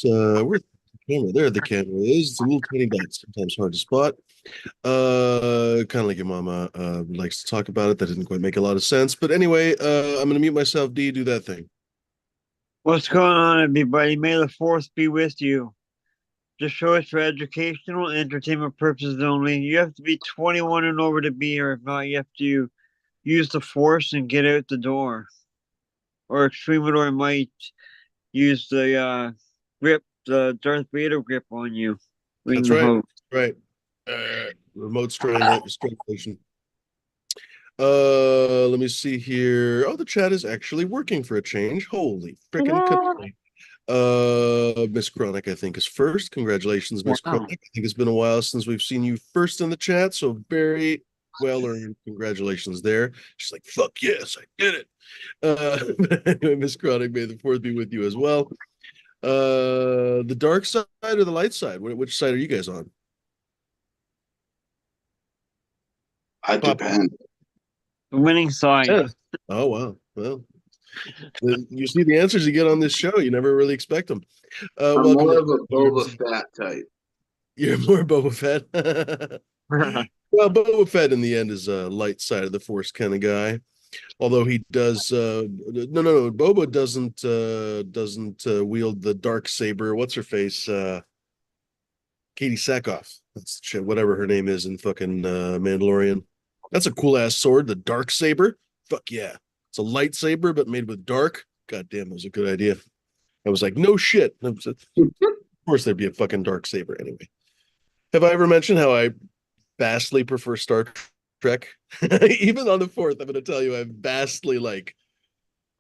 where's the camera? There the camera is. It's a little tiny dot, sometimes hard to spot. Kind of like your mama likes to talk about it. That didn't quite make a lot of sense. But anyway, I'm gonna mute myself. D, do that thing. What's going on, everybody? May the force be with you. This show is for educational and entertainment purposes only. You have to be 21 and over to be here. If not, you have to use the force and get out the door. Or Extremador might use the grip, the Darth Vader grip on you. Being That's the right. host. Right. Remote strain station. Let me see here. Oh, the chat is actually working for a change. Holy frickin' cannoli. Miss Chronic, I think, is first. Congratulations, Miss Wow. Chronic. I think it's been a while since we've seen you first in the chat, so very well earned. Congratulations there. She's like, fuck yes, I did it. Anyway, Miss Chronic, may the fourth be with you as well. The dark side or the light side? Which side are you guys on? I depend. The winning side. Yeah. Oh wow. Well, you see the answers you get on this show. You never really expect them. I'm Welcome more to of a Boba Fett type. You're more Boba Fett. Well, Boba Fett in the end is a light side of the Force kind of guy. Although he does, no. Boba doesn't wield the dark saber. What's her face? Katie Sackhoff. That's shit, whatever her name is in fucking Mandalorian. That's a cool ass sword, the dark saber. Fuck yeah, it's a lightsaber but made with dark. God damn, that was a good idea. I was like, no shit. Of course, there'd be a fucking dark saber anyway. Have I ever mentioned how I vastly prefer Star Trek? Even on the fourth, I'm going to tell you I vastly like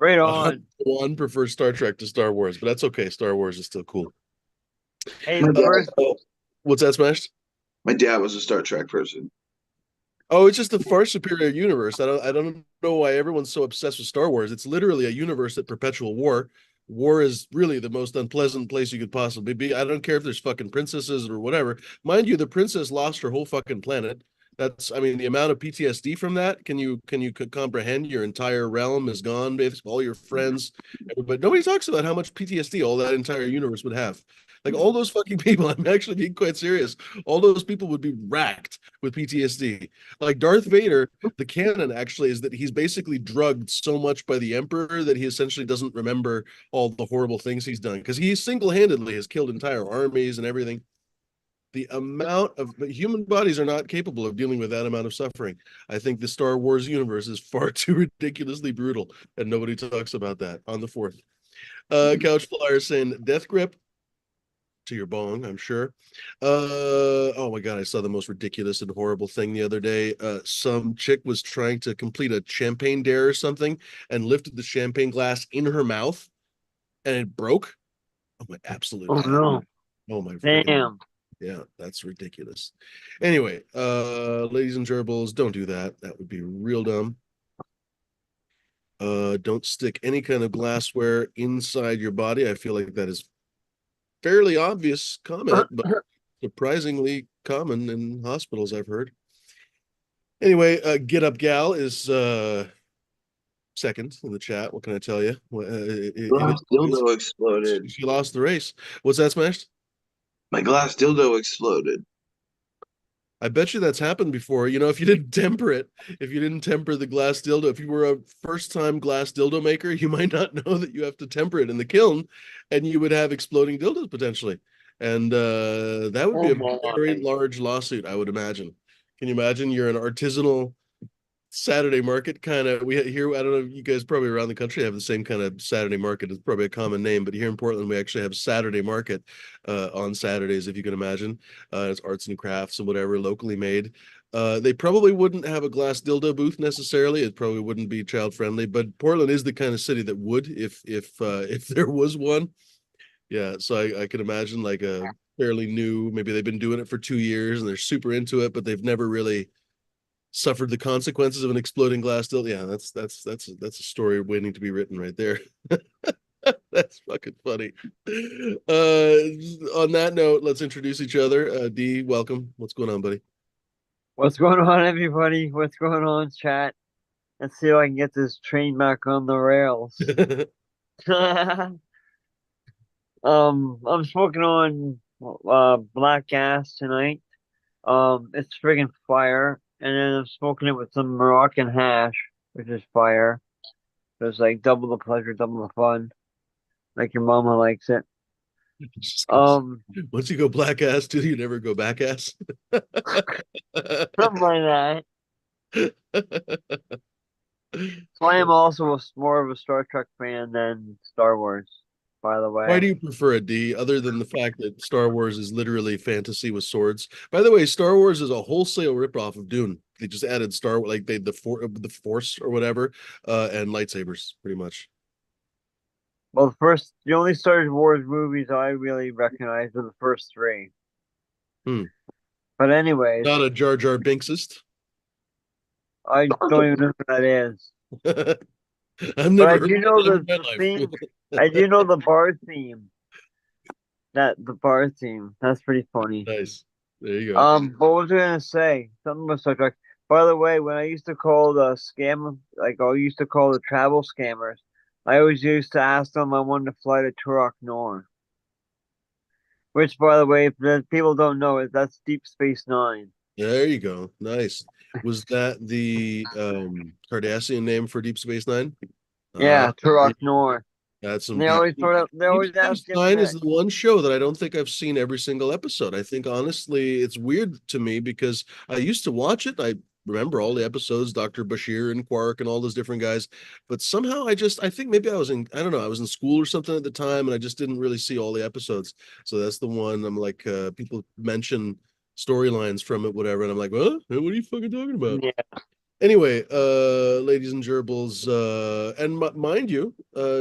Right on. one prefer Star Trek to Star Wars, but that's okay. Star Wars is still cool. Hey, the first. What's that, Smashed? My dad was a Star Trek person. Oh, it's just a far superior universe. I don't know why everyone's so obsessed with Star Wars. It's literally a universe at perpetual war. War is really the most unpleasant place you could possibly be. I don't care if there's fucking princesses or whatever. Mind you, the princess lost her whole fucking planet. That's, I mean, the amount of PTSD from that. Can you comprehend? Your entire realm is gone, basically all your friends. But nobody talks about how much PTSD all that entire universe would have. Like all those fucking people, I'm actually being quite serious. All those people would be racked with PTSD. Like Darth Vader, the canon actually is that he's basically drugged so much by the Emperor that he essentially doesn't remember all the horrible things he's done because he single-handedly has killed entire armies and everything. The amount of human bodies are not capable of dealing with that amount of suffering. I think the Star Wars universe is far too ridiculously brutal, and nobody talks about that on the fourth. Couch Flyer saying Death Grip to your bong, I'm sure. Oh my God, I saw the most ridiculous and horrible thing the other day. Some chick was trying to complete a champagne dare or something and lifted the champagne glass in her mouth and it broke. Oh my absolute Oh God. no! Oh my freaking Damn. yeah, that's ridiculous. Anyway, ladies and gerbils, don't do that. That would be real dumb. Don't stick any kind of glassware inside your body. I feel like that is fairly obvious comment, but surprisingly common in hospitals, I've heard. Anyway, Get Up Gal is second in the chat. What can I tell you? Glass dildo exploded. She lost the race. What's that, Smashed? My glass dildo exploded. I bet you that's happened before. You know, if you didn't temper it, if you didn't temper the glass dildo, if you were a first-time glass dildo maker, you might not know that you have to temper it in the kiln, and you would have exploding dildos potentially. And that would be a very large lawsuit, I would imagine. Can you imagine you're an artisanal Saturday market kind of we here I don't know you guys probably around the country have the same kind of Saturday market. It's probably a common name, but here in Portland we actually have Saturday market on Saturdays, if you can imagine. It's arts and crafts and whatever locally made. They probably wouldn't have a glass dildo booth necessarily. It probably wouldn't be child friendly, but Portland is the kind of city that would if there was one. Yeah, so I could imagine like a fairly new, maybe they've been doing it for 2 years and they're super into it, but they've never really suffered the consequences of an exploding glass dildo. Yeah, that's a story waiting to be written right there. That's fucking funny. On that note, let's introduce each other. D, welcome. What's going on, buddy? What's going on, everybody? What's going on, chat? Let's see if I can get this train back on the rails. I'm smoking on black gas tonight. It's friggin' fire. And then I'm smoking it with some Moroccan hash, which is fire. So it's like double the pleasure, double the fun. Like your mama likes it. Um, Once you go black ass, do you never go back ass? something like that. So I am also more of a Star Trek fan than Star Wars, by the Why way. do you prefer it, D, other than the fact that Star Wars is literally fantasy with swords? By the way, Star Wars is a wholesale ripoff of Dune. They just added like the Force or whatever, and lightsabers, pretty much. Well, the only Star Wars movies I really recognize are the first three. Hmm. But anyways, Not a Jar Jar Binksist. I don't even know who that is. I've But never I heard do of know that in the my life. theme. I do know the bar theme. The bar theme. That's pretty funny. Nice. There you go. What was I gonna say? Something about Star Trek. By the way, when I used to call the scam, like I used to call the travel scammers, I always used to ask them I wanted to fly to Turok Nor. Which, by the way, if the people don't know it, that's Deep Space Nine. There you go. Nice. Was that the Cardassian name for Deep Space Nine? Yeah, Uh, Turok Nor. that's And some they deep. always they Deep always Space ask him Nine is that. the one show that I don't think I've seen every single episode. I think honestly, it's weird to me because I used to watch it. I remember all the episodes, Dr. Bashir and Quark and all those different guys. But somehow I think maybe I don't know, I was in school or something at the time and I just didn't really see all the episodes. So that's the one I'm like, people mention storylines from it, whatever. And I'm like, what? What are you fucking talking about? Yeah. Anyway, ladies and gerbils, and mind you,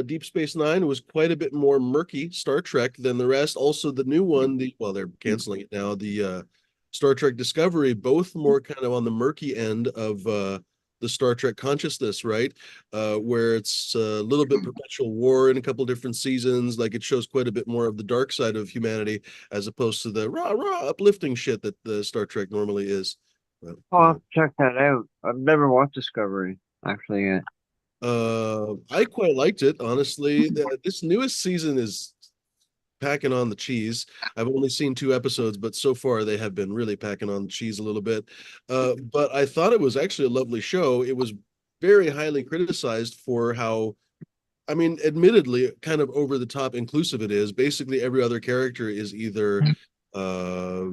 Deep Space Nine was quite a bit more murky Star Trek than the rest. Also, the new one, they're canceling it now. The Star Trek Discovery, both more kind of on the murky end of the Star Trek consciousness, right? Where it's a little bit perpetual war in a couple different seasons. Like it shows quite a bit more of the dark side of humanity as opposed to the rah rah uplifting shit that the Star Trek normally is. But, I'll have to check that out. I've never watched Discovery, actually, yet. I quite liked it, honestly. This newest season is packing on the cheese. I've only seen 2 episodes, but so far they have been really packing on the cheese a little bit. But I thought it was actually a lovely show. It was very highly criticized for how, I mean, admittedly, kind of over the top inclusive it is. Basically, every other character is either uh,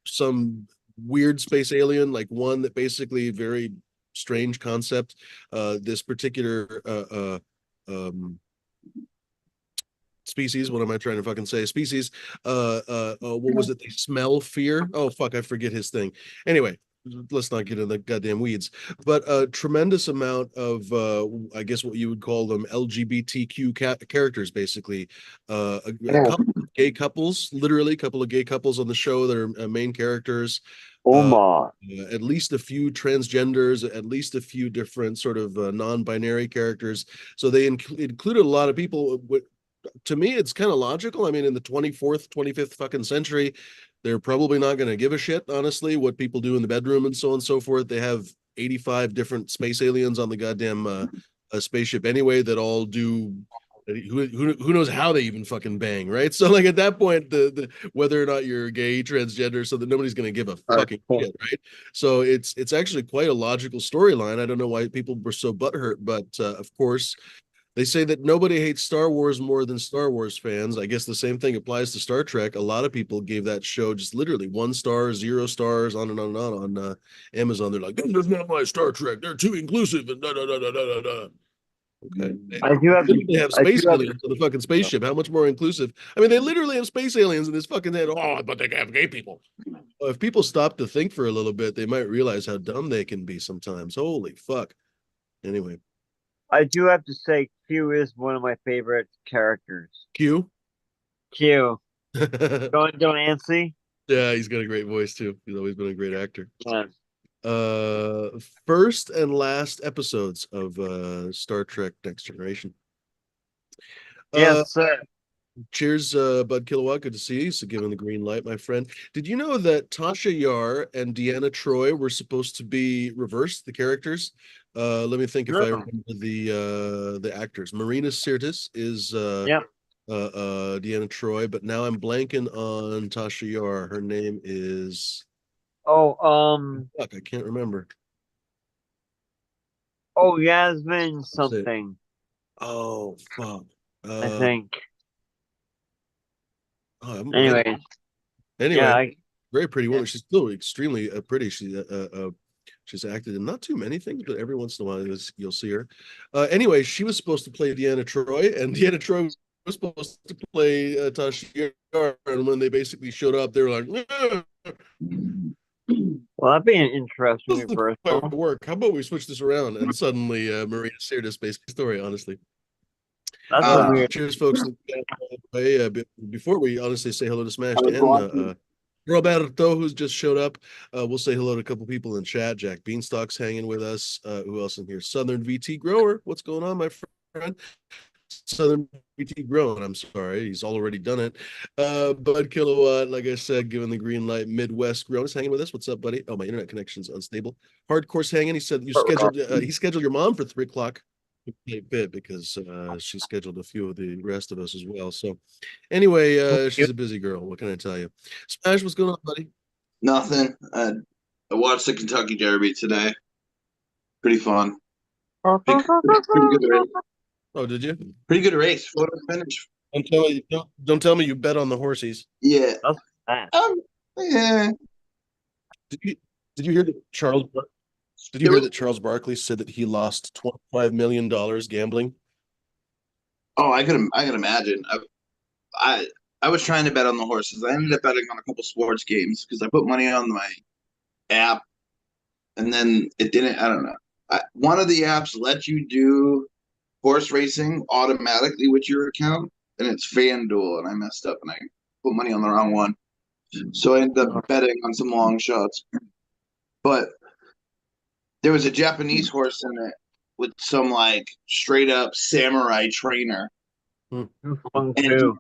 some weird space alien, like one that basically very strange concept. This particular um, species. What am I trying to fucking say? Species. What was it? They smell fear. Oh fuck, I forget his thing. Anyway, let's not get in the goddamn weeds. But a tremendous amount of, I guess what you would call them LGBTQ characters, basically. A couple of gay couples, literally, a couple of gay couples on the show that are main characters. Uh, Oma. at least a few transgenders, at least a few different sort of non-binary characters. So they included a lot of people. To me, it's kind of logical. I mean, in the 24th, 25th fucking century, they're probably not going to give a shit, honestly, what people do in the bedroom and so on and so forth. They have 85 different space aliens on the goddamn spaceship anyway that all do. Who knows how they even fucking bang, right? So like at that point, the whether or not you're gay, transgender, so that nobody's gonna give a fucking shit, right? So it's actually quite a logical storyline. I don't know why people were so butthurt, but of course they say that nobody hates Star Wars more than Star Wars fans. I guess the same thing applies to Star Trek. A lot of people gave that show just literally 1 star, 0 stars, on and on and on Amazon. They're like, "This is not my Star Trek. They're too inclusive." And da da da da da da. Okay, I do have they have I do space have aliens on the fucking spaceship. How much more inclusive? I mean, they literally have space aliens in this fucking head. Oh, but they have gay people. Well, if people stop to think for a little bit, they might realize how dumb they can be sometimes. Holy fuck. Anyway, I do have to say Q is one of my favorite characters. Q. Q. Don't Nancy? Yeah, he's got a great voice too. He's always been a great actor. Yeah. First and last episodes of Star Trek Next Generation. Yes, sir. Cheers, Bud Kilowatt. Good to see you. So giving the green light, my friend. Did you know that Tasha Yar and Deanna Troy were supposed to be reversed, the characters? Let me think if I No. remember the actors. Marina Sirtis is Yeah. Deanna Troy, but now I'm blanking on Tasha Yar. Her name is Oh, fuck, I can't remember. Yasmin Say it. something, Oh fuck. I Uh, think. oh, I'm blanking. Anyways, yeah, Anyway, very pretty yeah. woman. She's still extremely pretty. She's acted in not too many things, but every once in a while you'll see her. Anyway, she was supposed to play Deanna Troy, and Deanna Troy was supposed to play Tasha Yar. And when they basically showed up, they were like, Well, that'd be an interesting doesn't quite reversal. work. How about we switch this around? And suddenly, Maria Sirtis based story, honestly. That's a weird. Cheers, folks. Before we honestly say hello to I Smashed was and watching. Roberto, who's just showed up. We'll say hello to a couple people in chat. Jack Beanstalk's hanging with us. Who else in here? Southern VT Grower. What's going on, my friend? Southern VT Grower. I'm sorry, he's already done it. Bud Kilowatt, like I said, given the green light. Midwest Grown is hanging with us. What's up, buddy? Oh, my internet connection's unstable. Hardcore's hanging. He said you scheduled. He scheduled your mom for 3 o'clock. Bit because she scheduled a few of the rest of us as well. So anyway, she's a busy girl. What can I tell you? Smash, what's going on, buddy? Nothing. I watched the Kentucky Derby today. Pretty fun. Pretty good race. Oh, did you? Pretty good race. Photo finish. Don't tell me you bet on the horsies. Yeah. That's bad. Yeah. Did you did you hear that Charles did you It hear was. that Charles Barkley said that he lost $25 million gambling? Oh, I could imagine. I was trying to bet on the horses. I ended up betting on a couple sports games because I put money on my app, and then it didn't. I don't know. One of the apps lets you do horse racing automatically with your account, and it's FanDuel, and I messed up and I put money on the wrong one. So I ended up betting on some long shots. But there was a Japanese horse in it with some like straight up samurai trainer. Hmm. Fun And too.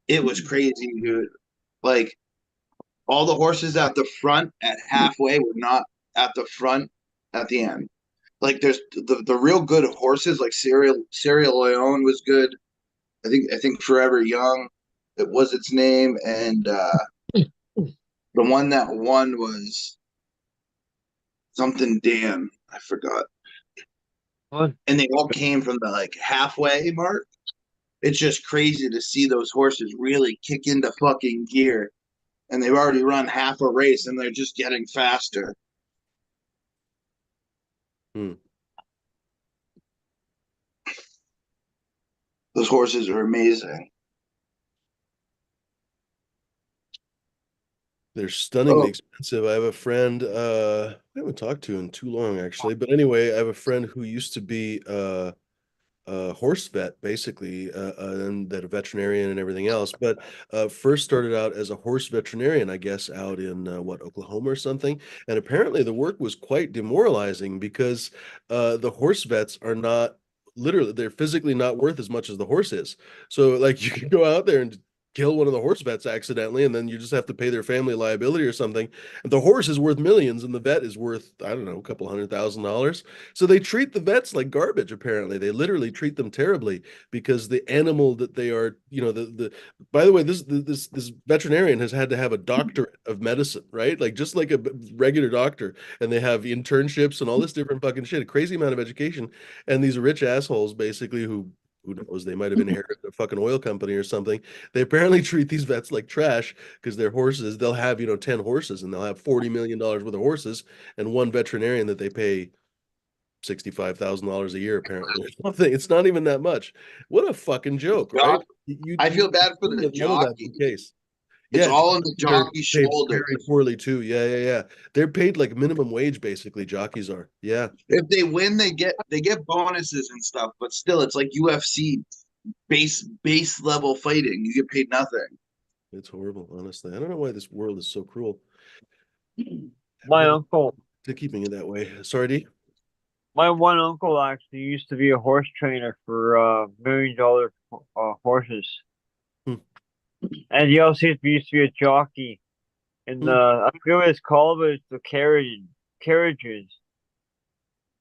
it was crazy, dude. Like all the horses at the front at halfway were not at the front at the end. Like there's the real good horses, like Serial Leone was good. I think Forever Young, it was its name, and the one that won was something Dan. I forgot. What? And they all came from the like halfway mark. It's just crazy to see those horses really kick into fucking gear, and they've already run half a race, and they're just getting faster. Hmm. Those horses are amazing. They're stunningly Oh, expensive. I have a friend I haven't talked to in too long actually, but anyway, I have a friend who used to be horse vet basically, and that a veterinarian and everything else, but first started out as a horse veterinarian, I guess, out in Oklahoma or something. And apparently the work was quite demoralizing because the horse vets are not literally, they're physically not worth as much as the horse is. So like you can go out there and kill one of the horse vets accidentally, and then you just have to pay their family liability or something. And the horse is worth millions, and the vet is worth, I don't know, a couple $100,000. So they treat the vets like garbage, apparently. They literally treat them terribly because the animal that they are, the by the way, this veterinarian has had to have a doctorate of medicine, right? Like just like a regular doctor, and they have internships and all this different fucking shit, a crazy amount of education. And these rich assholes basically who knows, they might have inherited a fucking oil company or something. They apparently treat these vets like trash because their horses, they'll have, 10 horses and they'll have $40 million worth of horses and one veterinarian that they pay $65,000 a year, apparently. Something. It's not even that much. What a fucking joke, right? jock. You I you feel bad for assume the that none of that's the jockey. case. It's Yeah, all in the jockeys are jockey's paid shoulders. very poorly too. Yeah, yeah, yeah. They're paid like minimum wage, basically. Jockeys are. Yeah, If they win, they get bonuses and stuff, but still, it's like UFC base level fighting. You get paid nothing. it's horrible. Honestly, I don't know why this world is so cruel. My uncle, To keeping it that way. Sorry, D. my one uncle actually used to be a horse trainer for $1 million horses, Hmm. and he also used to be a jockey in the I forget what it's called, but it's the carriages.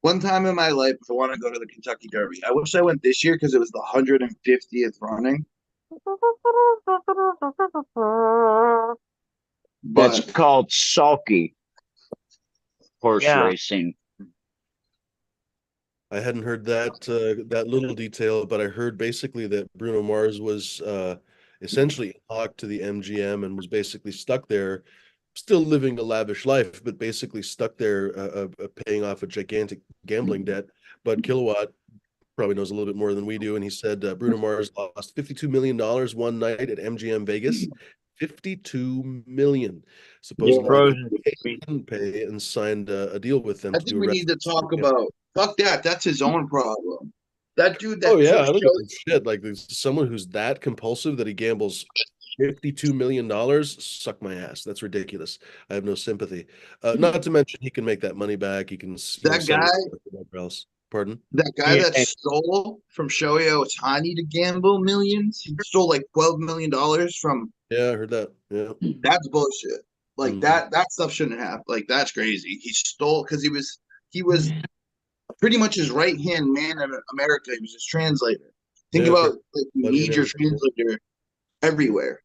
One time in my life, I want to go to the Kentucky Derby. I wish I went this year because it was the 150th running. That's But called sulky horse Yeah. racing. I hadn't heard that little detail, but I heard basically that Bruno Mars was essentially locked to the MGM and was basically stuck there, still living a lavish life, but basically stuck there paying off a gigantic gambling debt. But Kilowatt probably knows a little bit more than we do, and he said Bruno Mars lost $52 million one night at MGM Vegas. 52 million. Supposedly they Frozen. couldn't pay and signed a deal with them I to think do a we need to reference. talk about fuck that. That's his own problem. That dude Oh that yeah, took I don't show. give a shit. Like there's someone who's that compulsive that he gambles $52 million, suck my ass. That's ridiculous. I have no sympathy. Not to mention he can make that money back. He can, That sell guy, it whatever else. Pardon? that guy Yeah. that stole from Shohei Ohtani to gamble millions. He stole like $12 million from. Yeah, I heard that. Yeah. That's bullshit. Like Mhm. that stuff shouldn't happen. Like that's crazy. He stole because he was pretty much his right hand man in America. He was his translator. Think Yeah, about like you money and need your everything. Yeah. translator everywhere.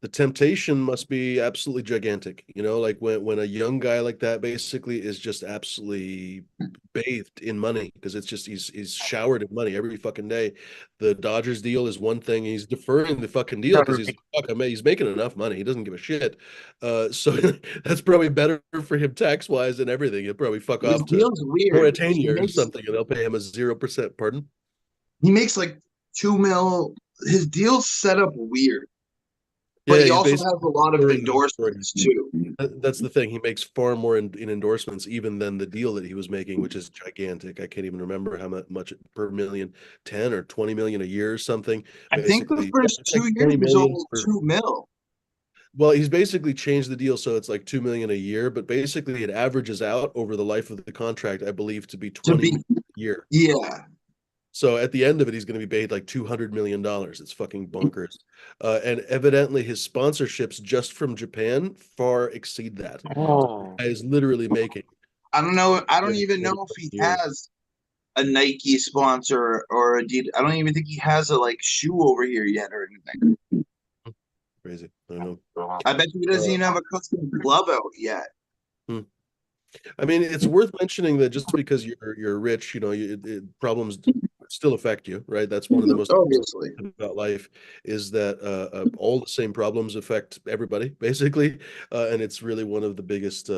The temptation must be absolutely gigantic, like when a young guy like that basically is just absolutely bathed in money because it's just he's showered in money every fucking day. The Dodgers deal is one thing. He's deferring the fucking deal because he's making enough money. He doesn't give a shit. So that's probably better for him tax wise and everything. He'll probably fuck His off to deal's weird. Mauritania or something and they'll pay him a 0%. Pardon? He makes like 2 mil. His deal's set up weird, but Yeah, he he's also has basically a lot of deferring the endorsements too. That's the thing. He makes far more in endorsements even than the deal that he was making, which is gigantic. I can't even remember how much per million, 10 or 20 million a year or something. I think the Basically, first it's like 2 years 20 was million only per, 2 mil. well, he's basically changed the deal so it's like 2 million a year, but basically it averages out over the life of the contract, I believe, to be To 20 be, million a year. yeah. So at the end of it, he's going to be paid like $200 million. It's fucking bonkers. And evidently his sponsorships just from Japan far exceed that. Oh. Guy is literally making I don't know. I don't 30, even know 40 if he a year. has a Nike sponsor or a Adidas. I don't even think he has a like shoe over here yet or anything. Crazy. I don't know. I bet he doesn't even have a custom glove out yet. Hmm. I mean, it's worth mentioning that just because you're rich, problems still affect you, right? That's one of the most Obviously. about life is that all the same problems affect everybody, basically, and it's really one of the biggest.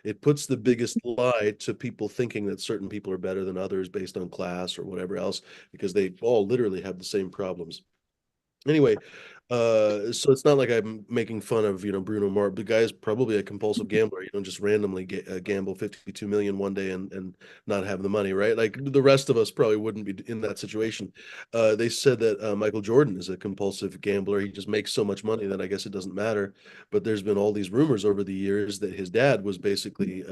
It puts the biggest lie to people thinking that certain people are better than others based on class or whatever else, because they all literally have the same problems. Anyway, so it's not like I'm making fun of, Bruno Mars. The guy's probably a compulsive gambler, just randomly gamble 52 million one day and not have the money, right? Like the rest of us probably wouldn't be in that situation. They said that Michael Jordan is a compulsive gambler. He just makes so much money that I guess it doesn't matter. But there's been all these rumors over the years that his dad was basically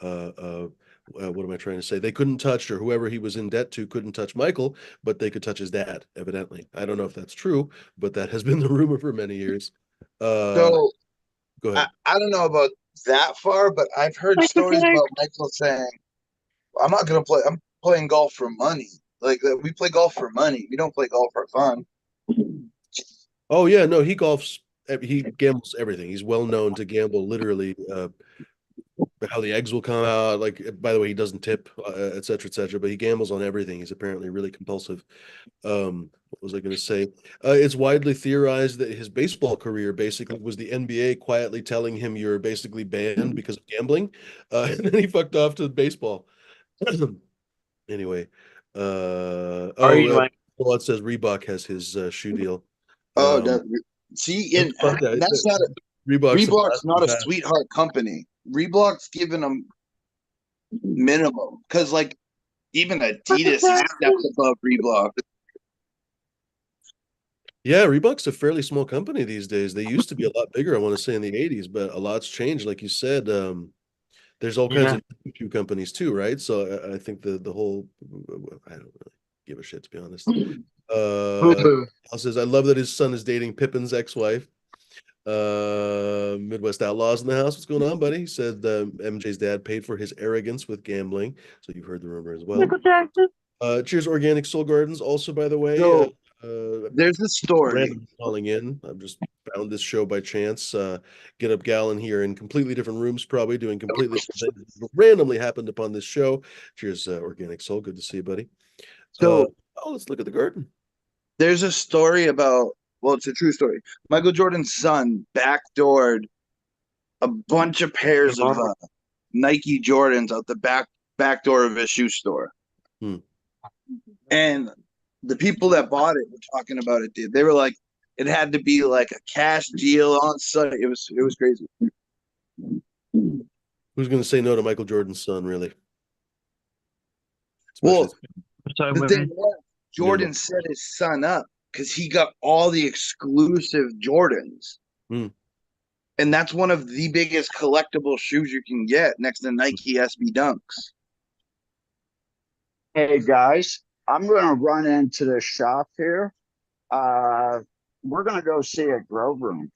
uh, uh, what am I trying to say? They couldn't touch, or whoever he was in debt to couldn't touch Michael, but they could touch his dad, evidently. I don't know if that's true, but that has been the rumor for many years. So Go I, ahead. I don't know about that far, but I've heard stories about Michael saying, I'm not gonna play, I'm playing golf for money. Like we play golf for money. We don't play golf for fun. Oh yeah, no, he golfs. He gambles everything. He's well known to gamble literally how the eggs will come out. Like, by the way, he doesn't tip, et cetera, et cetera, but he gambles on everything. He's apparently really compulsive. What was I going to say? It's widely theorized that his baseball career basically was the NBA quietly telling him you're basically banned because of gambling. And then he fucked off to baseball. Anyway, Are you like well, it says Reebok has his shoe deal. Oh, Um, see, and fuck that. that's not a Reebok's a Reebok's blast from not the a past. sweetheart company. Reebok's giving them minimum because like even Adidas steps above Reebok. Yeah, Reebok's a fairly small company these days. They used to be a lot bigger, I want to say in the 80s, but a lot's changed. Like you said, there's all kinds yeah? of shoe companies too, right? So I think the whole I don't really give a shit, to be honest. Al says, I love that his son is dating Pippin's ex-wife. Midwest Outlaws in the house. What's going on, buddy? He said MJ's dad paid for his arrogance with gambling. So you've heard the rumor as well. Michael Jackson. Cheers, Organic Soul Gardens. Also, by the way, So There's a story. Randomly calling in. I've just found this show by chance. Get Up Gallon here in completely different rooms, probably doing completely different things. Randomly happened upon this show. Cheers, Organic Soul. Good to see you, buddy. So Let's look at the garden. there's a story about, well, it's a true story. Michael Jordan's son backdoored a bunch of pairs of Nike Jordans out the back door of his shoe store. And the people that bought it were talking about it. They were like, it had to be like a cash deal on site. It was crazy. Who's going to say no to Michael Jordan's son, really? Well, Sorry, the thing was, Jordan set his son up because he got all the exclusive Jordans. And that's one of the biggest collectible shoes you can get next to Nike SB Dunks. Hey guys, I'm going to run into the shop here. We're going to go see a grow room.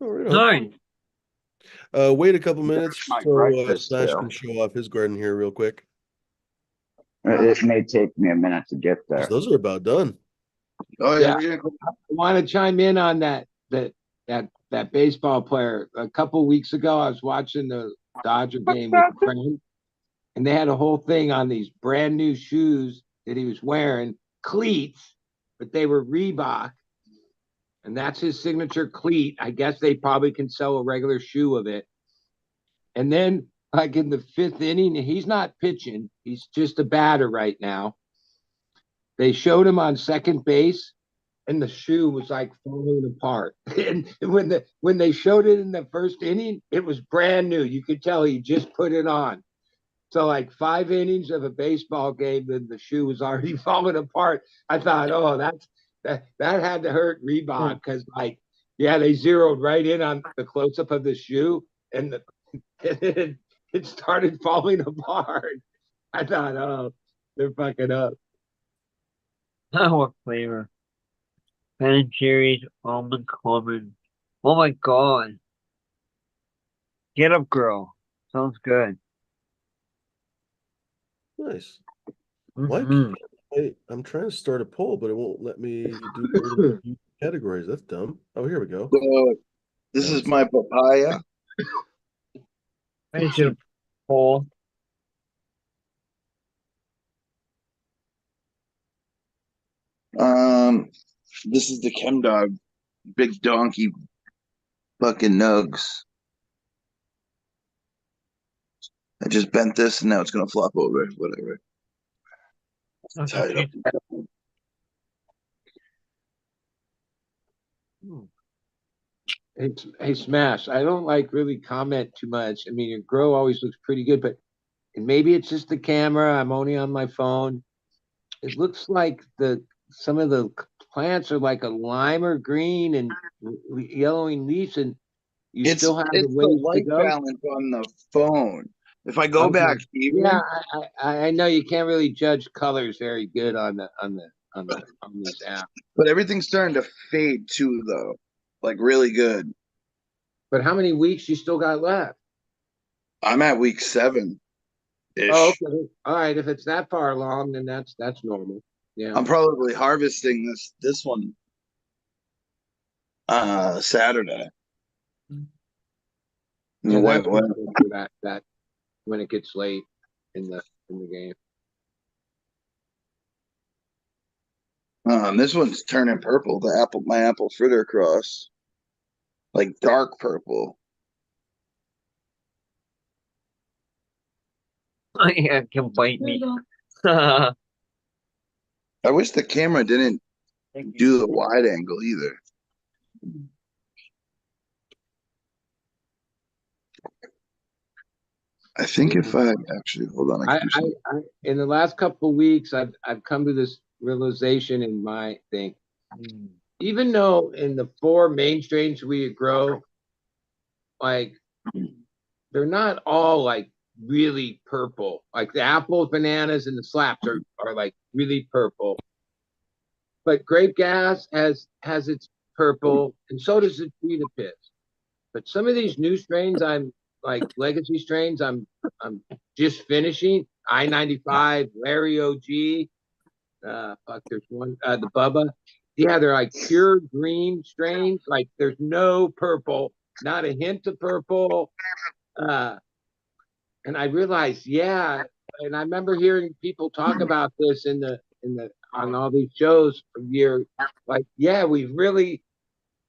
Nice. Wait a couple minutes my so breakfast, Slash too. can show off his garden here real quick. It may take me a minute to get there. Those are about done. Oh Yeah. yeah, I want to chime in on that baseball player. A couple weeks ago, I was watching the Dodger game with a friend, and they had a whole thing on these brand new shoes that he was wearing, cleats, but they were Reebok, and that's his signature cleat. I guess they probably can sell a regular shoe of it. And then, like in the fifth inning, he's not pitching; he's just a batter right now. They showed him on second base, and the shoe was like falling apart. And when they showed it in the first inning, it was brand new. You could tell he just put it on. So like 5 innings of a baseball game, and the shoe was already falling apart. I thought, oh, that had to hurt Reebok because they zeroed right in on the close up of the shoe, and it started falling apart. I thought, oh, they're fucking up. What flavor? Ben Jerry's almond common. Oh my god. Get up, girl. Sounds good. Nice. Mhm. I'm trying to start a poll, but it won't let me do categories. That's dumb. Oh, here we go. So this is my papaya. I should pull. This is the Chem Dog, big donkey, fucking nugs. I just bent this, and now it's gonna flop over. Whatever. Tie it up. Hey, Smash, I don't really comment too much. I mean, your grow always looks pretty good, but and maybe it's just the camera. I'm only on my phone. It looks like some of the plants are like a lime or green and yellowing leaves, and you still have it's the the ways to light go. balance on the phone. If I go back, even, Yeah, I know you can't really judge colors very good on this app. but everything's starting to fade too, though. Like really good. But how many weeks you still got left? I'm at week 7. Oh, okay. All right. If it's that far along, then that's normal. Yeah. I'm probably harvesting this one Saturday. Yeah, When- that's when- that when it gets late in the game. This one's turning purple. My apple fritter cross, like dark purple. Yeah, can bite me. I wish the camera didn't do the wide angle either. I think if I actually hold on, I can do something. In the last couple of weeks, I've come to this realization in my thing. Even though in the 4 main strains we grow, like they're not all like really purple. Like the apples, bananas, and the slaps are like really purple. But grape gas has its purple, and so does the Trina Pits. But some of these new strains, I'm like legacy strains, I'm just finishing. I-95, Larry OG, there's one, the Bubba. Yeah, they're like pure green strains. Like there's no purple, not a hint of purple. And I realized, yeah, and I remember hearing people talk about this on all these shows for years. Like, yeah, we've really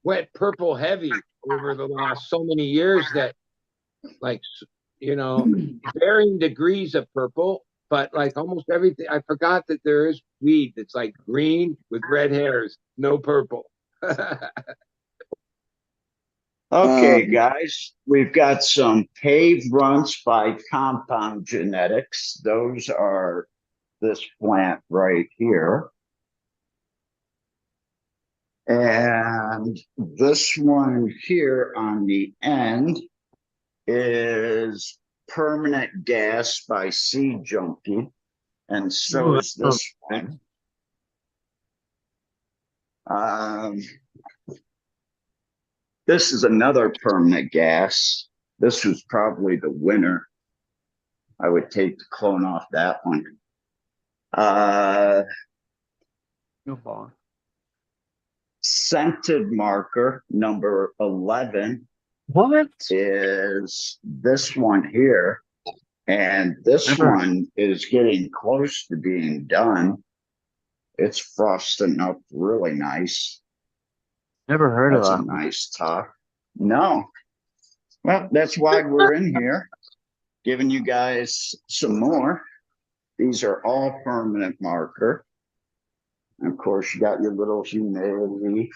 went purple heavy over the last so many years that, like, varying degrees of purple, but like almost everything. I forgot that there is weed that's like green with red hairs, no purple. Okay, guys, we've got some paved runts by Compound Genetics. Those are this plant right here. And this one here on the end is Permanent Gas by Seed Junkie. And so is this one. This is another permanent gas. This was probably the winner. I would take the clone off that one. Scented marker number 11. What? Is this one here. And this one is getting close to being done. It's frosting up really nice. Never heard That's of a that. nice top. No. Well, that's why we're in here, giving you guys some more. These are all permanent marker. And of course, you got your little humidity.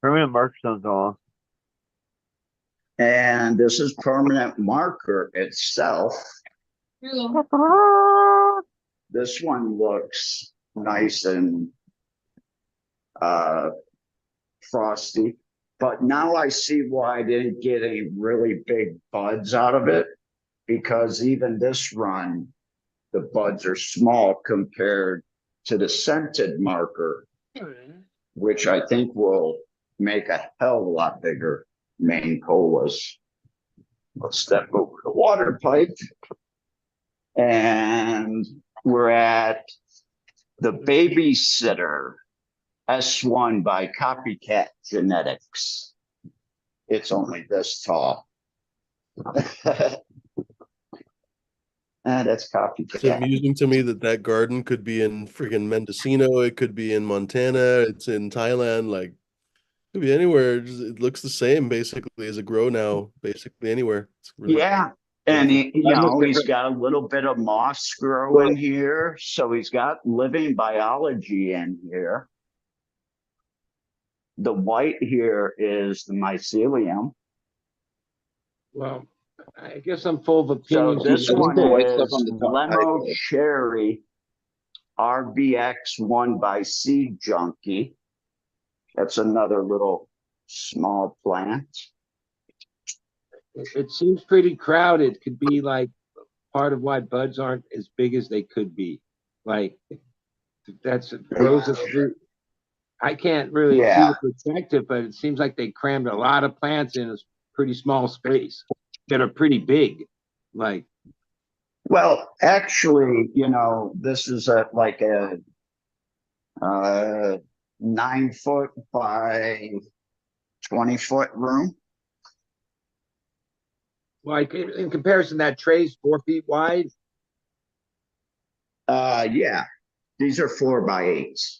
Permanent marker sounds awesome. And this is permanent marker itself. This one looks nice and frosty, but now I see why I didn't get any really big buds out of it, because even this run, the buds are small compared to the scented marker, which I think will make a hell of a lot bigger main colas. Let's step over the water pipe. And we're at the Babysitter S1 by Copycat Genetics. It's only this tall. That's Copycat. It's amusing to me that garden could be in freaking Mendocino. It could be in Montana. It's in Thailand. Like, it could be anywhere. It looks the same basically as a grow now. Basically anywhere. It's really Yeah. And he's got a little bit of moss growing here. So he's got living biology in here. The white here is the mycelium. Well, I guess I'm full of So opinions. this one the white stuff is on the top. Lemo Cherry RBX1 by Seed Junkie. That's another little small plant. It seems pretty crowded. Could be like part of why buds aren't as big as they could be. Like that's rows of fruit. I can't really see the perspective, but it seems like they crammed a lot of plants in a pretty small space that are pretty big. Like, well, actually, this is like a 9-foot by 20-foot room. Like in comparison, that tray's 4 feet wide. Yeah, these are 4x8s.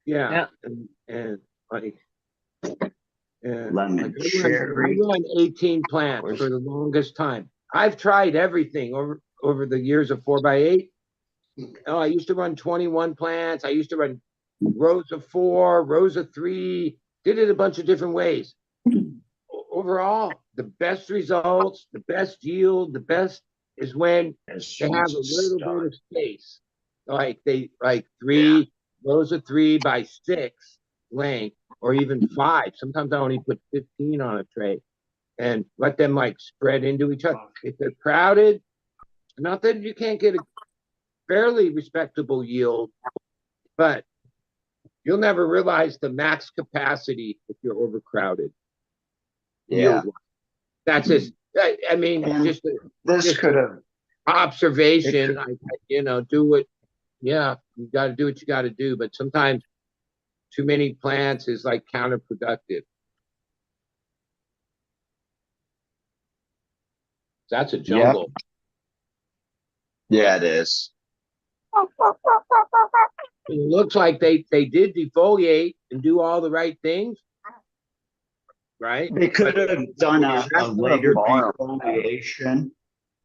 Yeah. And like, Lemon I cherry. run 18 plants for the longest time. I've tried everything over the years of 4x8. Oh, I used to run 21 plants. I used to run rows of 4, rows of 3. Did it a bunch of different ways. Overall, the best results, the best yield, the best is when they have a little bit of space. Like 3 rows of 3 by 6 length, or even 5. Sometimes I only put 15 on a tray and let them like spread into each other. If they're crowded, not that you can't get a fairly respectable yield, but you'll never realize the max capacity if you're overcrowded. Yeah. That's just, I mean, And just this could have observation. Do it. Yeah, you got to do what you got to do, but sometimes too many plants is like counterproductive. That's a Yeah, jungle. yeah, it is. It looks like they did defoliate and do all the right things, right? They could But have done when you're a that later far, defoliation.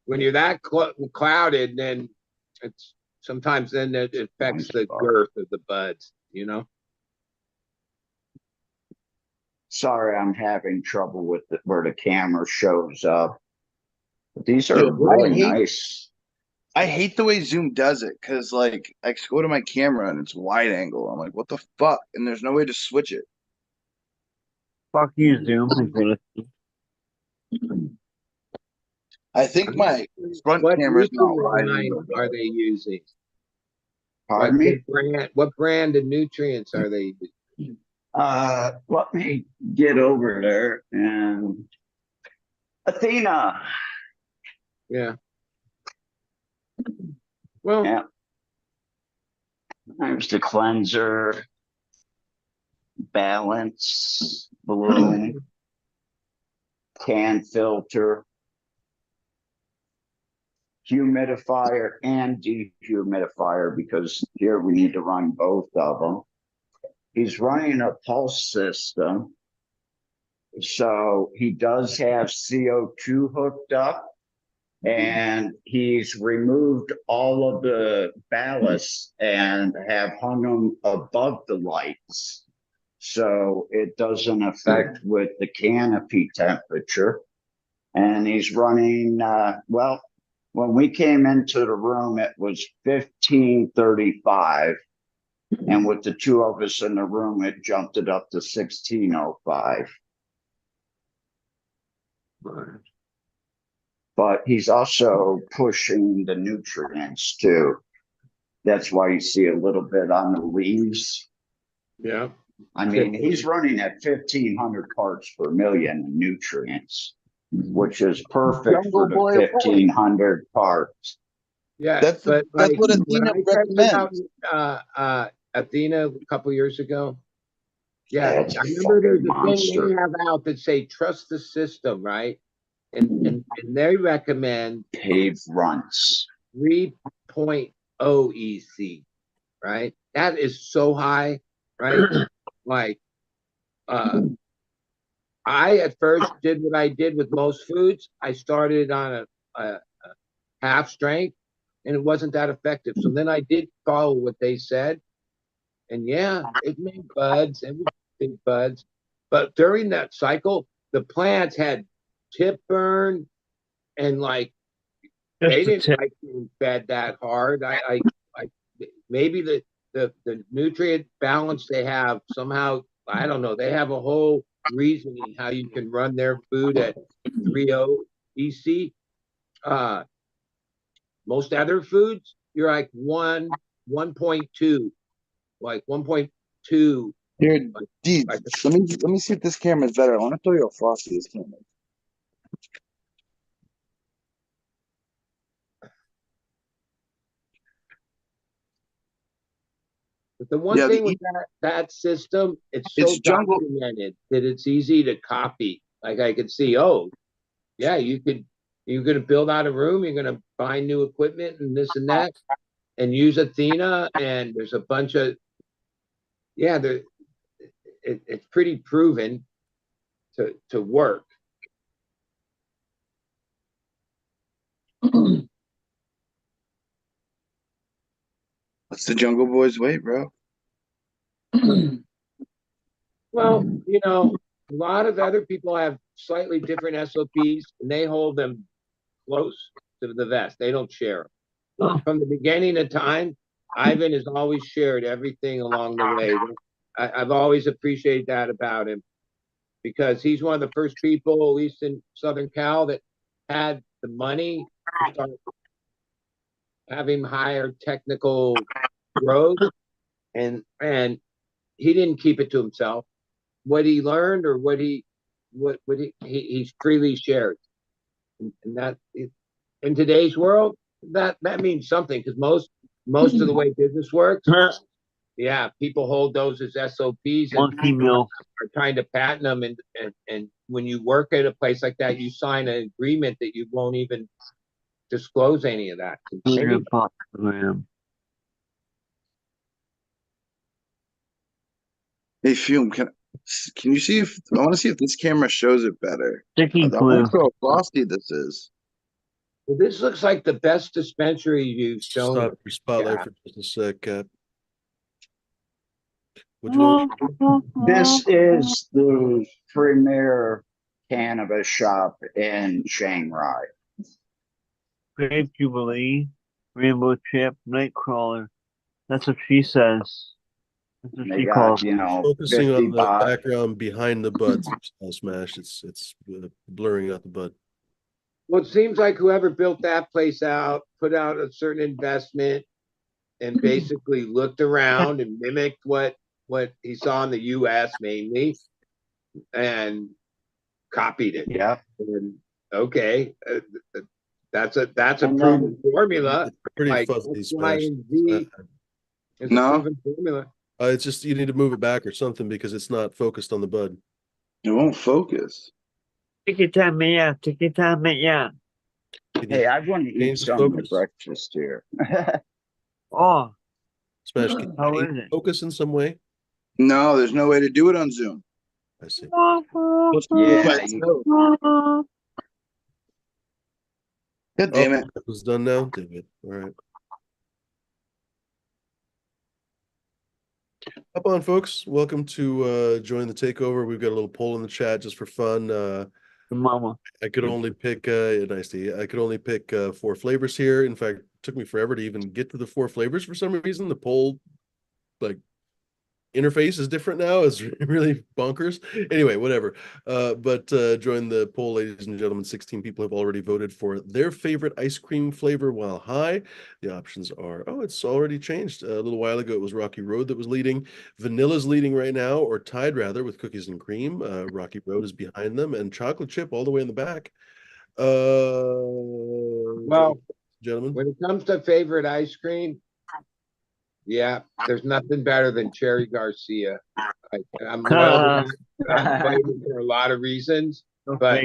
when you're that clouded, then it's sometimes then it affects the girth of the buds, you know. Sorry, I'm having trouble with where the camera shows up. But these are Dude, what really nice. I hate the way Zoom does it because like I go to my camera and it's wide angle. I'm like, what the fuck? And there's no way to switch it. Fuck you, Zoom. I think my front What camera is not nutrient wide line angle. are they using? Pardon me? What brand of nutrients are they using? Let me get over there and Athena. Yeah. Well, Yeah. There's the cleanser, balance, bloom, can filter, humidifier, and dehumidifier because here we need to run both of them. He's running a pulse system. So he does have CO2 hooked up. And he's removed all of the ballast and have hung them above the lights. So it doesn't affect with the canopy temperature. And he's running, well, when we came into the room, it was 1535. And with the two of us in the room, it jumped it up to 1605. But he's also pushing the nutrients too. That's why you see a little bit on the leaves. yeah. I mean, he's running at 1,500 parts per million in nutrients, which is perfect for the 1,500 parts. Yeah, That's but that's what when Athena I checked recommends. about Athena a couple years ago, yeah, That's I a remember there's fucking a thing monster. they have out that say trust the system, right? And they recommend Pave runs. 3.0 EC, right? That is so high, right? Like, I at first did what I did with most foods. I started on a half strength, and it wasn't that effective. So then I did follow what they said, and yeah, it made buds, it was big buds. But during that cycle, the plants had tip burn, and like they didn't like being fed that hard. I maybe the nutrient balance they have somehow, I don't know. They have a whole reasoning how you can run their food at 3.0 EC. Most other foods, you're like 1.2, like 1.2. Here, Like, D, like let me see if this camera is better. I want to show you how frosty this camera is. but the one Yeah, thing with that system, it's so it's jungle. documented that it's easy to copy. Like I could see, oh, yeah, you're gonna build out a room, you're gonna buy new equipment and this and that, and use Athena, and there's a bunch of yeah, it's pretty proven to work. That's the Jungle Boy's way, bro. Well, a lot of other people have slightly different SOPs, and they hold them close to the vest. They don't share them. From the beginning of time, Ivan has always shared everything along the way. I've always appreciated that about him because he's one of the first people, at least in Southern Cal, that had the money to start having higher technical growth, and he didn't keep it to himself. What he learned or what he's freely shared, and that in today's world that means something because most most of the way business works. Yeah, people hold those as SOPs and Monkey milk. are trying to patent them. And when you work at a place like that, you sign an agreement that you won't even disclose any of that. to 200 anybody. bucks a gram. Hey, Fume, can you see if I want to see if this camera shows it better? Sticky I glue. want to how glossy this is. Well, this looks like the best dispensary you've shown. Stop your spotlight Yeah. for just a sec, Cap. Would you want? This is the premier cannabis shop in Shanghai. Grape Jubilee, Rainbow Chip, Nightcrawler. That's what she says. That's what They she got, calls you it. know, Focusing 50 on the bucks. background behind the buds, Smash. It's blurring out the bud. Well, it seems like whoever built that place out put out a certain investment and basically looked around and mimicked what he saw in the U.S. mainly and copied it. Yeah. And okay, that's a And proven formula. It's pretty Like fuzzy, X, Y, Smash. and Z is No. a proven formula. It's just you need to move it back or something because it's not focused on the bud. It won't focus. Take your time, yeah. Take your time, yeah. Can you Hey, I want to eat change the some of focus? breakfast here. Oh, Smash, can you how change is it? focus in some way? No, there's no way to do it on Zoom. I see. Yeah, God damn it. It was done now. Damn it. All right. Up on, folks. Welcome to join the takeover. We've got a little poll in the chat just for fun. Mama. I could only pick nice to you. I could only pick 4 flavors here. In fact, it took me forever to even get to the 4 flavors for some reason. The poll like interface is different now. It's really bonkers. Anyway, whatever. But join the poll, ladies and gentlemen. 16 people have already voted for their favorite ice cream flavor while high. The options are, it's already changed. A little while ago, it was Rocky Road that was leading. Vanilla's leading right now, or tied rather, with cookies and cream. Rocky Road is behind them, and chocolate chip all the way in the back. Well, gentlemen, when it comes to favorite ice cream, yeah, there's nothing better than Cherry Garcia. I'm loyal to that. I'm fighting for a lot of reasons, but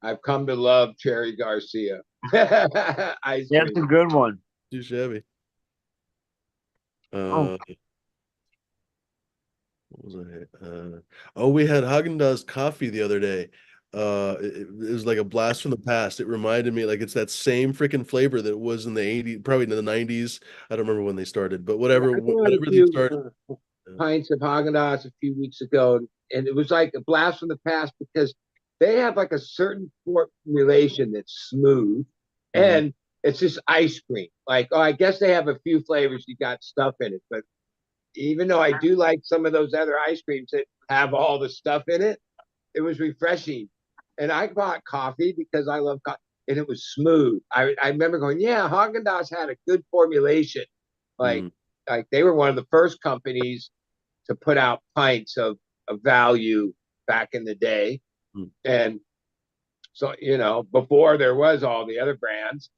I've come to love Cherry Garcia. Ice That's cream. a good one. too shabby. Oh. What was I? We had Haagen-Dazs coffee the other day. It was like a blast from the past. It reminded me like it's that same freaking flavor that was in the 80s, probably in the 90s. I don't remember when they started, but whatever I had whatever a they few started. pints of Haagen-Dazs a few weeks ago, and it was like a blast from the past because they have like a certain formulation that's smooth, and it's just ice cream. Like, I guess they have a few flavors you got stuff in it, but even though I do like some of those other ice creams that have all the stuff in it, it was refreshing. And I bought coffee because I love coffee, and it was smooth. I remember going, yeah, Haagen-Dazs had a good formulation. Like they were one of the first companies to put out pints of value back in the day. And so, before there was all the other brands.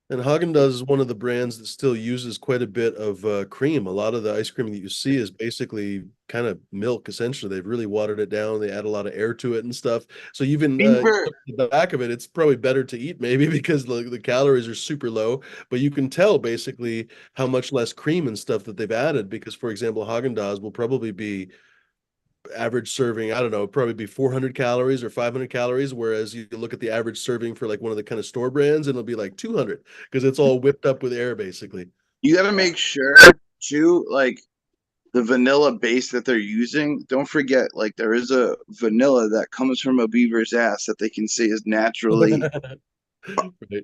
And Haagen-Dazs is one of the brands that still uses quite a bit of cream. A lot of the ice cream that you see is basically kind of milk, essentially. They've really watered it down. They add a lot of air to it and stuff. So even the back of it, it's probably better to eat maybe because the calories are super low. But you can tell basically how much less cream and stuff that they've added because, for example, Haagen-Dazs will probably be average serving, I don't know, probably be 400 calories or 500 calories, whereas you look at the average serving for like one of the kind of store brands and it'll be like 200 because it's all whipped up with air basically. You got to make sure too, like the vanilla base that they're using, don't forget, like there is a vanilla that comes from a beaver's ass that they can say is naturally right.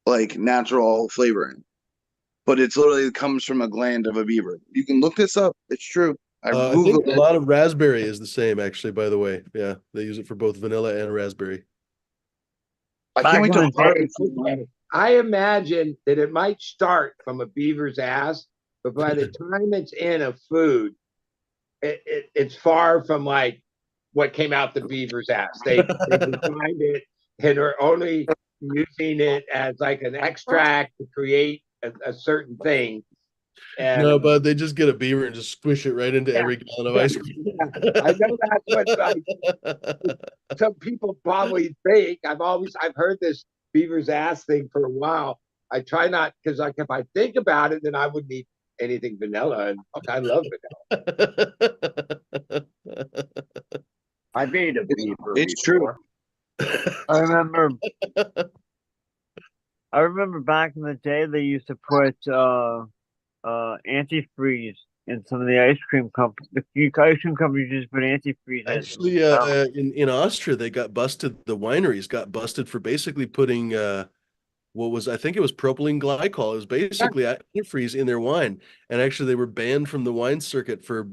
like natural flavoring, but it's literally comes from a gland of a beaver. You can look this up. It's true. I think Googled a lot of raspberry is the same, actually, by the way. Yeah, they use it for both vanilla and raspberry. I can't wait to I imagine that it might start from a beaver's ass, but by the time it's in a food, it's far from like what came out the beaver's ass. They designed it and are only using it as like an extract to create a certain thing. And No, but they just get a beaver and just squish it right into Yeah. every gallon of ice cream. I know that's what some people probably think. I've heard this beaver's ass thing for a while. I try not, because like if I think about it, then I wouldn't eat anything vanilla, and fuck, I love vanilla. I've ate a beaver It's before. I remember. I remember back in the day they used to put antifreeze in some of the ice cream companies. The few ice cream companies just put antifreeze in. Actually, in Austria, they got busted. The wineries got busted for basically putting what was, I think it was propylene glycol. It was basically antifreeze in their wine, and actually they were banned from the wine circuit for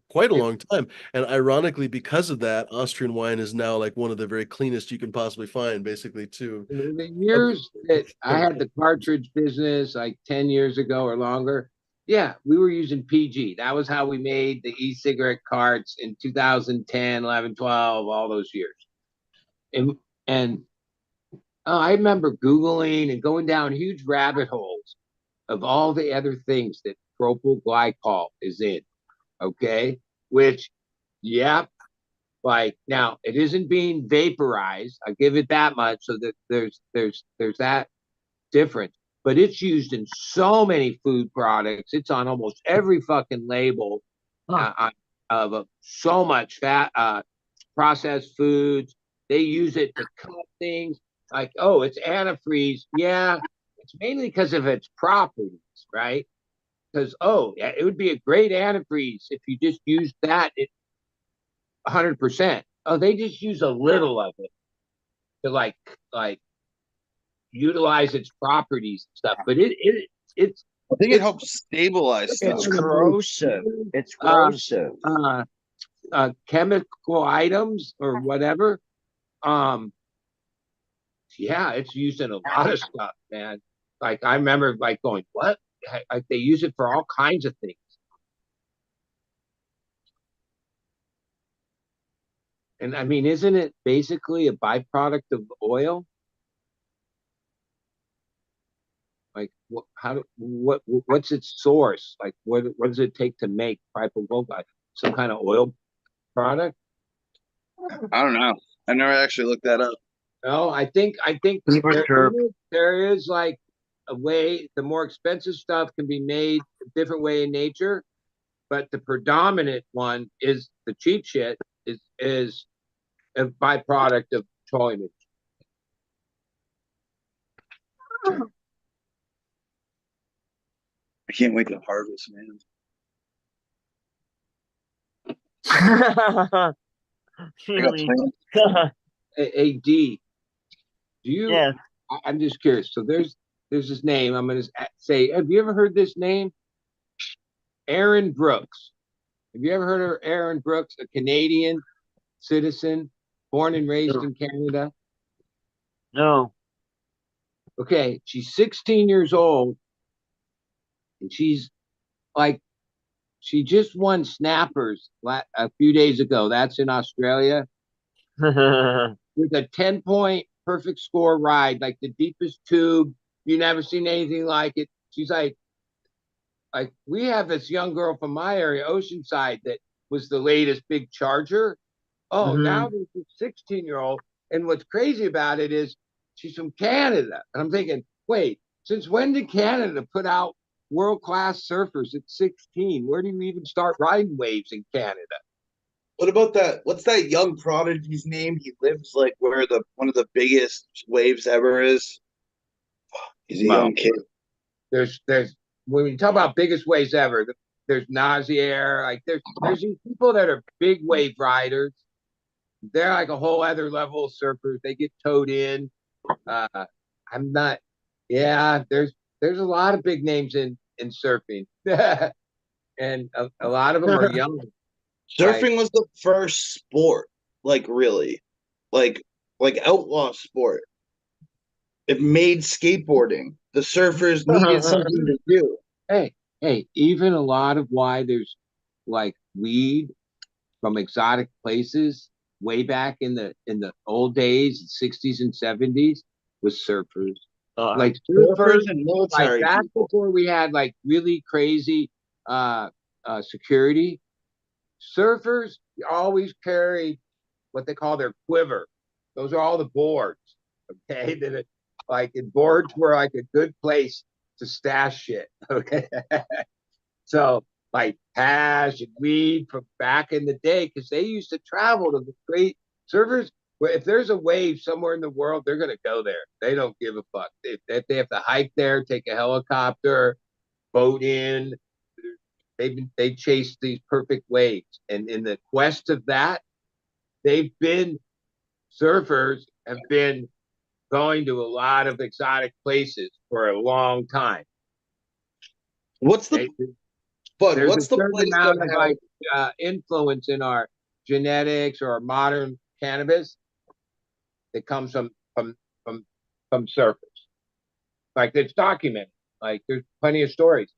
quite a long time. And ironically, because of that, Austrian wine is now like one of the very cleanest you can possibly find. Basically, too. In the years that I had the cartridge business, like 10 years ago or longer, yeah, we were using PG. That was how we made the e-cigarette carts in 2010, 11, 12, all those years. And I remember Googling and going down huge rabbit holes of all the other things that propyl glycol is in. Okay. Which, yeah, like now it isn't being vaporized. I give it that much, so that there's that difference. But it's used in so many food products. It's on almost every fucking label of so much fat, processed foods. They use it to cut things. Like, oh, it's antifreeze. Yeah, it's mainly because of its properties, right? Because yeah, it would be a great antifreeze if you just used that at 100%. Oh, they just use a little of it to like utilize its properties and stuff. But it's I think it helps stabilize stuff. It's corrosive. It's corrosive. Chemical items or whatever. Yeah, it's used in a lot of stuff, man. Like I remember like going, what? Like they use it for all kinds of things. And I mean, isn't it basically a byproduct of oil? Like, what's its source? Like, what does it take to make propyl? Some kind of oil product? I don't know. I never actually looked that up. No, I think there is like a way. The more expensive stuff can be made a different way in nature, but the predominant one is the cheap shit is a byproduct of petroleum. I can't wait to harvest, man. AD, do you? Yes. I'm just curious. So there's this name. I'm going to say, have you ever heard this name? Aaron Brooks. Have you ever heard of Aaron Brooks, a Canadian citizen, born and raised in Canada? No. Okay, she's 16 years old, and she's like, she just won Snappers a few days ago. That's in Australia. With a 10-point perfect score ride, like the deepest tube. You never seen anything like it. She's like we have this young girl from my area, Oceanside, that was the latest big charger. Oh, now there's a 16-year-old. And what's crazy about it is she's from Canada. And I'm thinking, wait, since when did Canada put out world-class surfers at 16? Where do you even start riding waves in Canada? What about that? What's that young prodigy's name? He lives like where one of the biggest waves ever is. He's a young kid. There's when you talk about biggest waves ever, there's Nazier. Like there's these people that are big wave riders. They're like a whole other level of surfers. They get towed in. I'm not. Yeah, there's a lot of big names in surfing, and a lot of them are young. Surfing was the first sport, like really, like outlaw sport. It made skateboarding. The surfers needed something to do. Hey, even a lot of why there's like weed from exotic places way back in the old days, 60s and 70s, was surfers. Like Surfers surfers, and like military back people. before we had like really crazy security, surfers always carried what they call their quiver. Those are all the boards. Okay. Like boards were like a good place to stash shit. Okay. So like hash and weed from back in the day, because they used to travel to the great surfers. Where if there's a wave somewhere in the world, they're gonna go there. They don't give a fuck. If they have to hike there, take a helicopter, boat in, they chase these perfect waves. And in the quest of that, they've been surfers have been going to a lot of exotic places for a long time. What's the They, Bud? there's a What's the certain place amount of that has? like influence in our genetics or modern cannabis that comes from from surfers. Like it's documented. Like there's plenty of stories.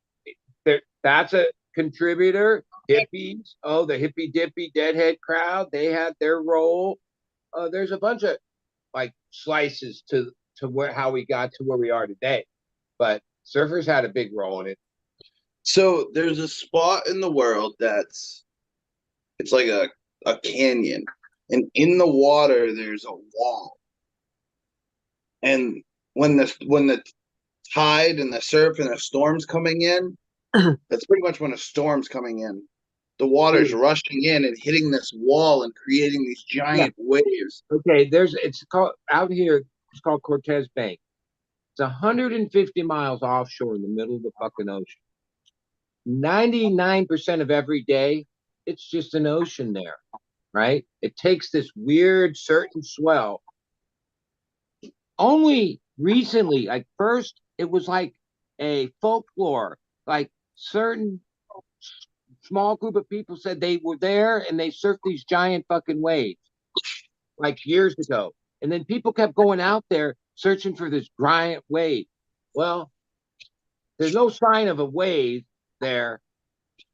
That's a contributor. Hippies, oh, the hippy dippy deadhead crowd, they had their role. There's a bunch of like slices to where how we got to where we are today. But surfers had a big role in it. So there's a spot in the world it's like a canyon, and in the water there's a wall. And when the tide and the surf and the storm's coming in, that's pretty much when a storm's coming in. The water's rushing in and hitting this wall and creating these Yeah. giant waves. Okay, it's called out here. It's called Cortez Bank. It's 150 miles offshore in the middle of the fucking ocean. 99% of every day, it's just an ocean there, right? It takes this weird certain swell. Only recently, like first, it was like a folklore, like certain small group of people said they were there and they surfed these giant fucking waves like years ago. And then people kept going out there searching for this giant wave. Well, there's no sign of a wave there.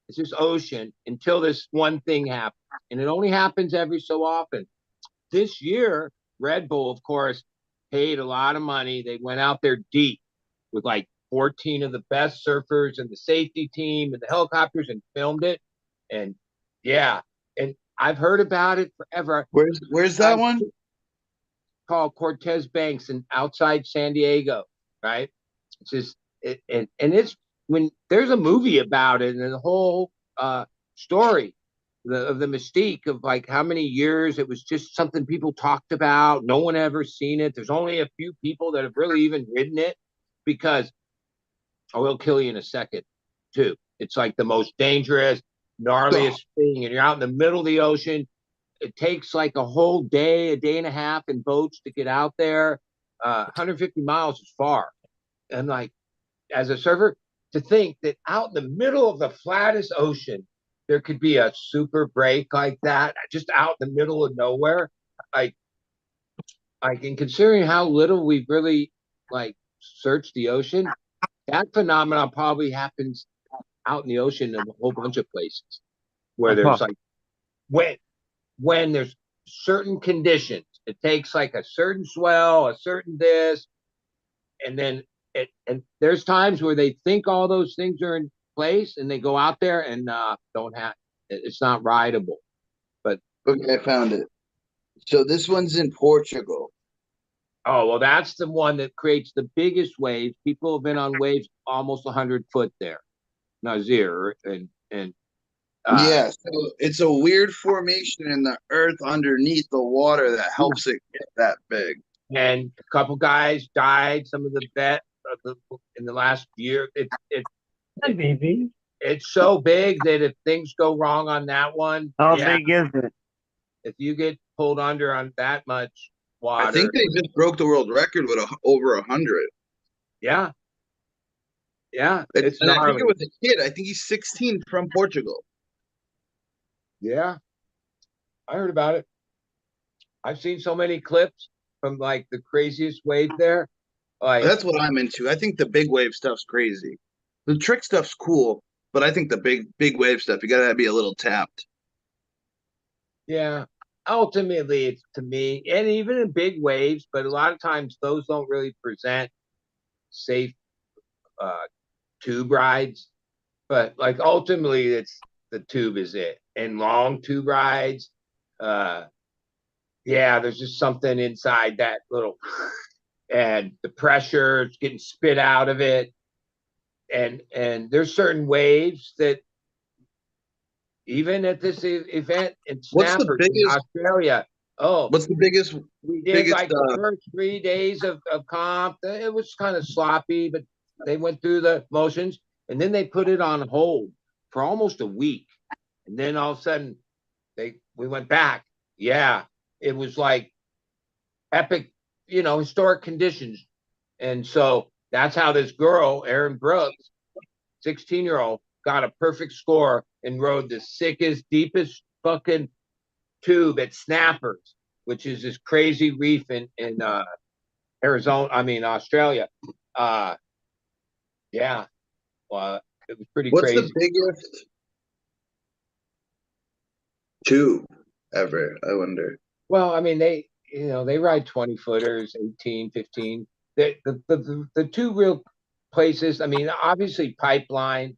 It's just ocean until this one thing happens. And it only happens every so often. This year, Red Bull, of course, paid a lot of money. They went out there deep with like 14 of the best surfers and the safety team and the helicopters and filmed it. And yeah, and I've heard about it forever. Where's that one? Called Cortez Banks and outside San Diego, right? It's just and it's when there's a movie about it and the whole story of the mystique of like how many years it was just something people talked about. No one ever seen it. There's only a few people that have really even ridden it because I will kill you in a second too. It's like the most dangerous, gnarliest thing, and you're out in the middle of the ocean. It takes like a whole day, a day and a half in boats to get out there. 150 miles is far. And like, as a surfer, to think that out in the middle of the flattest ocean, there could be a super break like that, just out in the middle of nowhere. Like in considering how little we've really like searched the ocean, that phenomenon probably happens out in the ocean in a whole bunch of places where there's like when there's certain conditions, it takes like a certain swell, a certain this, and then and there's times where they think all those things are in place and they go out there and don't have it's not rideable. But Okay, I found it. So this one's in Portugal. oh well, that's the one that creates the biggest waves. People have been on waves almost 100 foot there, Nazir, and Yeah, so it's a weird formation in the earth underneath the water that helps it get that big. and a couple guys died. Some of the in the last year. It's so big that if things go wrong on that one, How big is it? if you get pulled under on that much water, I think they just broke the world record with over 100. yeah, it's And I think gnarly. it was a kid. I think he's 16 from Portugal. Yeah, I heard about it. I've seen so many clips from like the craziest wave there. Like, That's what I'm into. I think the big wave stuff's crazy. The trick stuff's cool, but I think the big wave stuff, you gotta be a little tapped. yeah, ultimately it's to me, and even in big waves, but a lot of times those don't really present safe tube rides, but like ultimately it's the tube is it. And long tube rides, yeah, there's just something inside that little, and the pressure is getting spit out of it. And there's certain waves that even at this event in What's the Snappers in biggest? Australia, oh, What's the biggest? we did biggest, like the first 3 days of comp. It was kind of sloppy, but they went through the motions, and then they put it on hold for almost a week. And then all of a sudden we went back. Yeah, it was like epic, historic conditions. And so that's how this girl, Erin Brooks, 16-year-old, got a perfect score and rode the sickest, deepest fucking tube at Snappers, which is this crazy reef in Australia. Yeah, well, it was pretty What's crazy. the biggest tube ever? I wonder. Well, I mean, they ride 20 footers, 18, 15. The two real places, I mean, obviously Pipeline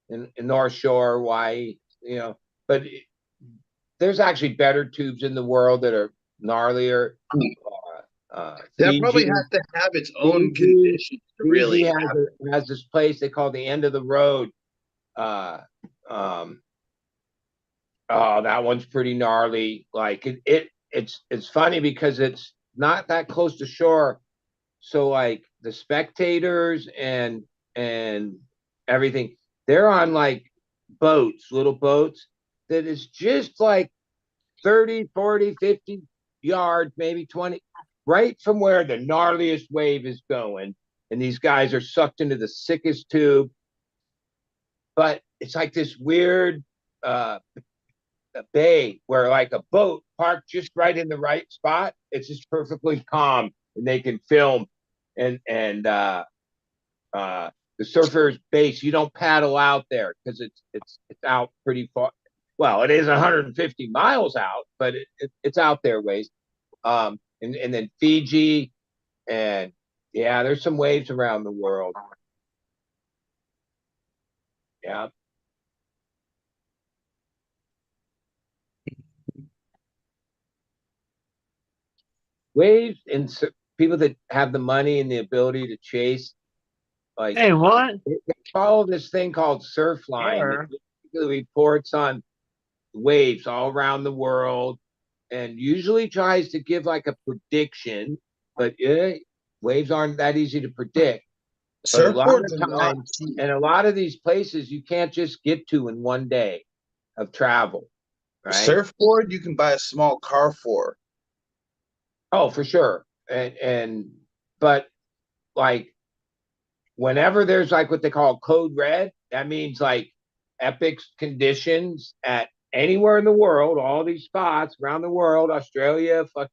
in North Shore, Hawaii, but there's actually better tubes in the world that are gnarlier. That probably Fiji, has to have its own conditions to really Fiji have. has this place they call the end of the road. Oh, that one's pretty gnarly. Like it's funny because it's not that close to shore. So like the spectators and everything, they're on like boats, little boats that is just like 30, 40, 50 yards, maybe 20, right from where the gnarliest wave is going. And these guys are sucked into the sickest tube. But it's like this weird bay where like a boat parked just right in the right spot. It's just perfectly calm and they can film. And the surfer's base, you don't paddle out there because it's out pretty far. Well, it is 150 miles out, but it's out there ways. And then Fiji, and yeah, there's some waves around the world. Yeah. Waves and people that have the money and the ability to chase, like, Hey, what? they follow this thing called Surfline. Sure. It basically reports on waves all around the world and usually tries to give like a prediction, but waves aren't that easy to predict. But a lot Surfboards of are not times, cheap. and a lot of these places you can't just get to in one day of travel, right? Surfboard you can buy a small car for. Oh, for sure. But like whenever there's like what they call code red, that means like epic conditions at anywhere in the world, all these spots around the world, Australia, fuck,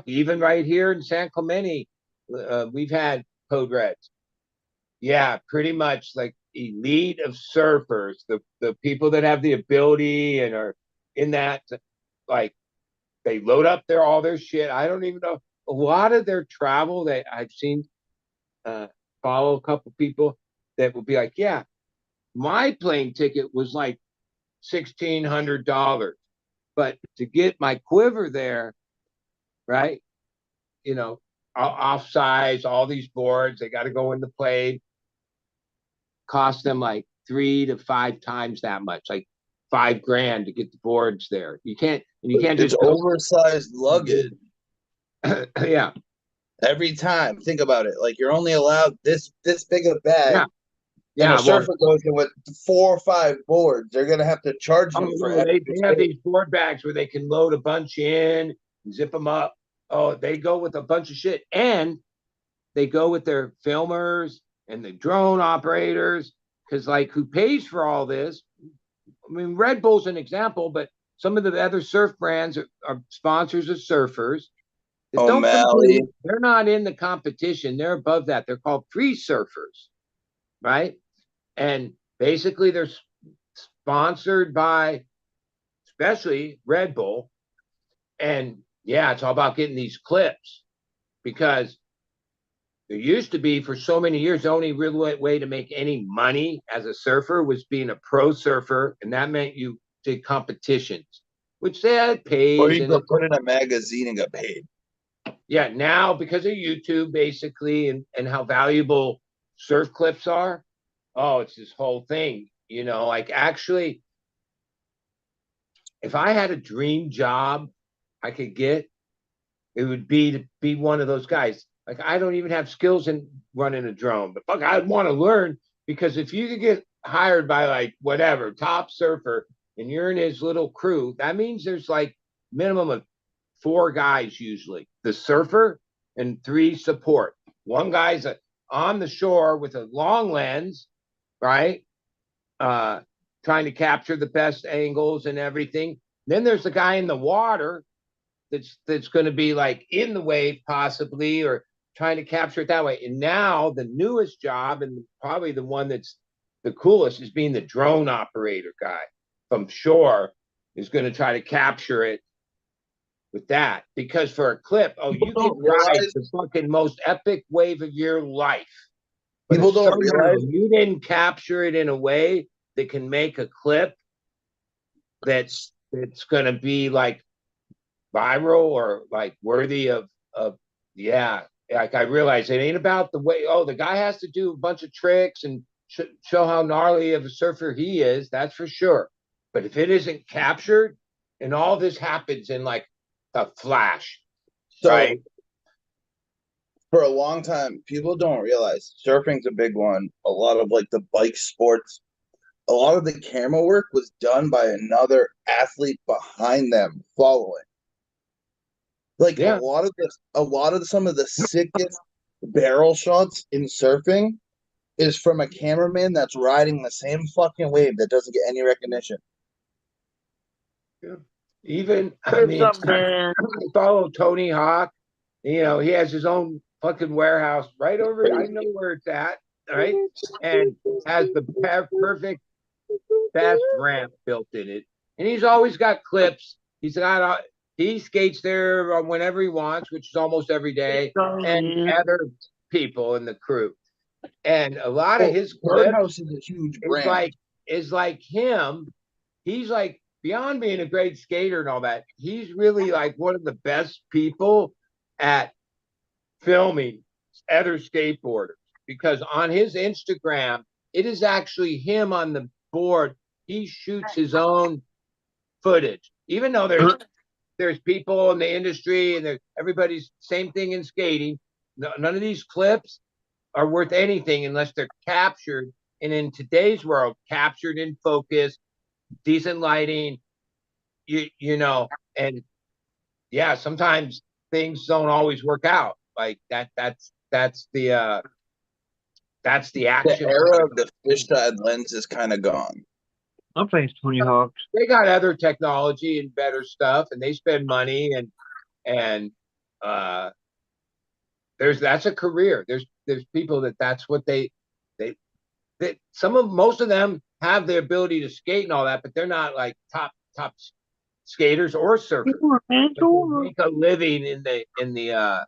even right here in San Clemente, we've had code reds. Yeah, pretty much like elite of surfers, the people that have the ability and are in that, like they load up all their shit. I don't even know a lot of their travel that I've seen. Follow a couple people that will be like, yeah, my plane ticket was like $1,600, but to get my quiver there, right? Off size, all these boards, they got to go in the plane. Cost them like 3 to 5 times that much, like $5,000 to get the boards there. You can't It's just oversized luggage yeah. every time. Think about it. Like you're only allowed this big of a bag. Yeah. And Yeah. a surfer goes in with 4 or 5 boards. They're gonna have to charge you for They every have space. these board bags where they can load a bunch in, zip them up. Oh, they go with a bunch of shit. And they go with their filmers and the drone operators, because like who pays for all this? I mean, Red Bull's an example, but some of the other surf brands are sponsors of surfers that don't O'Malley. compete. They're not in the competition. They're above that. They're called free surfers, right? And basically they're sponsored by especially Red Bull. And yeah, it's all about getting these clips because There used to be, for so many years, the only real way to make any money as a surfer was being a pro surfer, and that meant you did competitions, which they had paid. Or you go put in a magazine and get paid. Yeah, now because of YouTube, basically, and how valuable surf clips are, oh, it's this whole thing. You know, like actually, if I had a dream job I could get, it would be to be one of those guys. Like I don't even have skills in running a drone, but fuck, I'd want to learn, because if you could get hired by like whatever top surfer and you're in his little crew, that means there's like minimum of 4 guys usually: the surfer and 3 support. One guy's on the shore with a long lens, right? Trying to capture the best angles and everything. Then there's the guy in the water that's going to be like in the wave possibly, or trying to capture it that way. And now the newest job, and probably the one that's the coolest, is being the drone operator guy from shore, is going to try to capture it with that. Because for a clip, oh, you can ride the fucking most epic wave of your life. People don't realize you didn't capture it in a way that can make a clip that's going to be like viral or like worthy of yeah. Like I realize it ain't about the way, oh, the guy has to do a bunch of tricks and show how gnarly of a surfer he is, that's for sure. But if it isn't captured, and all this happens in like a flash, so, right? For a long time, people don't realize surfing's a big one. A lot of like the bike sports, a lot of the camera work was done by another athlete behind them following. Like Yeah. a lot of some of the sickest barrel shots in surfing is from a cameraman that's riding the same fucking wave that doesn't get any recognition. Yeah. Even I mean, I follow Tony Hawk. You know, he has his own fucking warehouse right over. I know where it's at, right? And has the perfect fast ramp built in it. And he's always got clips. He skates there whenever he wants, which is almost every day, and other people in the crew. And a lot of his Birdhouse is a huge brand. Is like him. He's like, beyond being a great skater and all that, he's really like one of the best people at filming other skateboarders, because on his Instagram, it is actually him on the board. He shoots his own footage, even though there's people in the industry and everybody's same thing in skating. None of these clips are worth anything unless they're captured. And in today's world, captured in focus, decent lighting, you know, and yeah, sometimes things don't always work out like that. That's the action. The era of the fisheye lens is kind of gone. I'm playing Tony Hawk's. They got other technology and better stuff, and they spend money, and that's a career. There's people that's what they most of them have the ability to skate and all that, but they're not like top skaters or surfers. They make a living in the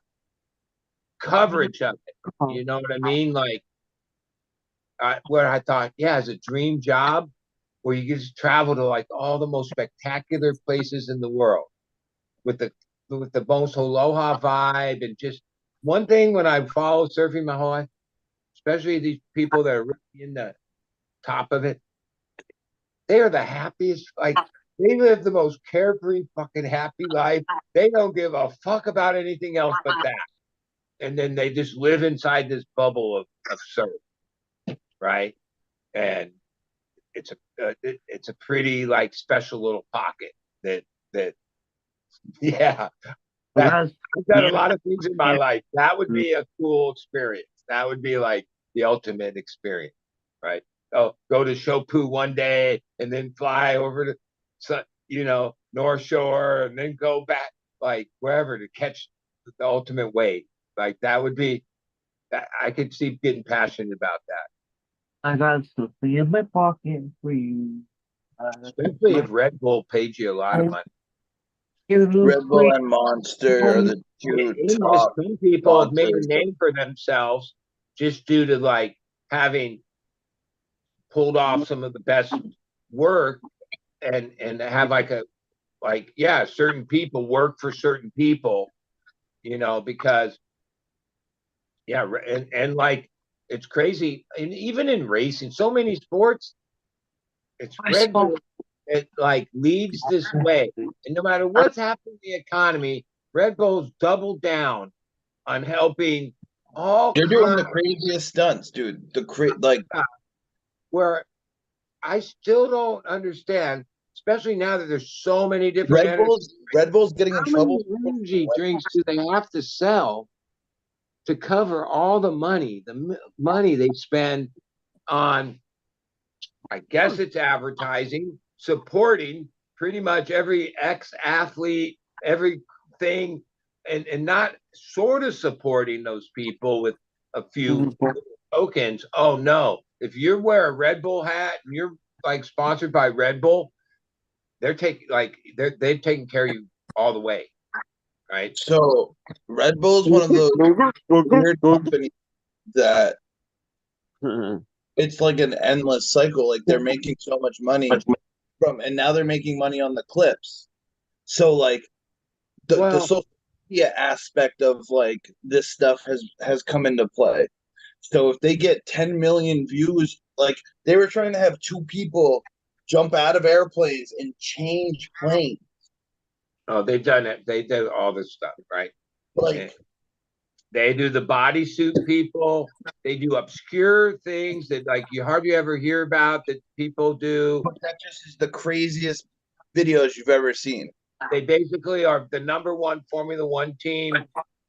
coverage of it. You know what I mean? Like what I thought, yeah, as a dream job where you get to travel to like all the most spectacular places in the world with the most aloha vibe. And just one thing, when I followed surfing my whole life, especially these people that are really in the top of it, they are the happiest. Like they live the most carefree, fucking happy life. They don't give a fuck about anything else but that. And then they just live inside this bubble of surf, right? And it's a pretty like special little pocket that yeah. I've done a lot of things in my life. That would be a cool experience. That would be like the ultimate experience, right? Oh, go to Shopu one day and then fly over to, North Shore and then go back like wherever to catch the ultimate wave. Like that would be, I could see getting passionate about that. I got something in my pocket for you. Especially if Red Bull paid you a lot of money. Red Bull and Monster are the two top Some people have made a sponsors. name for themselves just due to like having pulled off some of the best work and have certain people work for certain people, because and like it's crazy. And even in racing, so many sports, it's Red Bull. It like leads this way. And no matter what's happening in the economy, Red Bull's doubled down on helping all They're doing the kinds craziest stunts, dude. where I still don't understand, especially now that there's so many different Red Bull's getting in how many trouble. energy drinks do they have to sell to cover all the money they spend on, I guess it's advertising, supporting pretty much every ex-athlete, everything, and not sort of supporting those people with a few tokens. Oh no, if you wear a Red Bull hat and you're like sponsored by Red Bull, they've taken care of you all the way, right? So Red Bull's one of those weird companies that it's like an endless cycle. Like they're making so much money and now they're making money on the clips. So like the social media aspect of like this stuff has come into play. So if they get 10 million views, like they were trying to have two people jump out of airplanes and change planes. Oh, they've done it. They do all this stuff, right? Like they do the bodysuit people. They do obscure things that like you hardly ever hear about that people do. But that just is the craziest videos you've ever seen. They basically are the number one Formula One team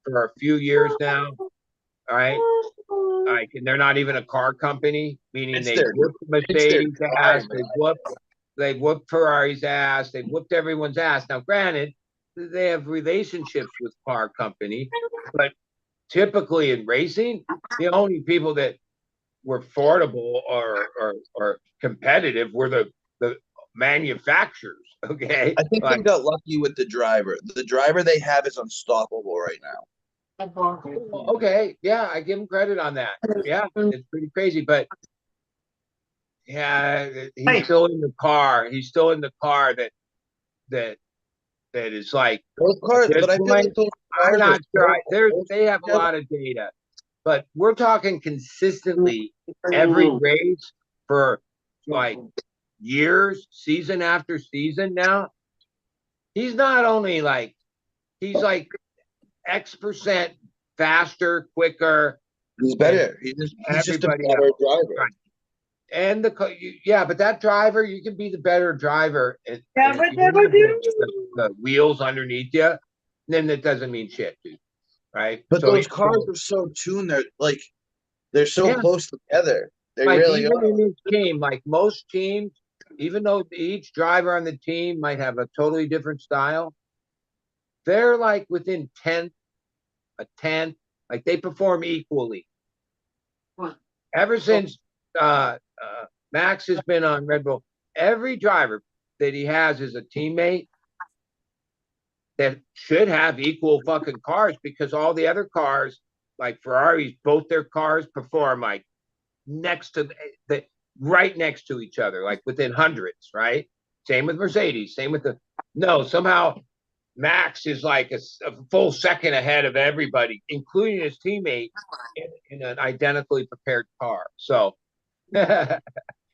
for a few years now. All right. Like, and they're not even a car company, meaning they whooped Mercedes' ass, they whooped Ferrari's ass, they whooped everyone's ass. Now, granted, they have relationships with car company, but typically in racing, the only people that were affordable or competitive were the manufacturers. Okay, I think they got lucky with the driver. The driver they have is unstoppable right now. Okay, yeah, I give him credit on that. Yeah, it's pretty crazy, but yeah, he's still in the car. He's still in the car that is like those cars. But I feel like those cars I'm not sure. They have a lot of data, but we're talking consistently every race for like years, season after season. Now he's not only like he's like X% faster, quicker. He's better. He's just a better driver. And but that driver, you can be the better driver. And the wheels underneath you, then that doesn't mean shit, dude. Right? But those cars are so tuned. They're so close together. They like really even are. In this team, like most teams, even though each driver on the team might have a totally different style, they're like within a tenth, like they perform equally. Ever since Max has been on Red Bull, every driver that he has is a teammate that should have equal fucking cars, because all the other cars, like Ferraris, both their cars perform like right next to each other, like within hundreds, right? Same with Mercedes, same with somehow Max is like a full second ahead of everybody, including his teammate, in an identically prepared car. So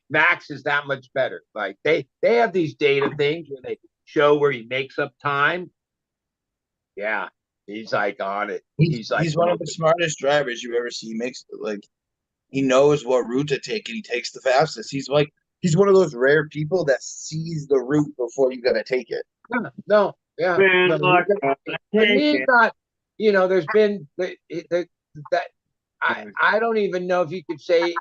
Max is that much better. Like they have these data things where they show where he makes up time. Yeah, he's like on it. He's one of the smartest drivers you've ever seen. He knows what route to take, and he takes the fastest. He's one of those rare people that sees the route before you gotta take it. No. Yeah, he's not. There's been that. I don't even know if you could say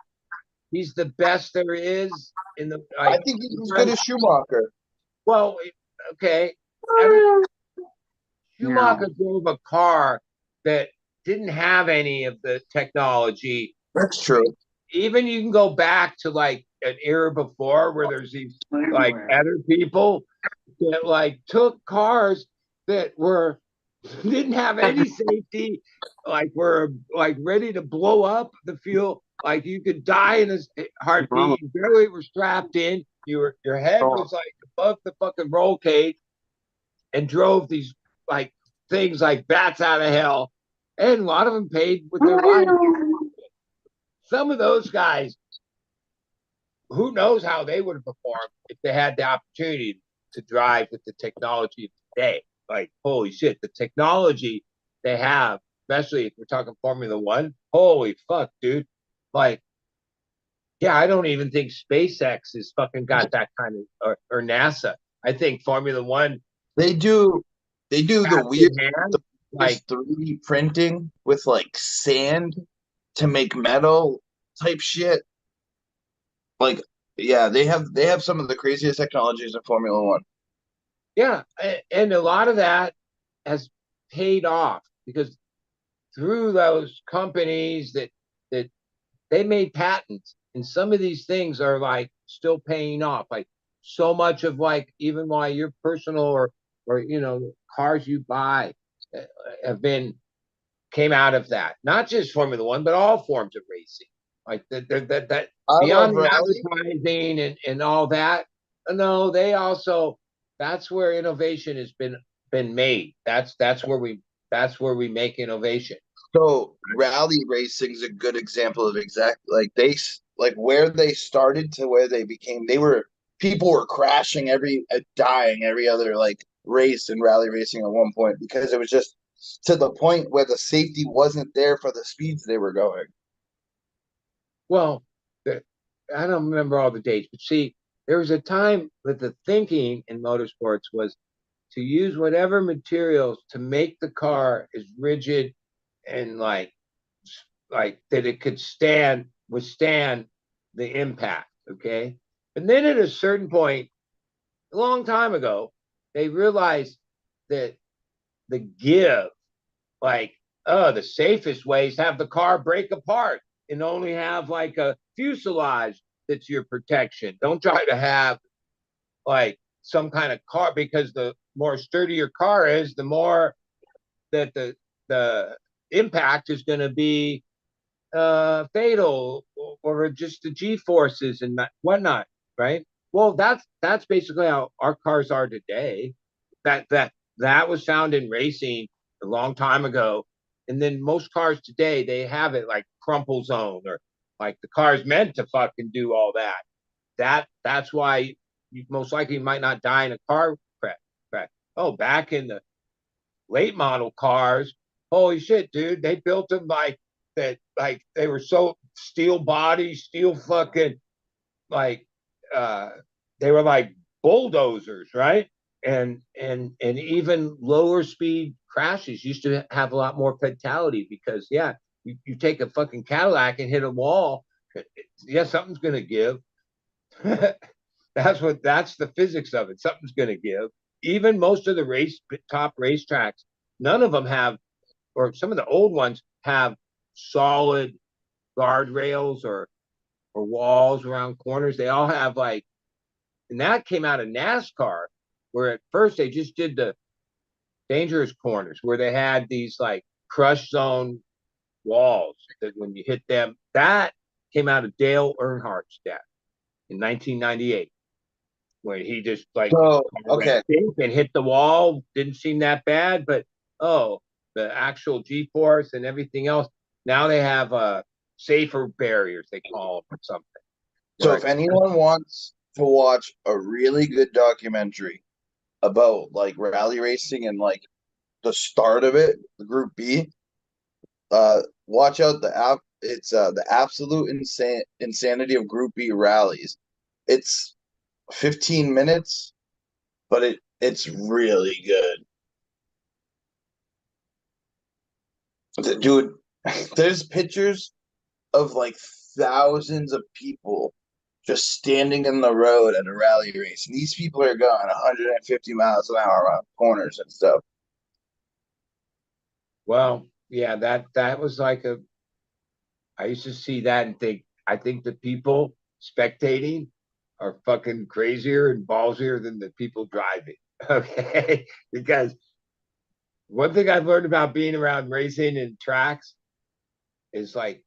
he's the best there is in the. I think he's as good as Schumacher. Well, okay. Schumacher drove a car that didn't have any of the technology. That's true. Even you can go back to like an era before where there's these like other people that like took cars that were didn't have any safety, like were like ready to blow up the fuel. Like you could die in a heartbeat. You barely were strapped in. Your head was like above the fucking roll cage, and drove these like things like bats out of hell. And a lot of them paid with their life. Some of those guys, who knows how they would have performed if they had the opportunity to drive with the technology of today. Like, holy shit, the technology they have, especially if we're talking Formula One, holy fuck, dude. Like, yeah, I don't even think SpaceX has fucking got that kind of, or NASA. I think Formula One They do the weird hand, like 3D printing with like sand to make metal type shit. Like, yeah, they have some of the craziest technologies in Formula One. yeah, and a lot of that has paid off because through those companies that they made patents, and some of these things are like still paying off. Like so much of like even why your personal or cars you buy uh, have been came out of that. Not just Formula One, but all forms of racing. Like that I love beyond the rally. advertising and all that. No, they also that's where innovation has been made. That's where we make innovation. So rally racing is a good example of like where they started to where they became. People were crashing dying every other like race in rally racing at one point because it was just to the point where the safety wasn't there for the speeds they were going. Well, I don't remember all the dates, but see, there was a time that the thinking in motorsports was to use whatever materials to make the car as rigid and like that it could withstand the impact. Okay. And then at a certain point, a long time ago, they realized that the give, like, oh, the safest way is have the car break apart and only have like a fuselage that's your protection. Don't try to have like some kind of car, because the more sturdy your car is, the more that the impact is going to be fatal, or just the G forces and whatnot, right? Well, that's basically how our cars are today. That was found in racing a long time ago, and then most cars today they have it like crumple zone, or like the car's meant to fucking do all that. That's why you most likely might not die in a car crash. Oh, back in the late model cars, holy shit, dude, they built them like that, like they were so steel body, steel fucking like uh they were like bulldozers, right? And even lower speed crashes used to have a lot more fatality because yeah, you take a fucking Cadillac and hit a wall, yeah, something's gonna give. That's the physics of it. Something's gonna give. Even most of the top racetracks, none of them have, or some of the old ones have solid guardrails or walls around corners. They all have like, and that came out of NASCAR, where at first they just did the dangerous corners where they had these like crush zone walls that when you hit them, that came out of Dale Earnhardt's death in 1998, when he just like So okay, and hit the wall. Didn't seem that bad, but oh, the actual G force and everything else. Now they have safer barriers, they call them, or something. so Right. if anyone wants to watch a really good documentary about like rally racing and like the start of it, the Group B, watch out the app. It's the absolute insanity of Group B rallies. It's 15 minutes, but it's really good. Dude, there's pictures of like thousands of people just standing in the road at a rally race. And these people are going 150 miles an hour around corners and stuff. Well, yeah, that was like a. I used to see that and think, I think the people spectating are fucking crazier and ballsier than the people driving. Okay, because one thing I've learned about being around racing and tracks is like,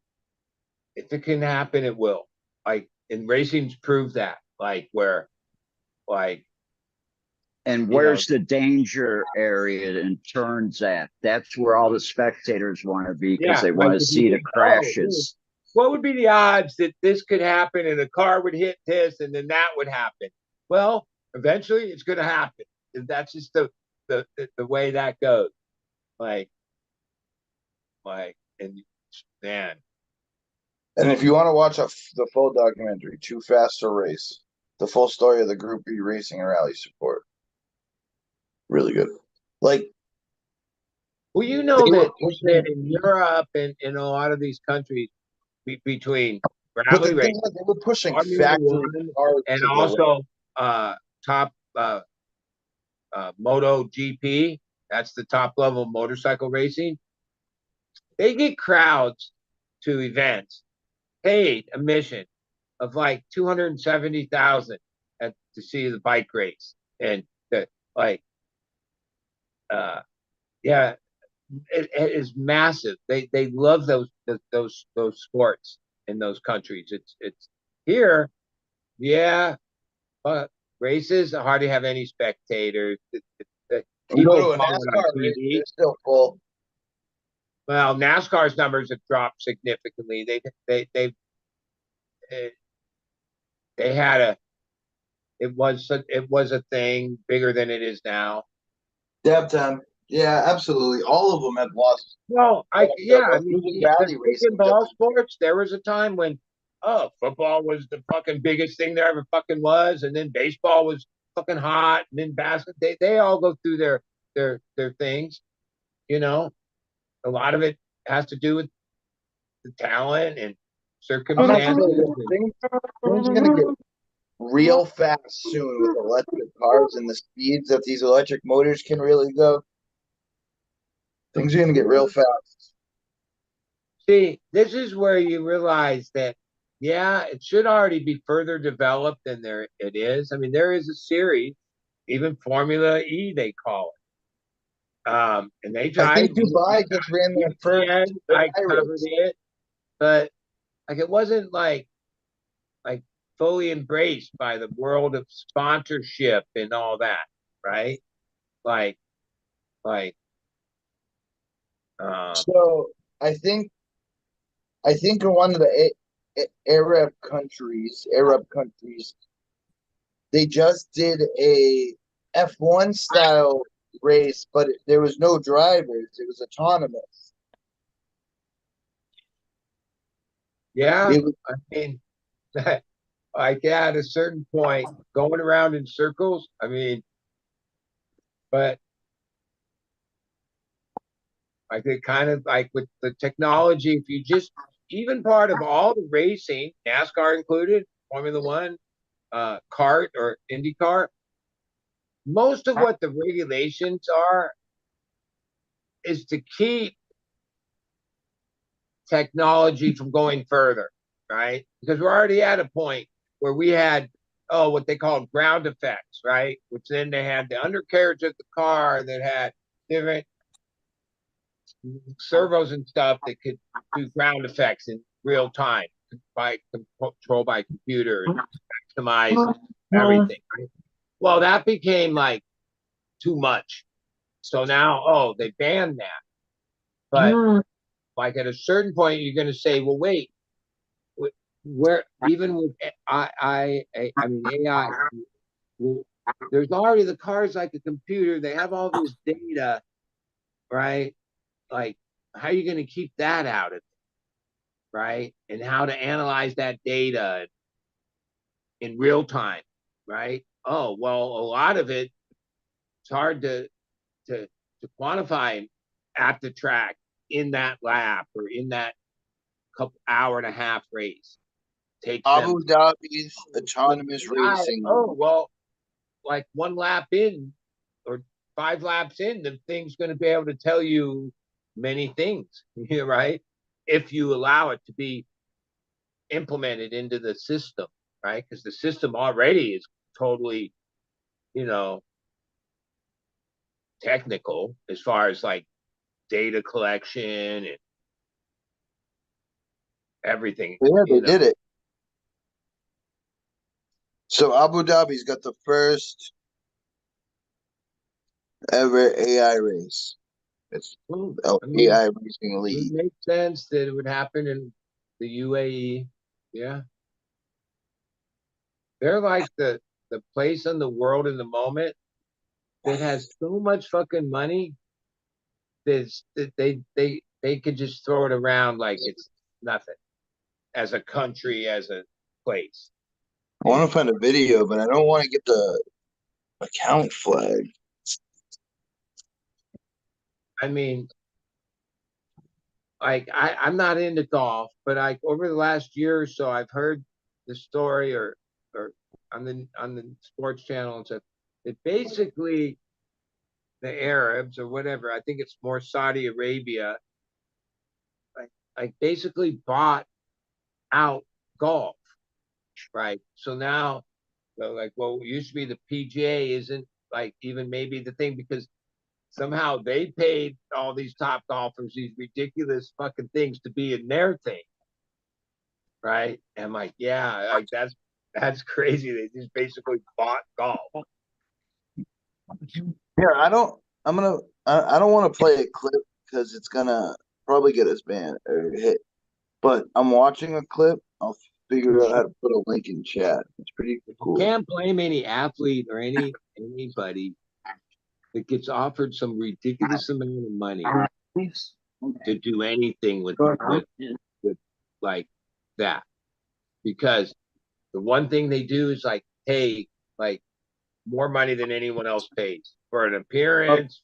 if it can happen, it will. Like, and racing's proved that. Like, where, like, And you know, where's the danger area and turns at? That's where all the spectators want to be because yeah, they like want to if you see the think, oh, crashes. what would be the odds that this could happen and a car would hit this and then that would happen? Well, eventually it's going to happen. That's just the way that goes. Like, and man, And if you want to watch the full documentary, Too Fast to Race, the full story of the Group B racing and rally support, really good. Like well, you know they were that pushing, in Europe and in a lot of these countries, between but the gravity thing racing, is, they were pushing Formula factory One, cars and to go in. also top Moto GP. That's the top level motorcycle racing. They get crowds to events, paid admission of like 270,000 to see the bike race, and the like, yeah, it is massive. They love those sports in those countries. It's here, yeah, but races hardly have any spectators. You go People to a follow it on NASCAR race, they're TV. still full. Well, NASCAR's numbers have dropped significantly. Eh, they had a it was a thing bigger than it is now. Dab time. Yeah, absolutely. All of them have lost. Well, I mean, Losing the rally stick racing and just ball sports. There was a time when, oh, football was the fucking biggest thing there ever fucking was, and then baseball was fucking hot, and then basketball. They all go through their things. You know, a lot of it has to do with the talent and I'm not sure circumstances. that things are gonna get real fast soon with electric cars and the speeds that these electric motors can really go. Things are gonna get real fast. See, this is where you realize that, yeah, it should already be further developed than there it is. I mean, there is a series, even Formula E, they call it. And they I think tried. Dubai just ran their first I covered race. it, but like it wasn't like fully embraced by the world of sponsorship and all that, right? Like like um So I think in one of the Arab countries, they just did a F1 style race, but there was no drivers. It was autonomous. yeah, It was, I mean like yeah, at a certain point, going around in circles, I mean, but like it kind of like with the technology, if you just even part of all the racing, NASCAR included, Formula One, kart or IndyCar, most of what the regulations are is to keep technology from going further, right? Because we're already at a point where we had what they called ground effects, right? Which then they had the undercarriage of the car that had different servos and stuff that could do ground effects in real time by control by computer and maximize everything. Right? Well, that became like too much. So now, they banned that. But like at a certain point, you're going to say, well, wait, where even with I mean AI, well, there's already the cars like a computer. They have all this data, right? Like, how are you going to keep that out of it, right? And how to analyze that data in real time, right? Oh, well, a lot of it, it's hard to quantify at the track in that lap or in that couple hour and a half race. Takes them. Abu Dhabi's autonomous racing. Oh, well, like one lap in or 5 laps in, the thing's going to be able to tell you many things, right? If you allow it to be implemented into the system, right? Because the system already is totally, you know, technical as far as like data collection and everything. Yeah, they you know. did it. So Abu Dhabi's got the first ever AI race. It's Well, I mean, AI racing it league. would make sense that it would happen in the UAE. Yeah. They're like the place in the world in the moment that has so much fucking money that they could just throw it around like it's nothing as a country, as a place. I want to find a video, but I don't want to get the account flag. I mean, like I'm not into golf, but like over the last year or so, I've heard the story or on the sports channel and stuff that basically the Arabs or whatever, I think it's more Saudi Arabia, like basically bought out golf, right? So now, like what used to be the PGA isn't like even maybe the thing because somehow they paid all these top golfers these ridiculous fucking things to be in their thing, right? And I'm like, yeah, like that's crazy. They just basically bought golf. Yeah, I don't. I'm gonna. I don't want to play a clip because it's gonna probably get us banned or hit. But I'm watching a clip. I'll figure out how to put a link in chat. It's pretty cool. Can't blame any athlete or anybody that gets offered some ridiculous amount of money to do anything with like that, because the one thing they do is like pay like more money than anyone else pays for an appearance,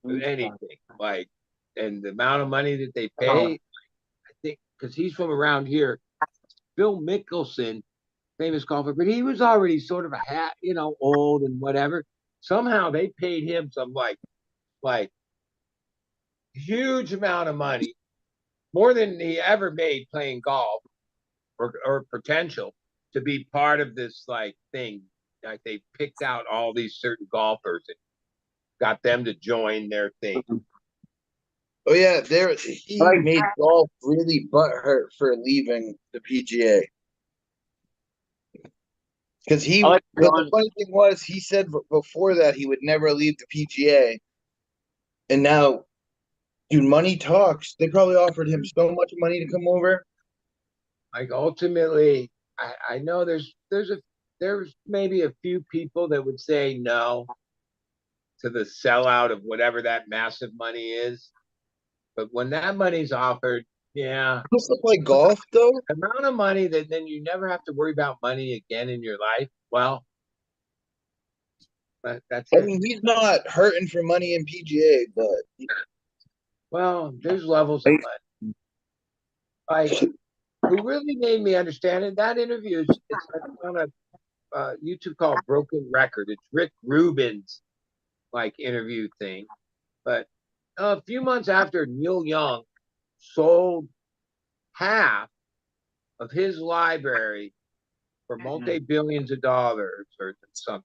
for anything. Like, and the amount of money that they pay, I think, because he's from around here, Phil Mickelson, famous golfer, but he was already sort of old and whatever. Somehow they paid him some like huge amount of money, more than he ever made playing golf or potential to be part of this like thing. Like they picked out all these certain golfers and got them to join their thing. Oh yeah, he made golf really butthurt for leaving the PGA. Because but the funny thing was, he said before that he would never leave the PGA, and now, dude, money talks. They probably offered him so much money to come over. Like ultimately, I know there's maybe a few people that would say no to the sellout of whatever that massive money is, but when that money's offered, yeah, Just to play golf though. The amount of money that then you never have to worry about money again in your life. Well, that's I mean, he's not hurting for money in PGA, but well, there's levels of money. Like, who really made me understand it? That interview is it's on a YouTube called Broken Record. It's Rick Rubin's like interview thing. But a few months after Neil Young sold half of his library for multi-billions of dollars or something.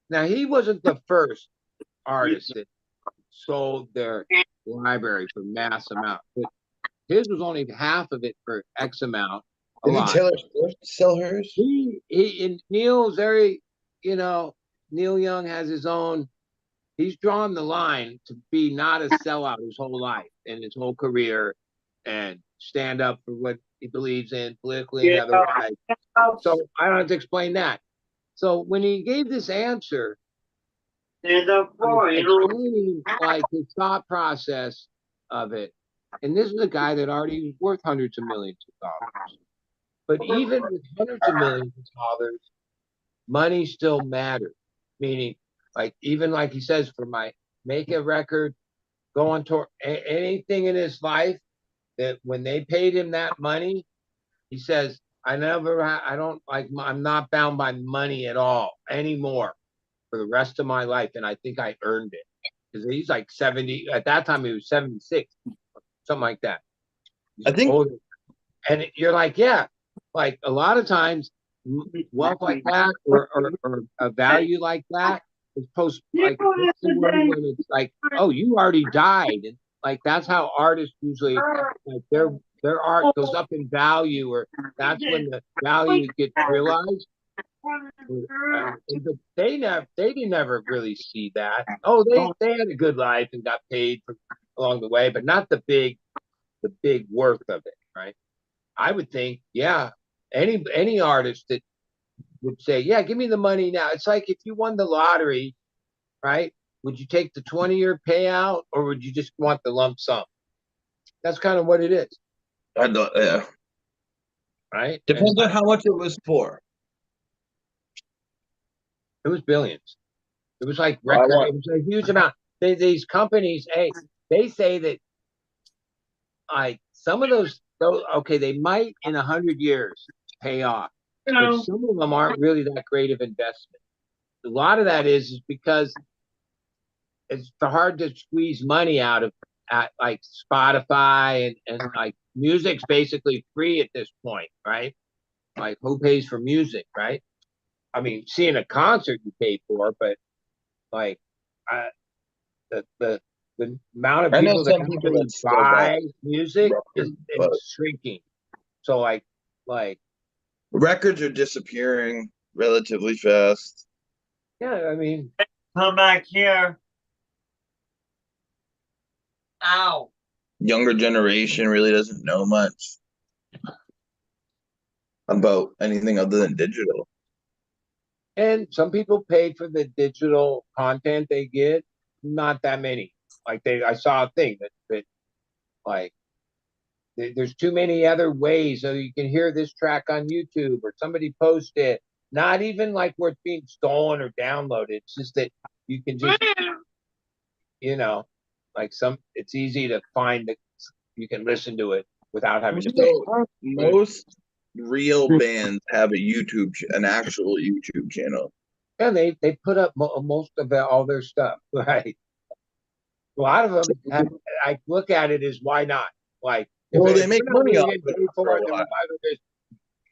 Now, he wasn't the first artist that sold their library for mass amount, but his was only half of it for X amount. Didn't Taylor Swift sell hers? And Neil's very, Neil Young has his own. He's drawn the line to be not a sellout his whole life and his whole career, and stand up for what he believes in politically and otherwise. So I don't have to explain that. So when he gave this answer, explaining like his thought process of it, and this is a guy that already was worth hundreds of millions of dollars. But even with hundreds of millions of dollars, money still matters. Meaning, like even like he says, for my make a record, go on tour, anything in his life that when they paid him that money, he says, I'm not bound by money at all anymore for the rest of my life. And I think I earned it because he's like 70. At that time, he was 76, something like that. I think older. And you're like, yeah, like a lot of times wealth like that or a value like that it's post like what's the word when it's like, oh, you already died. And like that's how artists usually like their art goes up in value, or that's when the value gets realized. But they didn't ever really see that. Oh, they had a good life and got paid along the way, but not the big worth of it, right? I would think, yeah, any artist that would say, yeah, give me the money now. It's like if you won the lottery, right? Would you take the 20-year payout, or would you just want the lump sum? That's kind of what it is. Yeah. Right? Depends on how much it was for. It was billions. It was like record. It was a huge amount. These companies, hey, they say that like some of those, okay, they might in 100 years pay off, but some of them aren't really that great of investment. A lot of that is because it's hard to squeeze money out of at like Spotify and like music's basically free at this point, right? Like who pays for music, right? I mean, seeing a concert you pay for, but like the amount of people that actually buy music is shrinking. So like records are disappearing relatively fast. Yeah, I mean, come back here. Ow. Younger generation really doesn't know much about anything other than digital. And some people pay for the digital content they get. Not that many. Like I saw a thing that like there's too many other ways. So you can hear this track on YouTube or somebody post it. Not even like where it's being stolen or downloaded. It's just that you can just, like it's easy to find that you can listen to it without having to pay. Most real bands have an actual YouTube channel. And they put up most of all their stuff, right? A lot of them I look at it as why not? Like, well, they make money off it. Just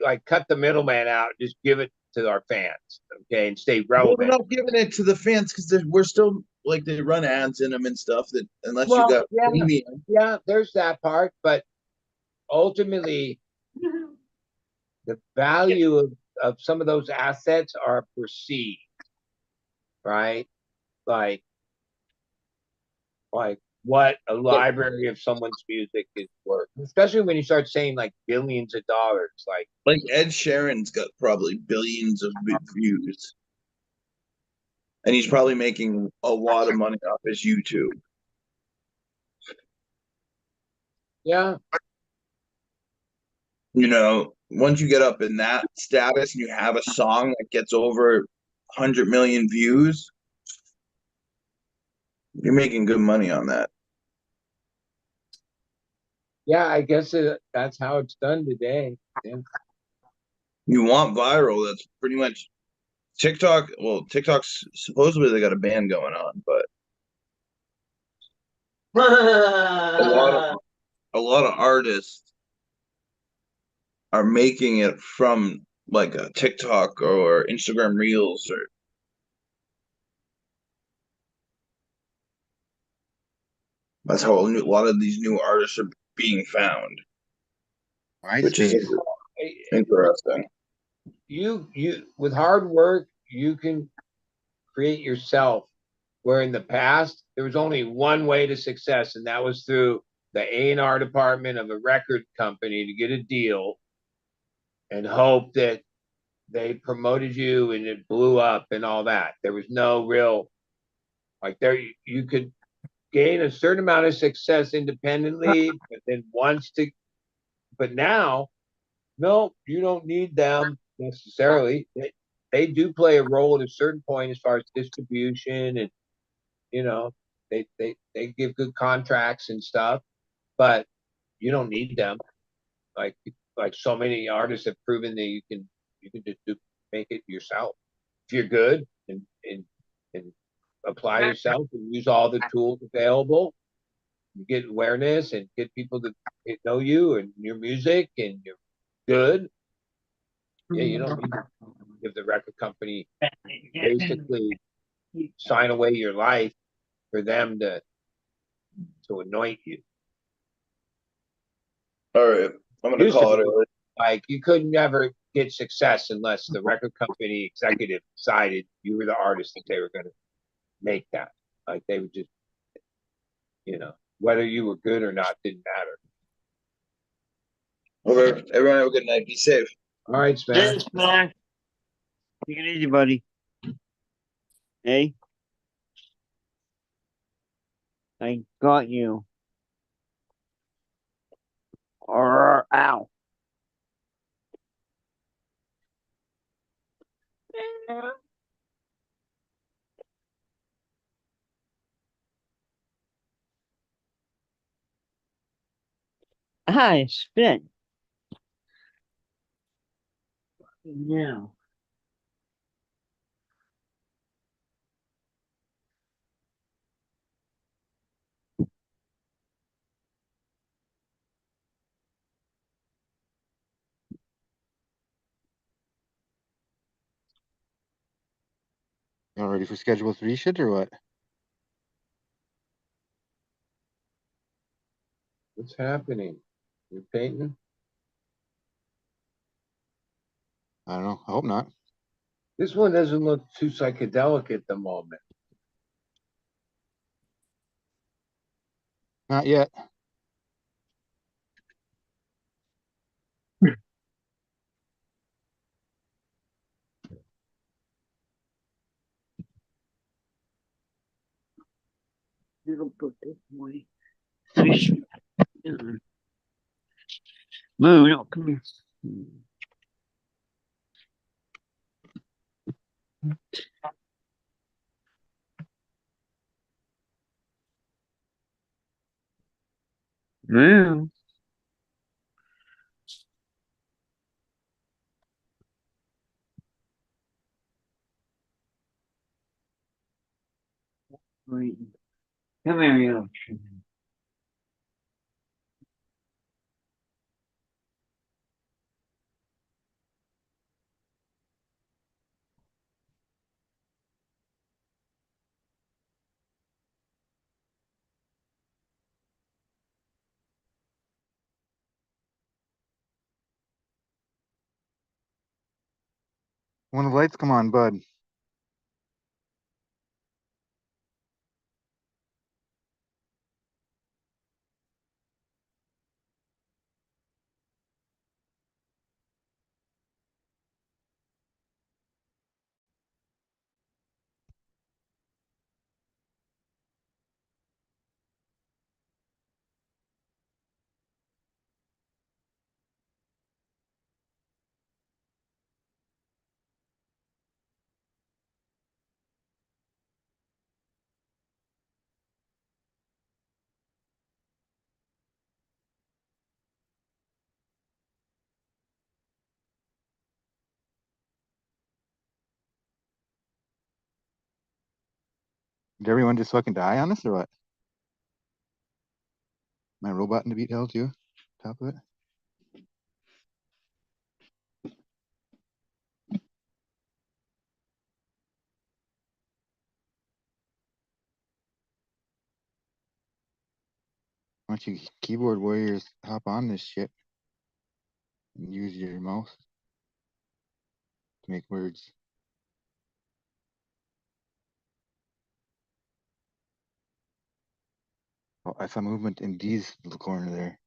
like cut the middleman out, just give it to our fans, okay, and stay relevant. Well, we're not giving it to the fans because we're still like they run ads in them and stuff. That unless you got premium. Yeah, there's that part, but ultimately, the value of some of those assets are perceived, right? Like what a library of someone's music is worth, especially when you start saying like billions of dollars. Like Ed Sheeran's got probably billions of views, and he's probably making a lot of money off his YouTube. Yeah. Once you get up in that status and you have a song that gets over 100 million views, you're making good money on that. Yeah, I guess that's how it's done today. Yeah. You want viral. That's pretty much TikTok. Well, TikTok's supposedly they got a ban going on, but a lot of artists are making it from like a TikTok or Instagram Reels or that's how a lot of these new artists are being found. Which is interesting. You with hard work, you can create yourself. Where in the past there was only one way to success, and that was through the A&R department of a record company to get a deal and hope that they promoted you and it blew up and all that. There was no real you could gain a certain amount of success independently, but then but now, no, you don't need them necessarily. They do play a role at a certain point as far as distribution and they give good contracts and stuff, but you don't need them. Like so many artists have proven that you can just make it yourself if you're good and apply yourself and use all the tools available. You get awareness and get people to know you and your music and you're good. Yeah, you don't need to give the record company basically sign away your life for them to anoint you. All right, I'm gonna Used to call it be early. like you could never get success unless the record company executive decided you were the artist that they were going to make that. Like they would just, whether you were good or not didn't matter. Okay, everyone have a good night. Be safe. All right, Smash. Thanks, Mac. Take it easy, buddy. Hey, I got you. Ow. Hi, spit. Now. Y'all ready for Schedule 3 shit or what? What's happening? You're painting? I don't know. I hope not. This one doesn't look too psychedelic at the moment. Not yet. Little book this morning. Nice. Move, no, come here. Move. Wait. Come here, you. When the lights come on, bud. Did everyone just fucking die on us or what? My robot in to beat hell too? Top of it? Why don't you keyboard warriors hop on this shit and use your mouse to make words? Oh, I saw movement in D's little corner there.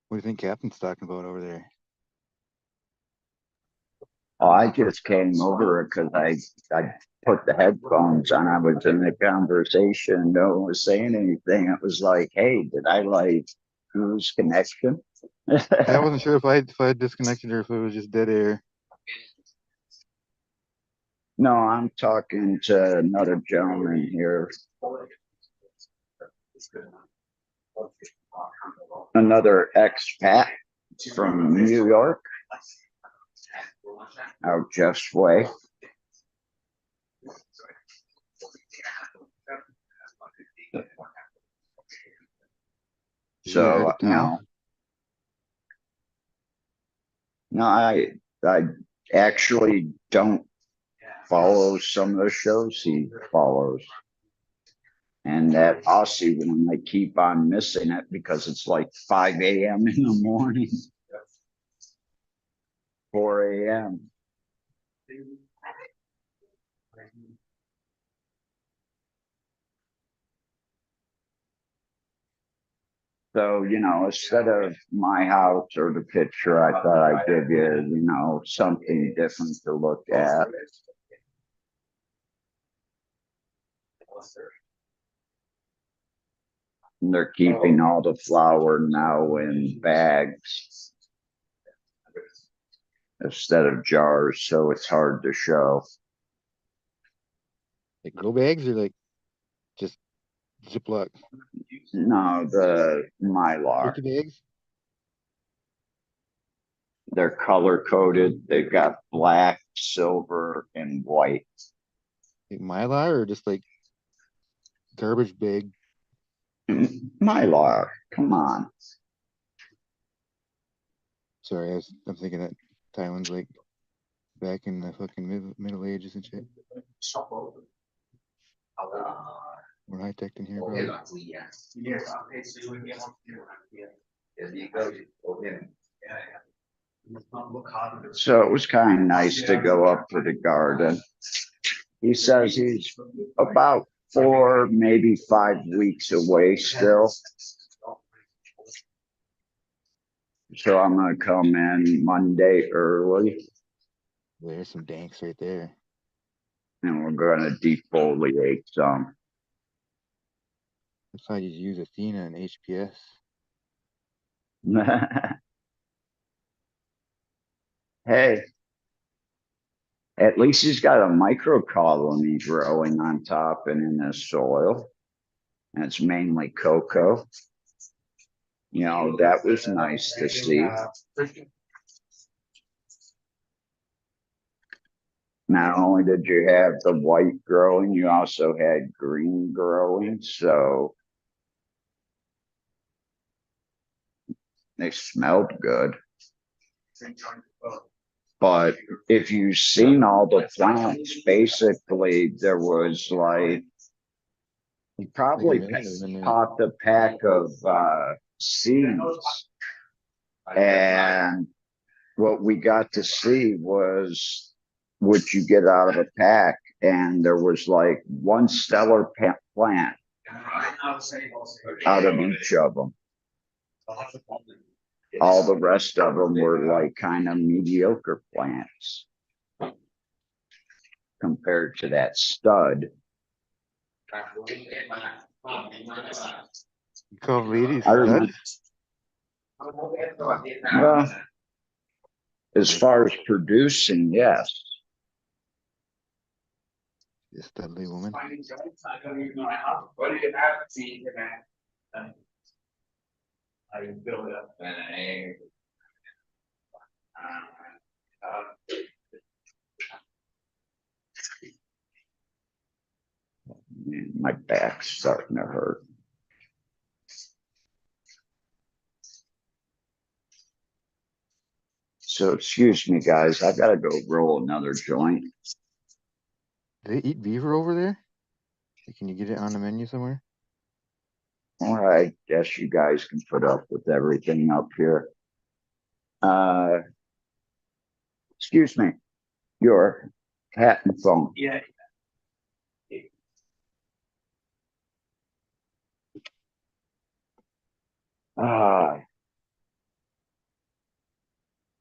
What do you think Captain's talking about over there? Oh, I just came over because I put the headphones on. I was in the conversation. No one was saying anything. It was like, hey, did I like lose connection? Yeah, I wasn't sure if I disconnected or if it was just dead air. No, I'm talking to another gentleman here. Another expat from New York, out Jeff's way. You're So, out of town? no, I actually don't follow some of the shows he follows. And that Aussie one, I keep on missing it because it's like 5 a.m. in the morning, 4 a.m. So, instead of my house or the picture, I thought I'd give you, something different to look at. And they're keeping all the flour now in bags instead of jars, so it's hard to show. Like grow bags or like just Ziploc? No, the Mylar. Turkey bags? They're color coded. They've got black, silver, and white. Like Mylar or just like garbage bag? Mylar, come on. Sorry, I'm thinking that Thailand's like back in the fucking Middle Ages and shit. We're high tech in here, bro. So it was kind of nice to go up to the garden. He says he's about 4, maybe 5 weeks away still. So I'm going to come in Monday early. There's some danks right there. And we're going to defoliate some. That's how you use Athena and HPS. Hey, at least he's got a microcolony growing on top and in the soil. And it's mainly cocoa. That was nice to see. Not only did you have the white growing, you also had green growing. So they smelled good. But if you've seen all the plants, basically there was like, he probably popped a pack of seeds. And what we got to see was what you get out of a pack. And there was like one stellar plant out of each of them. All the rest of them were like kind of mediocre plants compared to that stud. You call ladies I remember, studs? well, as far as producing, yes. You studly woman. Man, my back's starting to hurt. So excuse me, guys. I gotta go roll another joint. Do they eat beaver over there? Can you get it on the menu somewhere? All right, guess you guys can put up with everything up here. Excuse me, your hat and phone. Yeah.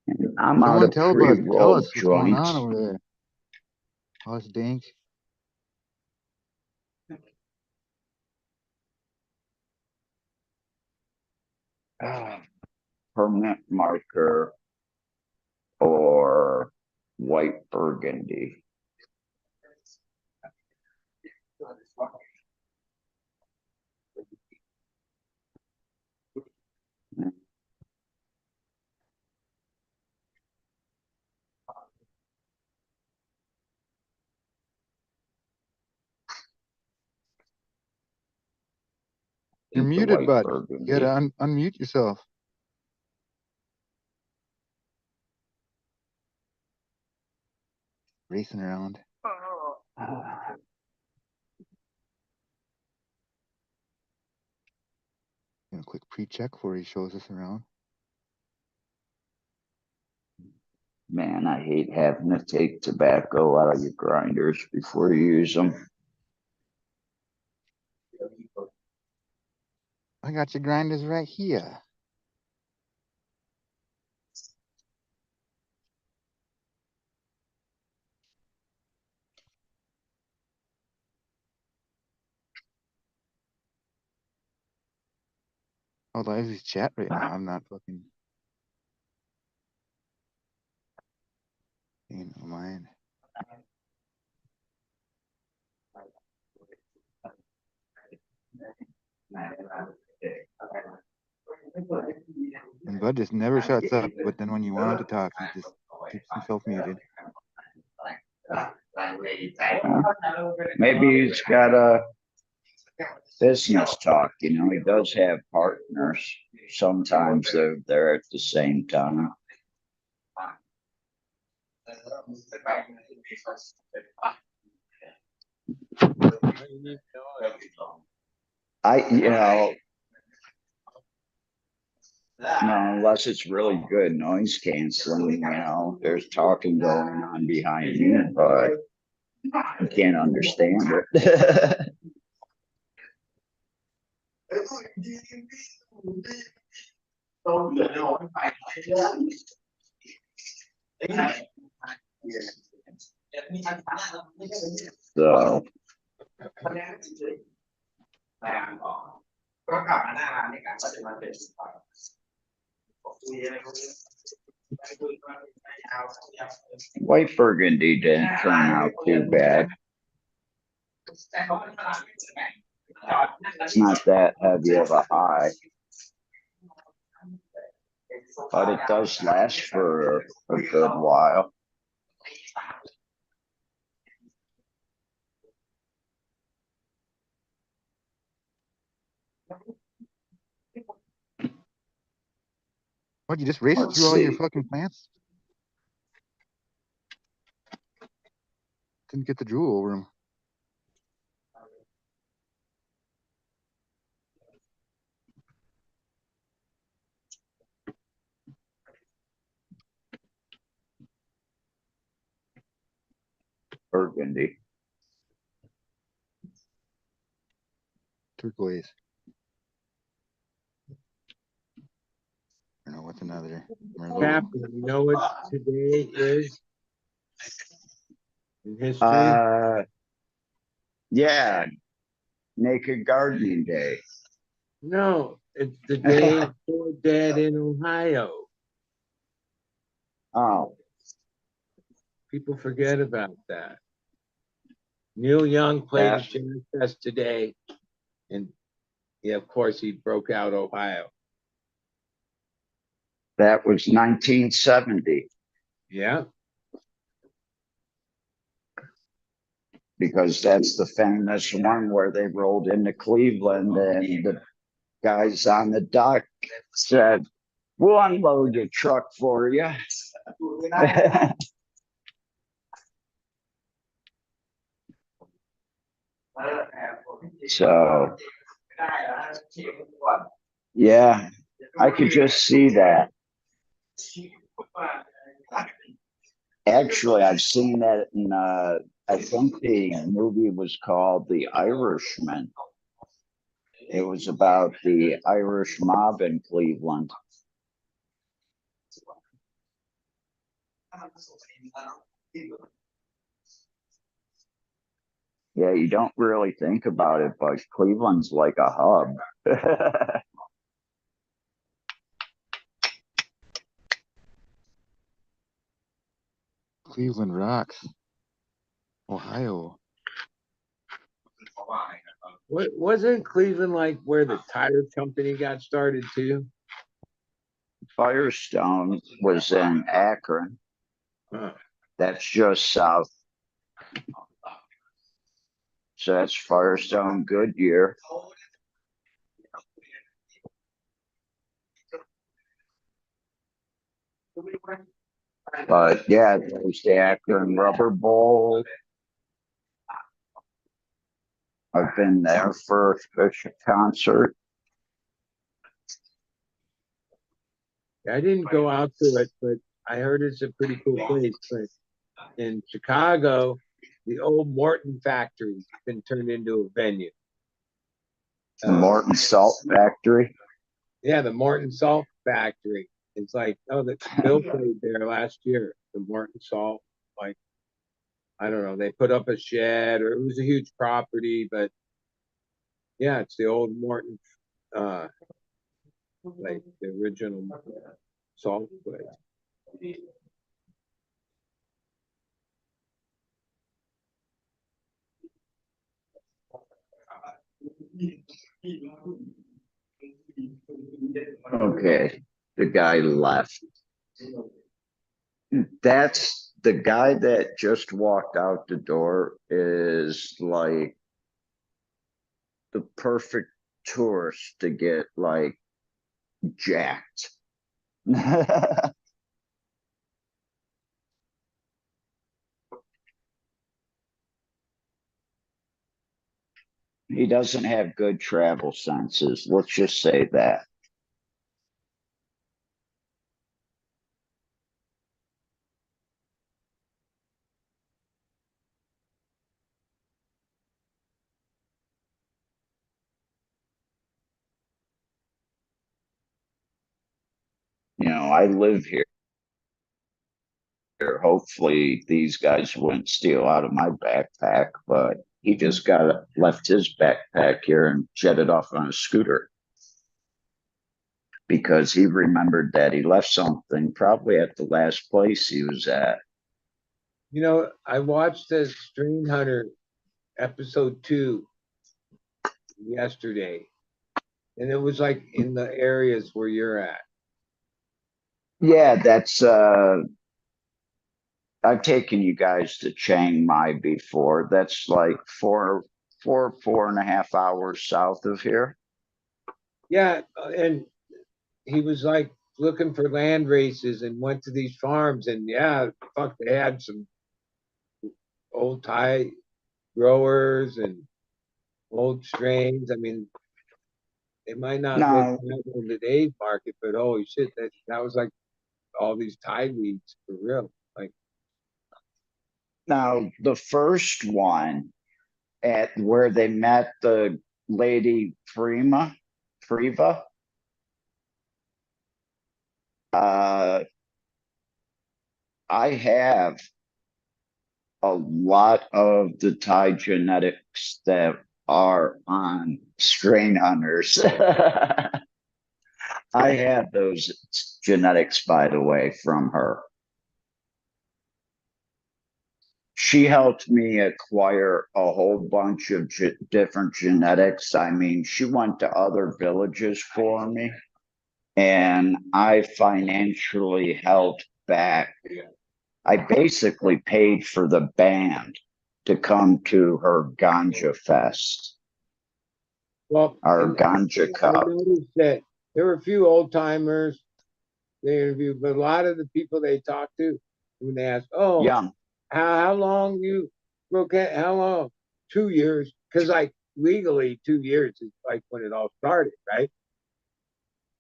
I'm out Someone of tell pre-roll us what's going on joints. over there. Us dink. Permanent marker or white burgundy. You're The muted, white bud. burgundy. You gotta unmute yourself. Racing around. Gonna quick pre-check before he shows us around. Man, I hate having to take tobacco out of your grinders before you use them. I got your grinders right here. Although I use chat right now, I'm not fucking paying no mind. And Bud just never shuts up, but then when you want him to talk, he just keeps himself muted. Maybe he's got a business talk, you know, he does have partners. Sometimes they're there at the same time. Unless it's really good noise canceling, you know, there's talking going on behind me, but I can't understand it. So white burgundy didn't turn out too bad. It's not that heavy of a high, but it does last for a good while. What, you just raced Let's through all your see. fucking plants? Didn't get the drool over them. Burgundy. Turquoise. I don't know what's another. Captain, you know what today is in history? Yeah, Naked Gardening Day. No, it's the day for Dead in Ohio. Oh, People forget about that. Neil Young played at Jazz Fest today, and yeah, of course, he broke out Ohio. that was 1970, Yeah. because that's the famous one where they rolled into Cleveland and the guys on the dock said, "We'll unload your truck for you." So, yeah, I could just see that. Actually, I've seen that in, I think the movie was called The Irishman. It was about the Irish mob in Cleveland. Yeah, you don't really think about it, but Cleveland's like a hub. Cleveland rocks. Ohio. Wasn't Cleveland like where the tire company got started too? Firestone was in Akron. Huh. That's just south. So that's Firestone, Goodyear. But yeah, there's the Akron Rubber Bowl. I've been there for a special concert. I didn't go out to it, but I heard it's a pretty cool place. But in Chicago, the old Morton factory's been turned into a venue. The Morton Salt Factory. Yeah, the Morton Salt Factory. It's like, oh, the Bill played there last year. The Morton Salt, like, I don't know, they put up a shed, or it was a huge property, but yeah, it's the old Morton, like the original salt place. Okay, the guy left. That's the guy that just walked out the door is like the perfect tourist to get like jacked. He doesn't have good travel senses. Let's just say that. You know, I live here. Hopefully, these guys wouldn't steal out of my backpack, but he just got left his backpack here and jetted off on a scooter because he remembered that he left something probably at the last place he was at. You know, I watched the Strain Hunter episode 2 yesterday, and it was like in the areas where you're at. Yeah, that's I've taken you guys to Chiang Mai before. That's like four and a half hours south of here. Yeah, and he was like looking for land races and went to these farms, and yeah, fuck, they had some old Thai growers and old strains. I mean, it might not look Now, bad in today's market, but holy shit, that was like all these Thai weeds for real. Like, now the first one at where they met the lady Priva, uh, I have a lot of the Thai genetics that are on strain hunters. I have those genetics, by the way, from her. She helped me acquire a whole bunch of different genetics. I mean, she went to other villages for me, and I financially helped back. I basically paid for the band to come to her Ganja Fest, well, our Ganja I Cup. noticed that there were a few old timers they interviewed, but a lot of the people they talked to, when they asked, "Oh, Young. how long you broke it? How long? 2 years?" Because like legally, 2 years is like when it all started, right?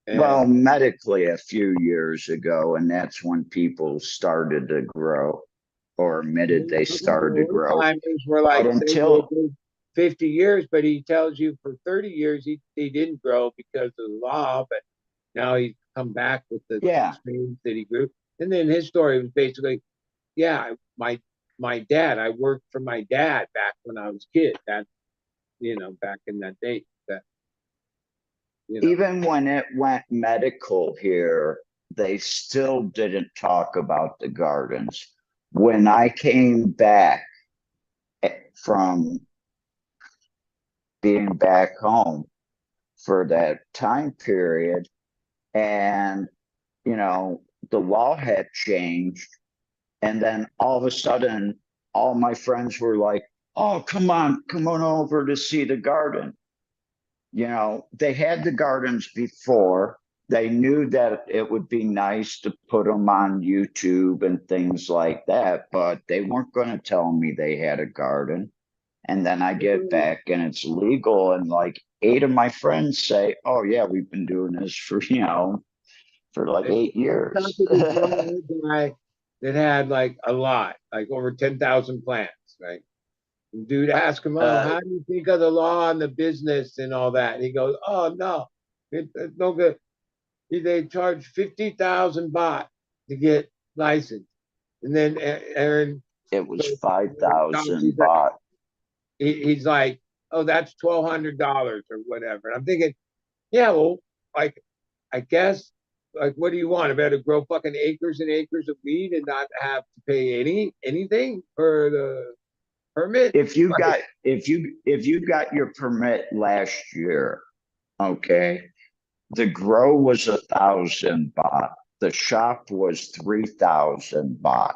Well, And medically a few years ago, and that's when people started to grow or admitted they some of the started to old grow. timers were But like saying they until, did 50 years, but he tells you for 30 years he didn't grow because of the law, but now he's come back with the yeah, strains that he grew. And then his story was basically, yeah, my dad, I worked for my dad back when I was a kid. That, back in that day. That, Even when it went medical here, they still didn't talk about the gardens. When I came back from being back home for that time period, and the law had changed, and then all of a sudden, all my friends were like, "Oh, come on over to see the garden." They had the gardens before. They knew that it would be nice to put them on YouTube and things like that, but they weren't going to tell me they had a garden. And then I get back and it's legal, and like 8 of my friends say, "Oh yeah, we've been doing this for for like 8 years." Guy that had like a lot, like over 10,000 plants, right? Dude asked him, "Oh, how do you think of the law and the business and all that?" And he goes, "Oh no, it's no good. They charge 50,000 baht to get licensed." And then Aaron, It was 5,000 baht. he's like, "Oh, that's $1,200 or whatever." And I'm thinking, yeah, well, like, I guess, like, what do you want? I better grow fucking acres and acres of weed and not have to pay anything for the permit? If you got your permit last year, okay, the grow was 1,000 baht. The shop was 3,000 baht.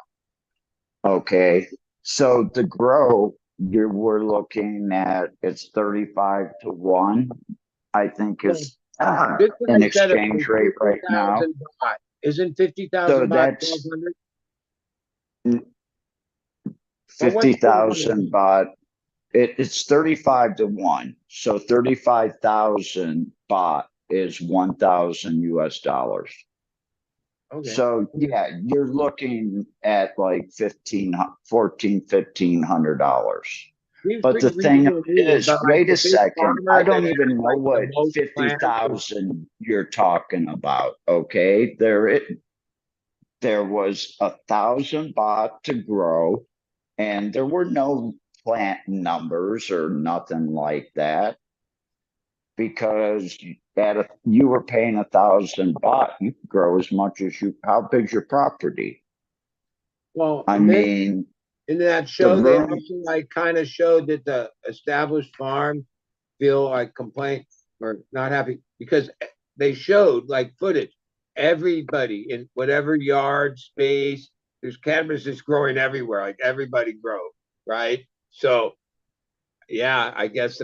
Okay, so the grow you were looking at, it's 35 to 1. I think is an exchange rate right now. Baht. Isn't 50,000 So baht that's 1,200? 50,000 baht. It's 35 to 1. So 35,000 baht is 1,000 US dollars. Okay. So yeah, you're looking at like $1,500. But the thing is, wait a second, I don't even know what 50,000 you're talking about. Okay, there was 1,000 baht to grow, and there were no plant numbers or nothing like that, because you were paying 1,000 baht. You could grow as much as how big's your property? Well, I mean, in that show, they also like kind of showed that the established farms feel like complaint or not happy because they showed like footage. Everybody in whatever yard space, there's cannabis is growing everywhere. Like everybody grows, right? So, yeah, I guess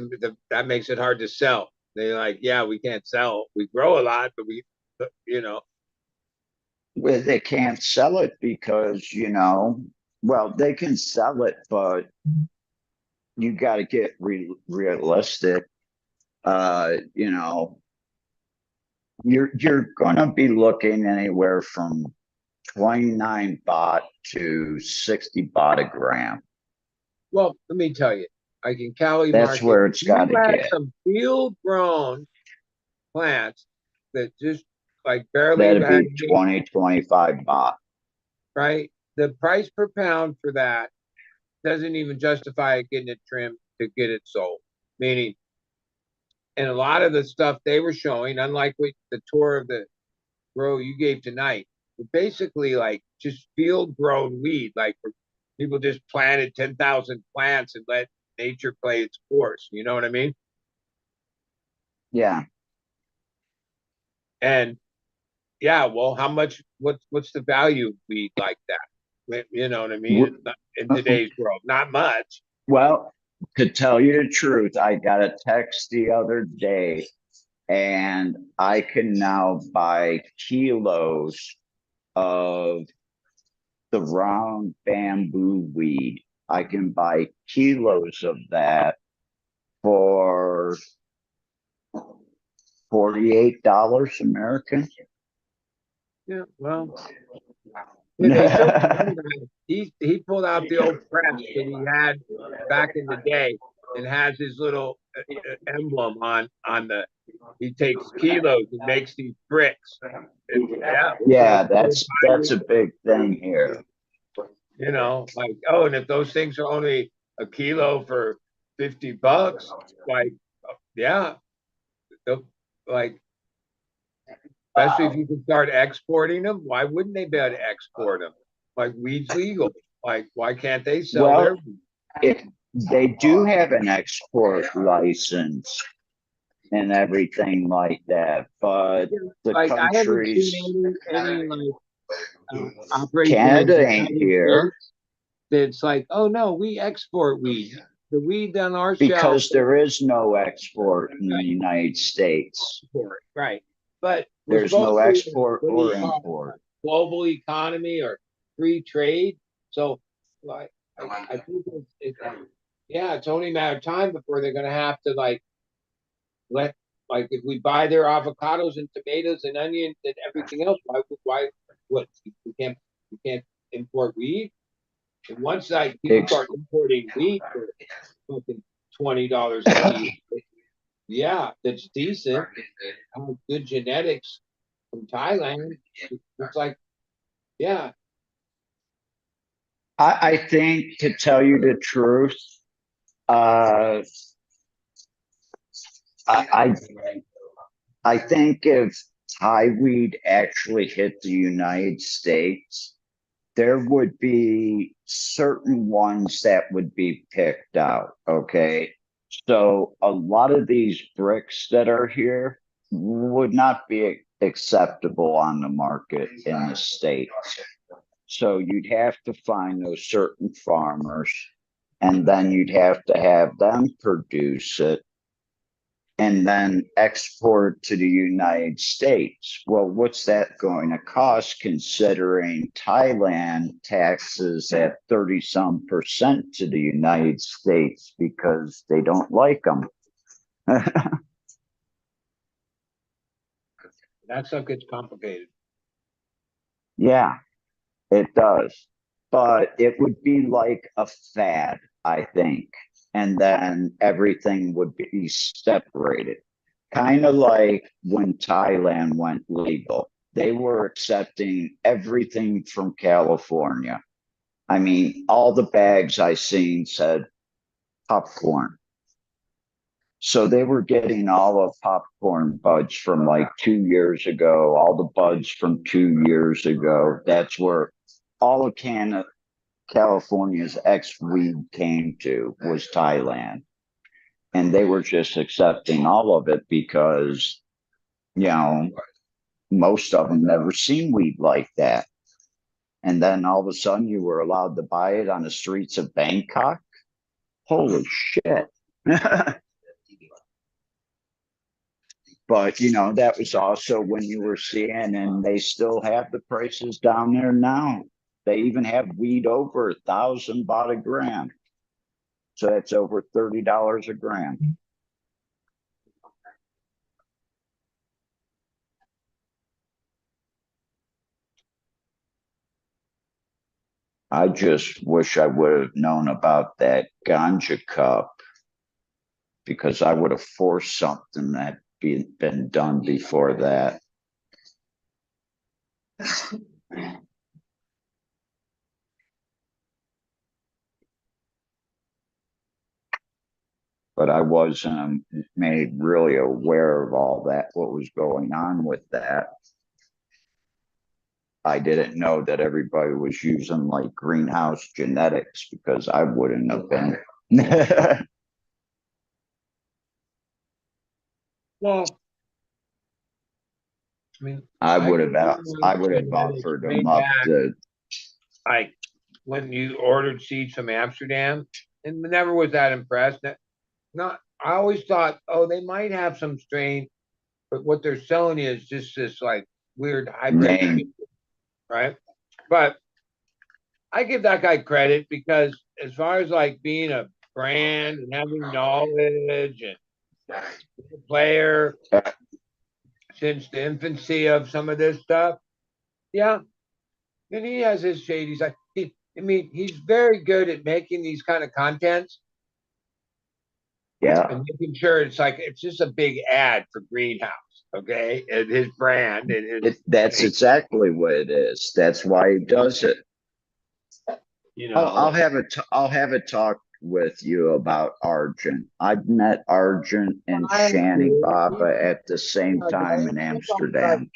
that makes it hard to sell. They're like, yeah, we can't sell. We grow a lot, but well, they can't sell it because, well, they can sell it, but you got to get realistic. You're going to be looking anywhere from 29 baht to 60 baht a gram. Well, let me tell you, like in Cali That's market, where it's got to get. Some field grown plants that just like barely that'd be 25 baht. Right? The price per pound for that doesn't even justify getting it trimmed to get it sold. Meaning, and a lot of the stuff they were showing, unlike the tour of the grow you gave tonight, were basically like just field grown weed, like people just planted 10,000 plants and let nature play its course. You know what I mean? Yeah. And yeah, well, how much? What's the value of weed like that? You know what I mean? In today's world, not much. Well, to tell you the truth, I got a text the other day, and I can now buy kilos of the round bamboo weed. I can buy kilos of that for $48 American. Yeah, well, he pulled out the old press that he had back in the day and has his little emblem on the He takes kilos and makes these bricks. Yeah, that's a big thing here. You know, like, oh, and if those things are only a kilo for $50, like, yeah, like, especially if you can start exporting them, why wouldn't they be able to export them? Like, weed's legal. Like, why can't they sell their Well, weed? if they do have an export license and everything like that, but the Like, I haven't countries, seen any like operations in the Canada ain't United here States that's like, oh no, we export weed. The weed on our shelf because there is no export in the United States. right. But we're There's supposed no to, export what do or you call it, import. global economy or free trade. So, like, I think yeah, it's only a matter of time before they're going to have to like let, like, if we buy their avocados and tomatoes and onions and everything else, why, what, we can't import weed? And once like people start importing weed for fucking $20 a kilo, yeah, that's decent, good genetics from Thailand. It's like, yeah, I think, to tell you the truth, uh, I I think if Thai weed actually hit the United States, there would be certain ones that would be picked out. Okay. So a lot of these bricks that are here would not be acceptable on the market in the States. So you'd have to find those certain farmers and then you'd have to have them produce it and then export to the United States. Well, what's that going to cost considering Thailand taxes at 30 some percent to the United States because they don't like them? that stuff gets complicated. Yeah, it does. But it would be like a fad, I think. And then everything would be separated. Kind of like when Thailand went legal. They were accepting everything from California. I mean, all the bags I seen said popcorn. So they were getting all of popcorn buds from like 2 years ago, all the buds from 2 years ago. That's where all of California's ex-weed came to, was Thailand. And they were just accepting all of it because, you know, most of them never seen weed like that. And then all of a sudden you were allowed to buy it on the streets of Bangkok. Holy shit. But, you know, that was also when you were seeing, and they still have the prices down there now. They even have weed over 1,000 baht a gram. So that's over $30 a gram. I just wish I would have known about that ganja cup because I would have forced something that been done before that. But I wasn't made really aware of all that, what was going on with that. I didn't know that everybody was using like greenhouse genetics because I wouldn't have been. Well, I mean, I would have offered them up to, like, when you ordered seeds from Amsterdam, and never was that impressed. Not, I always thought, oh, they might have some strain, but what they're selling you is just this like weird hybrid, name. right? But I give that guy credit because as far as like being a brand and having knowledge and a player since the infancy of some of this stuff, yeah. And he has his shade. He's like, I mean, he's very good at making these kind of contents. Yeah, and making sure it's just a big ad for greenhouse, okay, and his brand and his, that's exactly what it is. That's why he does it. you I'll know. have I'll have a talk with you about Argent. I've met Argent and Fine, Shanny dude. Baba at the same Okay, time in he's all right. Amsterdam.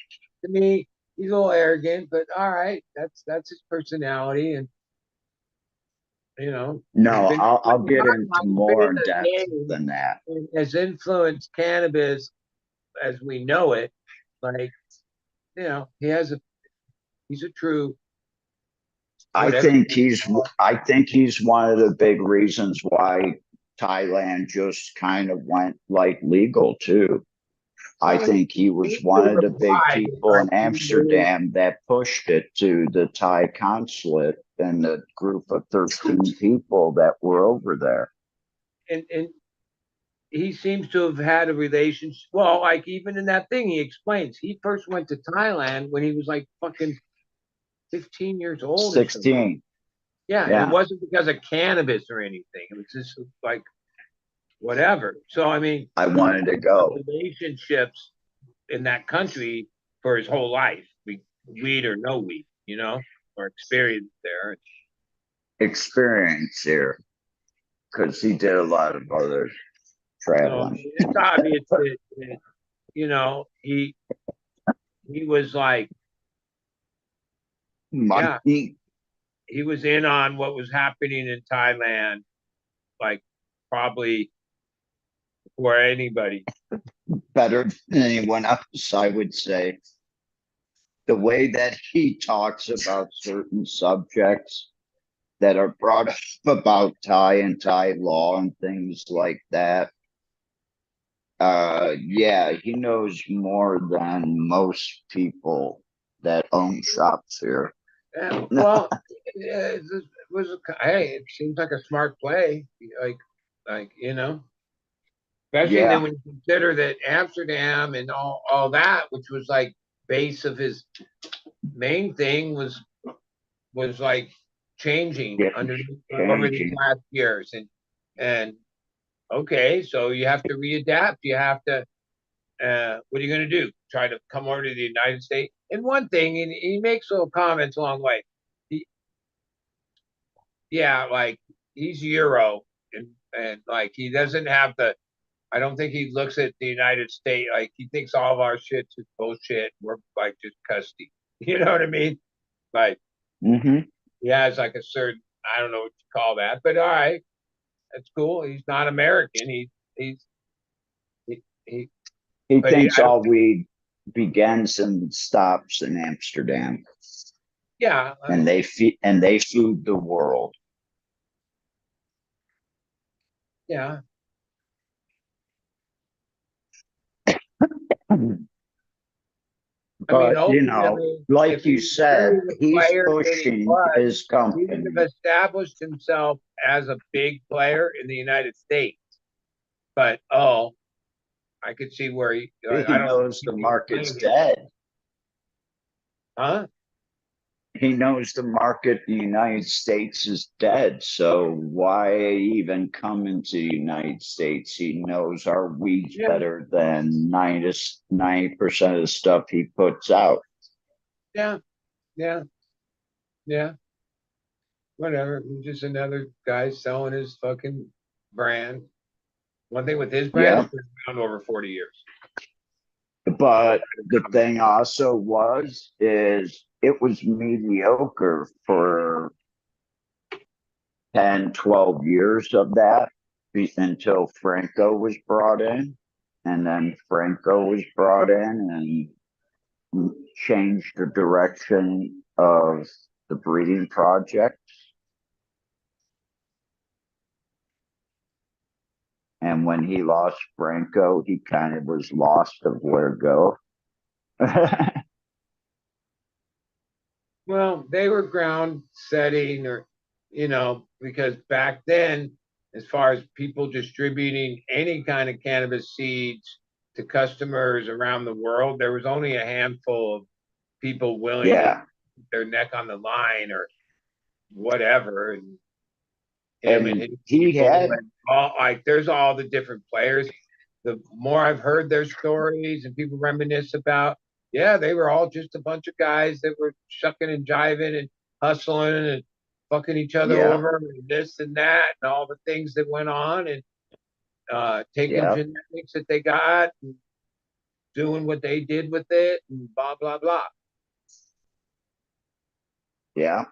To me, he's a little arrogant, but all right, that's his personality, and you know, No, been I'll get in into more in the depth game than that. and has influenced cannabis as we know it. Like, you know, he's a true whatever. I think he's one of the big reasons why Thailand just kind of went like legal too. I Well, think he was he one should of the big reply, people like in he really, Amsterdam that pushed it to the Thai consulate and the group of 13 people that were over there. and he seems to have had a relationship. Well, like even in that thing, he explains he first went to Thailand when he was like fucking 15 years old or something. 16. Yeah, and it Yeah, wasn't because of cannabis or anything. It was just like whatever. So I mean, I he's wanted to had go. relationships in that country for his whole life, weed or no weed, you know, or experience there. Experience here because he did a lot of other So traveling. it's obvious that you know he was like, yeah, Money he was in on what was happening in Thailand, like probably before anybody. better than anyone else, I would say. The way that he talks about certain subjects that are brought up about Thai and Thai law and things like that. Yeah, he knows more than most people that own shops here. Yeah, well, it was hey, it seems like a smart play, like you know, especially then Yeah, when you consider that Amsterdam and all that, which was like base of his main thing was like changing yeah, under over these changing. last years and okay, so you have to readapt. You have to what are you going to do? Try to come over to the United States? And one thing, and he makes little comments along the way. He, yeah, like he's Euro, and like he doesn't have the. I don't think he looks at the United States like he thinks all of our shit's just bullshit. We're like just custody. You know what I mean? Like Hmm. he has like a certain I don't know what you call that, but all right, that's cool. He's not American. He's he He but he thinks I don't all weed begins and stops in Amsterdam, yeah and they feed the world. yeah. I mean, But you know, ultimately, if like you he really said, the he's player that he pushing was, his he would company. have established himself as a big player in the United States. But oh, I could see where He I don't knows the think he's market's playing it, dead. huh? He knows the market in the United States is dead. So why even come into the United States? He knows our weed's Yeah, better than 90% of the stuff he puts out. yeah, yeah, yeah. Whatever. He's just another guy selling his fucking brand. One thing with his brand, Yeah. it's been around over 40 years. But the thing also is it was mediocre for 10, 12 years of that until Franco was brought in. And then Franco was brought in and changed the direction of the breeding project. And when he lost Franco, he kind of was lost of where to go. Well, they were ground setting or, you know, because back then, as far as people distributing any kind of cannabis seeds to customers around the world, there was only a handful of people willing to Yeah. put their neck on the line or whatever. And him And and his he people, had, and all like there's all the different players. The more I've heard their stories and people reminisce about, yeah, they were all just a bunch of guys that were shucking and jiving and hustling and fucking each other yeah, over and this and that and all the things that went on and taking yeah, genetics that they got and doing what they did with it and blah blah blah. yeah,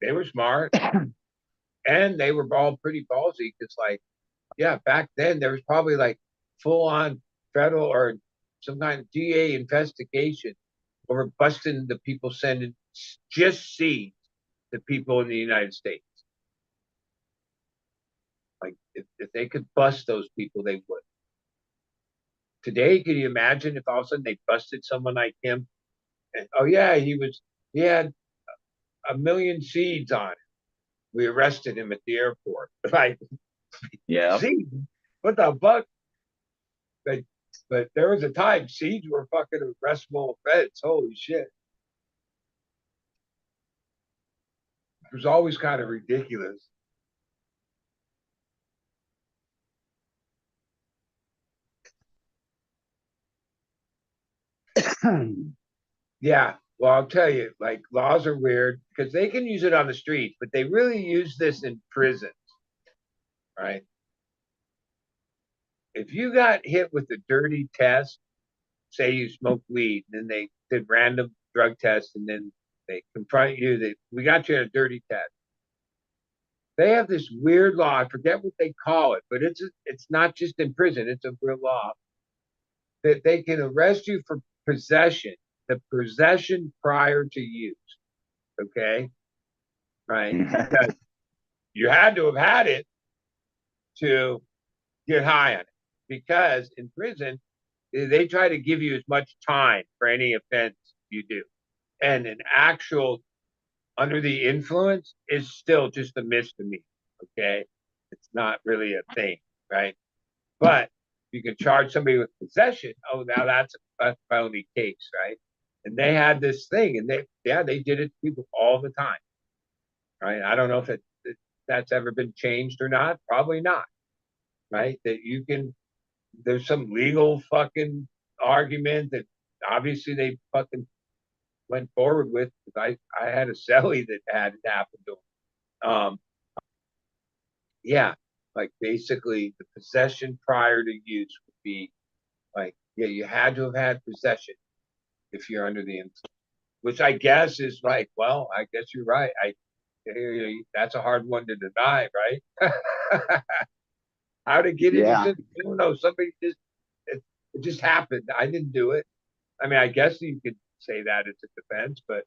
They were smart and they were all pretty ballsy because, like, yeah, back then there was probably like full on federal or some kind of DA investigation over busting the people sending just seeds to people in the United States. Like, if they could bust those people, they would. Today, can you imagine if all of a sudden they busted someone like him? And oh yeah, he had a million seeds on it. We arrested him at the airport. Like, yeah, seeds? What the fuck? But but there was a time seeds were fucking arrestable offense. Holy shit. It was always kind of ridiculous. Yeah. Well, I'll tell you, like laws are weird because they can use it on the streets, but they really use this in prisons, right? If you got hit with a dirty test, say you smoked weed, and then they did random drug tests, and then they confront you that we got you in a dirty test. They have this weird law. I forget what they call it, but it's not just in prison. It's a real law that they can arrest you for possession, the possession prior to use. Okay, right? Because you had to have had it to get high on it. Because in prison, they try to give you as much time for any offense you do, and an actual under the influence is still just a misdemeanor. Okay, it's not really a thing, right? But you can charge somebody with possession. Oh, now that's a felony case, right? And they had this thing, and they did it to people all the time, right? I don't know if that's ever been changed or not. Probably not, right? That you can. There's some legal fucking argument that obviously they fucking went forward with. I had a celly that had it happen to him. Yeah, like basically the possession prior to use would be like, yeah, you had to have had possession if you're under the influence, which I guess is like, well, I guess you're right. That's a hard one to deny, right? How to get yeah. into? I don't know. Somebody just it just happened. I didn't do it. I mean, I guess you could say that it's a defense, but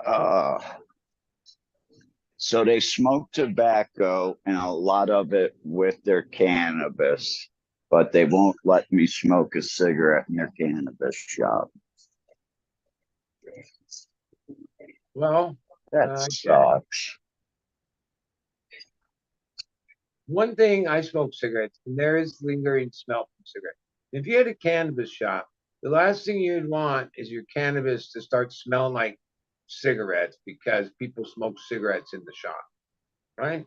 Uh, so they smoke tobacco and a lot of it with their cannabis, but they won't let me smoke a cigarette in their cannabis shop. well, That yeah. sucks. One thing, I smoke cigarettes, and there is lingering smell from cigarettes. If you had a cannabis shop, the last thing you'd want is your cannabis to start smelling like cigarettes because people smoke cigarettes in the shop, right?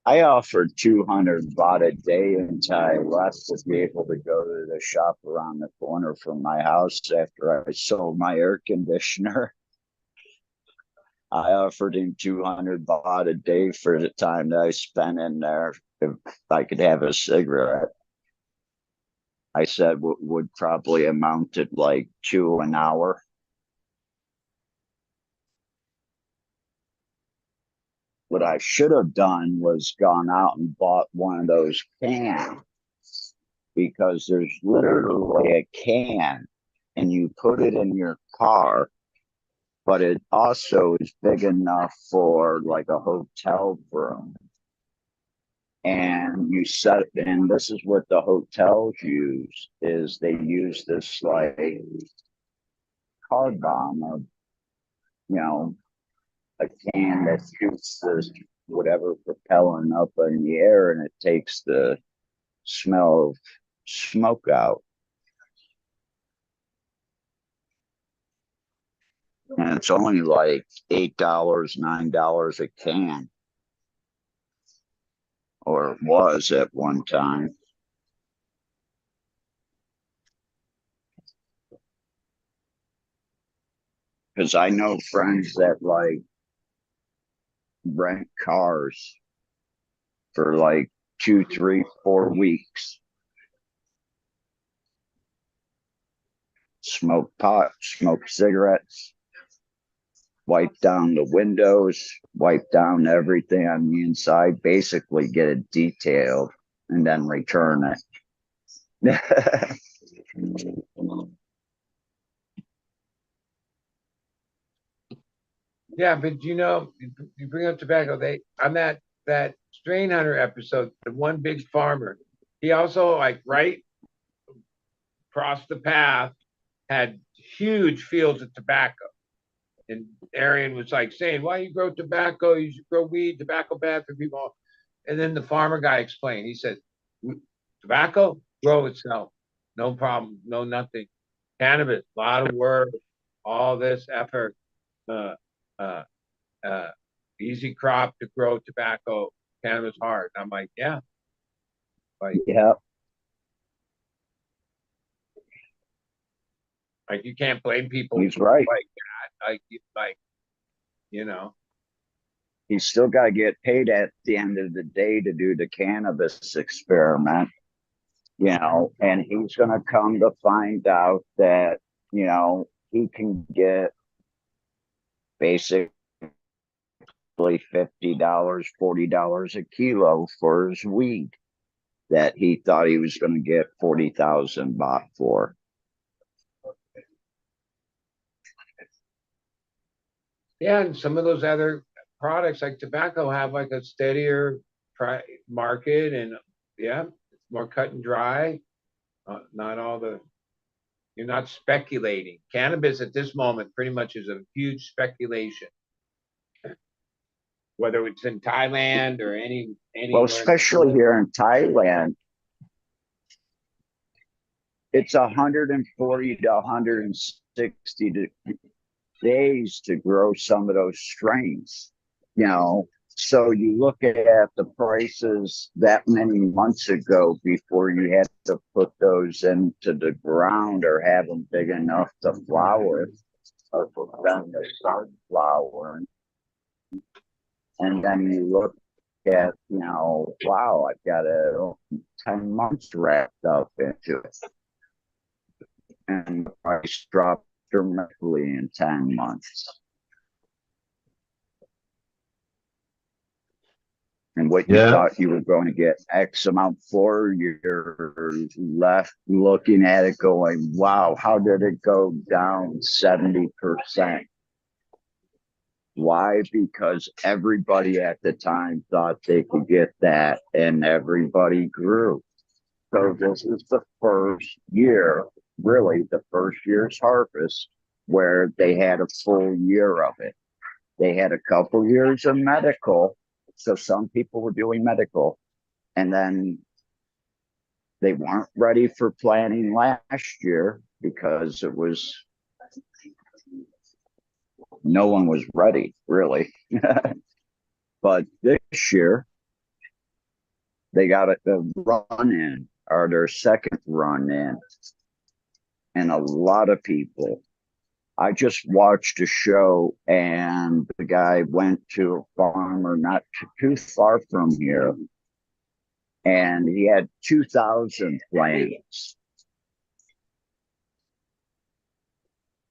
I offered 200 baht a day until I left to be able to go to the shop around the corner from my house after I sold my air conditioner. I offered him 200 baht a day for the time that I spent in there if I could have a cigarette. I said would probably amount to like 2 an hour. What I should have done was gone out and bought one of those cans because there's literally a can and you put it in your car, but it also is big enough for like a hotel room. And you set, and this is what the hotels use, is they use this like car bomb of, you know, a can that shoots this whatever propellant up in the air, and it takes the smell of smoke out. And it's only like $8, $9 a can, or it was at one time. Because I know friends that like rent cars for like 2, 3, 4 weeks. Smoke pot, smoke cigarettes, wipe down the windows, wipe down everything on the inside, basically get it detailed and then return it. Yeah, but you bring up tobacco. They on that strain hunter episode, the one big farmer, he also like right across the path had huge fields of tobacco. And Arian was like saying, "Why you grow tobacco? You should grow weed. Tobacco bad for people." And then the farmer guy explained. He said, "Tobacco grow itself, no problem, no nothing. Cannabis, a lot of work, all this effort, uh, uh, uh, easy crop to grow tobacco. Cannabis hard." I'm like, yeah, like Yeah, you can't blame people he's right. like that. Like you know, He's still got to get paid at the end of the day to do the cannabis experiment, and he's going to come to find out that, he can get basically $50, $40 a kilo for his weed that he thought he was going to get 40,000 baht for. yeah, and some of those other products like tobacco have like a steadier market, and yeah, it's more cut and dry. Not all the You're not speculating. Cannabis at this moment pretty much is a huge speculation, whether it's in Thailand or Well, anywhere. especially here in Thailand, it's 140 to 160 days to grow some of those strains, So you look at the prices that many months ago before you had to put those into the ground or have them big enough to flower or for them to start flowering. And then you look at, wow, I've got 10 months wrapped up into it. And the price dropped dramatically in 10 months. And what you thought you were going to get X amount for, you're left looking at it going, wow, how did it go down 70%? Why? Because everybody at the time thought they could get that, and everybody grew. So this is the first year, really the first year's harvest, where they had a full year of it. They had a couple years of medical. So some people were doing medical, and then they weren't ready for planting last year because no one was ready, really. But this year, they got a run in, or their second run in. And a lot of people, I just watched a show, and the guy went to a farmer not too far from here, and he had 2,000 plants.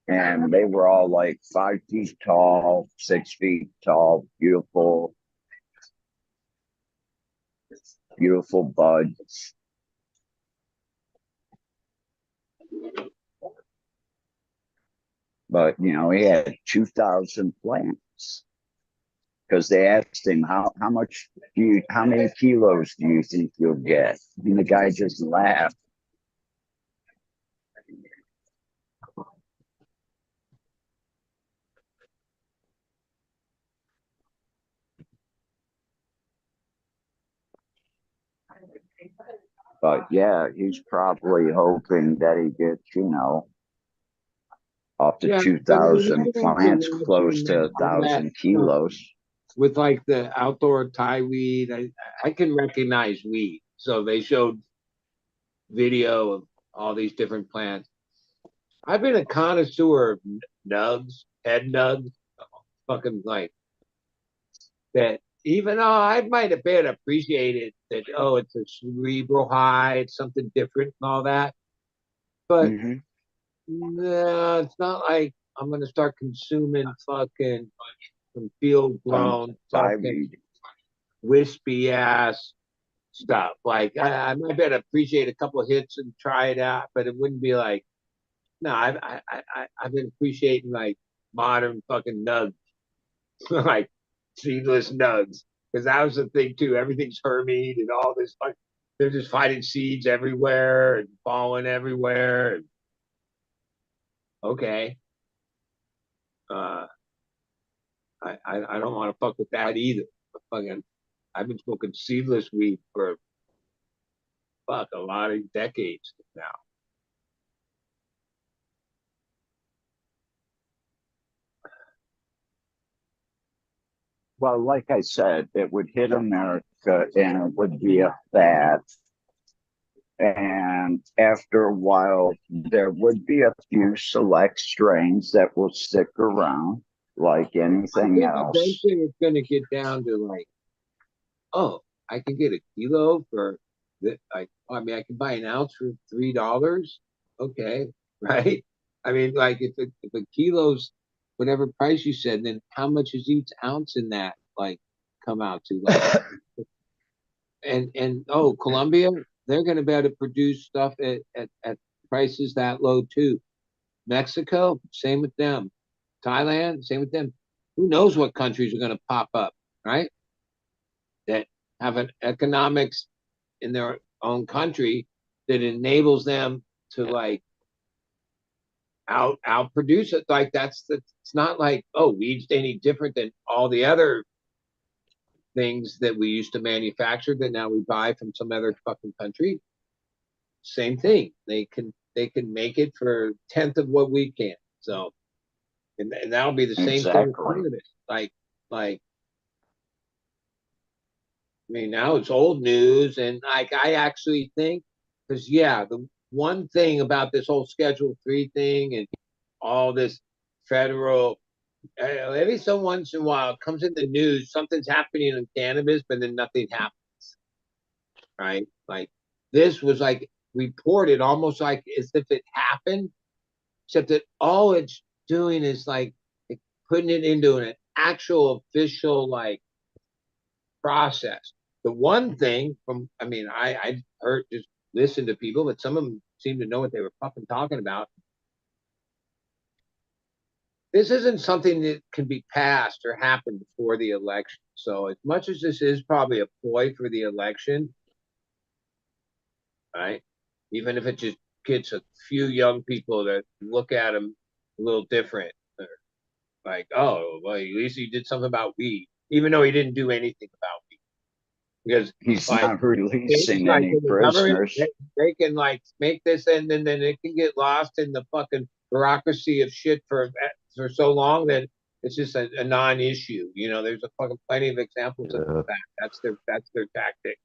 And they were all like 5 feet tall, 6 feet tall, beautiful, beautiful buds. But, he had 2,000 plants. Because they asked him, how many kilos do you think you'll get? And the guy just laughed. But yeah, he's probably hoping that he gets, up to Yeah, but I mean, 2,000 I have been plants, close watching to a all that thousand stuff kilos. with like the outdoor Thai weed. I can recognize weed, so they showed video of all these different plants. I've been a connoisseur of nugs, head nugs, fucking like that. Even though I might have been appreciated that, oh, it's a cerebral high, it's something different and all that. But Hmm. no, it's not like I'm gonna start consuming fucking some field Some grown Thai fucking weed. wispy ass stuff. Like I might be able to appreciate a couple of hits and try it out, but it wouldn't be like no. I've been appreciating like modern fucking nugs, like seedless nugs, because that was the thing too. Everything's hermine and all this. Like they're just finding seeds everywhere and falling everywhere. And, okay, uh, I don't want to fuck with that either. Fucking, I've been smoking seedless weed for fuck a lot of decades now. Well, like I said, it would hit America and it would be a fad. And after a while, there would be a few select strains that will stick around, like I anything think else. eventually it's going to get down to like, oh, I can get a kilo for that. I mean, I can buy an ounce for $3. Okay, right? I mean, like if a kilo's whatever price you said, then how much is each ounce in that like come out to? Like, and oh, Colombia, they're going to be able to produce stuff at prices that low too. Mexico, same with them. Thailand, same with them. Who knows what countries are going to pop up, right? That have an economics in their own country that enables them to like outproduce it. Like it's not like, oh, weed's any different than all the other things that we used to manufacture that now we buy from some other fucking country. Same thing. They can make it for a tenth of what we can. So and that'll be the same thing with Exactly. cannabis. Like I mean, now it's old news, and like I actually think, because yeah, the one thing about this whole Schedule 3 thing and all this federal, every so once in a while it comes in the news, something's happening in cannabis, but then nothing happens, right? Like this was like reported almost like as if it happened, except that all it's doing is like putting it into an actual official like process. The one thing from, I mean, I heard just listen to people, but some of them seem to know what they were fucking talking about. This isn't something that can be passed or happen before the election. So as much as this is probably a ploy for the election, right? Even if it just gets a few young people to look at them a little different, like, oh, well, at least he did something about weed, even though he didn't do anything about weed. Because He's like not things releasing like any in the government, prisoners. they can like make this and then it can get lost in the fucking bureaucracy of shit for so long that it's just a non-issue. You know, there's a fucking plenty of examples of Yeah. that. That's their tactic,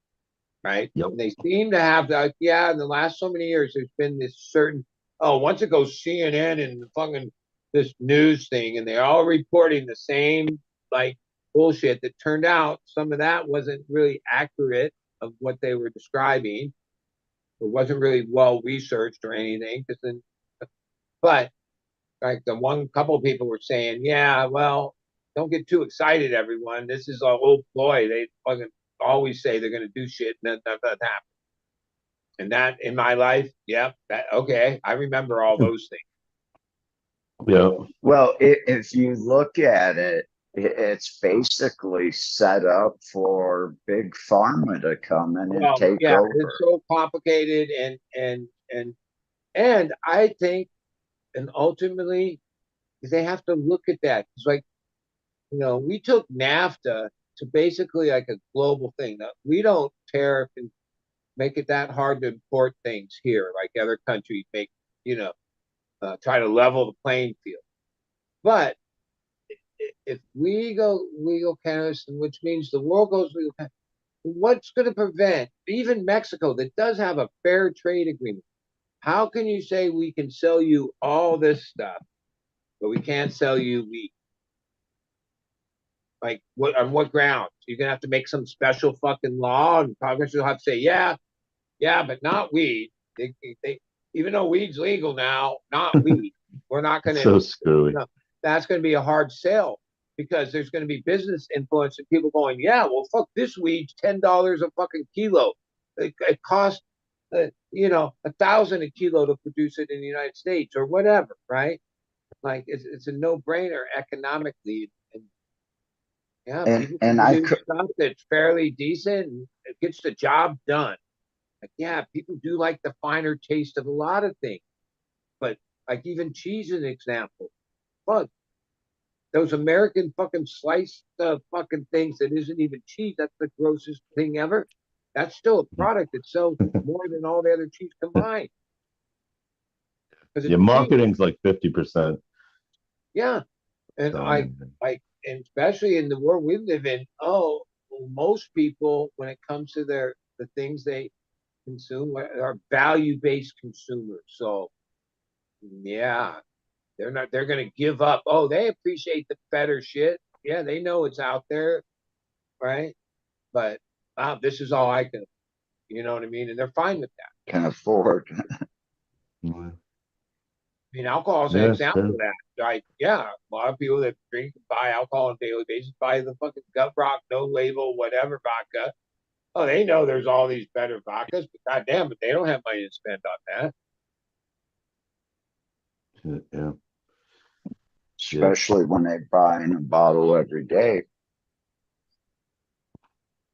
right? Yep. And they seem to have that. Yeah, in the last so many years, there's been this certain. Oh, once it goes CNN and fucking this news thing, and they're all reporting the same like bullshit. That turned out some of that wasn't really accurate of what they were describing. It wasn't really well researched or anything. Because then, but like the one couple of people were saying, yeah, well, don't get too excited, everyone. This is a old ploy. They fucking always say they're going to do shit, and that happens. And that in my life, yeah, that okay. I remember all those things. Yeah. Well, if you look at it, it's basically set up for big pharma to come in and Well, take yeah, it's over. so complicated, and I think, and ultimately, they have to look at that. It's like we took NAFTA to basically like a global thing. Now, we don't tariff make it that hard to import things here, like other countries make, you know, try to level the playing field. But if we go legal cannabis, which means the world goes legal cannabis, what's going to prevent even Mexico that does have a fair trade agreement? How can you say we can sell you all this stuff, but we can't sell you weed? Like, what on what grounds? You're gonna have to make some special fucking law, and Congress will have to say, yeah, yeah, but not weed. They even though weed's legal now, not weed. We're not gonna. So screwy. That's gonna be a hard sell because there's gonna be business influence and people going, yeah, well, fuck, this weed's $10 a fucking kilo. It costs, you know, 1,000 a kilo to produce it in the United States or whatever, right? Like it's a no brainer economically. And yeah, people can I do stuff that's fairly decent and it gets the job done. Like, yeah, people do like the finer taste of a lot of things. But like even cheese is an example. Fuck. Those American fucking sliced fucking things that isn't even cheese, that's the grossest thing ever. That's still a product that sells more than all the other cheese combined. Your marketing's like 50%. Yeah. And and especially in the world we live in, most people, when it comes to the things they consume, are value-based consumers. So yeah, they're gonna give up. Oh, they appreciate the better shit. Yeah, they know it's out there, right? But this is all I can, you know what I mean? And they're fine with that. can afford. I mean, alcohol is an example of that. Like, yeah, a lot of people that drink and buy alcohol on a daily basis buy the fucking gut rock, no label, whatever vodka. Oh, they know there's all these better vodkas, but goddamn, but they don't have money to spend on that. Yeah. Especially when they buy in a bottle every day.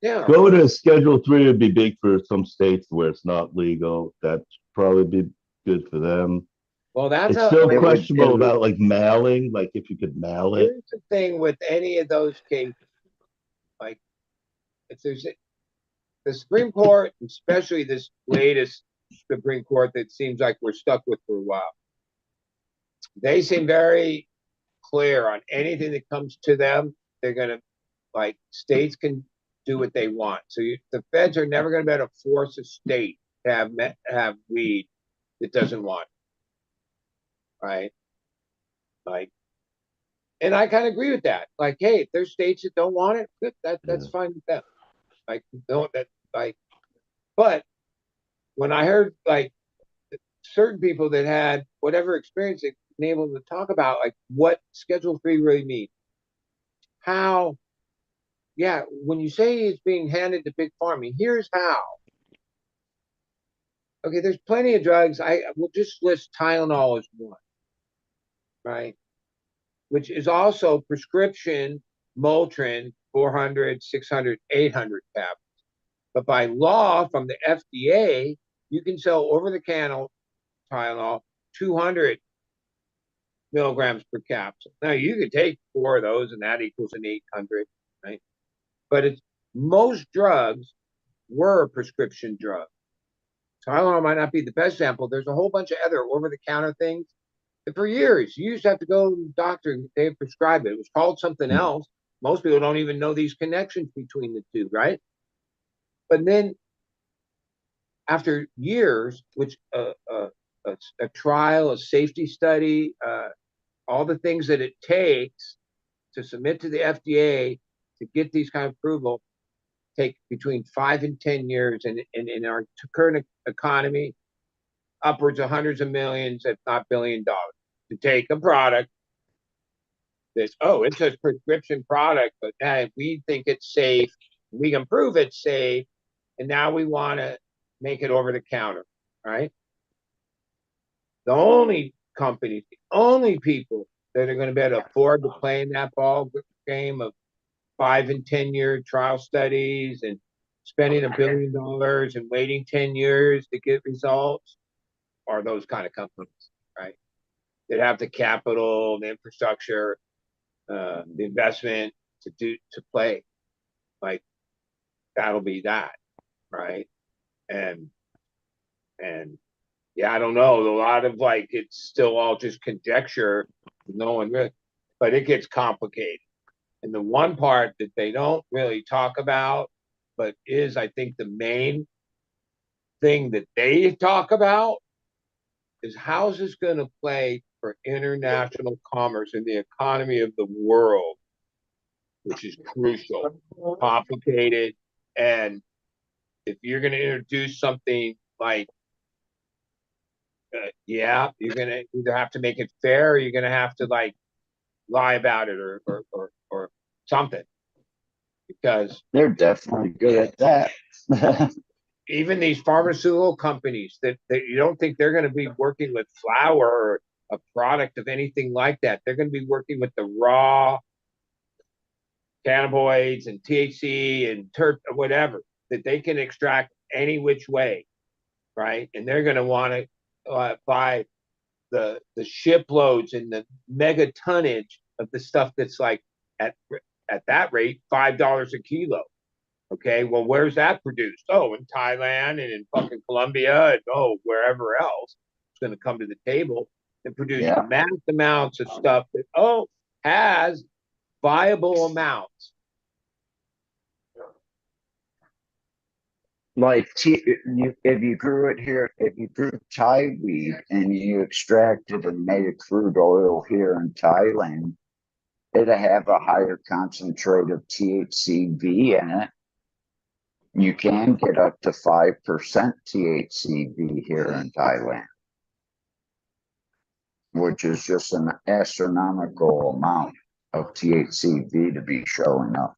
Yeah. Go to Schedule 3 would be big for some states where it's not legal. That'd probably be good for them. Well, that's it's still questionable about like mailing, like if you could mail it. Here's the thing with any of those cases, like if there's the Supreme Court, especially this latest Supreme Court that seems like we're stuck with for a while, they seem very clear on anything that comes to them. They're gonna, like, states can do what they want. So the feds are never going to be able to force a state to have weed that doesn't want it, right? Like, and I kind of agree with that. Like, hey, if there's states that don't want it, good, that's fine with them. Like, no, that like, but when I heard like certain people that had whatever experience they've been able to talk about, like what Schedule 3 really means, how, yeah, when you say it's being handed to big pharma, here's how. Okay, there's plenty of drugs. I will just list Tylenol as one, right? Which is also prescription Motrin 400, 600, 800 tablets. But by law from the FDA, you can sell over-the-counter Tylenol 200 milligrams per capsule. Now, you could take 4 of those, and that equals an 800, right? But most drugs were prescription drugs. Tylenol might not be the best example. There's a whole bunch of other over-the-counter things that for years you used to have to go to the doctor and they prescribe it. It was called something else. Most people don't even know these connections between the two, right? But then after years, which a trial, a safety study, all the things that it takes to submit to the FDA to get these kind of approval take between 5 and 10 years, and in our current economy, upwards of hundreds of millions, if not $1 billion, to take a product that's, it's a prescription product, but we think it's safe, we can prove it's safe, and now we want to make it over the counter, right? The only companies, the only people that are going to be able to afford to play in that ball game of 5 and 10 year trial studies and spending $1 billion and waiting 10 years to get results are those kind of companies, right? That have the capital, the infrastructure, the investment to play. Like, that'll be that, right? and yeah, I don't know. A lot of like it's still all just conjecture. No one really, but it gets complicated. And the one part that they don't really talk about, but is I think the main thing that they talk about is how's this going to play for international commerce and the economy of the world, which is crucial, complicated, and if you're going to introduce something like yeah, you're going to either have to make it fair or you're going to have to like lie about it or something, because They're definitely good at that. even these pharmaceutical companies that you don't think they're going to be working with flour or a product of anything like that. They're going to be working with the raw cannabinoids and THC and whatever that they can extract any which way, right? And they're going to want to buy the shiploads and the mega tonnage of the stuff that's like at that rate $5 a kilo. Okay, well, where's that produced? Oh, in Thailand and in fucking Colombia and wherever else. It's going to come to the table and produce mass amounts of stuff that has viable amounts. Like if you grew it here, if you grew Thai weed and you extracted and made a crude oil here in Thailand, it'd have a higher concentrate of THCV in it. You can get up to 5% THCV here in Thailand, which is just an astronomical amount of THCV to be showing up,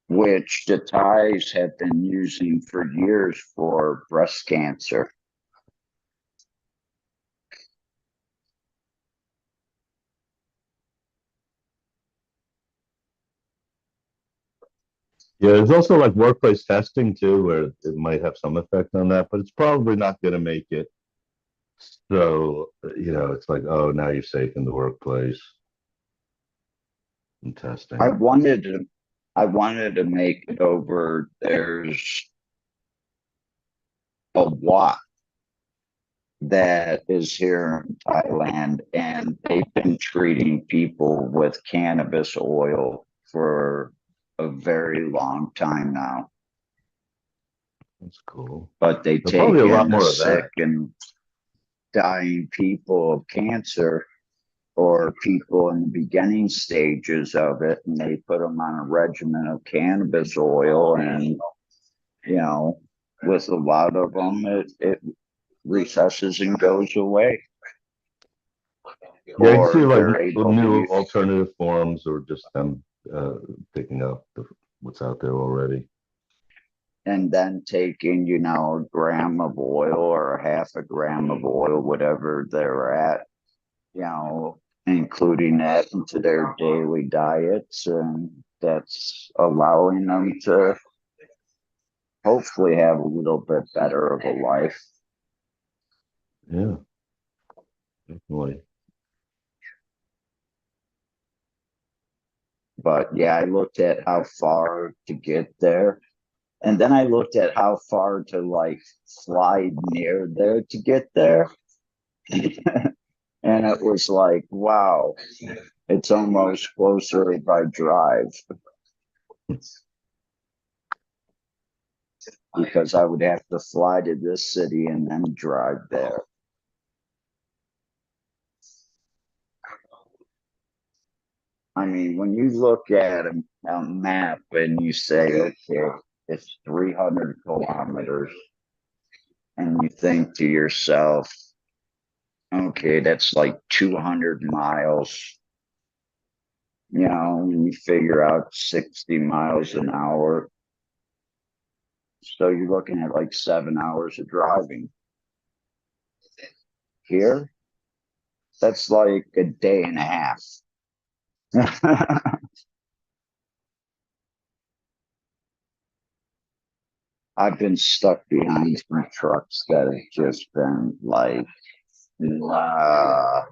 which the Thais have been using for years for breast cancer. Yeah, there's also like workplace testing too, where it might have some effect on that, but it's probably not going to make it. So, it's like, oh, now you're safe in the workplace and testing. I wanted to make it over. There's a lot that is here in Thailand, and they've been treating people with cannabis oil for a very long time now. That's cool. But they There'll take probably a lot in more the of that. sick and dying people of cancer or people in the beginning stages of it, and they put them on a regimen of cannabis oil, and with a lot of them, it recesses and goes away. Yeah, you see Or like they're able new to, alternative forms or just them picking up what's out there already. and then taking, a gram of oil or half a gram of oil, whatever they're at, including that into their daily diets, and that's allowing them to hopefully have a little bit better of a life. Yeah, definitely. But yeah, I looked at how far to get there. And then I looked at how far to like fly near there to get there. And it was like, wow, it's almost closer if I drive. Because I would have to fly to this city and then drive there. I mean, when you look at a map and you say, okay, it's 300 kilometers, and you think to yourself, okay, that's like 200 miles. You figure out 60 miles an hour. So you're looking at like 7 hours of driving. Here, that's like a day and a half. I've been stuck behind some trucks that have just been like, nah.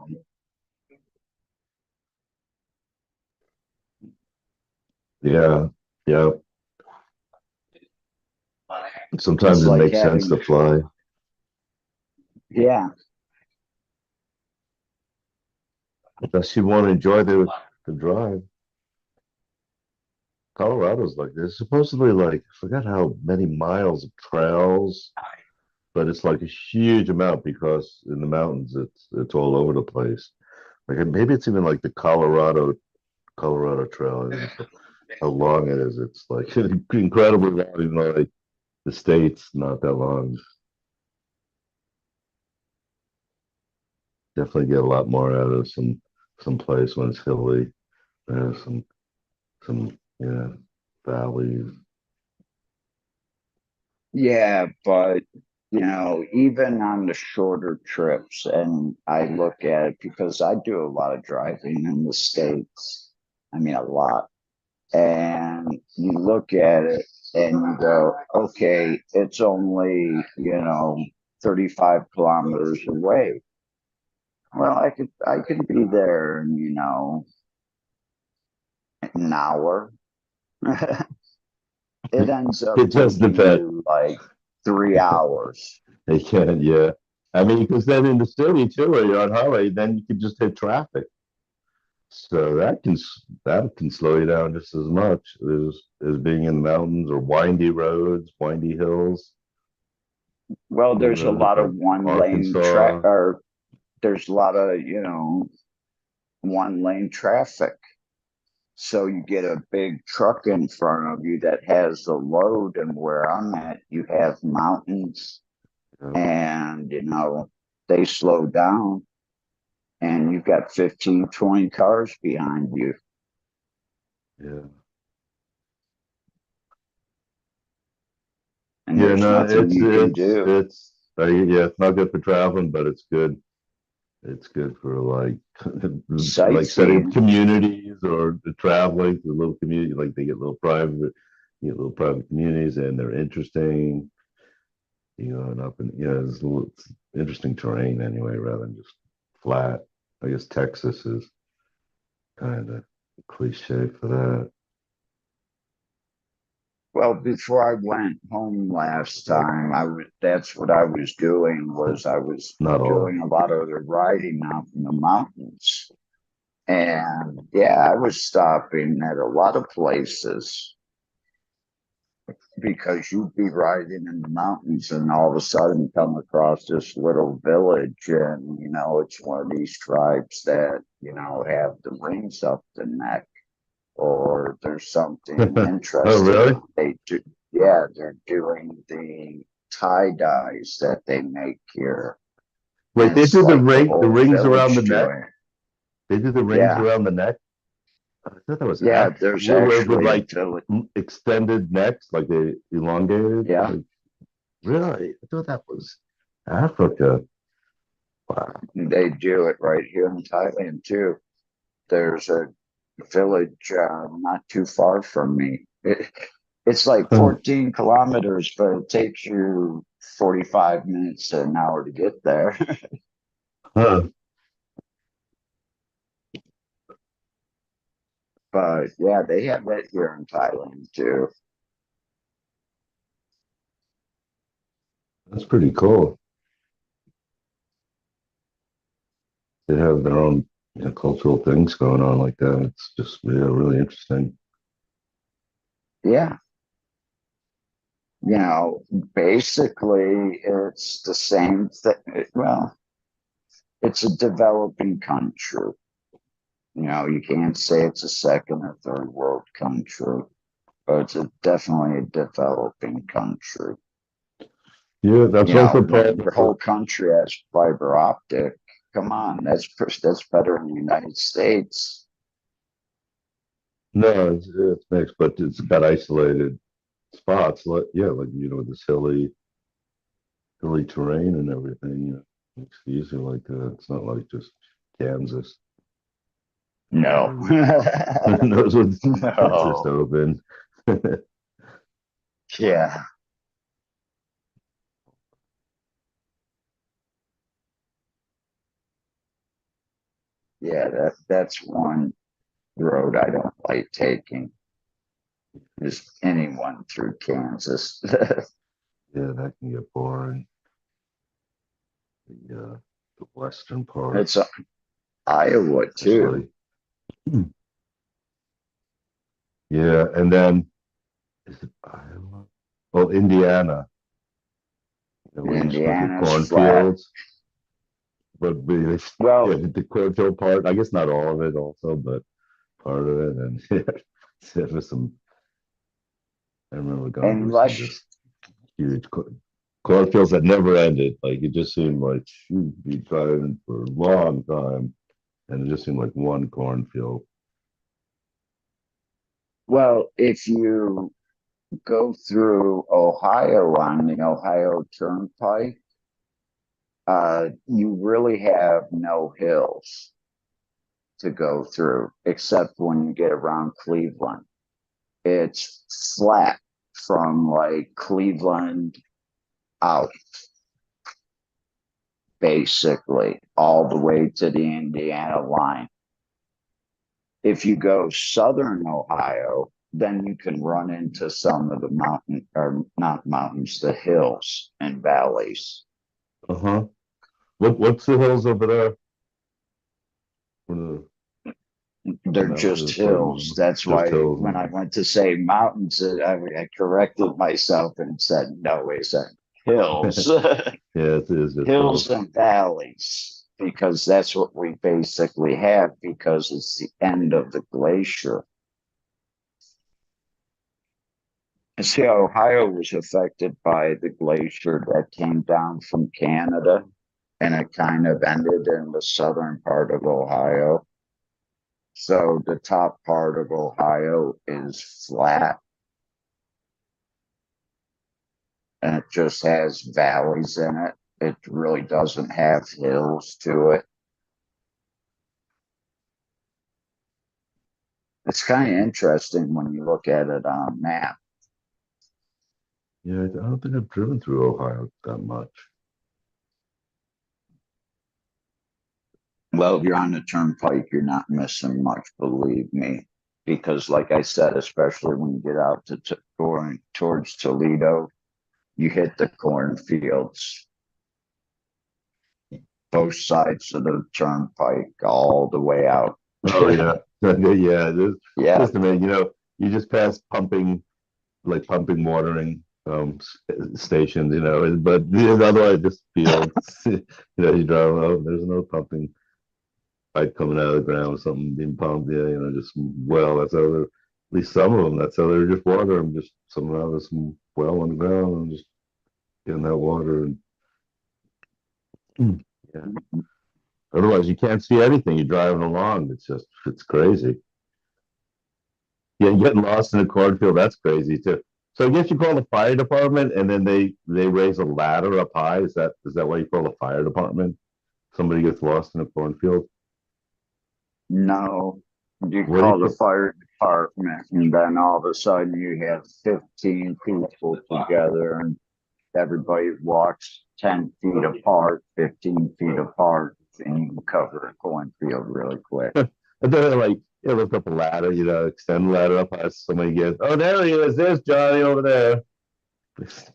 Yeah, yeah. Sometimes It's it like makes sense having, to fly. yeah, Unless you want to enjoy the drive. Colorado's like there's supposedly like I forgot how many miles of trails, but it's like a huge amount because in the mountains it's all over the place. Like maybe it's even like the Colorado Trail. I think how long it is. It's like incredibly long, even though like the state's not that long. Definitely get a lot more out of some place when it's hilly. There's some valleys. yeah, but even on the shorter trips, and I look at it because I do a lot of driving in the States. I mean, a lot. And you look at it and you go, okay, it's only, 35 kilometers away. Well, I could be there in, an hour. It ends up It just taking depends. you like 3 hours. They can, yeah. I mean, because then in the city too, where you're on highway, then you can just hit traffic. So that can slow you down just as much as being in the mountains or windy roads, windy hills. Well, You there's a know, lot of like one lane track, Arkansas. or there's a lot of, one lane traffic. So you get a big truck in front of you that has the load, and where I'm at, you have mountains, Yeah, and they slow down, and you've got 15, 20 cars behind you, yeah. and Yeah, there's no, nothing you can do. yeah, it's not good for traveling, but it's good. It's good for like setting up Sightseeing. communities or the traveling to a little community, like they get little private communities and they're interesting, and up and it's interesting terrain anyway, rather than just flat. I guess Texas is kind of cliche for that. Well, before I went home last time, that's what I was doing, was I was Not all. doing a lot of the riding out in the mountains. And yeah, I was stopping at a lot of places because you'd be riding in the mountains and all of a sudden come across this little village, and it's one of these tribes that, have the rings up the neck, or there's something Oh, really? interesting they do. Yeah, they're doing the tie dyes that they make here. Wait, And they it's do the like the ring, the whole rings around the village neck. doing it. They do the rings Yeah. around the neck. I thought that was Yeah, Africa there's with actually a like village. extended necks, like they elongated. Yeah, Like, really? I thought that was Africa. Wow. they do it right here in Thailand too. There's a village not too far from me. It's like Huh. 14 kilometers, but it takes you 45 minutes to an hour to get there. Huh. But yeah, they have that here in Thailand too. That's pretty cool. They have their own cultural things going on like that. It's just really interesting. Yeah, basically it's the same thing. Well, it's a developing country. You can't say it's a second or third world country, but it's definitely a developing country. Yeah, that's also part The of whole country has fiber optic. Come on, that's better in the United States. no, it's mixed, but it's got isolated spots. Like this hilly terrain and everything. Makes it easier like that. It's not like just Kansas. No, Knows what's just no, open. yeah, yeah. That's one road I don't like taking. Is anyone through Kansas? Yeah, that can get boring. The western part, It's Iowa too. especially. Yeah, and then is it Iowa? Well, Indiana, where you just go through Indiana's flat. cornfields. But yeah, Well, the cornfield part, I guess not all of it also, but part of it. And there was some, I remember going through some unless just huge cornfields that never ended. Like it just seemed like you'd be driving for a long time. And it just seemed like one cornfield. well, if you go through Ohio on the Ohio Turnpike, you really have no hills to go through, except when you get around Cleveland. It's flat from like Cleveland out, basically, all the way to the Indiana line. If you go southern Ohio, then you can run into some of the mountain, or not mountains, the hills and valleys. Uh-huh. What's the hills over there? They're just Mountains, hills. That's just why hills. when I went to say mountains, I corrected myself and said, no, it's hills, Yeah, it is just hills and valleys, because that's what we basically have because it's the end of the glacier. And see, Ohio was affected by the glacier that came down from Canada, and it kind of ended in the southern part of Ohio. So the top part of Ohio is flat, and it just has valleys in it. It really doesn't have hills to it. It's kind of interesting when you look at it on a map. Yeah, I don't think I've driven through Ohio that much. Well, if you're on the turnpike, you're not missing much, believe me. Because, like I said, especially when you get out to going towards Toledo, you hit the cornfields, both sides of the turnpike, all the way out. Oh yeah, yeah. Yeah, Just amazing. You just pass pumping watering stations. But otherwise just fields. You drive. Oh, there's no pumping pipe coming out of the ground or something being pumped. Yeah, just well. That's how they're, at least some of them. That's how they're just watering. Just somehow there's some well on the ground and just getting that water. And yeah. Otherwise, you can't see anything. You're driving along. It's crazy. Yeah, getting lost in a cornfield, that's crazy too. So I guess you call the fire department and then they raise a ladder up high. Is that why you call the fire department? Somebody gets lost in a cornfield? no, you What do you call the call fire department, and then all of a sudden you have 15 people together, and everybody walks 10 feet apart, 15 feet apart, and you can cover a cornfield really quick. and then they're like, lift up a ladder, extend the ladder up as somebody gets, oh, there he is, there's Johnny over there.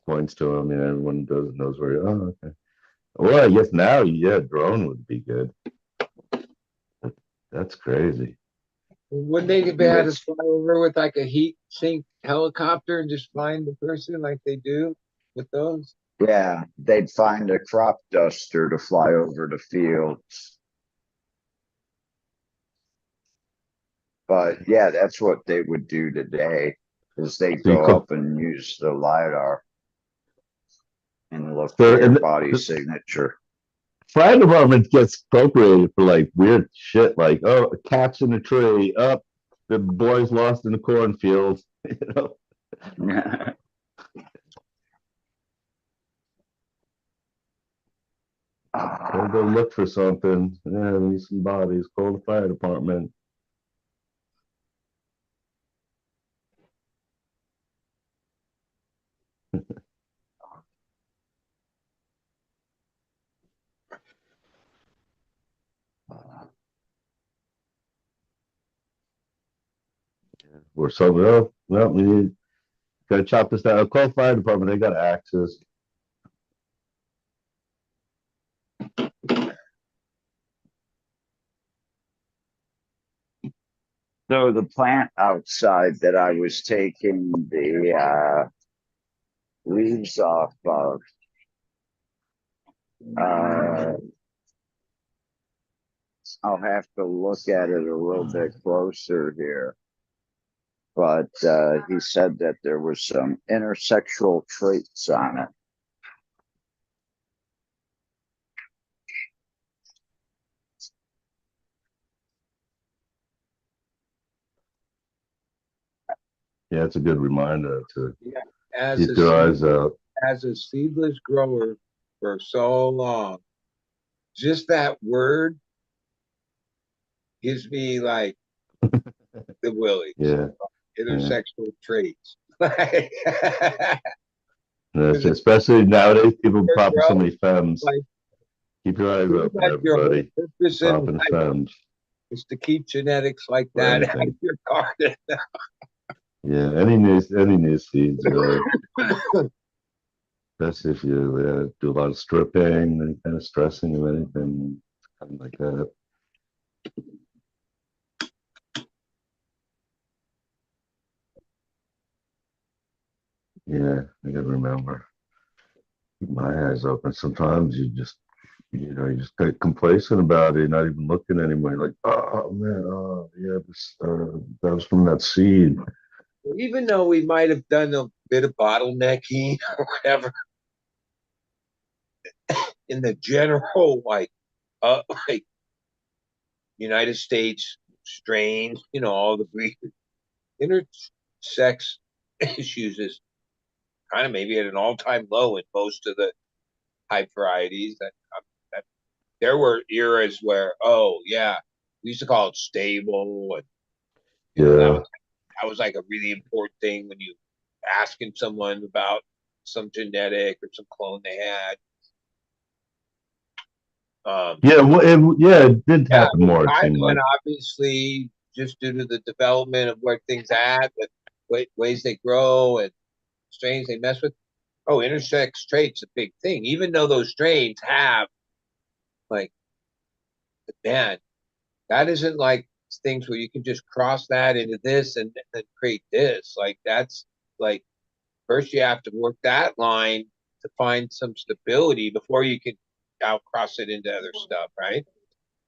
Points to him, everyone knows where oh, okay. Well, I guess now, yeah, drone would be good. That's crazy. Wouldn't they be able to fly over with like a heat sink helicopter and just find the person like they do with those? Yeah, they'd find a crop duster to fly over the fields. But yeah, that's what they would do today, is they So you go could, up and use the LiDAR and look so, for your and body signature. fire department gets appropriated for like weird shit, like oh, a cat's in a tree, up, the boy's lost in the cornfield. Gotta go look for something. Yeah, we need some bodies. Call the fire department. Or something. Oh, well, we need gotta chop this down. Call the fire department. They got axes. So the plant outside that I was taking the leaves off of, I'll have to look at it a little bit closer here. But he said that there was some intersexual traits on it. Yeah, it's a good reminder to As keep your eyes seedless, out. as a seedless grower for so long, just that word gives me like the willies, Yeah, intersexual traits. Like, and because especially nowadays, people popping so grow, many femmes. like, Keep your eyes seems open, like your whole everybody. purpose in Popping life femmes is to keep genetics like for that out of anything. your garden. Yeah, any new seeds really. Especially if you do a lot of stripping, any kind of stressing of anything, something like that. Yeah, I gotta remember. Keep my eyes open. Sometimes you just get complacent about it. You're not even looking anymore. You're like, oh man, oh yeah, that was from that seed. Even though we might have done a bit of bottlenecking or whatever in the general like United States strains, all the breed intersex issues is kind of maybe at an all-time low in most of the hype varieties. That there were eras where, oh yeah, we used to call it stable, and Yeah, that was like a really important thing when you asking someone about some genetic or some clone they had. yeah, well, it did Yeah, I happen mean, more. It seemed Thailand like. obviously just due to the development of where things at, the ways they grow and strains they mess with. Oh, intersex traits a big thing. Even though those strains have like, man, that isn't like things where you can just cross that into this and then create this. Like that's like first you have to work that line to find some stability before you can outcross it into other stuff, right?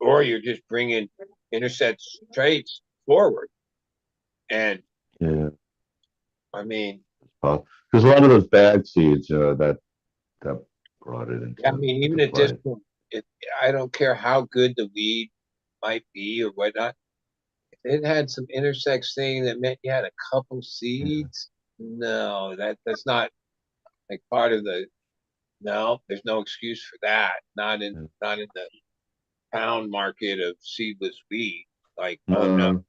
Or you're just bringing intersex traits forward. And Yeah, I mean, because a lot of those bad seeds, that brought it I mean, into even at this play. point, I don't care how good the weed might be or whatnot. If it had some intersex thing that meant you had a couple Yeah, seeds, no, that's not like part of the. No, there's no excuse for that. yeah. Not in the pound market of seedless weed. Like, oh no,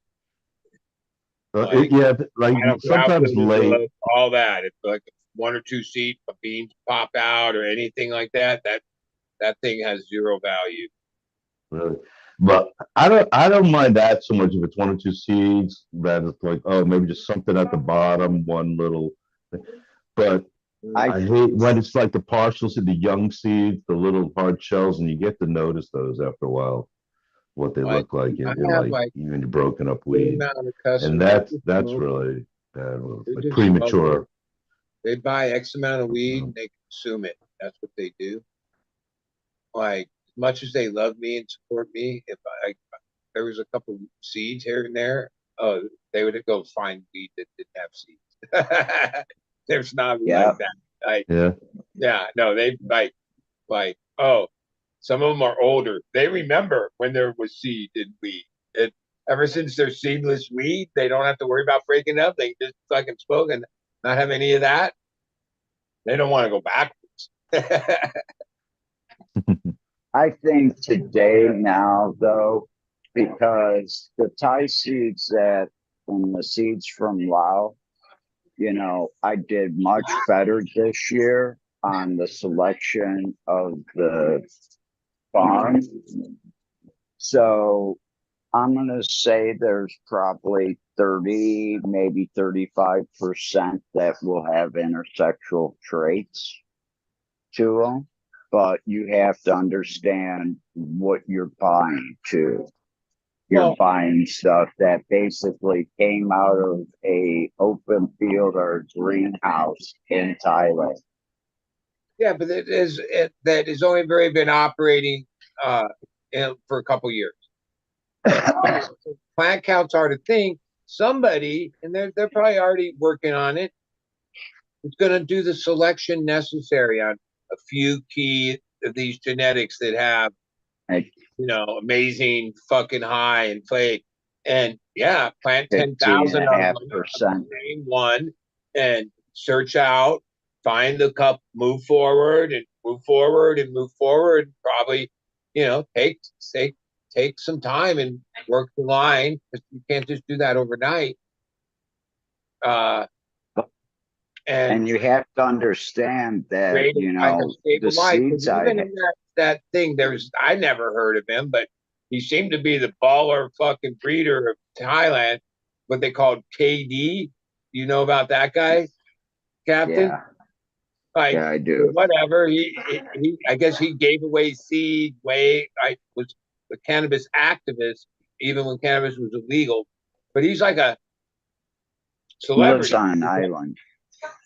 like Yeah, like I don't care how sometimes good it late. looks, all that. If like one or two seed beans pop out or anything like that, that thing has zero value. Really. But I don't mind that so much if it's one or two seeds, that it's like, oh, maybe just something at the bottom, one little thing. But I I hate when it's like the partials and the young seeds, the little hard shells, and you get to notice those after a while, what they Like look like I in have like like even your broken up a good weed. amount of And customers. that's really bad, They're like just smokers. premature. They buy X amount of weed Um, and they consume it. That's what they do. Like as much as they love me and support me, if there was a couple seeds here and there, oh, they would go find weed that didn't have seeds. There's not yeah, like that. Like yeah. yeah, no, they oh, some of them are older. They remember when there was seed in weed. It ever since they're seedless weed, they don't have to worry about breaking up. They can just fucking smoke and not have any of that. They don't want to go backwards. I think today now though, because the Thai seeds that and the seeds from Lao, I did much better this year on the selection of the farm. So I'm going to say there's probably 30, maybe 35% that will have intersexual traits to them. but you have to understand what you're buying too. You're Well, buying stuff that basically came out of a open field or greenhouse in Thailand. yeah, but that has only very been operating for a couple years. Plant counts are the thing. Somebody, and they're probably already working on it, is going to do the selection necessary on a few key of these genetics that have, Like amazing fucking high inflate. And yeah, plant 10,000 of them, 15.5%. name one, and search out, find the cup, move forward and move forward and move forward. Probably, take some time and work the line, because you can't just do that overnight. And you have to understand that, create like a the stable life. seeds Even in that thing, I never heard of him, but he seemed to be the baller fucking breeder of Thailand, what they called KD. You know about that guy, Captain? Yeah, Like, yeah, I do. whatever. I guess he gave away seed. I was a cannabis activist, even when cannabis was illegal. But he's like a He lives celebrity. on an island.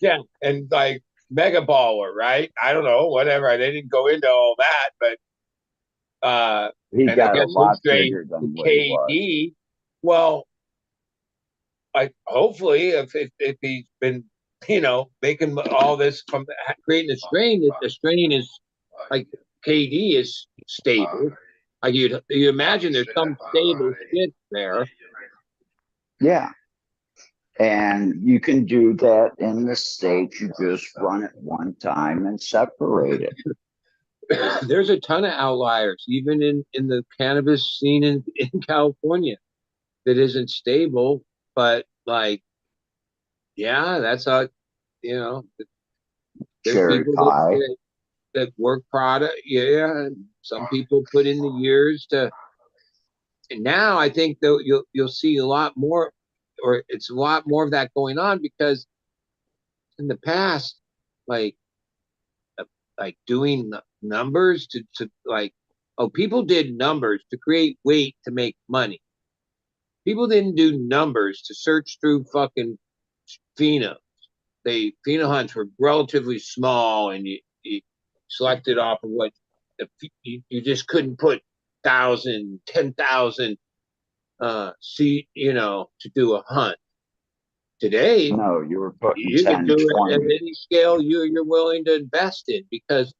Yeah, and like mega baller, right? I don't know, whatever. They didn't go into all that, but He and I got a guess lot straight bigger than what he was. KD. Well, like hopefully, if he's been making all this from creating a strain, that the strain is like KD is stable. Like you imagine, there's some stable shit there. Yeah. And you can do that in the States. You just run it one time and separate it. There's a ton of outliers, even in the cannabis scene in California, that isn't stable. But like, yeah, that's how, there's Cherry people pie. that work product. Yeah, and some people put in the years to. And now I think that you'll see a lot more, or it's a lot more of that going on, because in the past, like doing numbers to like, oh, people did numbers to create weight to make money. People didn't do numbers to search through fucking pheno. Pheno hunts were relatively small, and you selected off of what you just couldn't put 1,000, 10,000 to do a hunt. Today, No, you were putting you can 10, do it at 20. any scale you're willing to invest in, because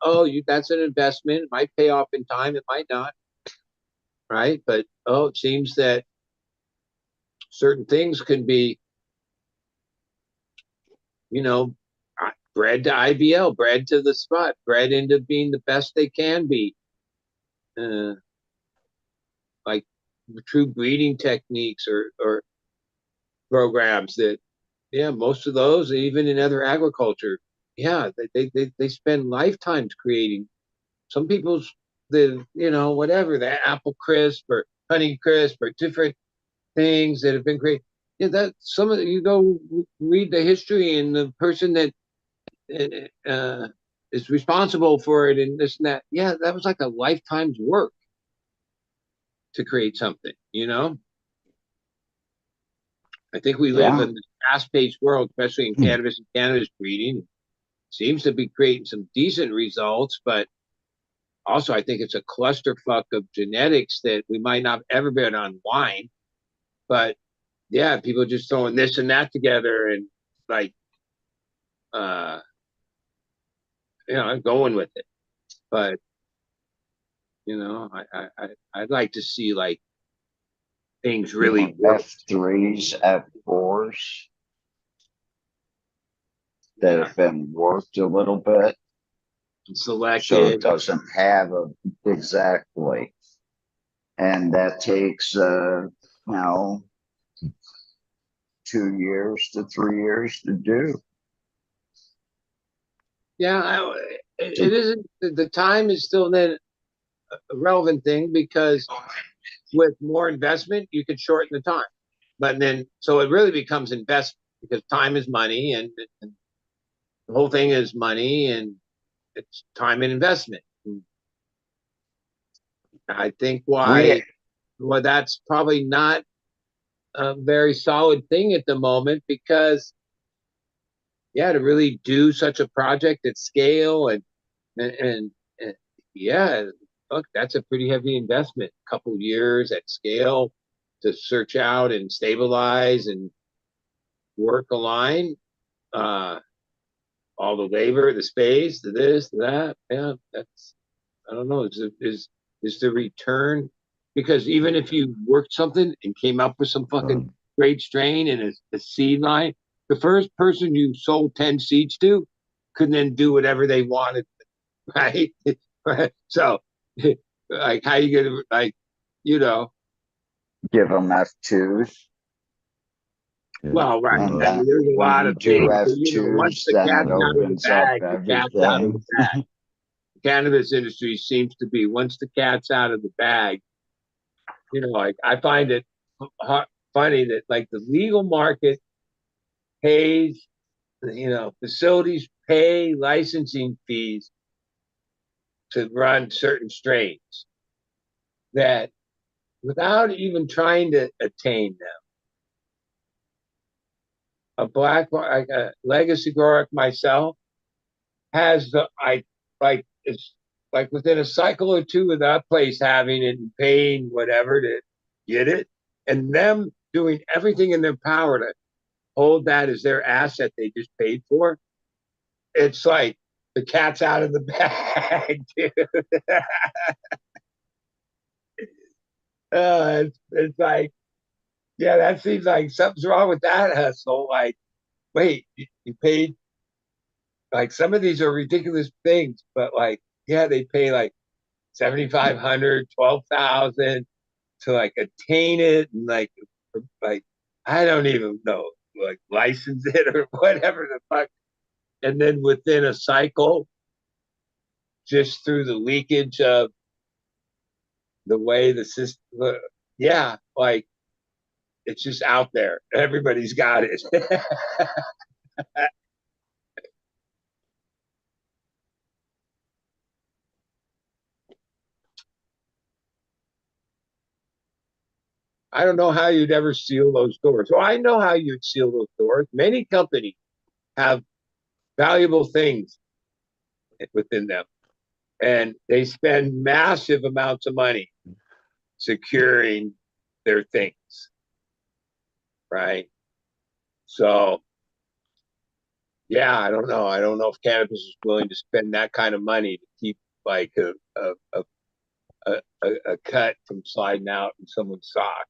that's an investment. It might pay off in time, it might not, right? But it seems that certain things can be, bred to IBL, bred to the spot, bred into being the best they can be. Like true breeding techniques or programs that, yeah, most of those, even in other agriculture, yeah, they spend lifetimes creating. Some people's whatever, the apple crisp or honey crisp or different things that have been created. Yeah, that some of you go read the history, and the person that is responsible for it and this and that. Yeah, that was like a lifetime's work to create something. I think we live in this fast-paced world, especially in cannabis and cannabis breeding. Seems to be creating some decent results, but also I think it's a clusterfuck of genetics that we might not ever be able to unwind. But yeah, people just throwing this and that together and like, I'm going with it. But I'd like to see like things really work. F3s, F4s that have been worked a little bit. Selected. So it doesn't have exactly. And that takes, 2 years to 3 years to do. Yeah, it isn't. The time is still then a relevant thing, because with more investment, you could shorten the time. But then, so it really becomes investment, because time is money, and the whole thing is money, and it's time and investment. I think We, well, that's probably not a very solid thing at the moment because, yeah, to really do such a project at scale and yeah, look, that's a pretty heavy investment. A couple years at scale to search out and stabilize and work a line. Uh, all the labor, the space, the this, the that. Yeah, that's I don't know. Is the return because even if you worked something and came up with some fucking great strain and a seed line, the first person you sold 10 seeds to could then do whatever they wanted, right? So like how you gonna like, you know, give them F2s. Yeah. well, right. And I mean, then there's a when lot you of do things, but once F2s, the then cat's it out of the opens up bag, the cat's out of the everything. bag. The cannabis industry seems to be once the cat's out of the bag, like I find it funny that like the legal market pays, facilities pay licensing fees to run certain strains that without even trying to attain them. Like a legacy grower like myself has it's like within a cycle or two of that place having it and paying whatever to get it, and them doing everything in their power to hold that as their asset they just paid for. It's like the cat's out of the bag, dude. It's like, yeah, that seems like something's wrong with that hustle. Like, wait, you paid like some of these are ridiculous things, but like, yeah, they pay like 7,500, 12,000 to like attain it and like I don't even know, like license it or whatever the fuck. And then within a cycle, just through the leakage of the way the system, yeah, like it's just out there. Everybody's got it. I don't know how you'd ever seal those doors. Well, I know how you'd seal those doors. Many companies have valuable things within them, and they spend massive amounts of money securing their things, right? So, yeah, I don't know. I don't know if cannabis is willing to spend that kind of money to keep like a cut from sliding out in someone's sock.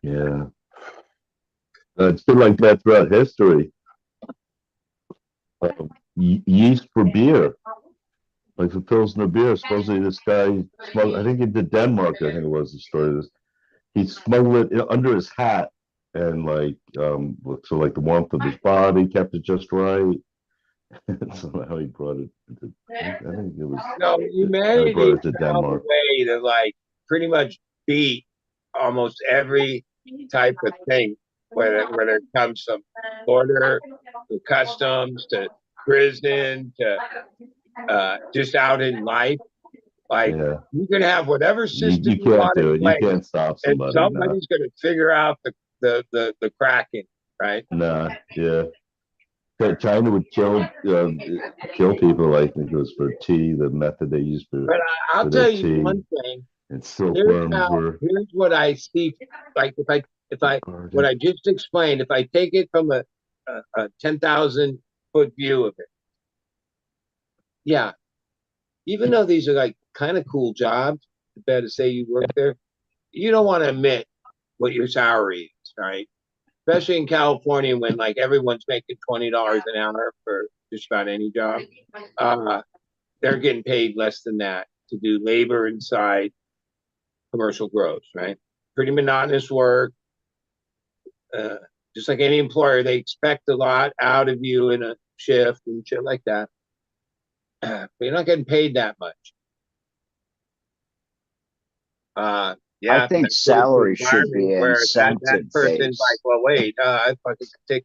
Yeah. It's been like that throughout history. Yeast for beer, like for Pilsner beer. Supposedly, this guy smuggled, I think he did Denmark, I think it was the story. This he smuggled it under his hat, and so like the warmth of his body kept it just right. Somehow he brought it into, I think it was No, how he brought humanity it to found a Denmark. way to like pretty much beat almost every type of thing, whether it comes from border to customs to prison to just out in life. Like Yeah, you can have whatever system you you can't want in do it. You place, can't stop and somebody. Nah, somebody's going to figure out the cracking, right? nah, yeah. China would kill people. I think it was for tea, the method they used But I'll for tell their you tea, one thing. and silkworms were Here's what I see. Like if I what guarded. I just explained, if I take it from a 10,000 foot view of it, yeah. Even though these are like kind of cool jobs, better to say you work there, you don't want to admit what your salary is, right? Especially in California when like everyone's making $20 an hour for just about any job. Uh, they're getting paid less than that to do labor inside commercial grows, right? Pretty monotonous work. Uh, just like any employer, they expect a lot out of you in a shift and shit like that. But you're not getting paid that much. I Yeah, think that goes to salary should environment be where that incentive person's like, based. well, wait, I fucking take,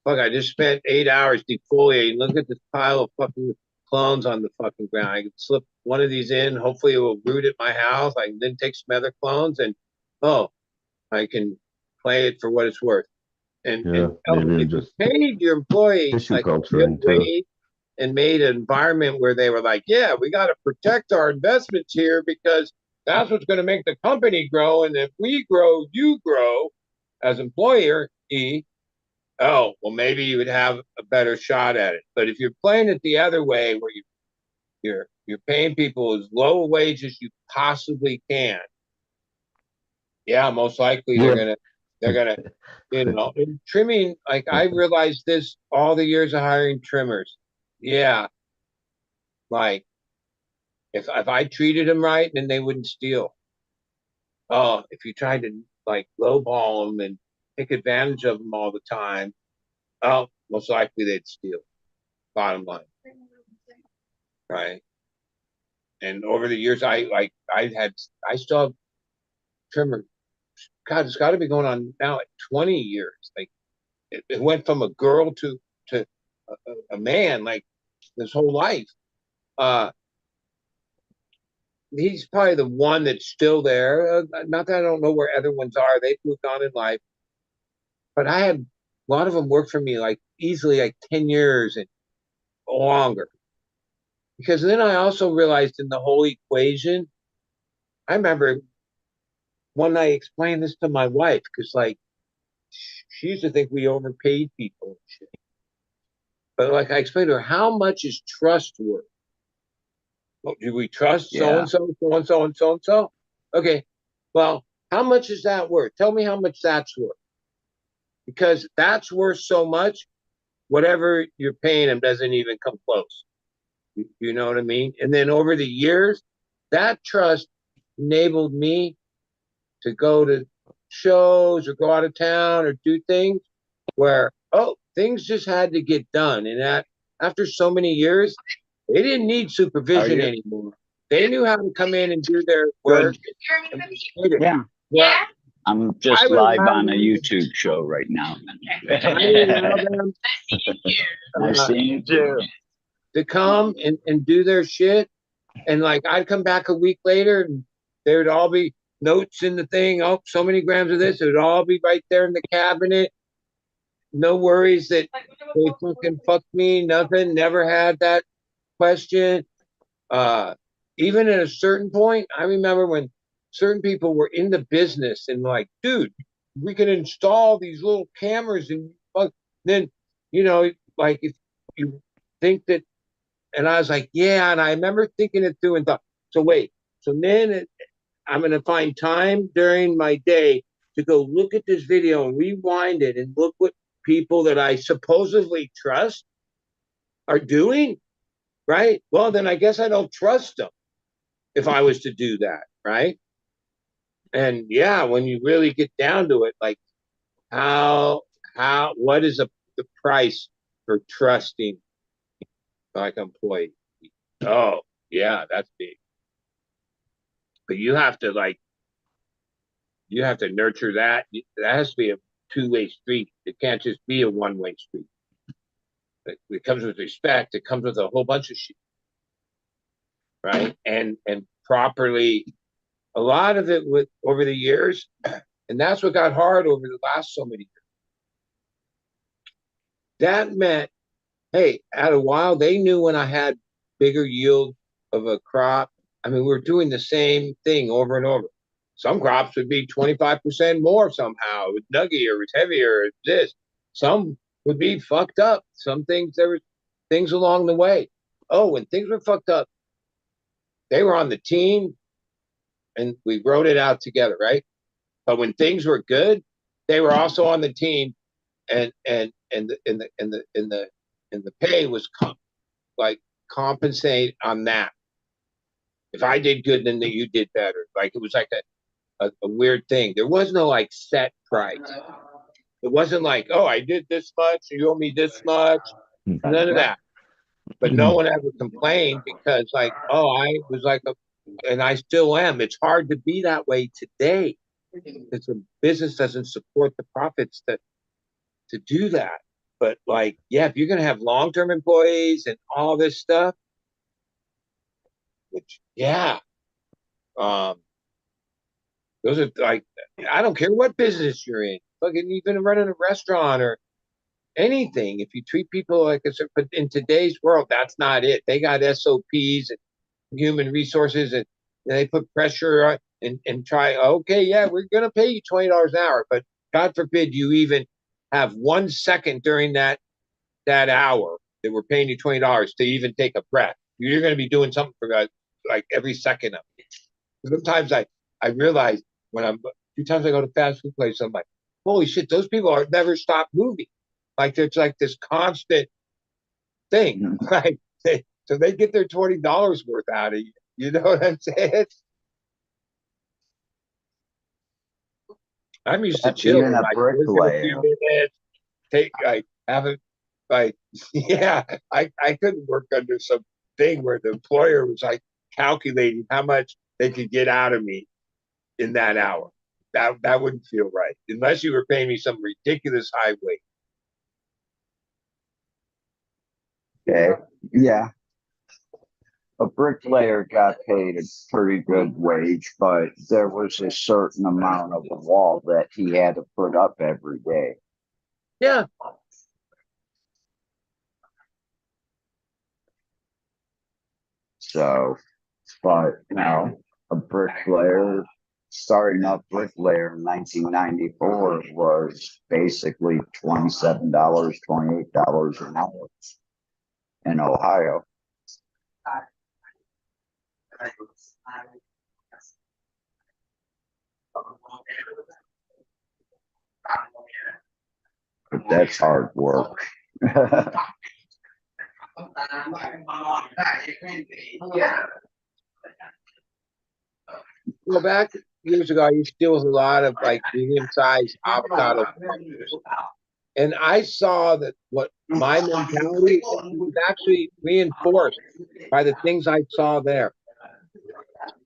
fuck, I just spent 8 hours defoliating. Look at this pile of fucking clones on the fucking ground. I can slip one of these in. Hopefully, it will root at my house. I can then take some other clones, and I can play it for what it's worth. And Yeah, maybe if I'm you just paid your employees tissue like a real culturing too. wage and made an environment where they were like, yeah, we got to protect our investments here because that's what's going to make the company grow. And if we grow, you grow as employer. Well, maybe you would have a better shot at it. But if you're playing it the other way, where you're paying people as low a wage as you possibly can, yeah, most likely Yeah. they're gonna, and trimming. Like I realized this all the years of hiring trimmers. Yeah, like if I treated them right, then they wouldn't steal. Oh, if you tried to like lowball them and take advantage of them all the time, most likely they'd steal. Bottom line, right? And over the years, I still have trimmer. God, it's got to be going on now at 20 years. Like it went from a girl to a man, like his whole life. He's probably the one that's still there. Not that I don't know where other ones are. They've moved on in life, but I had a lot of them work for me like easily like 10 years and longer. Because then I also realized in the whole equation, I remember one night explaining this to my wife because like she used to think we overpaid people and shit. But like I explained to her, how much is trust worth? Well, do we trust so and so, so and so, and so and so? Okay, well, how much is that worth? Tell me how much that's worth. Because that's worth so much, whatever you're paying them doesn't even come close. You know what I mean? And then over the years, that trust enabled me to go to shows or go out of town or do things where, things just had to get done. And that after so many years, they didn't need supervision anymore. They knew how to come in and do their work. Yeah. Yeah. I'm just live on a YouTube show right now. Nice seeing you too. To come and do their shit. And like I'd come back a week later and there would all be notes in the thing. Oh, so many grams of this. It would all be right there in the cabinet. No worries that they fucking fucked me. Nothing. Never had that question. Even at a certain point, I remember when certain people were in the business and like, dude, we can install these little cameras and then, like if you think that, and I was like, yeah, and I remember thinking it through and thought, so wait, so then I'm going to find time during my day to go look at this video and rewind it and look what people that I supposedly trust are doing, right? Well, then I guess I don't trust them if I was to do that, right? And yeah, when you really get down to it, like what is the price for trusting like employee? Oh, yeah, that's big. But you have to nurture that. That has to be a two-way street. It can't just be a one-way street. It comes with respect. It comes with a whole bunch of shit, right? And properly, a lot of it with over the years, and that's what got hard over the last so many years. That meant, hey, at a while, they knew when I had bigger yield of a crop. I mean, we were doing the same thing over and over. Some crops would be 25% more somehow. It was nuggier, it was heavier, it's this. Some would be fucked up. Some things, there were things along the way. Oh, when things were fucked up, they were on the team and we wrote it out together, right? But when things were good, they were also on the team and the pay was compensate on that. If I did good, then you did better. Like it was like a weird thing. There was no like set price. It wasn't like, oh, I did this much, you owe me this much. None of that. But no one ever complained because like, oh, I was like and I still am. It's hard to be that way today because the business doesn't support the profits to do that. But like, yeah, if you're gonna have long-term employees and all this stuff, which, yeah. Those are like, I don't care what business you're in. Fucking even running a restaurant or anything. If you treat people like a but in today's world, that's not it. They got SOPs and human resources, and they put pressure on and try. Okay, yeah, we're gonna pay you $20 an hour, but God forbid you even have 1 second during that hour that we're paying you $20 to even take a breath. You're gonna be doing something for like every second of it. Sometimes I realize when I'm a few times I go to fast food places, I'm like, holy shit, those people are never stop moving. Like it's like this constant thing. Like so they get their $20 worth out of you. You know what I'm saying? I'm used to That's even chilling, a like working a few bricklayer. minutes, take like have it like yeah. I couldn't work under some thing where the employer was like calculating how much they could get out of me in that hour. That wouldn't feel right unless you were paying me some ridiculous high wage. Okay. Yeah. A bricklayer got paid a pretty good wage, but there was a certain amount of the wall that he had to put up every day. Yeah. So, but a bricklayer, starting up bricklayer in 1994 was basically $27, $28 an hour in Ohio. But that's hard work. Well, back years ago, I used to deal with a lot of like medium-sized avocado farmers, and I saw that what my mentality was actually reinforced by the things I saw there.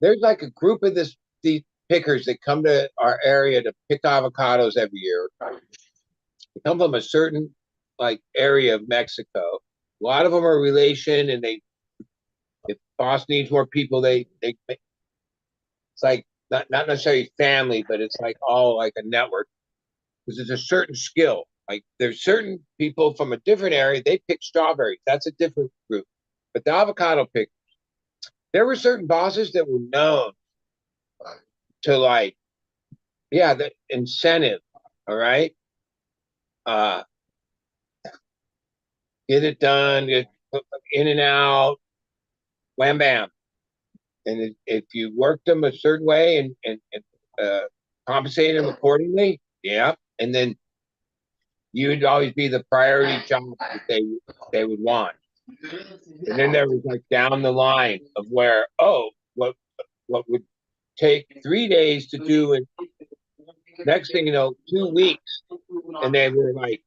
There's like a group of these pickers that come to our area to pick avocados every year. They come from a certain like area of Mexico. A lot of them are relation, and if boss needs more people, they it's like not necessarily family, but it's like all like a network because it's a certain skill. Like there's certain people from a different area, they pick strawberries. That's a different group. But the avocado pick, there were certain bosses that were known to like, yeah, the incentive, all right. Uh get it done, get in and out, wham bam. And if you work them a certain way and compensate them accordingly, yeah. And then you would always be the priority job that they would want. And then there was like down the line of where, oh, what would take 3 days to do, and next thing you know, 2 weeks, and they were like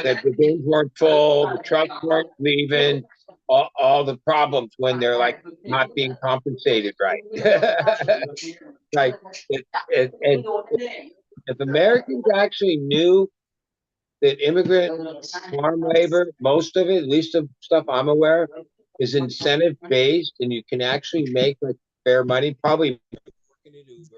that the bins weren't full, the trucks weren't leaving, all the problems when they're like not being compensated right. Like and if Americans actually knew that immigrant farm labor, most of it, at least the stuff I'm aware of, is incentive based, and you can actually make like fair money. Probably working at Uber.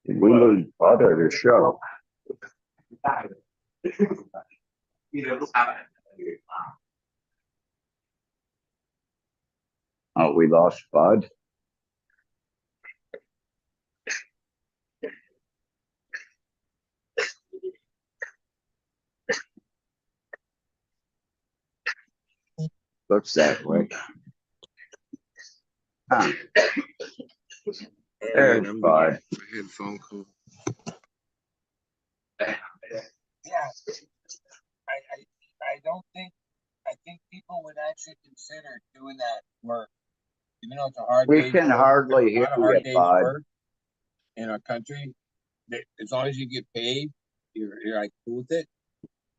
Did we lose butter to show? Oh, we lost Bud. Looks that way. Huh. There's Bud. Headphone call. Yeah, I don't think I think people would actually consider doing that work, even though it's a hard. We can hardly hear you, Bud. In our country, as long as you get paid, you're like cool with it.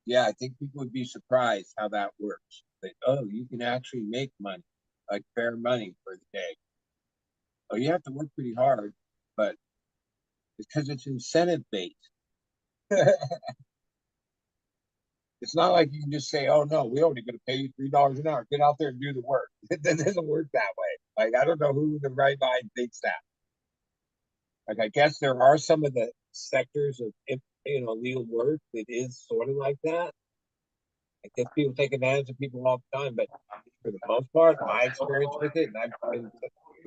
Yeah, I think people would be surprised how that works. Like, oh, you can actually make money. like fair money for the day. Oh, you have to work pretty hard, but because it's incentive based. It's not like you can just say, "Oh no, we're only going to pay you $3 an hour. Get out there and do the work." It doesn't work that way. Like I don't know who in the right mind thinks that. Like I guess there are some of the sectors of legal work that is sort of like that. I guess people take advantage of people all the time, but for the most part, my experience with it, and I've been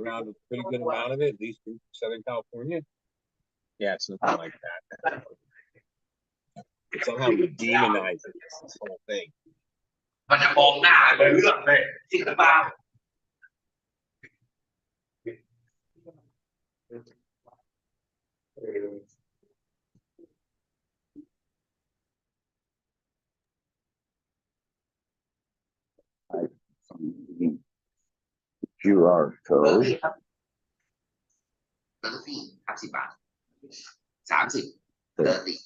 around a pretty good amount of it, at least in Southern California. Yeah, it's nothing like that. It somehow demonizes this whole thing. มันจะมองหน้าเลยเรื่องเลยที่กระบ้า QR เบอร์ code. รี่ครับเบอร์รี่30 บาท30เบอร์รี่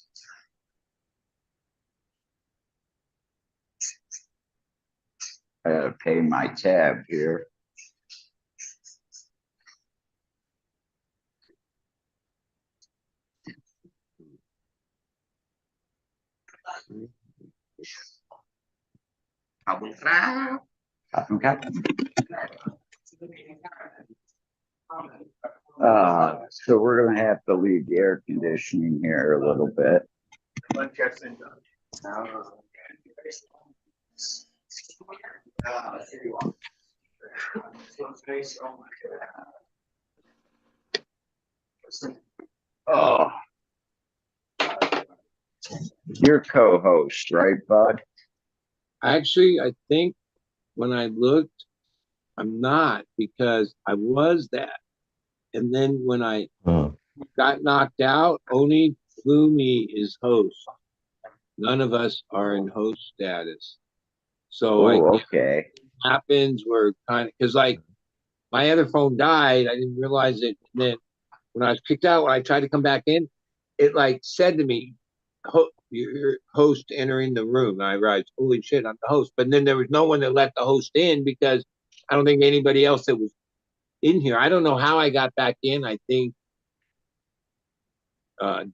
I gotta pay my tab here. Okay. So we're gonna have to leave the air conditioning here a little bit. Oh, you're co-host, right, bud? Actually, I think when I looked, I'm not because I was that. And then when I got knocked out, only Flumi is host. None of us are in host status. So okay. Happens were kind of because like my other phone died. I didn't realize it. And then when I was kicked out, when I tried to come back in, it like said to me, "Your host entering the room." And I realized, holy shit, I'm the host. But then there was no one that let the host in because I don't think anybody else that was in here. I don't know how I got back in. I think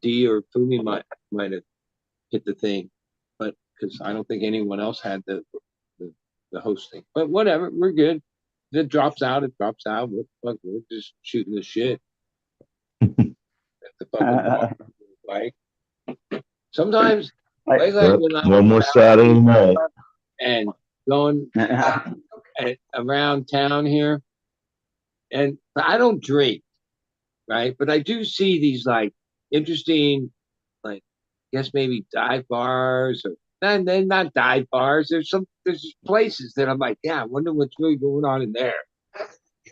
D or Fumi might have hit the thing, but because I don't think anyone else had the hosting. But whatever, we're good. If it drops out, it drops out. We're just shooting the shit. The fucking like sometimes like when one more Saturday night and going around town here, and I don't drink, right? But I do see these like interesting, like I guess maybe dive bars or and then not dive bars. There's places that I'm like, yeah, I wonder what's really going on in there.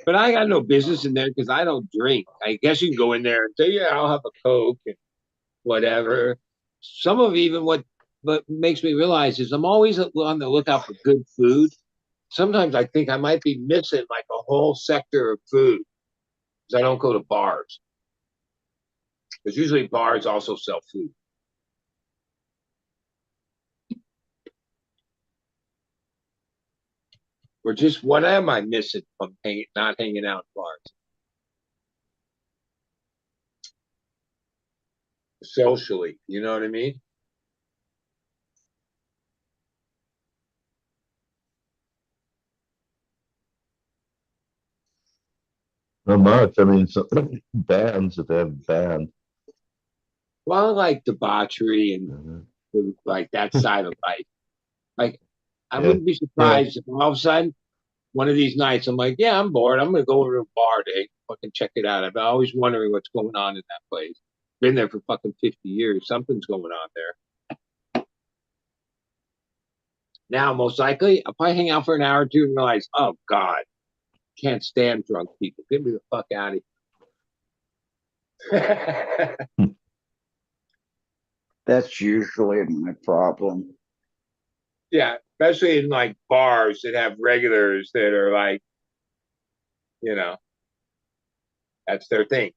But I got no business in there because I don't drink. I guess you can go in there and say, yeah, I'll have a Coke and whatever. Some of even what makes me realize is I'm always on the lookout for good food. Sometimes I think I might be missing like a whole sector of food because I don't go to bars. Because usually bars also sell food. Or just what am I missing from not hanging out in bars? Socially, you know what I mean? not much. I mean, some bands if they have bands. Well, I like debauchery and like that side of life. Like, I wouldn't be surprised if all of a sudden one of these nights I'm like, yeah, I'm bored. I'm gonna go over to a bar to fucking check it out. I've been always wondering what's going on in that place. Been there for fucking 50 years. Something's going on there. Now, most likely, I'll probably hang out for an hour or two and realize, oh God, can't stand drunk people. Get me the fuck out of here. That's usually my problem. Yeah, especially in like bars that have regulars that are like, you know, that's their thing.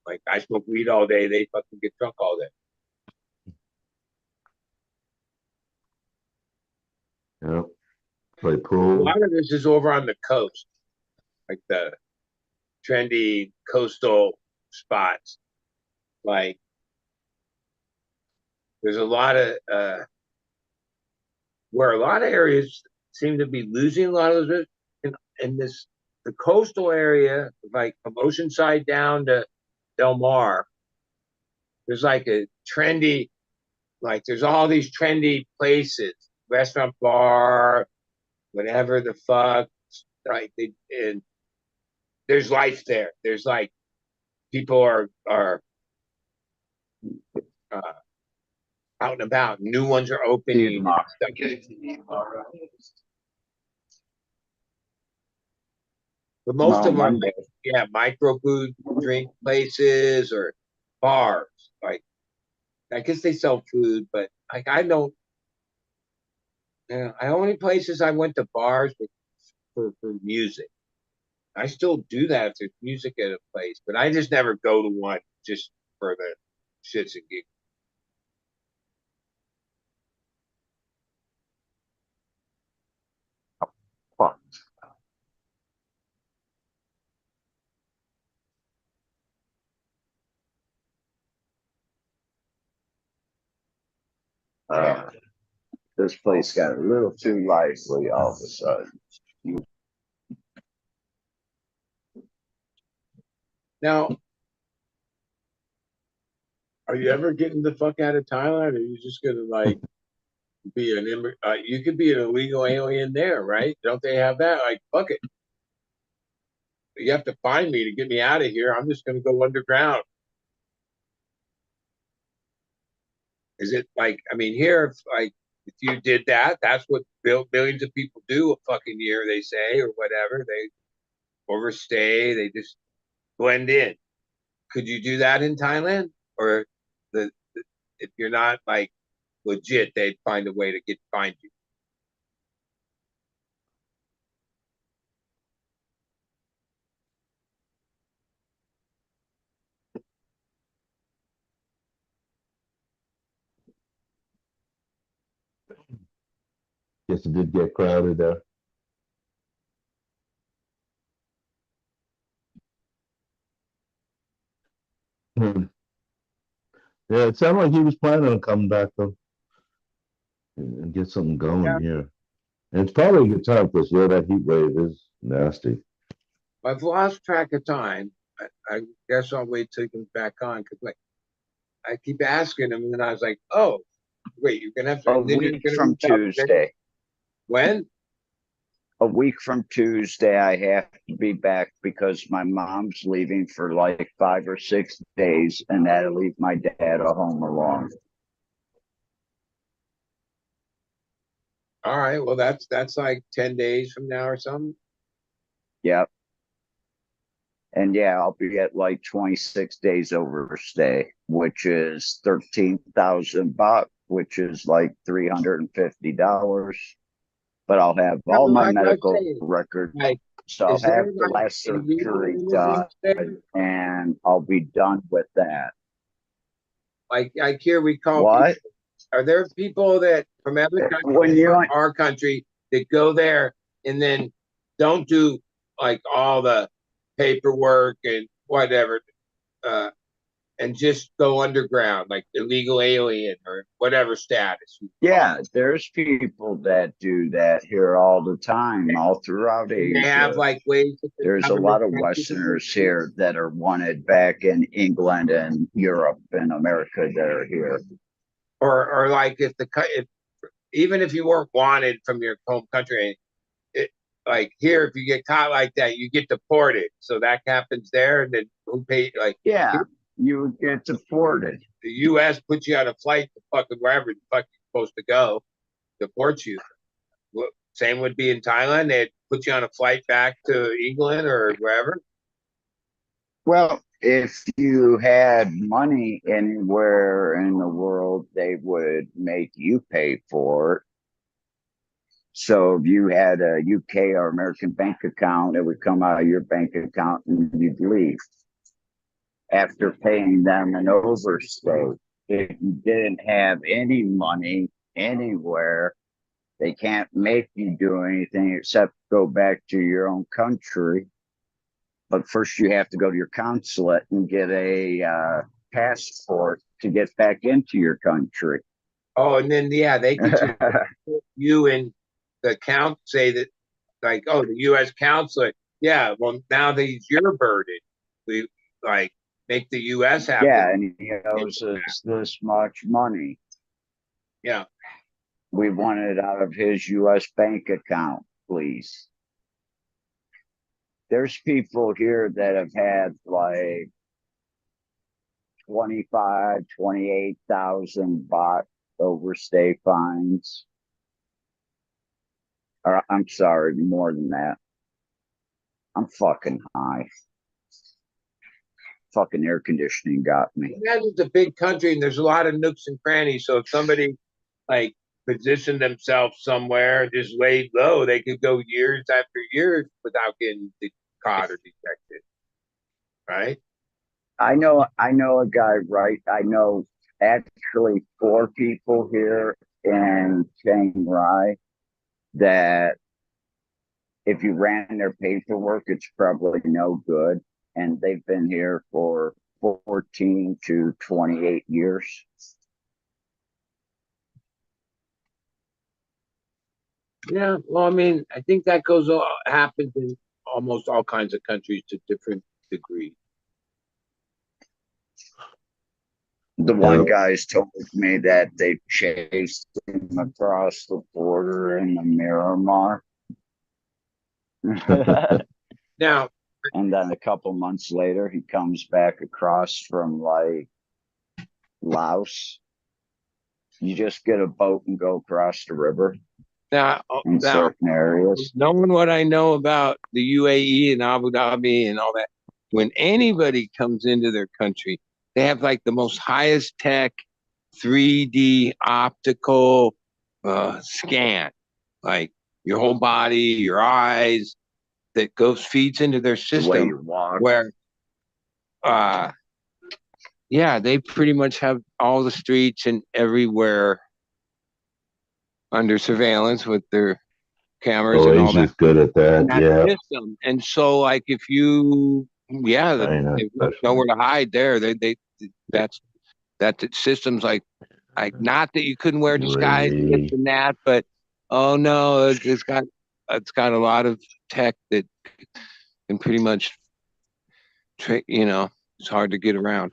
Like I smoke weed all day, they fucking get drunk all day. Yeah. Play pool. A lot of this is over on the coast. like the trendy coastal spots. Like there's a lot of where a lot of areas seem to be losing a lot of those, in this the coastal area, like from Oceanside down to Del Mar. There's like a trendy, like there's all these trendy places, restaurant, bar, whatever the fuck. Right, and there's life there. There's like people are uh, out and about. New ones are opening. But most of them are like, yeah, micro food drink places or bars. Like, I guess they sell food, but like I don't. I only places I went to bars for music. I still do that if there's music at a place, but I just never go to one just for the shits and gigs. Fuck. This place got a little too lively all of a sudden. Now, are you ever getting the fuck out of Thailand, or are you just gonna like be an you could be an illegal alien there, right? Don't they have that? Like, fuck it. You have to find me to get me out of here. I'm just gonna go underground. Is it like, I mean, here, if you did that, that's what millions of people do a fucking year, they say, or whatever. They overstay, they just blend in. Could you do that in Thailand? Or if you're not like legit, they'd find a way to find you. Guess it did get crowded there. Hmm. Yeah, it sounded like he was planning on coming back though and get something going here. And it's probably a good time because yeah, that heat wave is nasty. I've lost track of time. I guess I'll wait till he comes back on because like I keep asking him, and then I was like, "Oh, wait, you're gonna have to." A week from Tuesday. When? A week from Tuesday, I have to be back because my mom's leaving for like 5 or 6 days, and that'll leave my dad at home alone. All right. Well, that's like 10 days from now or something. Yep. And yeah, I'll be at like 26 days overstay, which is 13,000 baht, which is like $350. But I'll have all my medical records. Like, so I'll have the last surgery done, and I'll be done with that. Like here we call what? People, are there people that from other countries, our country, that go there and then don't do like all the paperwork and whatever, and just go underground, like illegal alien or whatever status? Yeah, there's people that do that here all the time, all throughout Asia. They have like ways. There's a lot of Westerners here that are wanted back in England and Europe and America that are here. Or like if even if you weren't wanted from your home country, like here, if you get caught like that, you get deported. So that happens there, and then who paid? Like, yeah, you get deported. The U.S. puts you on a flight to fucking wherever the fuck you're supposed to go, deport you. Same would be in Thailand. They'd put you on a flight back to England or wherever. Well, if you had money anywhere in the world, they would make you pay for it. So if you had a UK or American bank account, it would come out of your bank account and you'd leave after paying them an overstay. If you didn't have any money anywhere, they can't make you do anything except go back to your own country but first you have to go to your consulate and get a passport to get back into your country. Oh, and then they could just put you in the count, say that like, oh, the U.S. consulate. Yeah, well, now that he's your burden, we like make the U.S. have yeah, and he owes us this much money. Yeah. We want it out of his U.S. bank account, please. There's people here that have had like 25, 28,000 baht overstay fines. Or I'm sorry, more than that. I'm fucking high. Fucking air conditioning got me. Imagine it's a big country and there's a lot of nooks and crannies. So if somebody like positioned themselves somewhere and just laid low, they could go years after years without getting caught or detected. Right? I know a guy, right? I know actually 4 people here in Chiang Rai that if you ran their paperwork, it's probably no good. And they've been here for 14 to 28 years. Yeah, well, I mean, I think that happens in almost all kinds of countries to different degrees. The one guy's told me that they chased him across the border in the Miramar. Now, and then a couple months later, he comes back across from like Laos. You just get a boat and go across the river. Now, certain areas. Knowing what I know about the UAE and Abu Dhabi and all that, when anybody comes into their country, they have like the most highest tech 3D optical scan, like your whole body, your eyes, that feeds into their system. Where, they pretty much have all the streets and everywhere under surveillance with their cameras and all that. Good at that, system. And so, like, if you, there's nowhere to hide there. That system's like not that you couldn't wear disguise, this and that, but oh no, it's got a lot of tech that can pretty much, it's hard to get around.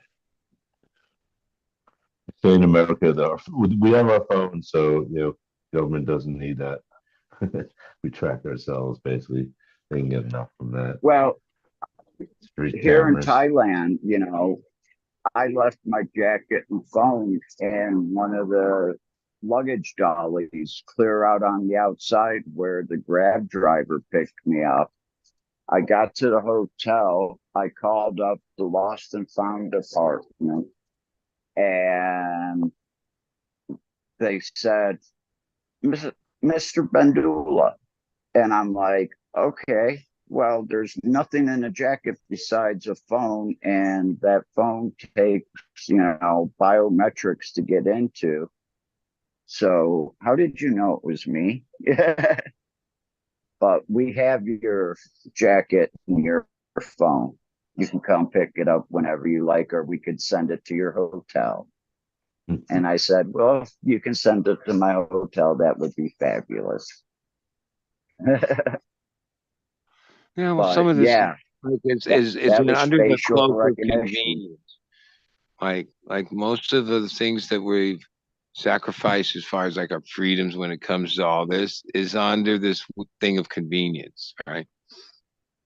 So in America, though, we have our phones, so government doesn't need that. We track ourselves basically. They can get enough from that. Well, Street here cameras. in Thailand, I left my jacket and phone in one of the luggage dollies clear out on the outside where the Grab driver picked me up. I got to the hotel. I called up the lost and found department, and they said, Mr. Bandula. And I'm like, okay, well, there's nothing in the jacket besides a phone, and that phone takes, biometrics to get into. So how did you know it was me? But we have your jacket and your phone. You can come pick it up whenever you like, or we could send it to your hotel. And I said, well, if you can send it to my hotel, that would be fabulous. Some of this is under the cloak of convenience. Like most of the things that we've sacrificed as far as like our freedoms when it comes to all this is under this thing of convenience, right?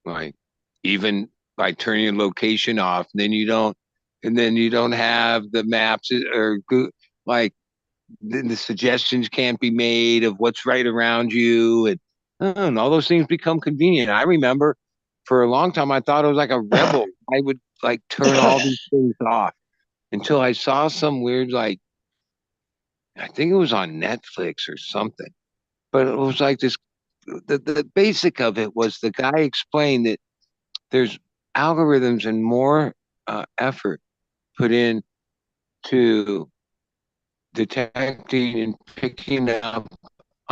Like even by turning your location off, then you don't have the maps or like the suggestions can't be made of what's right around you, and all those things become convenient. I remember for a long time I thought I was like a rebel. I would like turn all these things off until I saw some weird, like, I think it was on Netflix or something, but it was like this. The basic of it was the guy explained that there's algorithms and more effort put in to detecting and picking up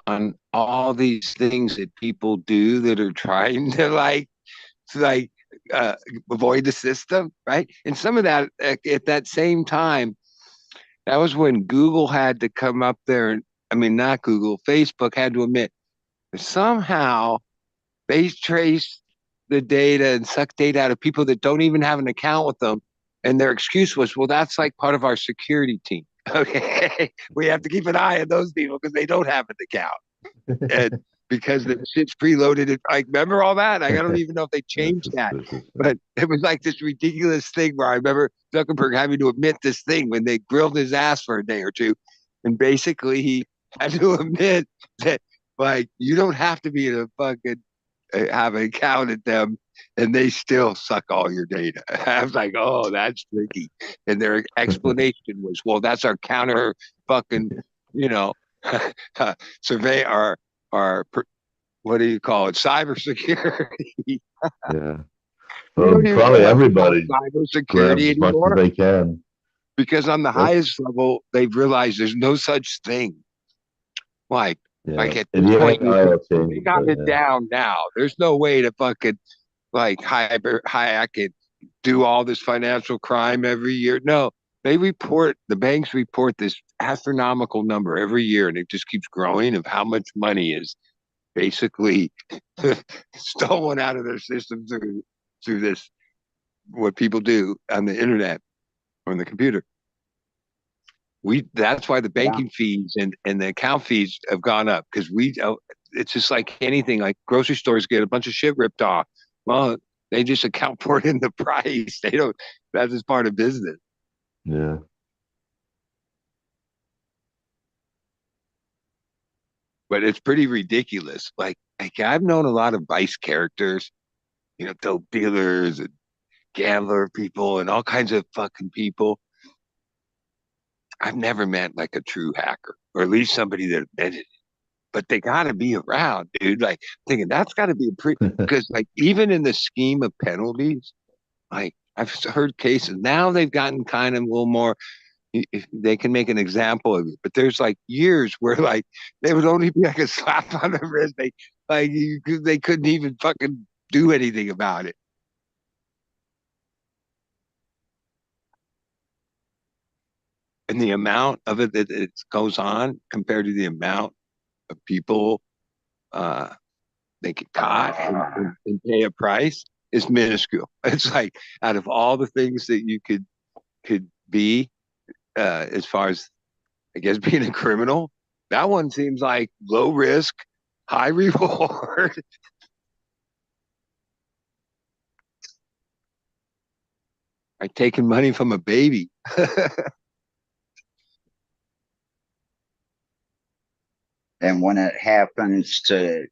on all these things that people do that are trying to like avoid the system, right? And some of that at that same time, that was when Google had to come up there, and I mean, not Google, Facebook had to admit that somehow they trace the data and suck data out of people that don't even have an account with them. And their excuse was, well, that's like part of our security team. Okay. We have to keep an eye on those people because they don't have an account. And because the shit's preloaded. Like, remember all that? I don't even know if they changed that. But it was like this ridiculous thing where I remember Zuckerberg having to admit this thing when they grilled his ass for a day or two. And basically he had to admit that, like, you don't have to be in a fucking have an account at them and they still suck all your data. I was like, oh, that's tricky. And their explanation was, well, that's our counter fucking, you know, survey our what do you call it? Cybersecurity. Yeah. Well, probably everybody grabs cybersecurity as much as anymore they can. because on the Yep. highest level, they've realized there's no such thing. Like Yeah. at And this the point, AI will they change, got but it down now. There's no way to fucking like hack it, do all this financial crime every year. No, the banks report this astronomical number every year, and it just keeps growing of how much money is basically stolen out of their system through this what people do on the internet or on the computer. That's why the banking fees and the account fees have gone up because it's just like anything, like grocery stores get a bunch of shit ripped off. Well, they just account for it in the price. They don't. That's just part of business. yeah. But it's pretty ridiculous. Like I've known a lot of vice characters, dope dealers and gambler people and all kinds of fucking people. I've never met like a true hacker, or at least somebody that admitted it. But they got to be around, dude. Like thinking that's got to be because like even in the scheme of penalties, like I've heard cases now they've gotten kind of a little more. If they can make an example of it, but there's like years where like they would only be like a slap on the wrist. They couldn't even fucking do anything about it. And the amount of it that it goes on compared to the amount of people uh, they get caught and pay a price is minuscule. It's like out of all the things that you could be as far as I guess being a criminal, that one seems like low risk, high reward. Like taking money from a baby. And when it happens to,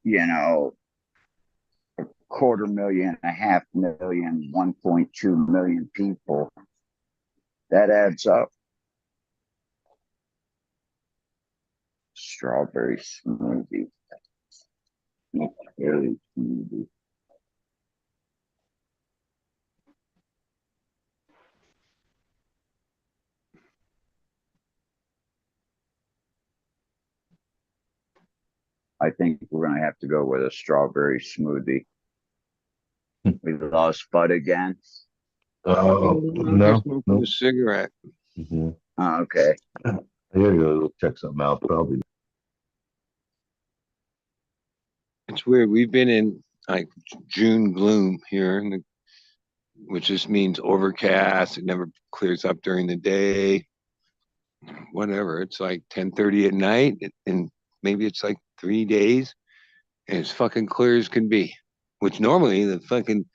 a quarter million, a half million, 1.2 million people, that adds up. Strawberry smoothie. Strawberry smoothie. I think we're going to have to go with a strawberry smoothie. We lost Bud again. No. A cigarette. Mm-hmm. Oh, okay. I gotta go check something out. Probably. It's weird. We've been in like June gloom here, which just means overcast. It never clears up during the day. Whatever. It's like 10:30 at night, and maybe it's like 3 days, and it's fucking clear as can be. Which normally the fucking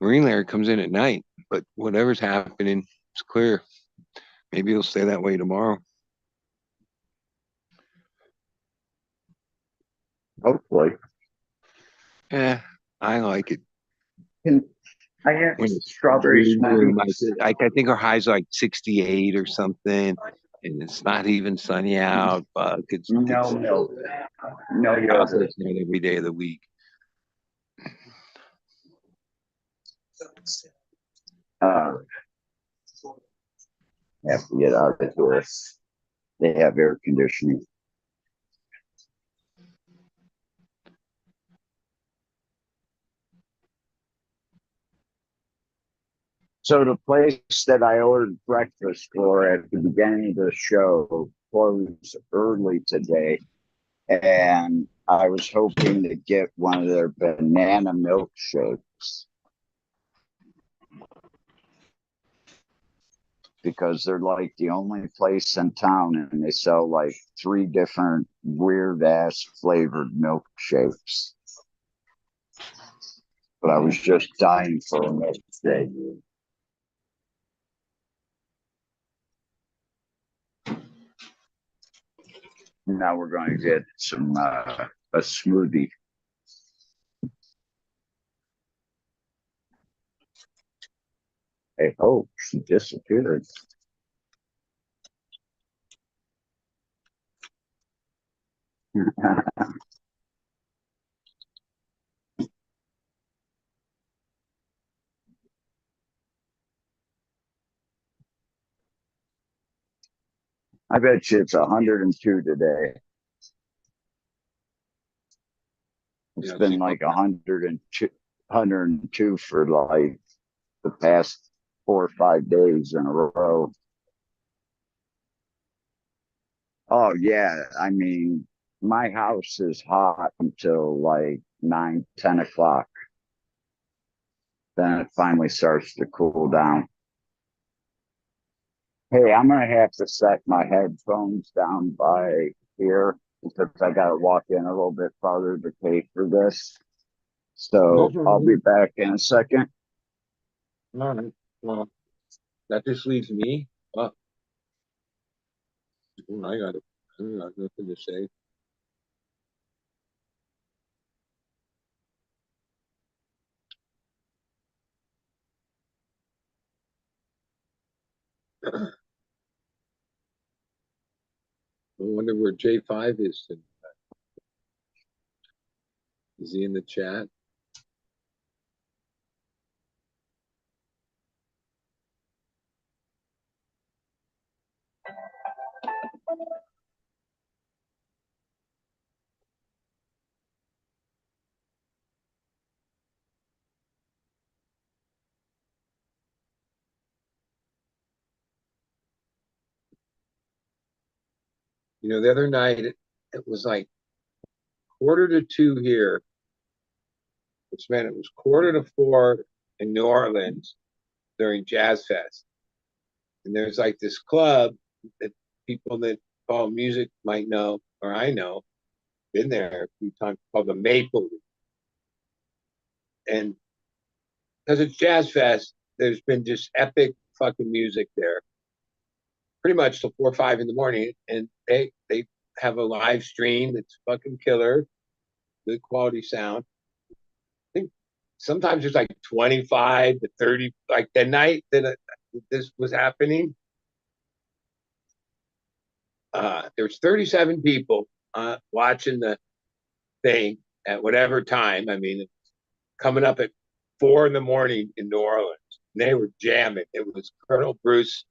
marine layer comes in at night, but whatever's happening, it's clear. Maybe it'll stay that way tomorrow. Hopefully. Yeah, I like it. I have When it's strawberry June, smoothie. I think our high's like 68 or something, and it's not even sunny out. But it's No milk. No yogurt. every day of the week. Have to get out of here. They have air conditioning. So the place that I ordered breakfast for at the beginning of the show closed early today, and I was hoping to get one of their banana milkshakes because they're like the only place in town, and they sell like 3 different weird ass flavored milkshakes. But I was just dying for a milkshake. Now we're going to get some a smoothie. Hey, oh, she disappeared. I bet you it's 102 today. It's Yeah, been like 102 for like the past 4 or 5 days in a row. Oh yeah, I mean, my house is hot until like 9, 10 o'clock. Then it finally starts to cool down. Hey, I'm gonna have to set my headphones down by here because I gotta walk in a little bit farther to pay for this. No So I'll be problem. back in a second. All right. Well, that just leaves me. Oh, I got nothing to say. I wonder where J5 is. Is he in the chat? You know, the other night it was like 1:45 here, which meant it was 3:45 in New Orleans during Jazz Fest. And there's like this club that people that follow music might know, or I know, been there a few times, called the Maple Leaf. And because it's Jazz Fest, there's been just epic fucking music there, pretty much till 4 or 5 in the morning. And they have a live stream that's fucking killer, good quality sound. I think sometimes there's like 25 to 30. Like the night that this was happening, there was 37 people watching the thing at whatever time. I mean, coming up at 4 in the morning in New Orleans. They were jamming. It was Colonel Bruce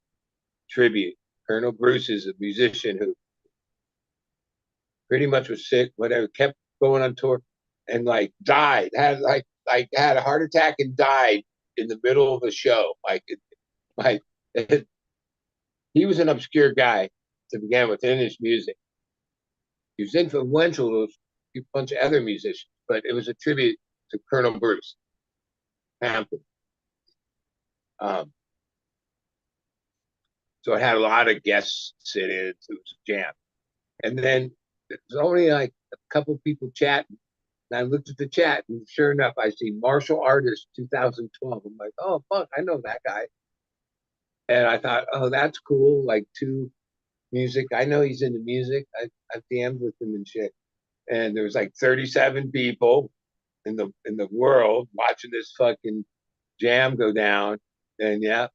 tribute. Colonel Bruce is a musician who pretty much was sick, whatever, kept going on tour, and like died. Had a heart attack and died in the middle of the show. Like he was an obscure guy to begin with in his music. He was influential to a bunch of other musicians, but it was a tribute to Colonel Bruce Hampton. So it had a lot of guests sit in. It was a jam. And then there was only like a couple people chatting. And I looked at the chat, and sure enough, I see Martial Artist 2012. I'm like, oh, fuck, I know that guy. And I thought, oh, that's cool. Like, two music. I know he's into music. I've DM'd with him and shit. And there was like 37 people in the world watching this fucking jam go down. And yeah,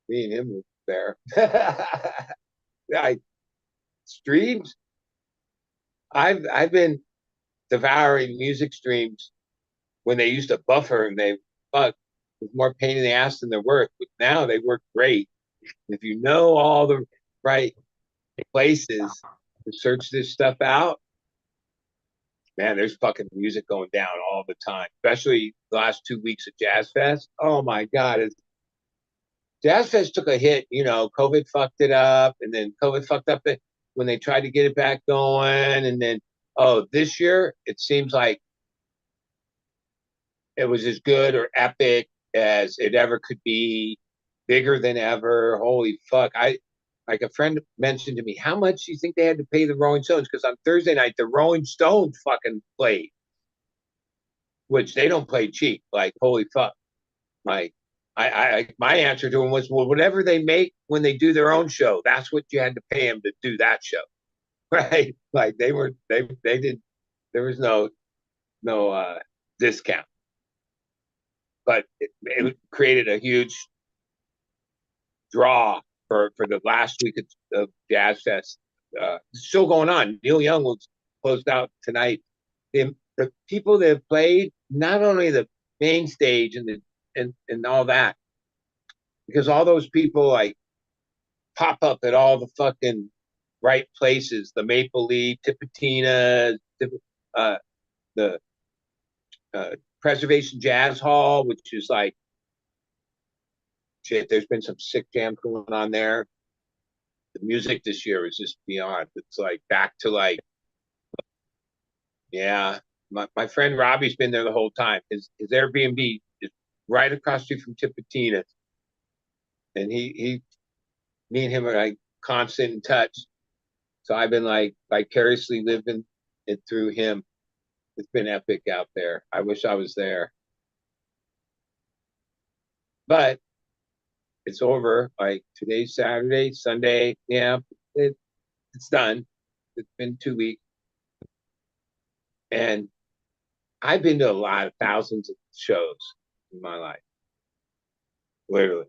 me and him were there. I streams. I've been devouring music streams when they used to buffer and they fuck with more pain in the ass than they're worth. But now they work great. If you know all the right places to search this stuff out, man, there's fucking music going down all the time. Especially the last 2 weeks of Jazz Fest. Oh my god, Jazz Fest took a hit. You know, COVID fucked it up, and then COVID fucked up it when they tried to get it back going, and then this year it seems like it was as good or epic as it ever could be, bigger than ever. Holy fuck! Like a friend mentioned to me, how much do you think they had to pay the Rolling Stones? Because on Thursday night the Rolling Stones fucking played, which they don't play cheap. Like holy fuck! Like my answer to him was, well, whatever they make when they do their own show, that's what you had to pay them to do that show, right? Like they did. There was no discount, but it created a huge draw for the last week of Jazz Fest. Still going on. Neil Young was closed out tonight. The people that have played, not only the main stage and all that, because all those people like pop up at all the fucking right places, the Maple Leaf, Tipatina, the Preservation Jazz Hall, which is like shit. There's been some sick jam going on there. The music this year is just beyond. It's like back to like, yeah. My friend Robbie's been there the whole time. His Airbnb is right across the street from Tipatina, and me and him are like constant in touch. So I've been like vicariously living it through him. It's been epic out there. I wish I was there, but it's over. Like today's Saturday, Sunday. Yeah, it's done. It's been 2 weeks, and I've been to a lot of thousands of shows in my life, literally.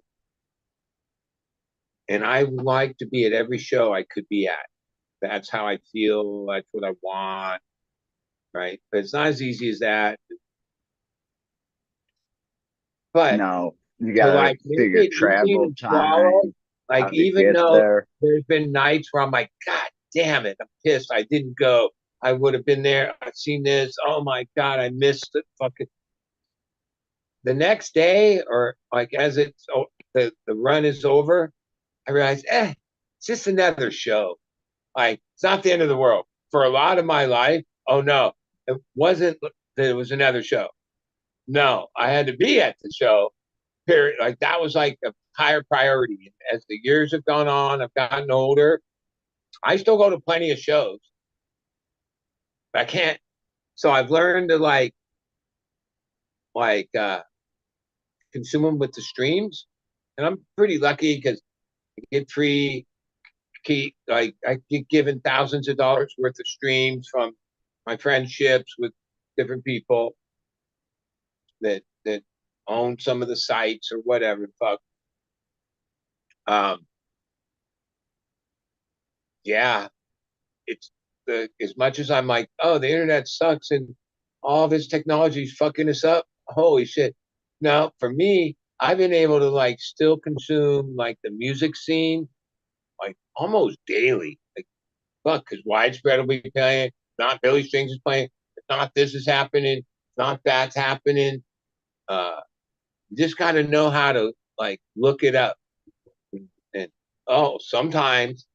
And I like to be at every show I could be at. That's how I feel. That's what I want, right? But it's not as easy as that. But No, you to gotta like make figure it easy travel and swallow, time, like how to even get though there. there's been nights where I'm like, God damn it, I'm pissed. I didn't go. I would have been there. I've seen this. Oh my God, I missed it. Fucking the next day, or like as the run is over, I realized, it's just another show. Like it's not the end of the world. For a lot of my life, oh no, it wasn't that it was another show. No, I had to be at the show. Period. Like that was like a higher priority. As the years have gone on, I've gotten older. I still go to plenty of shows. But I can't. So I've learned to like consume them with the streams, and I'm pretty lucky because I get free. Like I get given thousands of dollars worth of streams from my friendships with different people that own some of the sites or whatever. Fuck. Um, yeah, it's as much as I'm like, oh, the internet sucks and all this technology is fucking us up. Holy shit! Now, for me, I've been able to like still consume like the music scene like almost daily. Like fuck, because widespread will be playing. Not Billy Strings is playing. It's not this is happening. It's not that's happening. Uh, you just got to know how to like look it up. And sometimes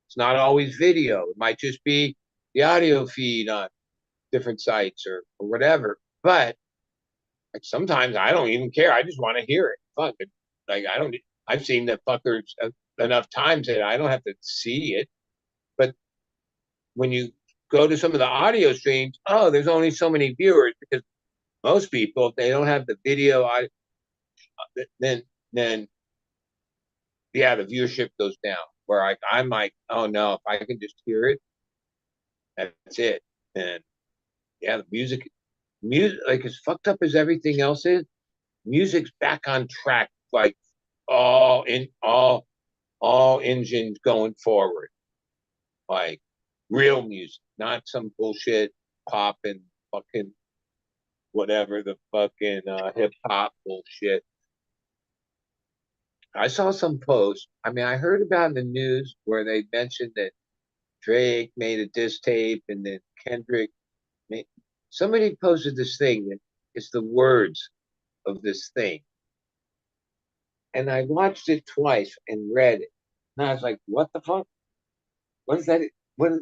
it's not always video. It might just be the audio feed on different sites or whatever. But like sometimes I don't even care. I just want to hear it. Fuck it. Like I don't. I've seen the fuckers enough times that I don't have to see it. But when you go to some of the audio streams, there's only so many viewers because most people, if they don't have the video, then then yeah, the viewership goes down. Where I'm like, oh no, if I can just hear it, that's it. And yeah, the music, like as fucked up as everything else is, music's back on track. Like all engines going forward. Like real music, not some bullshit pop and fucking whatever the fucking hip hop bullshit. I saw some post. I mean, I heard about in the news where they mentioned that Drake made a diss tape and then Kendrick made. Somebody posted this thing that it's the words of this thing. and I watched it twice and read it. And I was like, what the fuck? What is that? What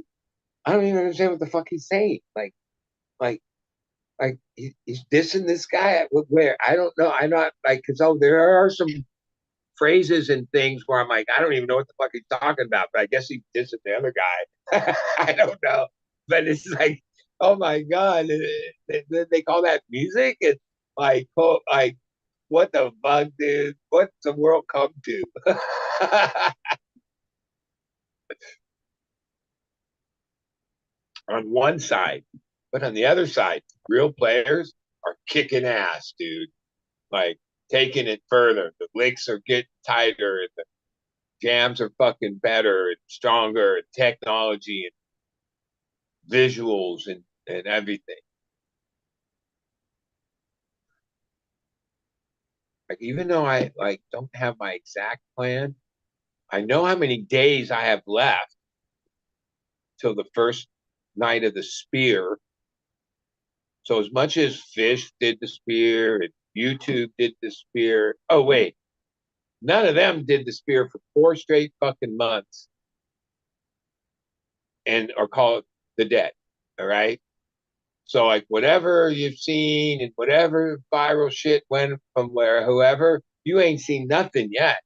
I don't even understand what the fuck he's saying. Like he's dissing this guy. Where I don't know. I'm not like because there are some phrases and things where I'm like, I don't even know what the fuck he's talking about. But I guess he's dissing the other guy. I don't know. But it's like, oh my god, they call that music. And like, oh, like, what the fuck, dude? What's the world come to? On one side, but on the other side, real players are kicking ass, dude. Like taking it further. The licks are getting tighter, and the jams are fucking better and stronger, and technology and visuals and everything. Like even though I like don't have my exact plan, I know how many days I have left till the first night of the spear. So as much as Fish did the spear and YouTube did the spear, oh wait, none of them did the spear for 4 straight fucking months and are called the dead. All right. So like whatever you've seen and whatever viral shit went from where whoever, you ain't seen nothing yet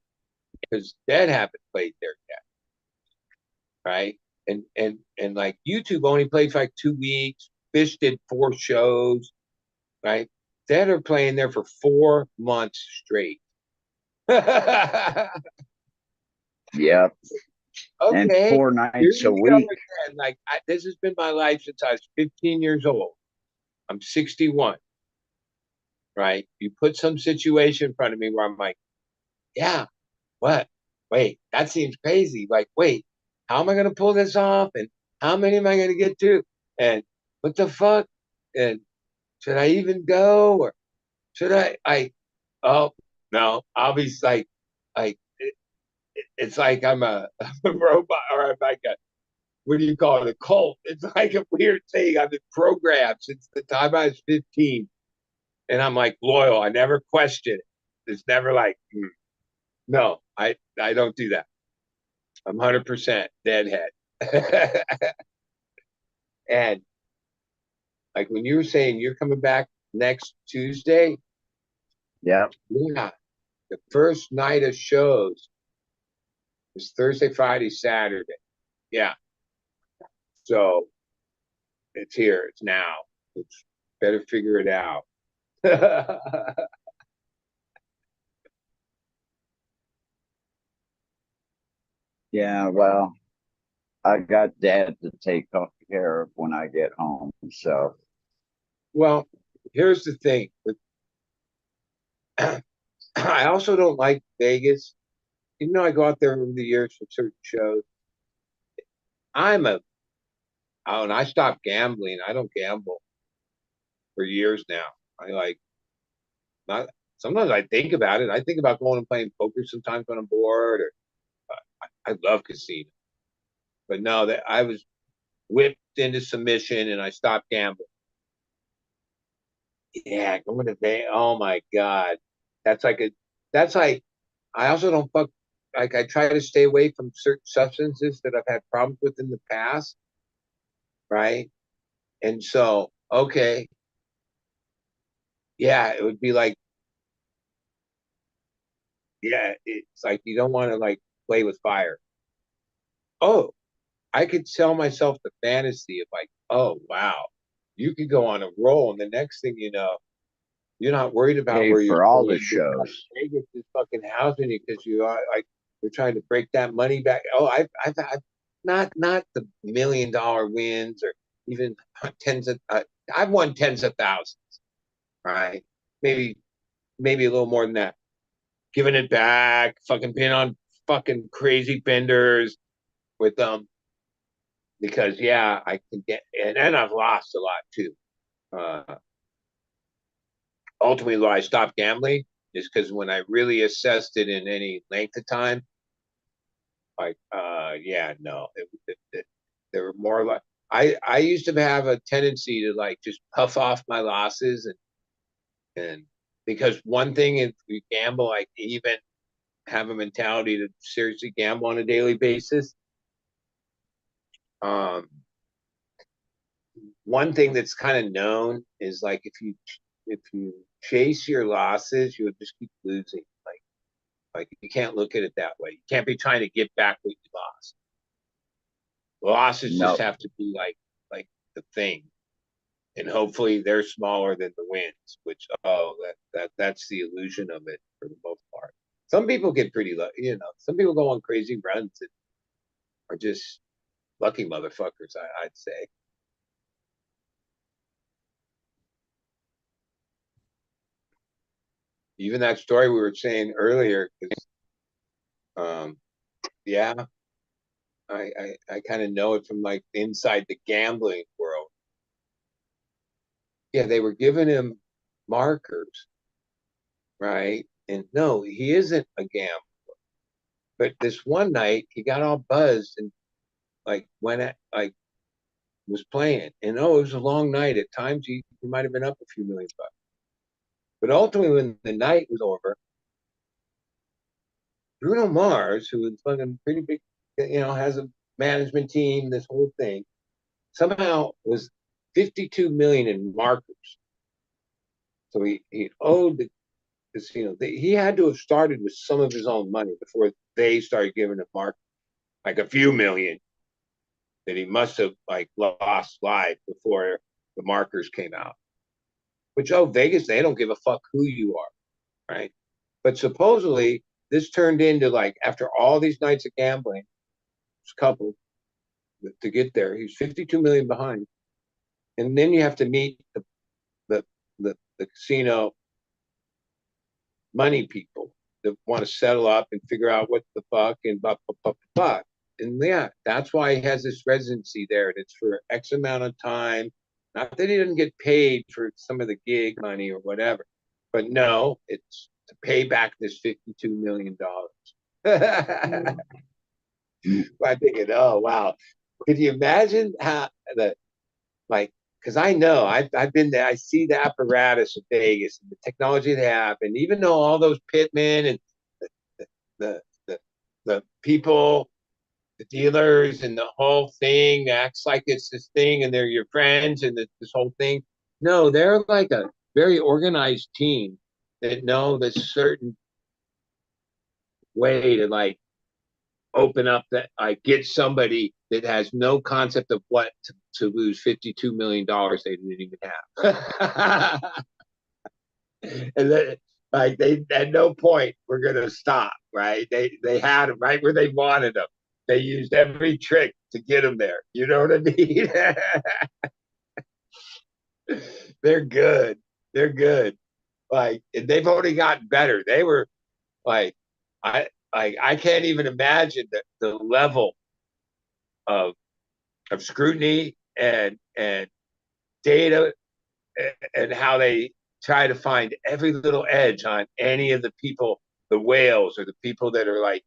because Dead haven't played there yet. Right. And like YouTube only played for like 2 weeks. Fish did 4 shows. Right. Dead are playing there for 4 months straight. Yep. And Okay, 4 nights a week. again. Like this has been my life since I was 15 years old. I'm 61. Right? You put some situation in front of me where I'm like, yeah, what? Wait, that seems crazy. Like, wait, how am I gonna pull this off? And how many am I gonna get to? And what the fuck? And should I even go or should I oh no, I'll be like it's like I'm a, a robot or I'm like a what do you call it, a cult. It's like a weird thing. I've been programmed since the time I was 15. And I'm like loyal. I never question it. It's never like, no, I don't do that. I'm 100% deadhead. And like when you were saying you're coming back next Tuesday, Yep. yeah, the first night of shows is Thursday, Friday, Saturday. Yeah. So it's here. It's now. It's better figure it out. Yeah, well, I got Dad to take care of when I get home. So, Well, here's the thing. I also don't like Vegas. Even though I go out there over the years for certain shows, I'm a oh, and I stopped gambling. I don't gamble for years now. I like not. Sometimes I think about it. I think about going and playing poker sometimes when I'm bored. Or I love casino, but no, that I was whipped into submission and I stopped gambling. Yeah, going to Vegas. Oh my god, that's like a. That's like I also don't fuck. Like I try to stay away from certain substances that I've had problems with in the past, right? And so, okay, yeah, it would be like, yeah, it's like you don't want to like play with fire. Oh, I could sell myself the fantasy of like, oh wow, you could go on a roll, and the next thing you know, you're not worried about pay where you're for all the going. shows. Vegas is fucking housing you because you are like you're trying to break that money back. Oh, I've not the $1 million wins or even tens of I've won tens of thousands, right? Maybe maybe a little more than that. Giving it back, fucking pin on fucking crazy benders with them because yeah, I can get and I've lost a lot too. Uh, Ultimately, why I stopped gambling is because when I really assessed it in any length of time, like yeah, no, there were more like I used to have a tendency to like just puff off my losses and because one thing if you gamble like even have a mentality to seriously gamble on a daily basis. One thing that's kind of known is like if you chase your losses, you'll just keep losing. Like you can't look at it that way. You can't be trying to get back what you lost. Losses just have to be like the thing, and hopefully they're smaller than the wins. Which that's the illusion of it for the most part. Some people get pretty lucky, some people go on crazy runs and are just lucky motherfuckers, I'd say. Even that story we were saying earlier, yeah, I kind of know it from like inside the gambling world. Yeah, they were giving him markers, right? And no, he isn't a gambler. But this one night he got all buzzed and was playing. And it was a long night. At times he might have been up a few million bucks. But ultimately, when the night was over, Bruno Mars, who is fucking pretty big, has a management team, this whole thing, somehow was 52 million in markers. So he owed the casino. He had to have started with some of his own money before they started giving him markers, like a few million that he must have like lost live before the markers came out. Which, Vegas, they don't give a fuck who you are, right? But supposedly this turned into like, after all these nights of gambling, this couple, to get there, he's 52 million behind. And then you have to meet the casino money people that want to settle up and figure out what the fuck and blah, blah, blah, blah. And yeah, that's why he has this residency there. And it's for X amount of time. Not that he doesn't get paid for some of the gig money or whatever, but no, it's to pay back this $52 million. I'm thinking, oh wow, could you imagine how because I know I've been there. I see the apparatus of Vegas and the technology they have, and even though all those pitmen and the the, the people, the dealers, and the whole thing acts like it's this thing, and they're your friends, and this whole thing. No, they're like a very organized team that know this certain way to like open up that get somebody that has no concept of what to lose $52 million they didn't even have. And then they at no point were gonna stop, right? They had them right where they wanted them. They used every trick to get them there. You know what I mean? They're good. They're good. And they've only gotten better. They were I can't even imagine the level of scrutiny and data and how they try to find every little edge on any of the people, the whales or the people that are like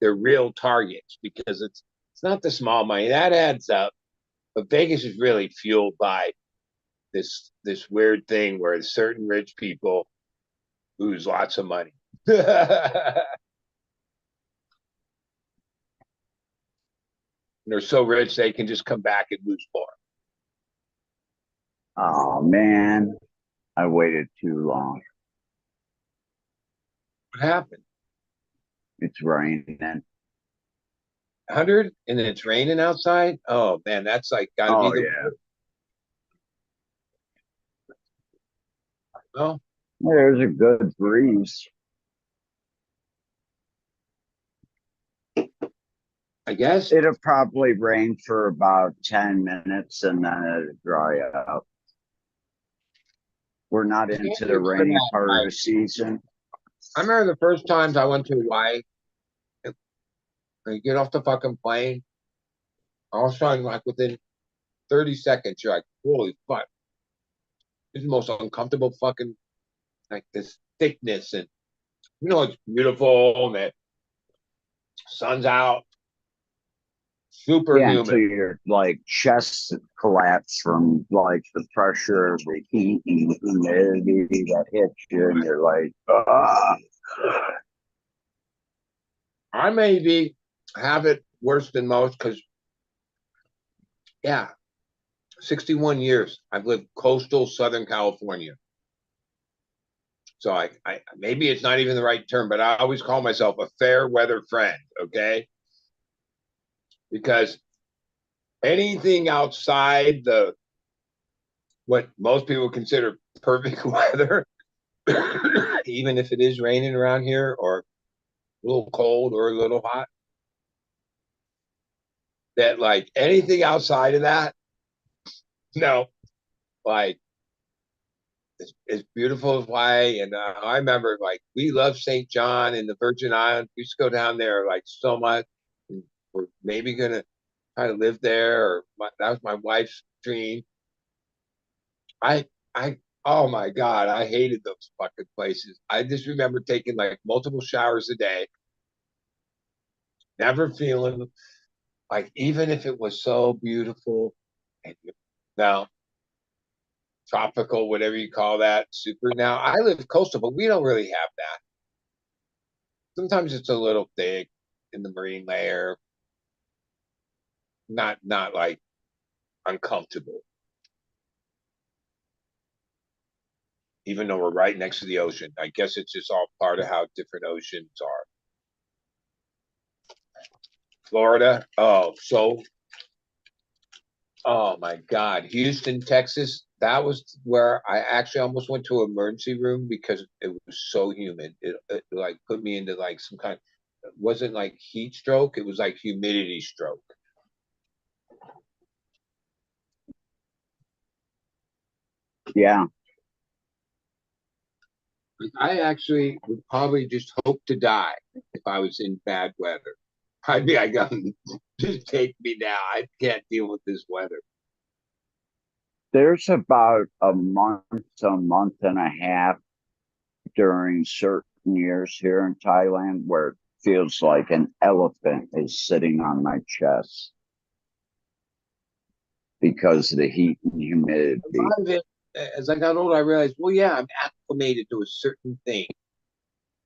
their real targets, because it's not the small money that adds up. But Vegas is really fueled by this weird thing where certain rich people lose lots of money. They're so rich they can just come back and lose more. Oh man, I waited too long. What happened? It's raining. 100 and then it's raining outside. Oh man, that's like gotta be the. Yeah. Well, There's a good breeze. I guess it'll probably rain for about 10 minutes and then it'll dry up. We're not into the rainy part of the season. I remember the first times I went to Hawaii. You get off the fucking plane. I was trying like within 30 seconds, you're like, holy fuck. This is the most uncomfortable fucking like this thickness, and it's beautiful and the sun's out. Super humid. Until your like chest collapse from like the pressure of the heat and the humidity that hits you, and you're like, ah. I maybe have it worse than most because, yeah, 61 years I've lived coastal Southern California. So I maybe it's not even the right term, but I always call myself a fair weather friend, okay? Because anything outside the what most people consider perfect weather, even if it is raining around here or a little cold or a little hot, that like anything outside of that, no, like it's beautiful as Hawaii. And I remember like we love St. John and the Virgin Islands. We used to go down there like so much. And we're maybe gonna try to live there, or that was my wife's dream. I I oh my God, I hated those fucking places. I just remember taking like multiple showers a day, never feeling like even if it was so beautiful and now tropical, whatever you call that, super. Now I live coastal, but we don't really have that. Sometimes it's a little thick in the marine layer, not like uncomfortable. Even though we're right next to the ocean, I guess it's just all part of how different oceans are. Florida, oh my God, Houston, Texas. That was where I actually almost went to an emergency room because it was so humid. It like put me into like some kind. It wasn't like heat stroke. It was like humidity stroke. Yeah. I actually would probably just hope to die if I was in bad weather. I'd be like, just take me now. I can't deal with this weather. There's about a month and a half during certain years here in Thailand where it feels like an elephant is sitting on my chest because of the heat and humidity. A lot of it, as I got older, I realized, well, yeah, I'm acclimated to a certain thing.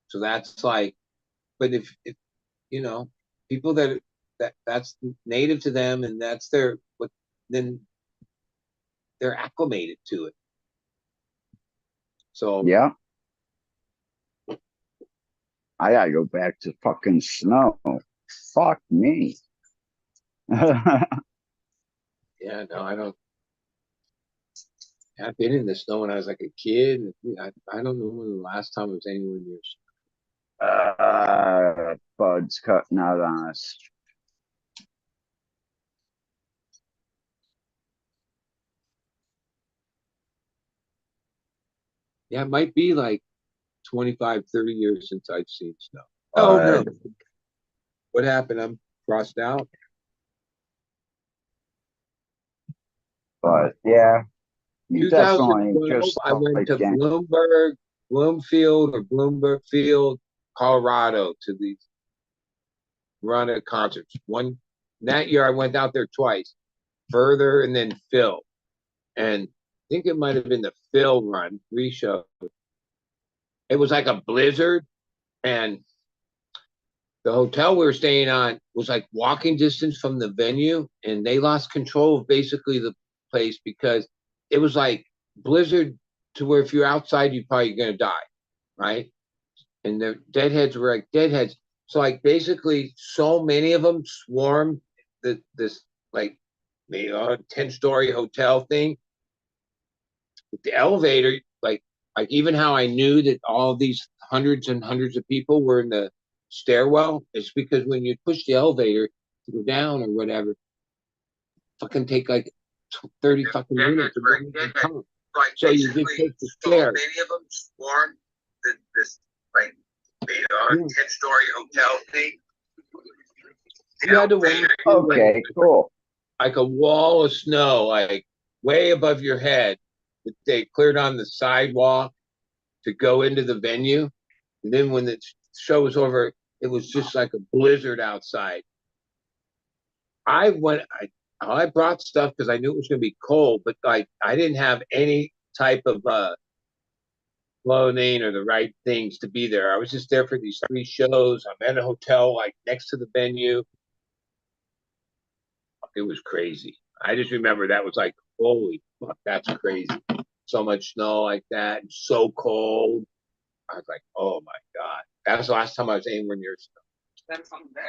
So that's like, but if you know, people that's native to them and that's their what, then they're acclimated to it. So yeah, I gotta go back to fucking snow. Fuck me. yeah, no, I don't. I've been in the snow when I was like a kid. I don't know when the last time I was anywhere near snow. Buds cutting out on us. Yeah, it might be like 25, 30 years since I've seen snow. Oh no. What happened? I'm crossed out. But yeah, you definitely 2012, just I went like to Bloomfield, Colorado to these run at concerts. One that year I went out there twice, Further and then Phil. And I think it might have been the Phil run, 3 shows. It was like a blizzard, and the hotel we were staying on was like walking distance from the venue, and they lost control of basically the place because it was like blizzard to where if you're outside, you're probably gonna die, right? And the deadheads were like deadheads. So like basically so many of them swarmed this like 10-story hotel thing. With the elevator, like even how I knew that all these hundreds and hundreds of people were in the stairwell is because when you push the elevator to go down or whatever, fucking take like 30 fucking minutes to come. So you just take the stairs. Many of them swarm this like 10-story hotel thing. You had to walk okay, cool. like a wall of snow, like way above your head, that they cleared on the sidewalk to go into the venue. And then when the show was over, it was just like a blizzard outside. I brought stuff because I knew it was going to be cold, but like I didn't have any type of clothing or the right things to be there. I was just there for these 3 shows. I'm at a hotel like next to the venue. It was crazy. I just remember that was like, holy fuck, that's crazy. So much snow like that, and so cold. I was like, oh my God. That was the last time I was anywhere near snow.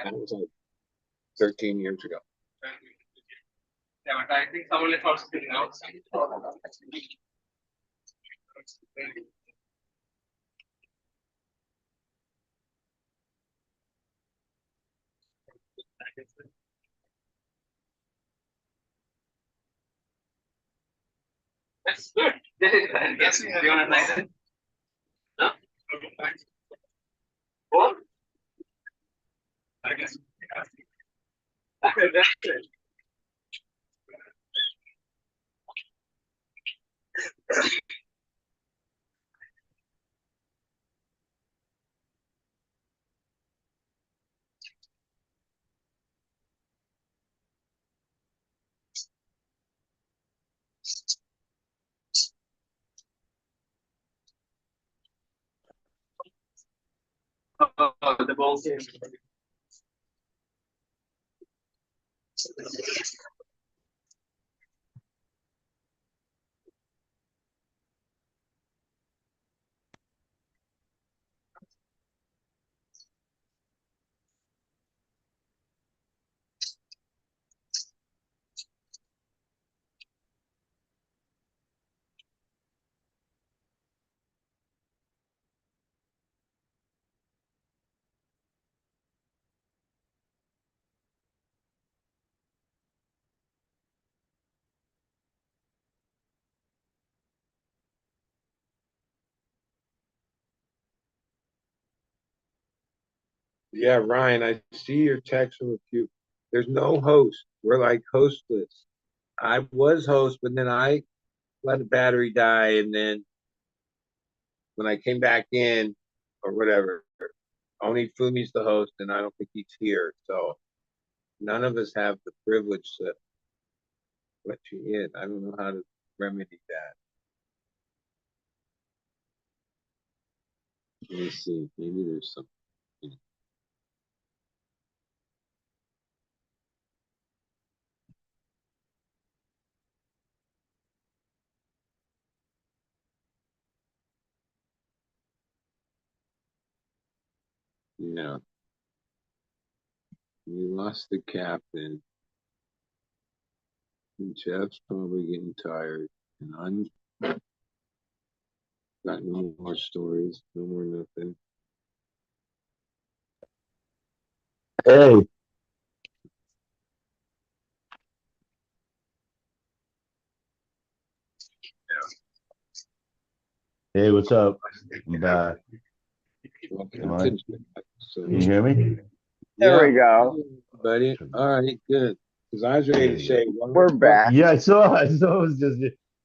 That was like 13 years ago. Yeah, but I think someone is also sitting outside. That's good. Yes, do you want to try that? No? What? I guess. That's good. Oh, the ball game. Yeah, Ryan, I see your text from a few. There's no host. We're like hostless. I was host, but then I let the battery die, and then when I came back in or whatever, only Fumi's the host, and I don't think he's here. So none of us have the privilege to let you in. I don't know how to remedy that. Let me see. Maybe there's some. Yeah. We lost the captain. And Jeff's probably getting tired. And I'm got no more stories, no more nothing. Hey, hey, what's up? I'm back. Am I? So, Can you hear me? There yeah, we go. buddy. All right, good. Because I was ready to say, We're back. Yeah, I saw. I saw. It was just.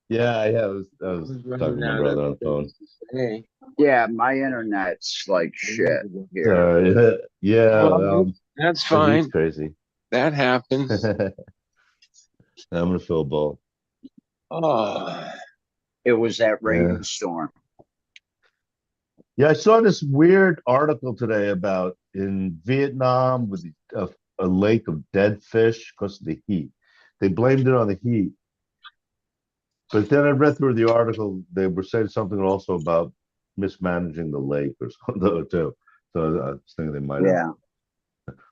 Yeah, yeah. I was talking to my running out brother of on the phone. things to say. Yeah, my internet's like shit here. Sorry. Yeah. Well, that's The heat's fine. crazy. That happens. I'm gonna fill a bowl. Oh, It was that Yeah. rainstorm. Yeah, I saw this weird article today about in Vietnam with a lake of dead fish because of the heat. They blamed it on the heat. But then I read through the article, they were saying something also about mismanaging the lake or something too. So I was thinking they might have. Yeah.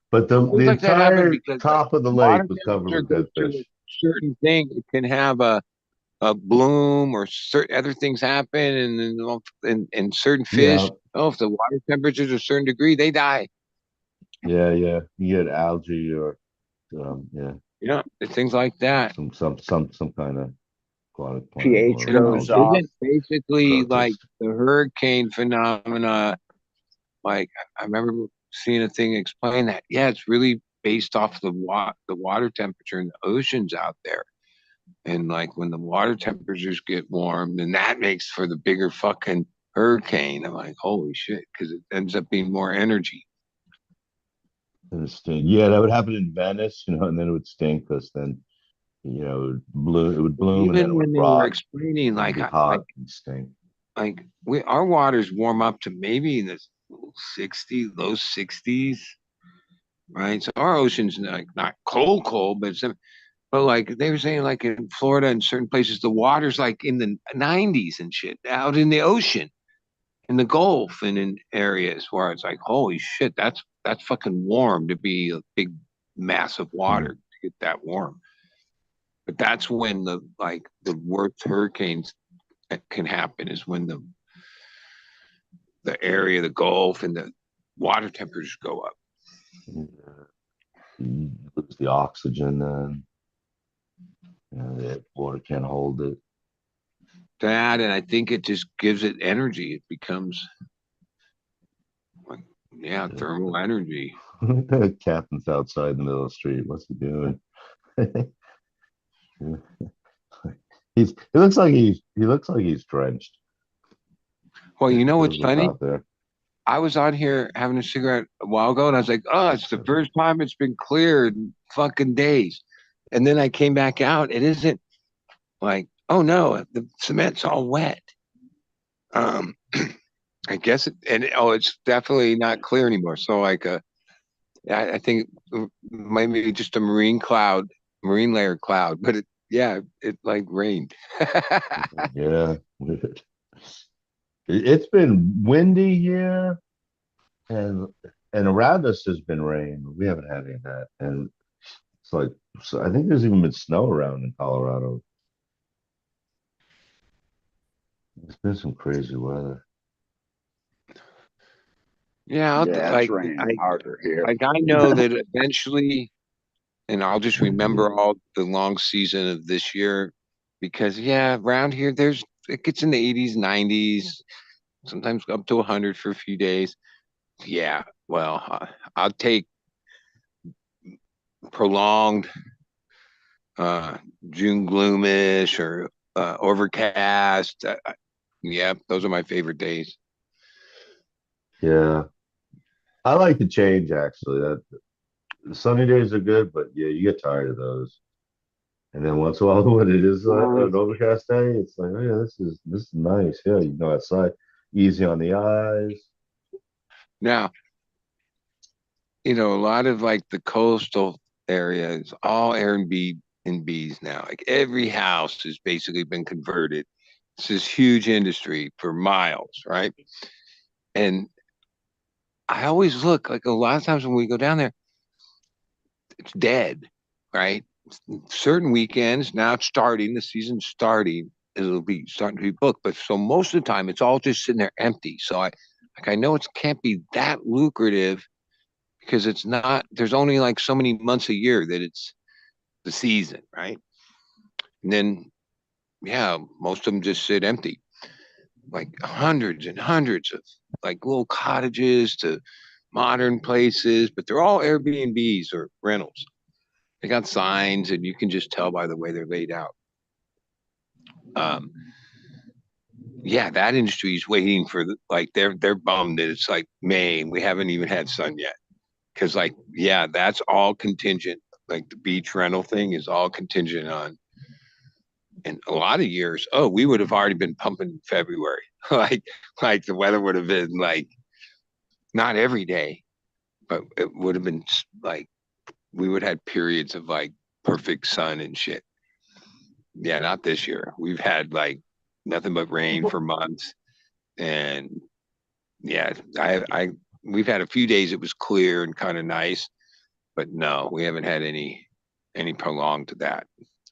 But the things like that happen entire because top of the lake water was covered temperature with dead goes to fish. a certain thing. It can have a bloom or certain other things happen, and then and certain Yeah, fish. Oh, if the water temperature is a certain degree, they die. yeah. You get algae or yeah, Yeah, things like that. some kind of aquatic plant pH or goes algae off. Isn't basically like protist. the hurricane phenomena. Like I remember seeing a thing explain that. Yeah, it's really based off the water temperature in the oceans out there. And like when the water temperatures get warm, then that makes for the bigger fucking hurricane. I'm like, holy shit, because it ends up being more energy. And it stink. Yeah, that would happen in Venice, and then it would stink because then it would bloom and then Even it would when they were rot explaining, and like, be hot and stink. like our waters warm up to maybe in the low 60s, right? So our ocean's like not cold, but like they were saying, like in Florida and certain places, the water's like in the 90s and shit out in the ocean, in the Gulf and in areas where it's like, holy shit, that's fucking warm to be a big mass of water to get that warm. But that's when the worst hurricanes can happen is when the area, the Gulf, and the water temperatures go up. You lose the oxygen, then the water can't hold it. That, and I think it just gives it energy. It becomes like, thermal energy. The captain's outside in the middle of the street. What's he doing? He looks like he's drenched. Well, you know what's funny? There. I was on here having a cigarette a while ago, and I was like, "Oh, it's the first time it's been cleared in fucking days." And then I came back out. It isn't like, oh no, the cement's all wet. I guess it's definitely not clear anymore. So like, I think maybe just a marine layer cloud, but it like rained. Yeah. It's been windy here, and around us has been rain. We haven't had any of that, and it's like, so I think there's even been snow around in Colorado. It's been some crazy weather. Yeah, it's raining harder here. Like I know that eventually, and I'll just remember all the long season of this year, because around here it gets in the 80s, 90s, sometimes up to 100 for a few days. Yeah, well, I'll take prolonged June gloomish or overcast. Those are my favorite days. Yeah, I like the change actually. That the sunny days are good, but yeah, you get tired of those. And then once in a while, when it is an overcast day, it's like, oh yeah, this is nice. Yeah, you go outside, easy on the eyes. Now, a lot of like the coastal areas, all Airbnbs now. Like every house has basically been converted. It's this huge industry for miles, right? And I always look like a lot of times when we go down there, it's dead, right? Certain weekends, now it's starting, the season's starting, it'll be starting to be booked. But so most of the time it's all just sitting there empty. So I know it can't be that lucrative because it's not, there's only like so many months a year that it's the season, right? And then most of them just sit empty. Like hundreds and hundreds of like little cottages to modern places, but they're all Airbnbs or rentals. They got signs, and you can just tell by the way they're laid out. That industry is waiting for they're bummed that it's like May and we haven't even had sun yet, because that's all contingent. Like the beach rental thing is all contingent on. And a lot of years, we would have already been pumping in February. like the weather would have been like not every day, but it would have been like we would have had periods of like perfect sun and shit. Yeah, not this year. We've had like nothing but rain for months. And we've had a few days it was clear and kind of nice, but no, we haven't had any prolonged to that,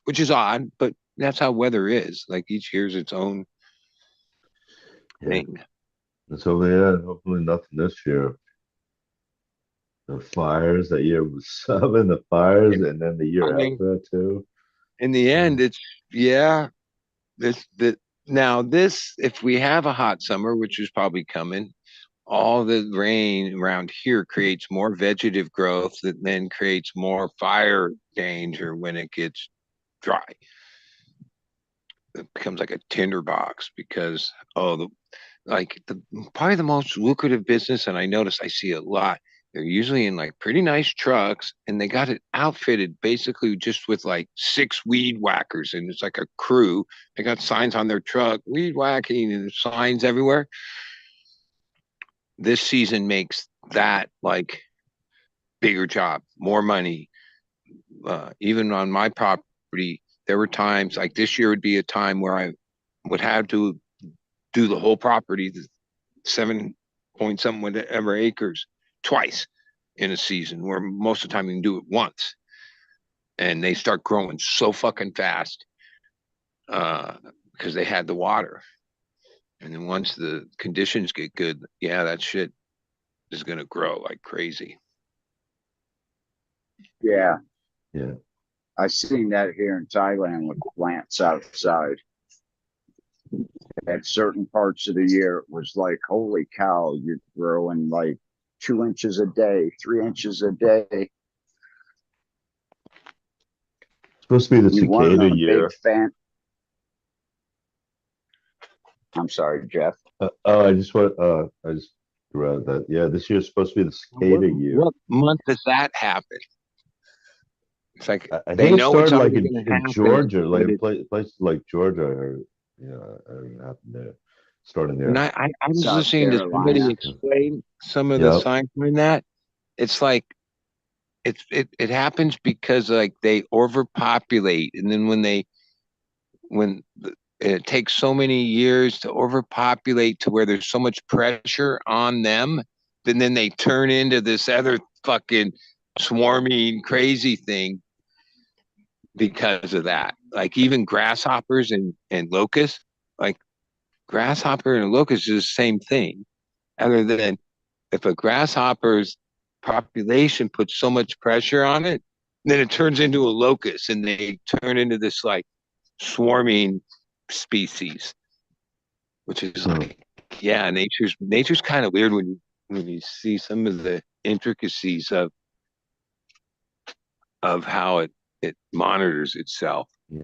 which is odd, but that's how weather is. Like each year's its own thing. So hopefully nothing this year. The fires that year was seven, the fires, and then the year after that too. In the end, it's this if we have a hot summer, which is probably coming, all the rain around here creates more vegetative growth that then creates more fire danger when it gets dry. It becomes like a tinderbox because probably the most lucrative business, and I notice I see a lot, They're usually in like pretty nice trucks, and they got it outfitted basically just with like 6 weed whackers, and it's like a crew. They got signs on their truck, weed whacking, and signs everywhere. This season makes that like bigger job, more money. Even on my property, there were times like this year would be a time where I would have to do the whole property, the 7 point something whatever acres, twice in a season, where most of the time you can do it once. And they start growing so fucking fast because they had the water. And then once the conditions get good, yeah, that shit is going to grow like crazy. Yeah. Yeah. I've seen that here in Thailand with plants outside. At certain parts of the year, it was like, holy cow, you're growing like 2 inches a day, 3 inches a day. Supposed to be the You weren't cicada a year. big fan. I'm sorry, Jeff. I just read that. Yeah, this year's supposed to be the cicada year. What month does that happen? It's like I they think it know it's started like already going to in happen. Georgia, like but places like Georgia. I heard, I heard it happened there, starting And there. I was South listening to somebody Carolina. explain some of the Yep. science behind that. It's like it happens because like they overpopulate, and then when it takes so many years to overpopulate to where there's so much pressure on them, then they turn into this other fucking swarming crazy thing because of that. Like even grasshoppers and locusts, like grasshopper and a locust is the same thing, other than if a grasshopper's population puts so much pressure on it, then it turns into a locust and they turn into this like swarming species, which is like, yeah, nature's kind of weird when you see some of the intricacies of how it monitors itself. Yeah,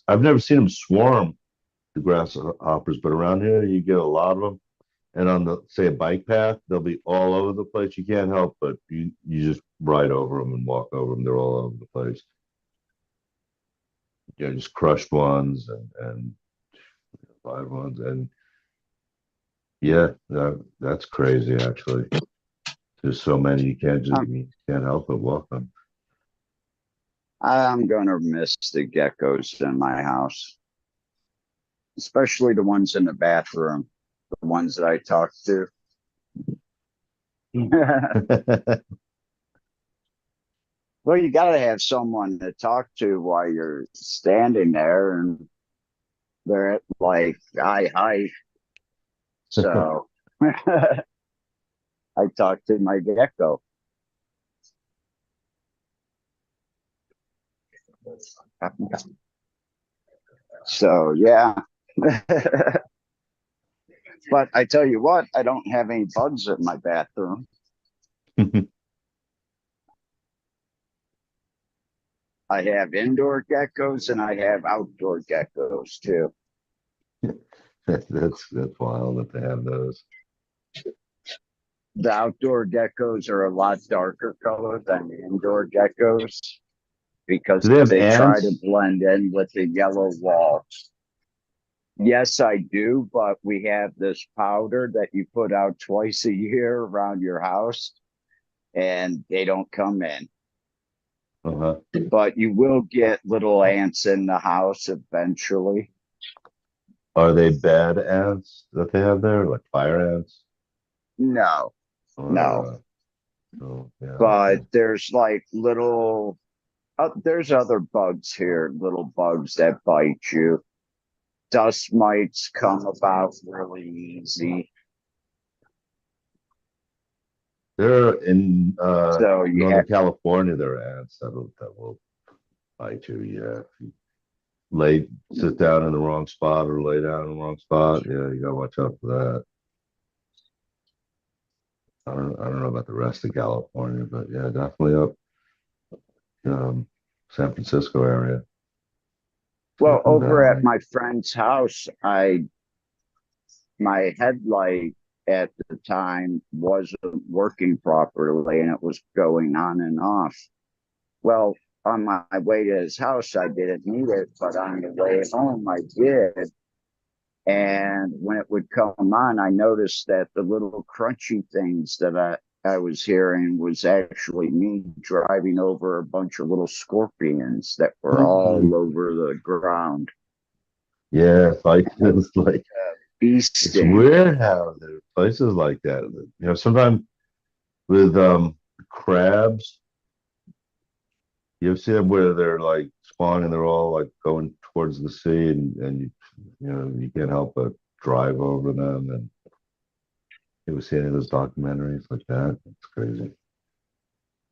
I've never seen them swarm the grasshoppers, but around here you get a lot of them. And on the say a bike path, they'll be all over the place. You can't help but you just ride over them and walk over them. They're all over the place. Just crushed ones and live ones, and yeah, that's crazy. Actually, there's so many you can't help but walk them. I'm gonna miss the geckos in my house, especially the ones in the bathroom, the ones that I talk to. Well, you got to have someone to talk to while you're standing there, and they're at like eye height. So I talk to my gecko. So yeah. But I tell you what, I don't have any bugs in my bathroom. I have indoor geckos and I have outdoor geckos too. That's wild that they have those. The outdoor geckos are a lot darker color than the indoor geckos because Do they have try ants? to blend in with the yellow walls. Yes, I do, but we have this powder that you put out twice a year around your house, and they don't come in. Uh-huh. But you will get little ants in the house eventually. Are they bad ants that they have there, like fire ants? No, no. Yeah, But okay. there's like little, there's other bugs here, little bugs that bite you. Dust mites come about really easy. They're in So you Northern have, California. There are ants that will bite you. Yeah, if you sit down in the wrong spot or lay down in the wrong spot. Yeah, you gotta watch out for that. I don't know about the rest of California, but yeah, definitely up San Francisco area. well, Silicon over at Valley. my friend's house, my headlight at the time wasn't working properly and it was going on and off. Well, on my way to his house, I didn't need it, but on the way home, I did. And when it would come on, I noticed that the little crunchy things that I was hearing was actually me driving over a bunch of little scorpions that were all over the ground. Yeah, it's like Bee it's sting. weird how there are places like that. You know, sometimes with crabs, you ever see them where they're like spawning, they're all like going towards the sea, and you know you can't help but drive over them. And you ever see any of those documentaries like that? It's crazy.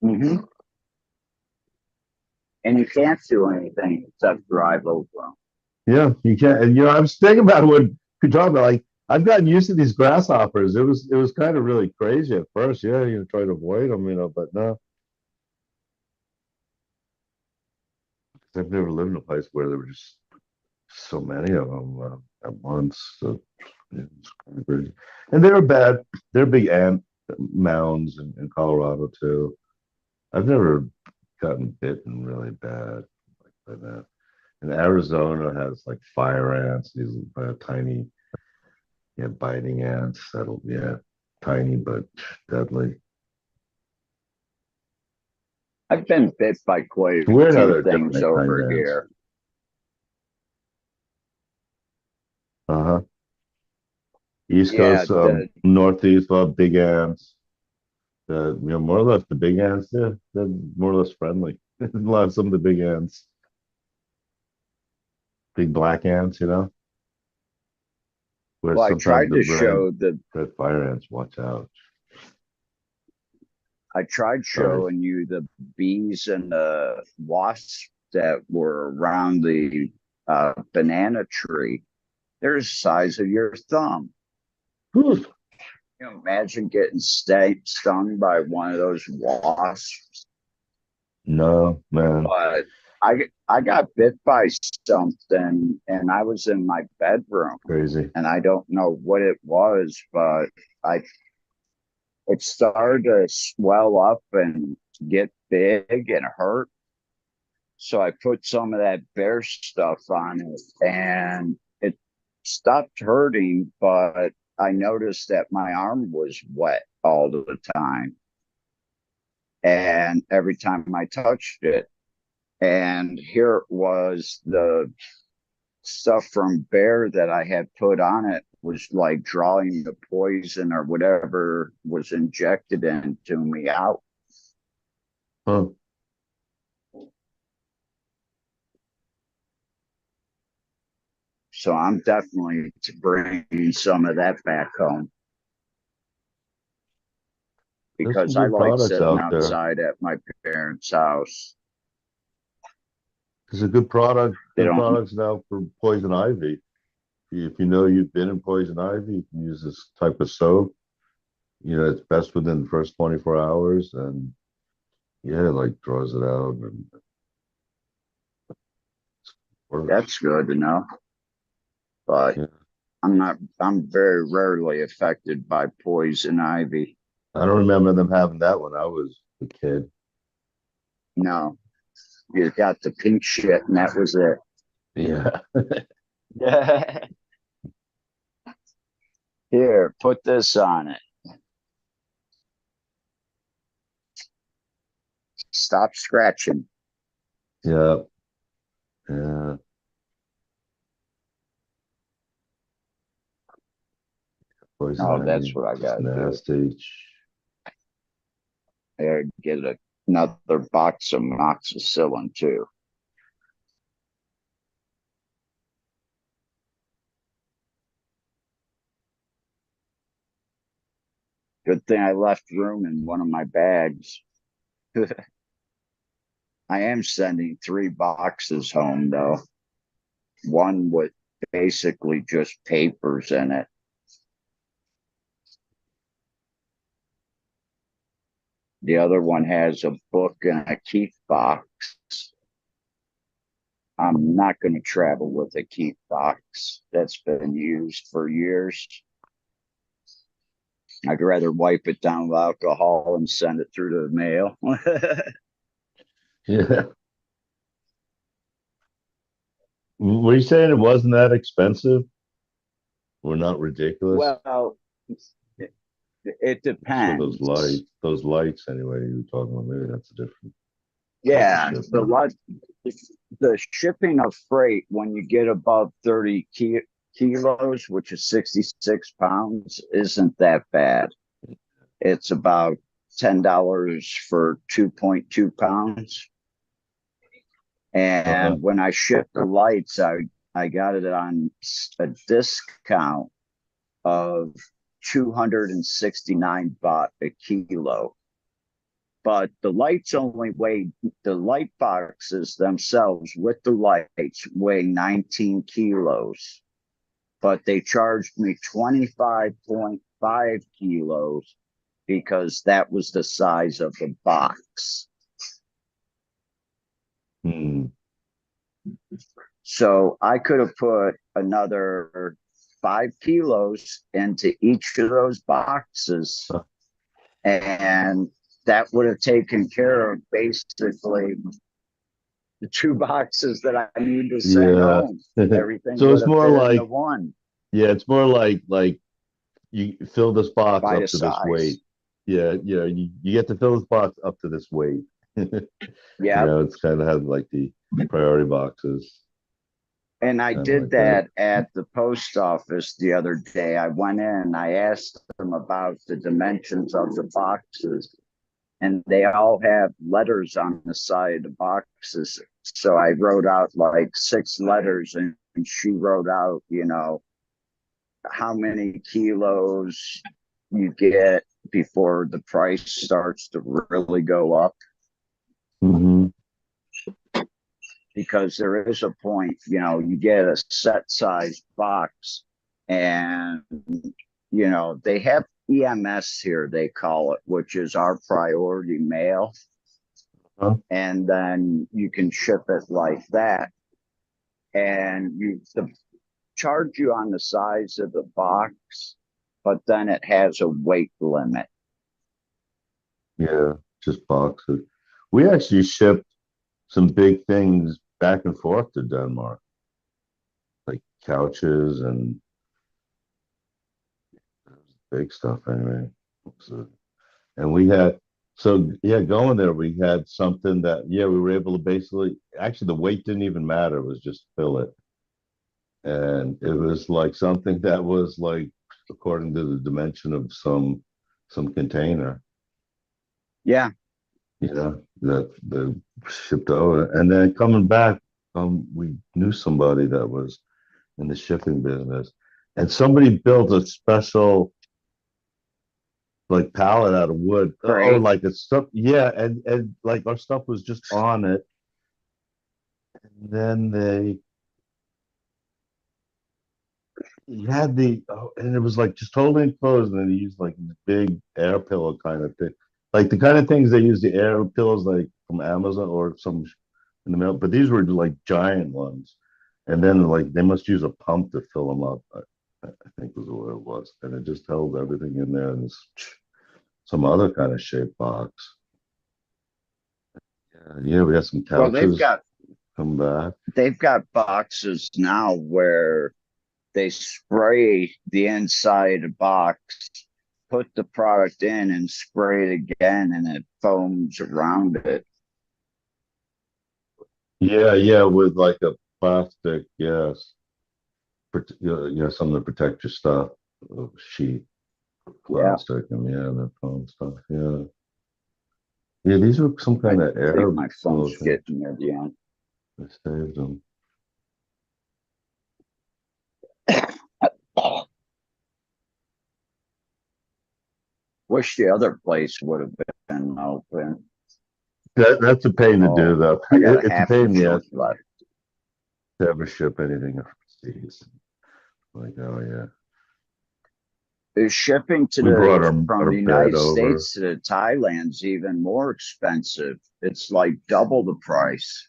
Mm-hmm. And you can't do anything except drive over them. Yeah, you can't. And you know, I was thinking about what you talk about. Like, I've gotten used to these grasshoppers. It was kind of really crazy at first. Yeah, you try to avoid them, you know, but no, I've never lived in a place where there were just so many of them at once. So yeah, it's kind of crazy. And they're bad. They're big ant mounds in Colorado too. I've never gotten bitten really bad like by that. And Arizona has like fire ants, these tiny, yeah, biting ants that'll, yeah, tiny but deadly. I've been bit by quite It's a weird how few they're different things over kind of ants. here. Uh-huh. East Yeah, Coast, Northeast, big ants. You know, more or less the big ants, they're more or less friendly. A lot of some of the big ants, big black ants, you know, where well, sometimes the red fire ants, watch out. I tried Sorry. showing you the bees and the wasps that were around the banana tree. They're the size of your thumb. Whew. You know, imagine getting stung by one of those wasps. No, man, But I got bit by something, and I was in my bedroom, crazy. and I don't know what it was, but I it started to swell up and get big and hurt. So I put some of that bear stuff on it, and it stopped hurting, but I noticed that my arm was wet all the time. And every time I touched it, and here it was, the stuff from bear that I had put on it was like drawing the poison or whatever was injected into me out. Huh. So I'm definitely bringing some of that back home There's some because I good like products sitting out there. outside at my parents' house. There's a good product, They good don't. products now for poison ivy. If you know you've been in poison ivy, you can use this type of soap. You know, it's best within the first 24 hours, and yeah, it like draws it out and works. That's good to know. But Yeah. I'm very rarely affected by poison ivy. I don't remember them having that when I was a kid. No, you got the pink shit and that was it. Yeah. Here, put this on it. Stop scratching. Yeah. Yeah. Poison Oh, that's ivy. what I Just got to do. nasty. I gotta get another box of amoxicillin too. Good thing I left room in one of my bags. I am sending 3 boxes home though. One with basically just papers in it. The other one has a book and a keep box. I'm not going to travel with a keep box that's been used for years. I'd rather wipe it down with alcohol and send it through the mail. Yeah. Were you saying it wasn't that expensive? Or not ridiculous? Well, it So those depends. lights anyway, you were talking about, maybe that's a different Yeah, shipment. the shipping of freight when you get above 30 kilos, which is 66 pounds, isn't that bad. It's about $10 for 2.2 pounds. And when I shipped the lights, I got it on a discount of 269 baht a kilo. But the lights only weigh, the light boxes themselves with the lights weigh 19 kilos. But they charged me 25.5 kilos because that was the size of the box. Hmm. So I could have put another 5 kilos into each of those boxes, and that would have taken care of basically the 2 boxes that I need to send Yeah. home. Everything So would it's have more fit in the like, one yeah, it's more like you fill this box by up the to this size. weight. Yeah, you get to fill this box up to this weight. Yeah. It's kind of had like the priority boxes. And I Kind of did like that. at the post office the other day. I went in, I asked them about the dimensions of the boxes, and they all have letters on the side of the boxes. So I wrote out like 6 letters, and she wrote out, how many kilos you get before the price starts to really go up. Hmm. Because there is a point, you get a set size box, and they have EMS here, they call it, which is our priority mail. Huh? And then you can ship it like that. And the charge you on the size of the box, but then it has a weight limit. Yeah, just boxes. We actually shipped some big things back and forth to Denmark, like couches and big stuff anyway. So, and we had, so yeah, going there, we had something that, yeah, we were able to basically, actually, the weight didn't even matter. It was just fill it. And it was like something that was like, according to the dimension of some container, Yeah. that shipped over. And then coming back, we knew somebody that was in the shipping business, and somebody built a special like pallet out of wood. Oh, Great. like it's stuff. Yeah, and like our stuff was just on it. And then he had and it was like just totally enclosed, and then he used like this big air pillow kind of thing, like the kind of things they use the air pillows like from Amazon or some in the mail. But these were like giant ones, and then like they must use a pump to fill them up. I think was what it was, and it just held everything in there in some other kind of shaped box. Yeah, we had some Well, couches come back. they've got boxes now where they spray the inside box, put the product in, and spray it again, and it foams around it. Yeah, with like a plastic, yes, something to protect your stuff, sheet, Yeah. plastic, and yeah, the foam stuff. Yeah, these were some I kind of air think my phone's thing. getting near the end. They saved them. Wish the other place would have been open. That's a pain to do, Oh, though. I got a It's a half pain a in the joint ass left. to ever ship anything overseas. Like, oh yeah. The shipping We brought from our the bed United over. States to Thailand's even more expensive. It's like double the price.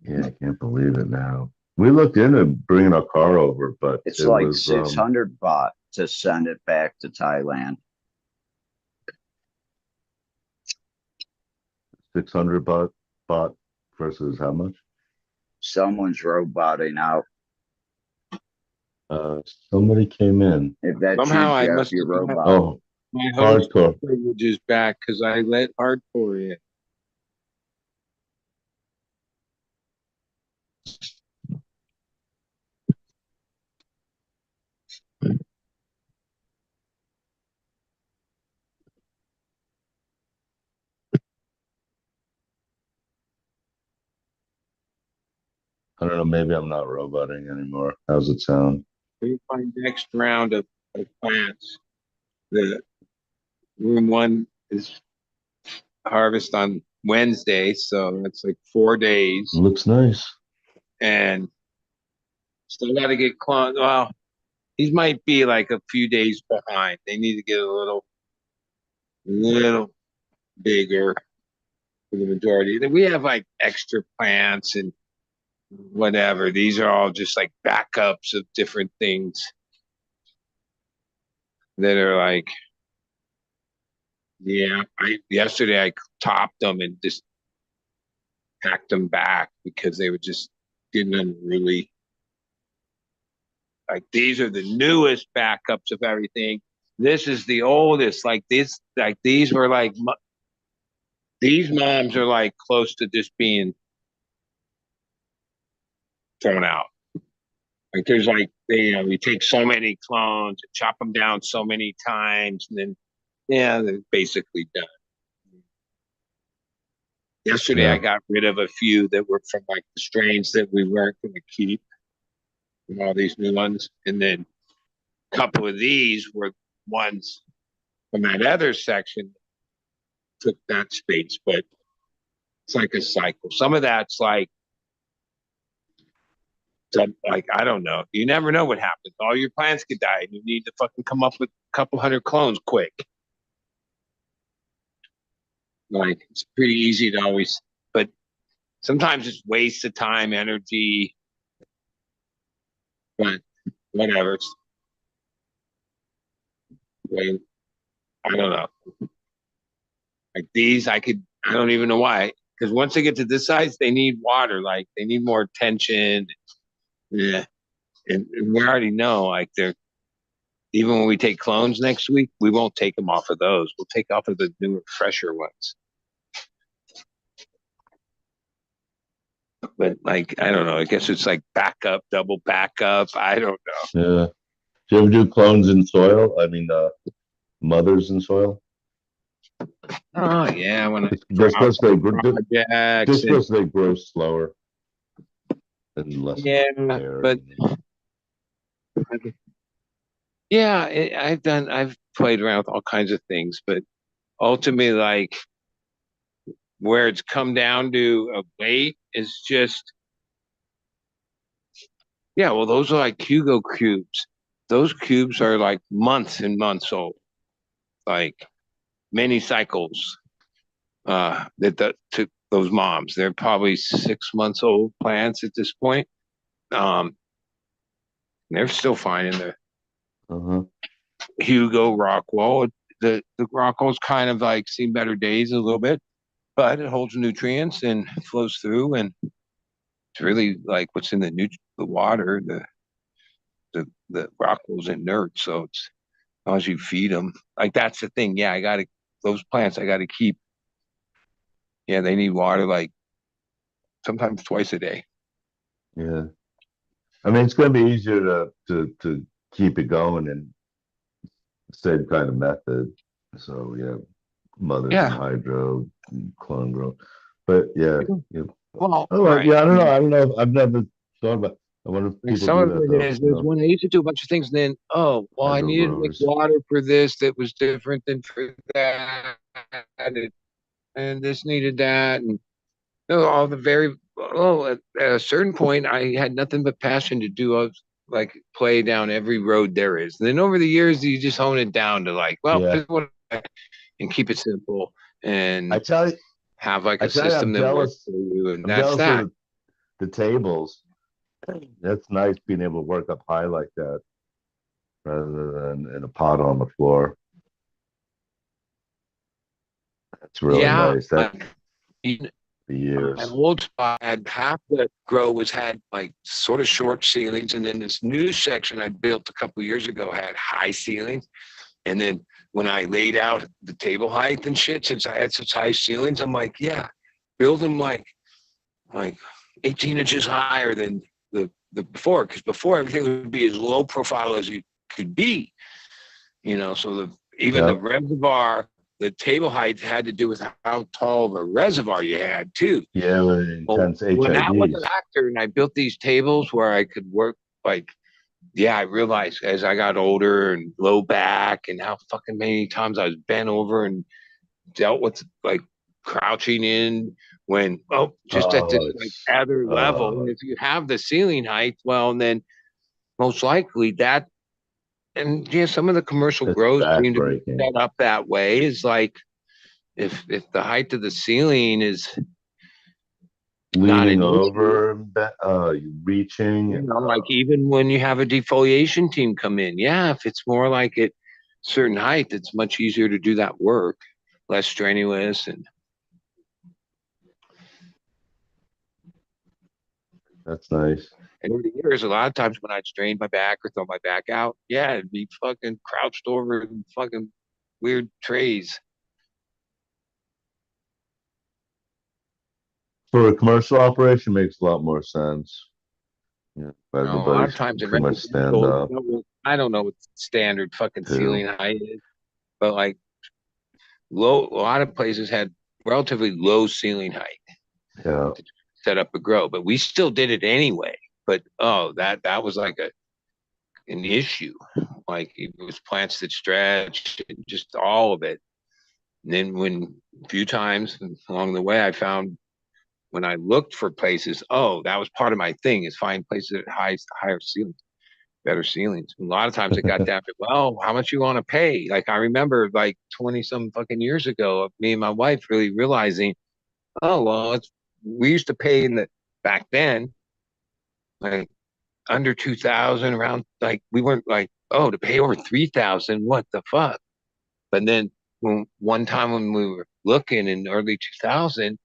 Yeah, I can't believe it now. We looked into bringing our car over, but It's it like was 600 baht. to send it back to Thailand. 600 baht versus how much? Someone's roboting out. Somebody came in. If that's Somehow you, I Jeff, must you have got robot. Oh, my host hardcore. privileges back because I let hardcore in. I don't know. Maybe I'm not roboting anymore. How's it sound? We find next round of plants. The room one is harvest on Wednesday, so that's like 4 days, Looks nice. and still got to get cloned. Well, these might be like a few days behind. They need to get a little bigger for the majority. We have like extra plants and whatever. These are all just like backups of different things that are like, yeah. Yesterday I topped them and just packed them back because they were just getting unruly. Like these are the newest backups of everything. This is the oldest. Like this, like these were like these moms are like close to just being thrown out. Like there's like we take so many clones and chop them down so many times, and then they're basically done. Yesterday I got rid of a few that were from like the strains that we weren't going to keep, and all these new ones, and then a couple of these were ones from that other section took that space, but it's like a cycle. Some of that's like I don't know. You never know what happens. All your plants could die, and you need to fucking come up with a couple hundred clones quick. Like it's pretty easy to always, but sometimes it's waste of time, energy. But whatever. I don't know. Like these, I don't even know why. Because once they get to this size, they need water. Like they need more attention. Yeah. And we already know, like even when we take clones next week, we won't take them off of those. We'll take off of the newer, fresher ones. But like, I don't know. I guess it's like backup, double backup. I don't know. Yeah. Do you ever do clones in soil? I mean, mothers in soil? Oh yeah, when Just because they grow slower and less air. But yeah, I've played around with all kinds of things, but ultimately, like where it's come down to a weight is just, yeah, well, those are like Hugo cubes. Those cubes are like months and months old, like many cycles. That took those moms. They're probably 6 months old plants at this point. They're still fine in there. Hugo Rockwell. The Rockwell's kind of like seen better days a little bit, but it holds nutrients and flows through, and it's really like what's in the water. The Rockwell's inert, so it's as long as you feed them. Like that's the thing. Yeah, those plants I gotta keep. Yeah, they need water like sometimes twice a day. Yeah. I mean, it's going to be easier to keep it going in the same kind of method. So yeah, mothers and hydro, clone grow. But yeah. Well, I don't know. I don't know. I've never thought about. I wonder if people some do of that. it is when I used to do a bunch of things, and then I needed to make water for this that was different than for that, and this needed that, and all the at a certain point, I had nothing but passion to do like play down every road there is. And then over the years, you just hone it down to like, and keep it simple and I tell you, have like a system that works for you. And that's that. The tables. That's nice being able to work up high like that. rather than in a pot on the floor. That's really Yeah, nice. That like in for my years. old spot had half the grow had like sort of short ceilings, and then this new section I built a couple years ago had high ceilings. And then when I laid out the table height and shit, since I had such high ceilings, I'm like, yeah, build them like 18 inches higher than the before, because before everything would be as low profile as you could be, so even the Yep. reservoir, the table height had to do with how tall of a reservoir you had too. Yeah, with Well, intense when that was a HIDs. factor and I built these tables where I could work, like, yeah, I realized as I got older and low back and how fucking many times I was bent over and dealt with like crouching in when, just at this Oh, like it's other level. And if you have the ceiling height, well, and then most likely that, and yeah, some of the commercial it's grows seem to be backbreaking. set up that way. Is like if the height of the ceiling is not Leaning an issue, over, reaching. like even when you have a defoliation team come in, yeah, if it's more like at certain height, it's much easier to do that work, less strenuous. And That's nice. over the years, a lot of times when I'd strain my back or throw my back out, yeah, it'd be fucking crouched over in fucking weird trays. For a commercial operation, makes a lot more sense. Yeah, A lot of everybody's times in pretty much stand residential, up I don't know what standard fucking too. ceiling height is, but like a lot of places had relatively low ceiling height Yeah. to set up a grow, but we still did it anyway. But that was like an issue. Like it was plants that stretched, just all of it. And then when a few times along the way, I found when I looked for places, that was part of my thing is find places at higher ceilings, better ceilings. And a lot of times it got down to, well, how much you want to pay? Like I remember like 20 some fucking years ago, me and my wife really realizing, oh well, we used to pay back then like under 2,000, around, like we weren't like, to pay over 3,000, what the fuck? But then one time when we were looking in early 2000,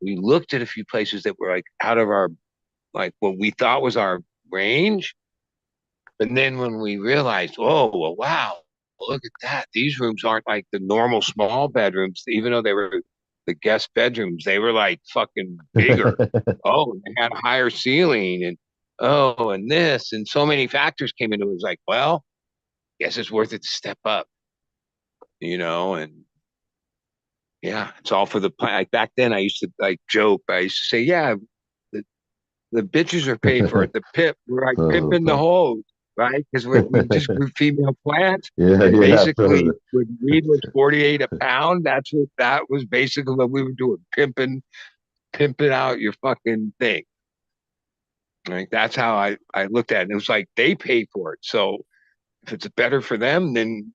we looked at a few places that were like out of our, like what we thought was our range. But then when we realized, oh, well, wow, look at that. These rooms aren't like the normal small bedrooms, even though they were the guest bedrooms, they were like fucking bigger. Oh, they had a higher ceiling and this and so many factors came into it. It was like, well, guess it's worth it to step up, and yeah, it's all for the plan. Like back then I used to like joke. I used to say, yeah, the, the bitches are paid for it. The pip, we're like pimping the hose, right? Because we just grew female plants, Yeah, and yeah. basically when weed was 48 a pound, that was basically what we were doing, pimping out your fucking thing. Like that's how I looked at it. And it was like they paid for it. So if it's better for them, then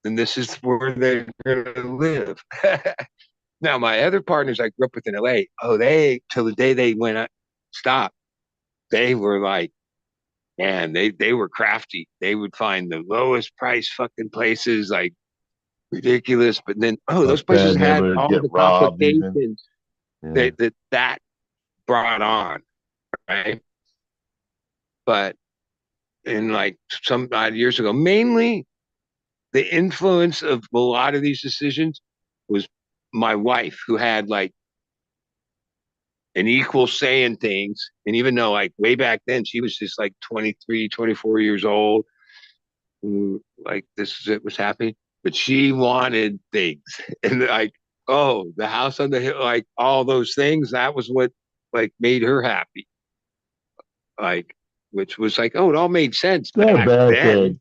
this is where they're gonna live. Now my other partners I grew up with in LA, they till the day they went stop, they were like, man, they were crafty. They would find the lowest price fucking places, like ridiculous. But then those But places then they had would all get the robbed even. complications Yeah. that brought on, right? But in like some odd years ago, mainly the influence of a lot of these decisions was my wife, who had like an equal say in things. And even though like way back then she was just like 23, 24 years old, like this is it was happening, but she wanted things. And like, the house on the hill, like all those things, that was what like made her happy. Like, which was like, it all made sense Not a back bad then. thing.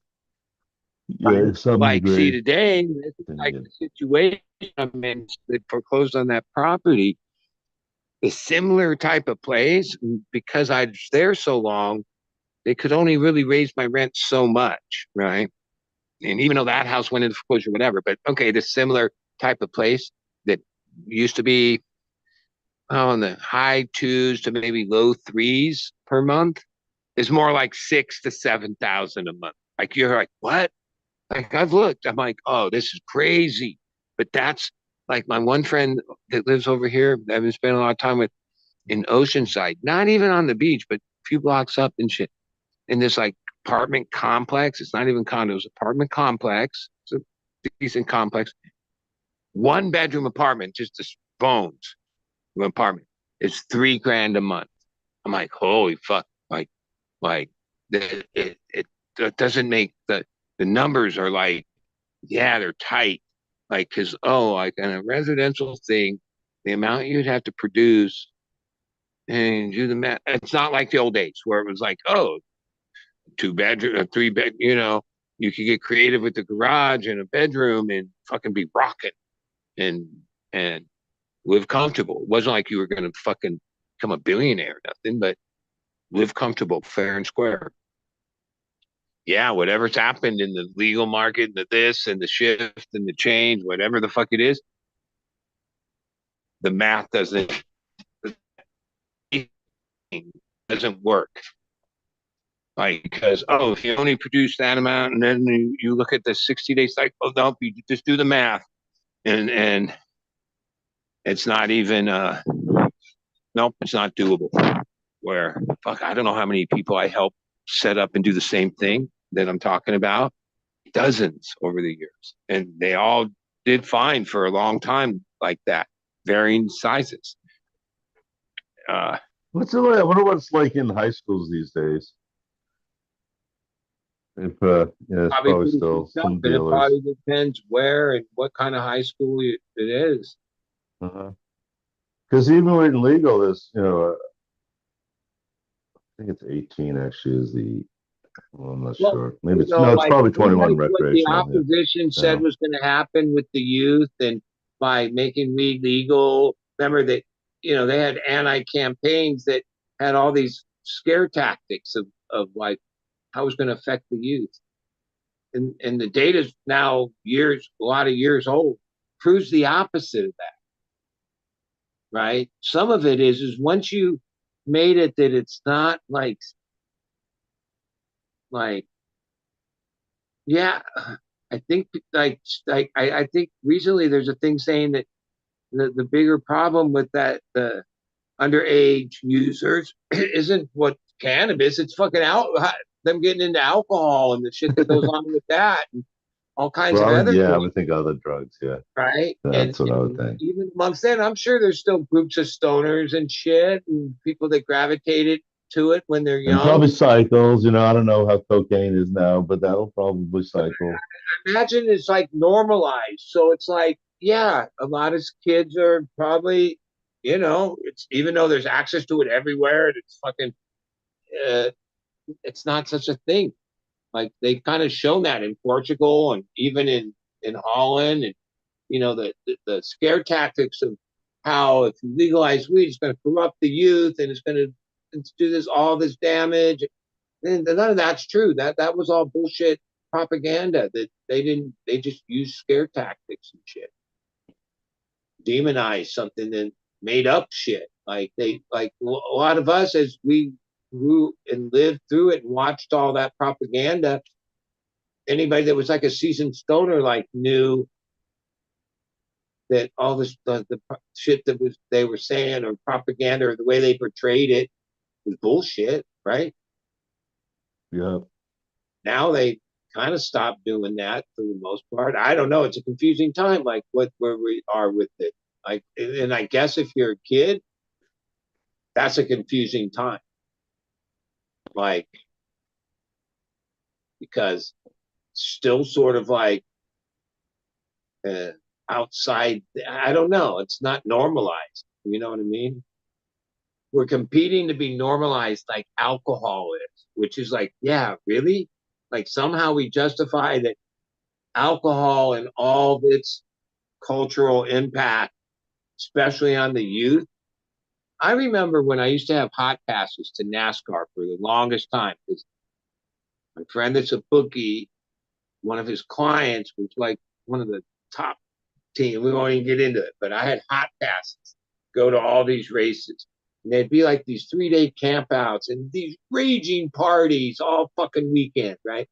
Yeah, Right? to some Like, see, degree. today, this is like the situation I'm in, that foreclosed on that property, a similar type of place, because I was there so long, they could only really raise my rent so much, right? And even though that house went into foreclosure, whatever, but okay, this similar type of place that used to be in the high twos to maybe low threes per month, is more like 6,000 to 7,000 a month. Like you're like, what? Like I've looked, I'm like, oh, this is crazy. But that's like my one friend that lives over here, I've been spending a lot of time with in Oceanside, not even on the beach, but a few blocks up and shit. In this like apartment complex. It's not even condos, apartment complex. It's a decent complex. 1 bedroom apartment, just the bones of an apartment. It's $3,000 a month. I'm like, holy fuck. Like it doesn't make the numbers are like, yeah, they're tight. Like, cause like in a residential thing, the amount you'd have to produce and do the math. It's not like the old days where it was like, 2 bedroom, 3 bed, you could get creative with the garage and a bedroom and fucking be rocking and live comfortable. It wasn't like you were gonna fucking become a billionaire or nothing, but live comfortable, fair and square. Yeah, whatever's happened in the legal market, the this and the shift and the change, whatever the fuck it is, the math doesn't work. Like, because if you only produce that amount, and then you look at the 60-day cycle, nope, you just do the math, and it's not even nope, it's not doable. Where fuck, I don't know how many people I help set up and do the same thing that I'm talking about, dozens over the years, and they all did fine for a long time like that, varying sizes. What's it like? I wonder what it's like in high schools these days. If yeah, it's probably still some But it dealers. probably depends where and what kind of high school it is. Because even when legal, this I think it's 18 actually is the. Well, I'm not sure. Maybe it's no, it's like, probably 21 what the recreational. opposition said was going to happen with the youth and by making weed legal. Remember that they had anti-campaigns that had all these scare tactics of like how it's going to affect the youth. And the data's now a lot of years old, proves the opposite of that. Right? Some of it is once you made it that it's not like yeah, I think I think recently there's a thing saying that the bigger problem with that the underage users isn't what cannabis, it's fucking them getting into alcohol and the shit that goes on with that and all kinds of other I things. would think other drugs, yeah. Right? That's what I would think. Even amongst that, I'm sure there's still groups of stoners and shit and people that gravitated to it when they're young. And probably cycles, I don't know how cocaine is now, but that'll probably cycle. Imagine it's like normalized. So it's like, yeah, a lot of kids are probably, it's even though there's access to it everywhere, it's fucking, it's not such a thing. Like they've kind of shown that in Portugal and even in Holland, and the scare tactics of how if you legalize weed, it's going to corrupt the youth and it's going to do all this damage. And none of that's true. That was all bullshit propaganda that they just used scare tactics and shit. Demonize something and made up shit. Like a lot of us as we grew and lived through it and watched all that propaganda, anybody that was like a seasoned stoner knew that all this the shit that they were saying or propaganda or the way they portrayed it was bullshit, right? Yeah. Now they kind of stopped doing that for the most part. I don't know. It's a confusing time, like where we are with it. And I guess if you're a kid, that's a confusing time. Because still sort of outside. I don't know. It's not normalized. You know what I mean? We're competing to be normalized like alcohol is, which is yeah, really? Somehow we justify that alcohol and all of its cultural impact, especially on the youth. I remember when I used to have hot passes to NASCAR for the longest time, because my friend that's a bookie, one of his clients was one of the top team. We won't even get into it, but I had hot passes, go to all these races. And they'd be like these 3-day campouts and these raging parties all fucking weekend, right?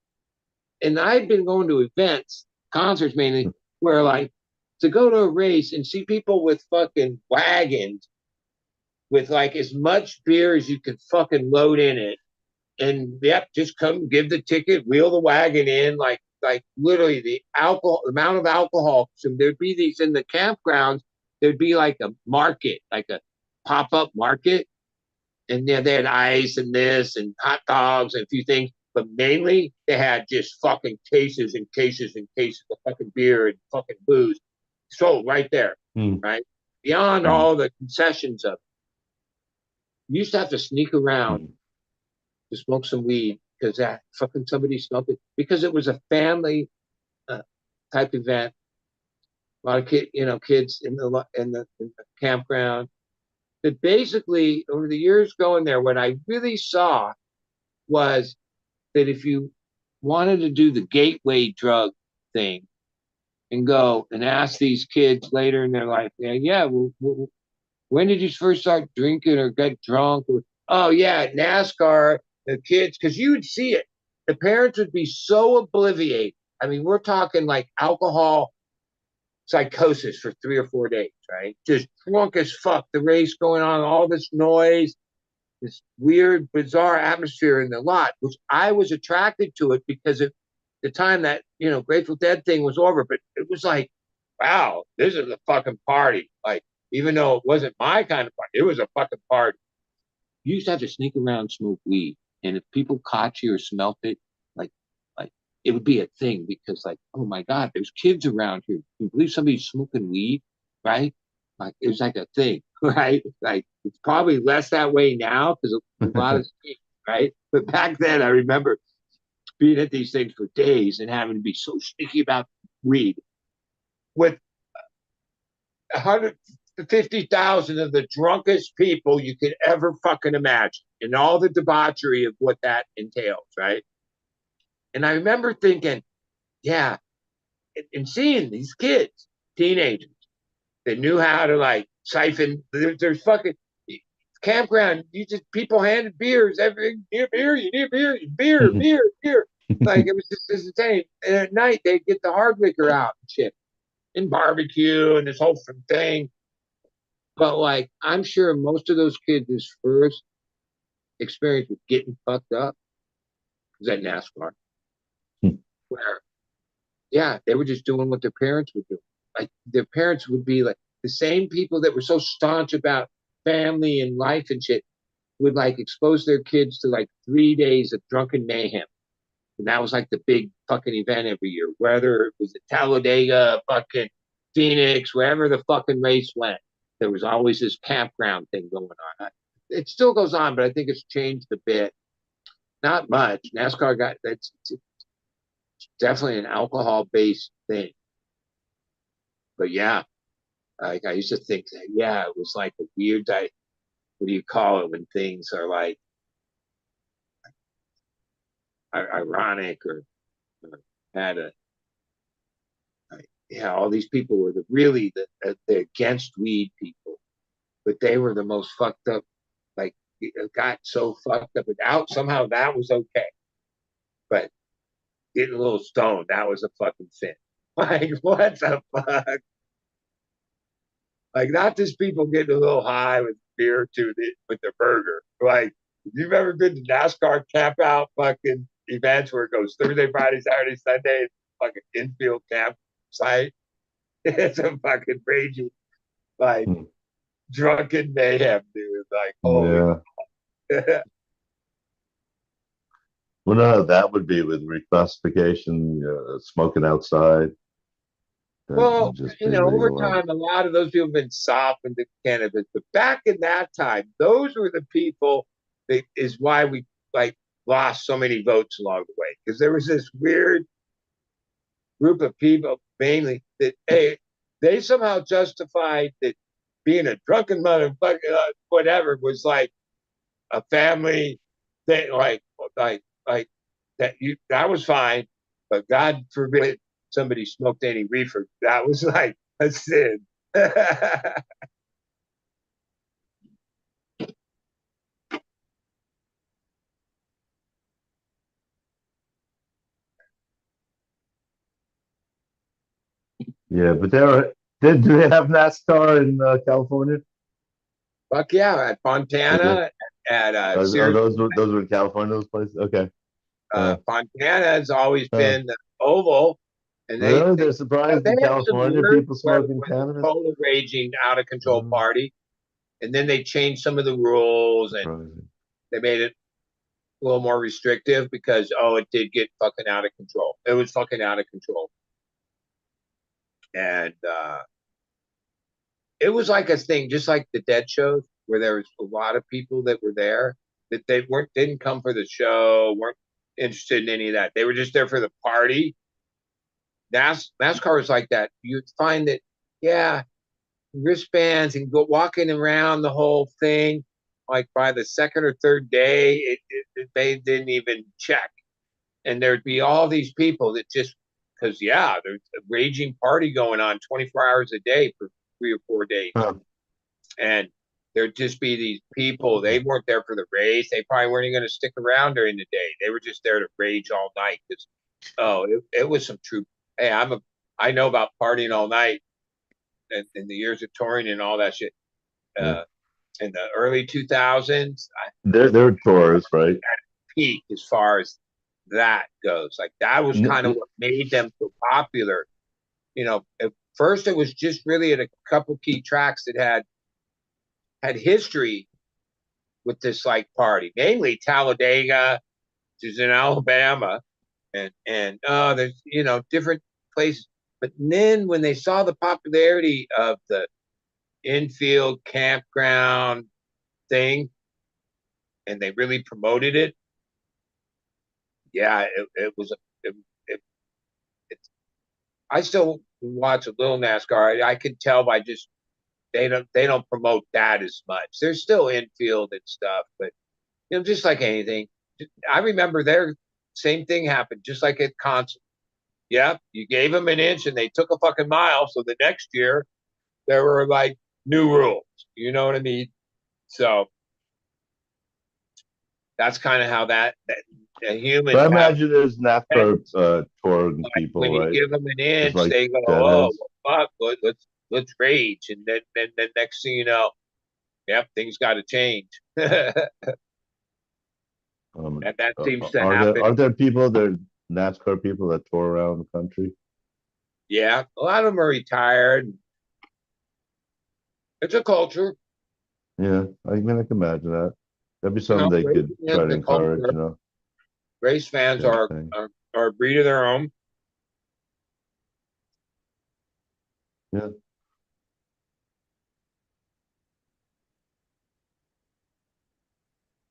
And I'd been going to events, concerts mainly, where like to go to a race and see people with fucking wagons with like as much beer as you could fucking load in it. And yep, just come give the ticket, wheel the wagon in, like literally the alcohol, the amount of alcohol. So there'd be these in the campgrounds, there'd be like a market, like a pop-up market. And yeah, they had ice and this and hot dogs and a few things, but mainly they had just fucking cases and cases and cases of fucking beer and fucking booze sold right there, right? Beyond all the concessions of it. You used to have to sneak around to smoke some weed because that fucking somebody smoked it because it was a family type event. A lot of kids in the campground. But basically, over the years going there, what I really saw was that if you wanted to do the gateway drug thing and go and ask these kids later in their life, well, when did you first start drinking or get drunk? Or, oh, yeah, NASCAR, the kids, because you would see it. The parents would be so obliviated. I mean, we're talking like alcohol psychosis for 3 or 4 days, right? Just drunk as fuck. The race going on, all this noise, this weird, bizarre atmosphere in the lot, which I was attracted to it because at the time that, Grateful Dead thing was over, but it was like, wow, this is a fucking party. Like, even though it wasn't my kind of party, it was a fucking party. You used to have to sneak around and smoke weed. And if people caught you or smelt it, like it would be a thing because like, oh my God, there's kids around here. Can you believe somebody's smoking weed? Right? Like it was like a thing, right? Like it's probably less that way now because a lot of things, right? But back then I remember being at these things for days and having to be so sneaky about weed with 150,000 of the drunkest people you could ever fucking imagine and all the debauchery of what that entails, right? And I remember thinking, yeah, and seeing these kids, teenagers, that knew how to like siphon. There's fucking campground. People handed beers. You need beer. Like it was just the same. And at night they'd get the hard liquor out and shit, and barbecue and this whole thing. But like I'm sure most of those kids' first experience with getting fucked up was at NASCAR, where they were just doing what their parents would do. Like their parents would be like the same people that were so staunch about family and life and shit would like expose their kids to like 3 days of drunken mayhem. And that was like the big fucking event every year, whether it was at Talladega, fucking Phoenix, wherever the fucking race went. There was always this campground thing going on. It still goes on, but I think it's changed a bit. Not much. NASCAR it's definitely an alcohol-based thing. But yeah, like I used to think that, it was like a weird, what do you call it when things are like ironic or had all these people were the against weed people, but they were the most fucked up. Like it got so fucked up, and out somehow that was okay, but getting a little stoned, that was a fucking sin. Like what the fuck? Like not just people getting a little high with beer too with their burger. Like if you've ever been to NASCAR camp out fucking events where it goes Thursday, Friday, Saturday, Sunday, fucking infield campsite, it's a fucking raging, like drunken mayhem, dude. Like holy. Yeah. Well, no, that would be with reclassification, smoking outside. Well, Just over illegal. time, a lot of those people have been softened to cannabis. But back in that time, those were the people that is why we like lost so many votes along the way. Because there was this weird group of people, mainly that they somehow justified that being a drunken motherfucker, whatever, was like a family thing, like that was fine, but God forbid somebody smoked any reefer. That was like a sin. Yeah, but do they have NASCAR in California? Fuck yeah, at Okay. Fontana, at Oh, Sears. those were in California, those places? Okay. Fontana has always Uh, been the oval, and really? They're they surprised in had some California years people where it smoking was a cannabis? total raging, out of control Oh, party, and then they changed some of the rules and surprising. they made it a little more restrictive because it did get fucking out of control. It was fucking out of control, and it was like a thing, just like the Dead shows, where there was a lot of people that were there that they didn't come for the show, weren't interested in any of that. They were just there for the party. NASCAR was like that. You'd find that, yeah, wristbands and go walking around the whole thing. Like by the second or third day, they didn't even check, and there'd be all these people that just because there's a raging party going on 24 hours a day for 3 or 4 days, Huh. and there'd just be these people. They weren't there for the race. They probably weren't even going to stick around during the day. They were just there to rage all night. It was some true. Hey, I know about partying all night and the years of touring and all that shit. Yeah. In the early 2000s, I They're tourists, right? peak as far as that goes. Like that was N- kind of what made them so popular. At first it was just really at a couple key tracks that had history with this like party, mainly Talladega, which is in Alabama, and there's different places. But then when they saw the popularity of the infield campground thing, and they really promoted it, yeah, it was a. It, I still watch a little NASCAR. I can tell by just they don't promote that as much. There's still infield and stuff, but just like anything, I remember their same thing happened, just like at concert. Yeah, you gave them an inch and they took a fucking mile. So the next year there were like new rules. You know what I mean? So that's kind of how that But I humans have. imagine there's NASCAR touring people, When you right? give them an Just inch, like they go, "Oh, Deadheads. well, fuck, let's rage," and then next thing you know, yep, things got to change. and that seems to Are there happen. people there NASCAR people that tour around the country? Yeah, a lot of them are retired. It's a culture, Yeah, I mean I can imagine that. That'd be something they racing could is try to the encourage, culture. Race fans same are, thing. are are a breed of their own. Yeah,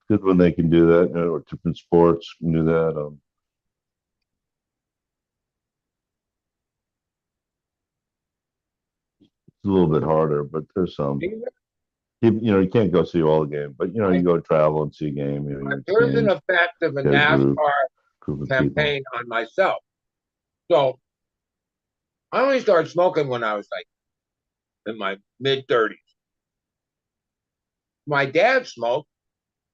good when they can do that, or different sports can do that. It's a little bit harder, but there's some. You can't go see all the game, but you go travel and see a game. You There's an games, effect of a get a NASCAR group of people. campaign on myself. So I only started smoking when I was like in my mid 30s. My dad smoked.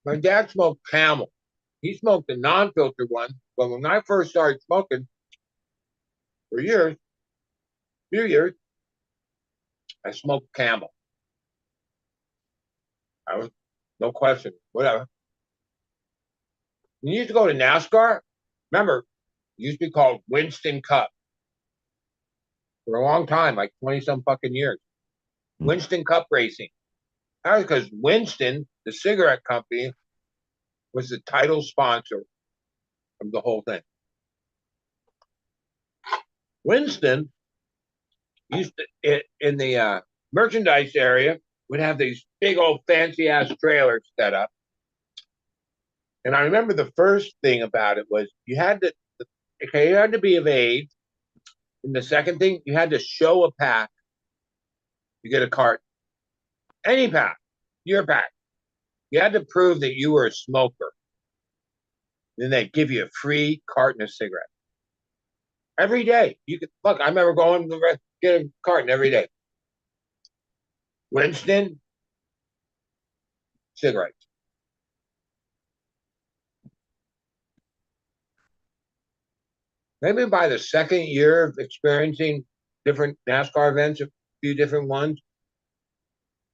My dad smoked Camel. He smoked the non-filtered one. But when I first started smoking for few years, I smoked Camel. I was no question, whatever. You used to go to NASCAR. Remember, it used to be called Winston Cup for a long time, like 20 some fucking years. Hmm. Winston Cup racing. That was because Winston, the cigarette company, was the title sponsor of the whole thing. Winston used to, in the merchandise area, would have these big old fancy ass trailers set up. And I remember the first thing about it was you had to be of age. And the second thing, you had to show a pack. You get a cart, any pack, your pack. You had to prove that you were a smoker. Then they'd give you a free carton of cigarettes every day. You could look. I remember going to get a carton every day. Winston cigarettes. Maybe by the second year of experiencing different NASCAR events, a few different ones,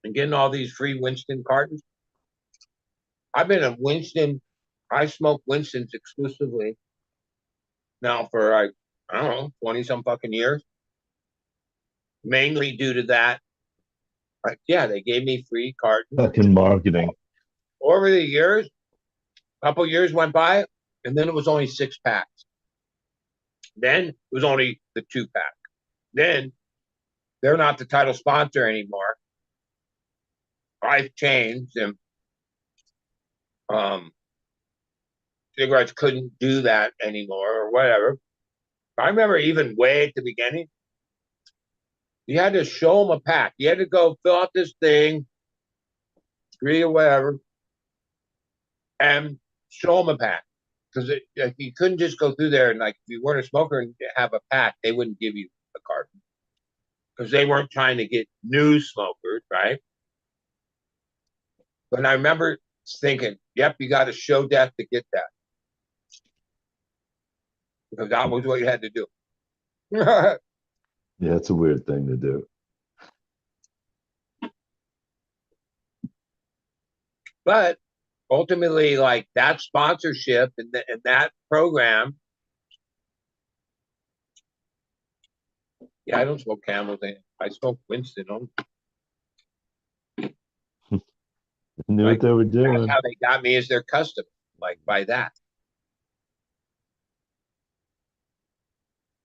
and getting all these free Winston cartons. I've been a Winston. I smoke Winston's exclusively now for like, I don't know, 20 some fucking years. Mainly due to that. Like, yeah, they gave me free cartons. Fucking marketing. Over the years, a couple years went by, and then it was only 6 packs. Then it was only the 2 pack. Then they're not the title sponsor anymore. Life changed, and cigarettes couldn't do that anymore or whatever. I remember even way at the beginning, you had to show them a pack. You had to go fill out this thing, agree or whatever, and show them a pack. Because you couldn't just go through there and, like, if you weren't a smoker and have a pack, they wouldn't give you a carton. Because they weren't trying to get new smokers, right? But I remember thinking, yep, you got to show death to get that. Because that was what you had to do. Yeah, it's a weird thing to do. But ultimately, like, that sponsorship and that program. Yeah, I don't smoke Camels. I smoke Winston. Knew what they were doing. That's how they got me as their customer, like, by that.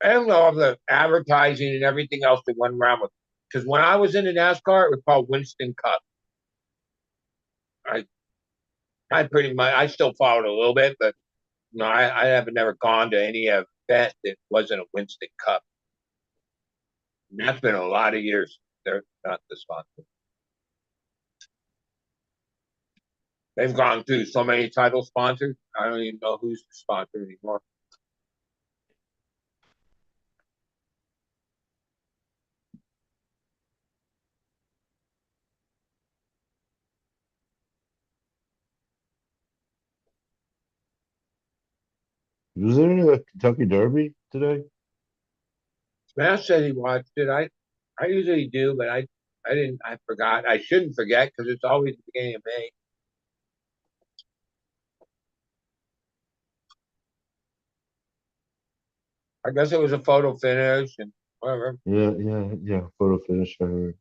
And all the advertising and everything else that went around with. Because when I was into NASCAR, it was called Winston Cup. I pretty much, I still followed a little bit, but no, I haven't never gone to any event that wasn't a Winston Cup. And that's been a lot of years. They're not the sponsor. They've gone through so many title sponsors. I don't even know who's the sponsor anymore. Was there any Kentucky Derby today? Smash said he watched it. I usually do, but I didn't. I forgot. I shouldn't forget because it's always the beginning of May. I guess it was a photo finish and whatever. Yeah. Photo finish. I heard.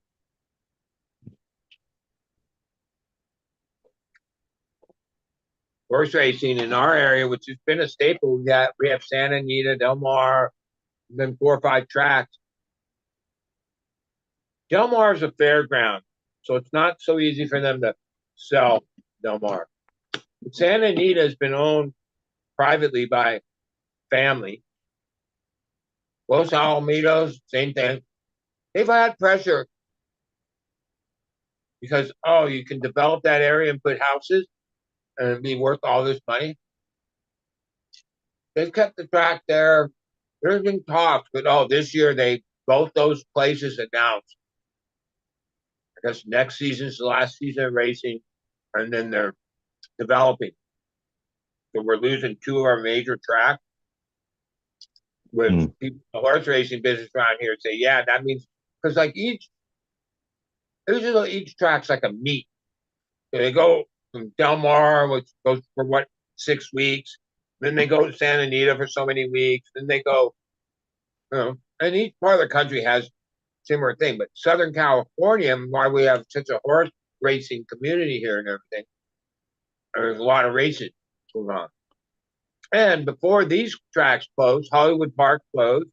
Horse racing in our area, which has been a staple. We have Santa Anita, Del Mar, then 4 or 5 tracks. Del Mar is a fairground, so it's not so easy for them to sell Del Mar. But Santa Anita has been owned privately by family. Los Alamitos, same thing. They've had pressure because, oh, you can develop that area and put houses and it'd be worth all this money. They've kept the track there. There's been talks, but this year both those places announced. I guess next season's the last season of racing, and then they're developing. So we're losing 2 of our major tracks. With people, the horse racing business around here say, yeah, that means because like each track's like a meet. So they go from Del Mar, which goes for 6 weeks. Then they go to Santa Anita for so many weeks. Then they go, and each part of the country has similar thing. But Southern California, why we have such a horse racing community here and everything, there's a lot of racing going on. And before these tracks closed, Hollywood Park closed.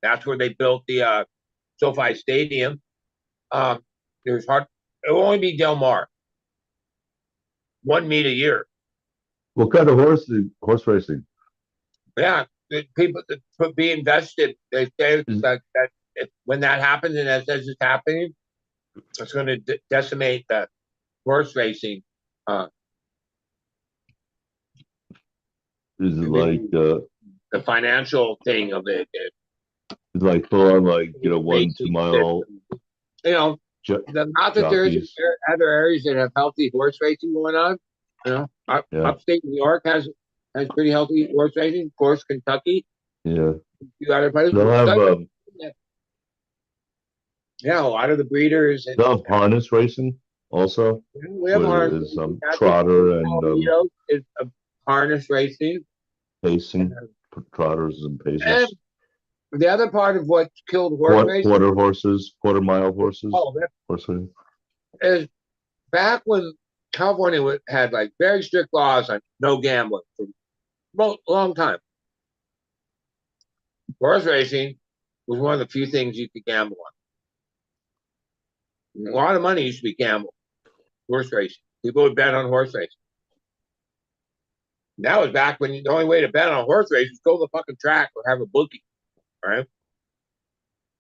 That's where they built the SoFi Stadium. It will only be Del Mar. 1 meet a year. What kind of horse racing? Yeah, people that be invested. They say that when that happens, and as this is happening, it's going to decimate the horse racing. Is it like the financial thing of it? It's like full on, like 1 2 mile. Not that there's other areas that have healthy horse racing going on. Upstate New York has pretty healthy horse racing. Of course, Kentucky. Yeah. You got to They'll have Yeah, a lot of the breeders and They have harness racing also, we have where harness. is I think trotter and Albino is a harness racing. pacing, trotters and And paces, the other part of what killed horse racing, quarter horses, quarter mile horses, oh, that horse racing. is back when California had like very strict laws on no gambling for a long time. Horse racing was one of the few things you could gamble on. A lot of money used to be gambled. Horse racing. People would bet on horse racing. That was back when the only way to bet on a horse race was go to the fucking track or have a bookie, right?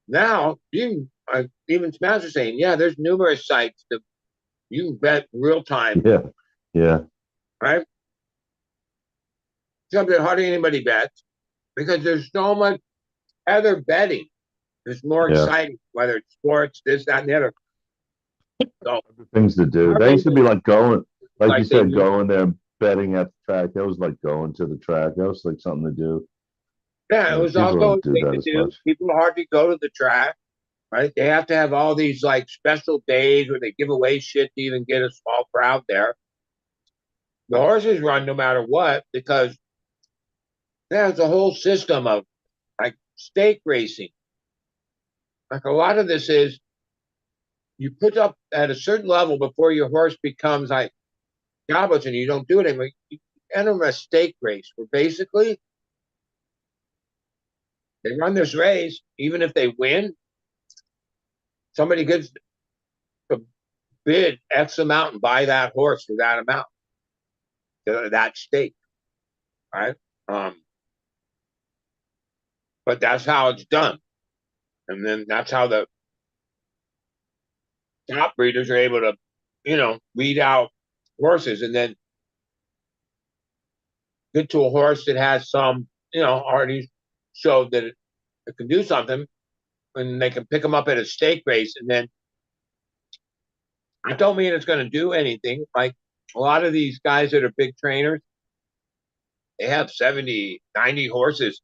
Now, you can, even Smash is saying, yeah, there's numerous sites that you can bet real time, Yeah, yeah, right? Something hardly anybody bets because there's so much other betting. It's more yeah. exciting, whether it's sports, this, that, and the other. So, Things to do. our They used to be like going, like you like they said, do. going there betting at the track. That was like going to the track. That was like something to do. Yeah, it was People also don't a do thing that to as do. much. People hardly go to the track, right? They have to have all these like special days where they give away shit to even get a small crowd there. The horses run no matter what because there's a whole system of like stake racing. Like a lot of this is you put up at a certain level before your horse becomes like jobless and you don't do it anymore. You enter a stake race where basically they run this race, even if they win, somebody gets to bid X amount and buy that horse for that amount, that stake, right? Um, but that's how it's done. And then that's how the top breeders are able to, weed out horses and then get to a horse that has some, already showed that it can do something and they can pick them up at a stake race. And then I don't mean it's going to do anything. Like a lot of these guys that are big trainers, they have 70, 90 horses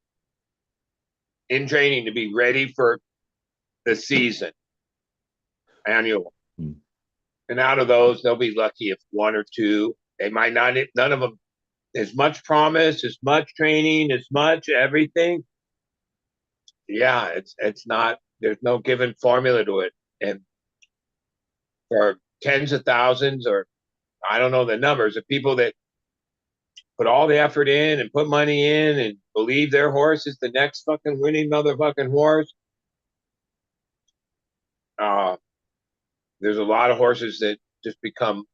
in training to be ready for the season annual. Hmm. And out of those, they'll be lucky if one or two. They might not, none of them, as much promise, as much training, as much everything. Yeah, it's not, there's no given formula to it. And for tens of thousands, or I don't know the numbers of people that put all the effort in and put money in and believe their horse is the next fucking winning motherfucking horse. There's a lot of horses that just become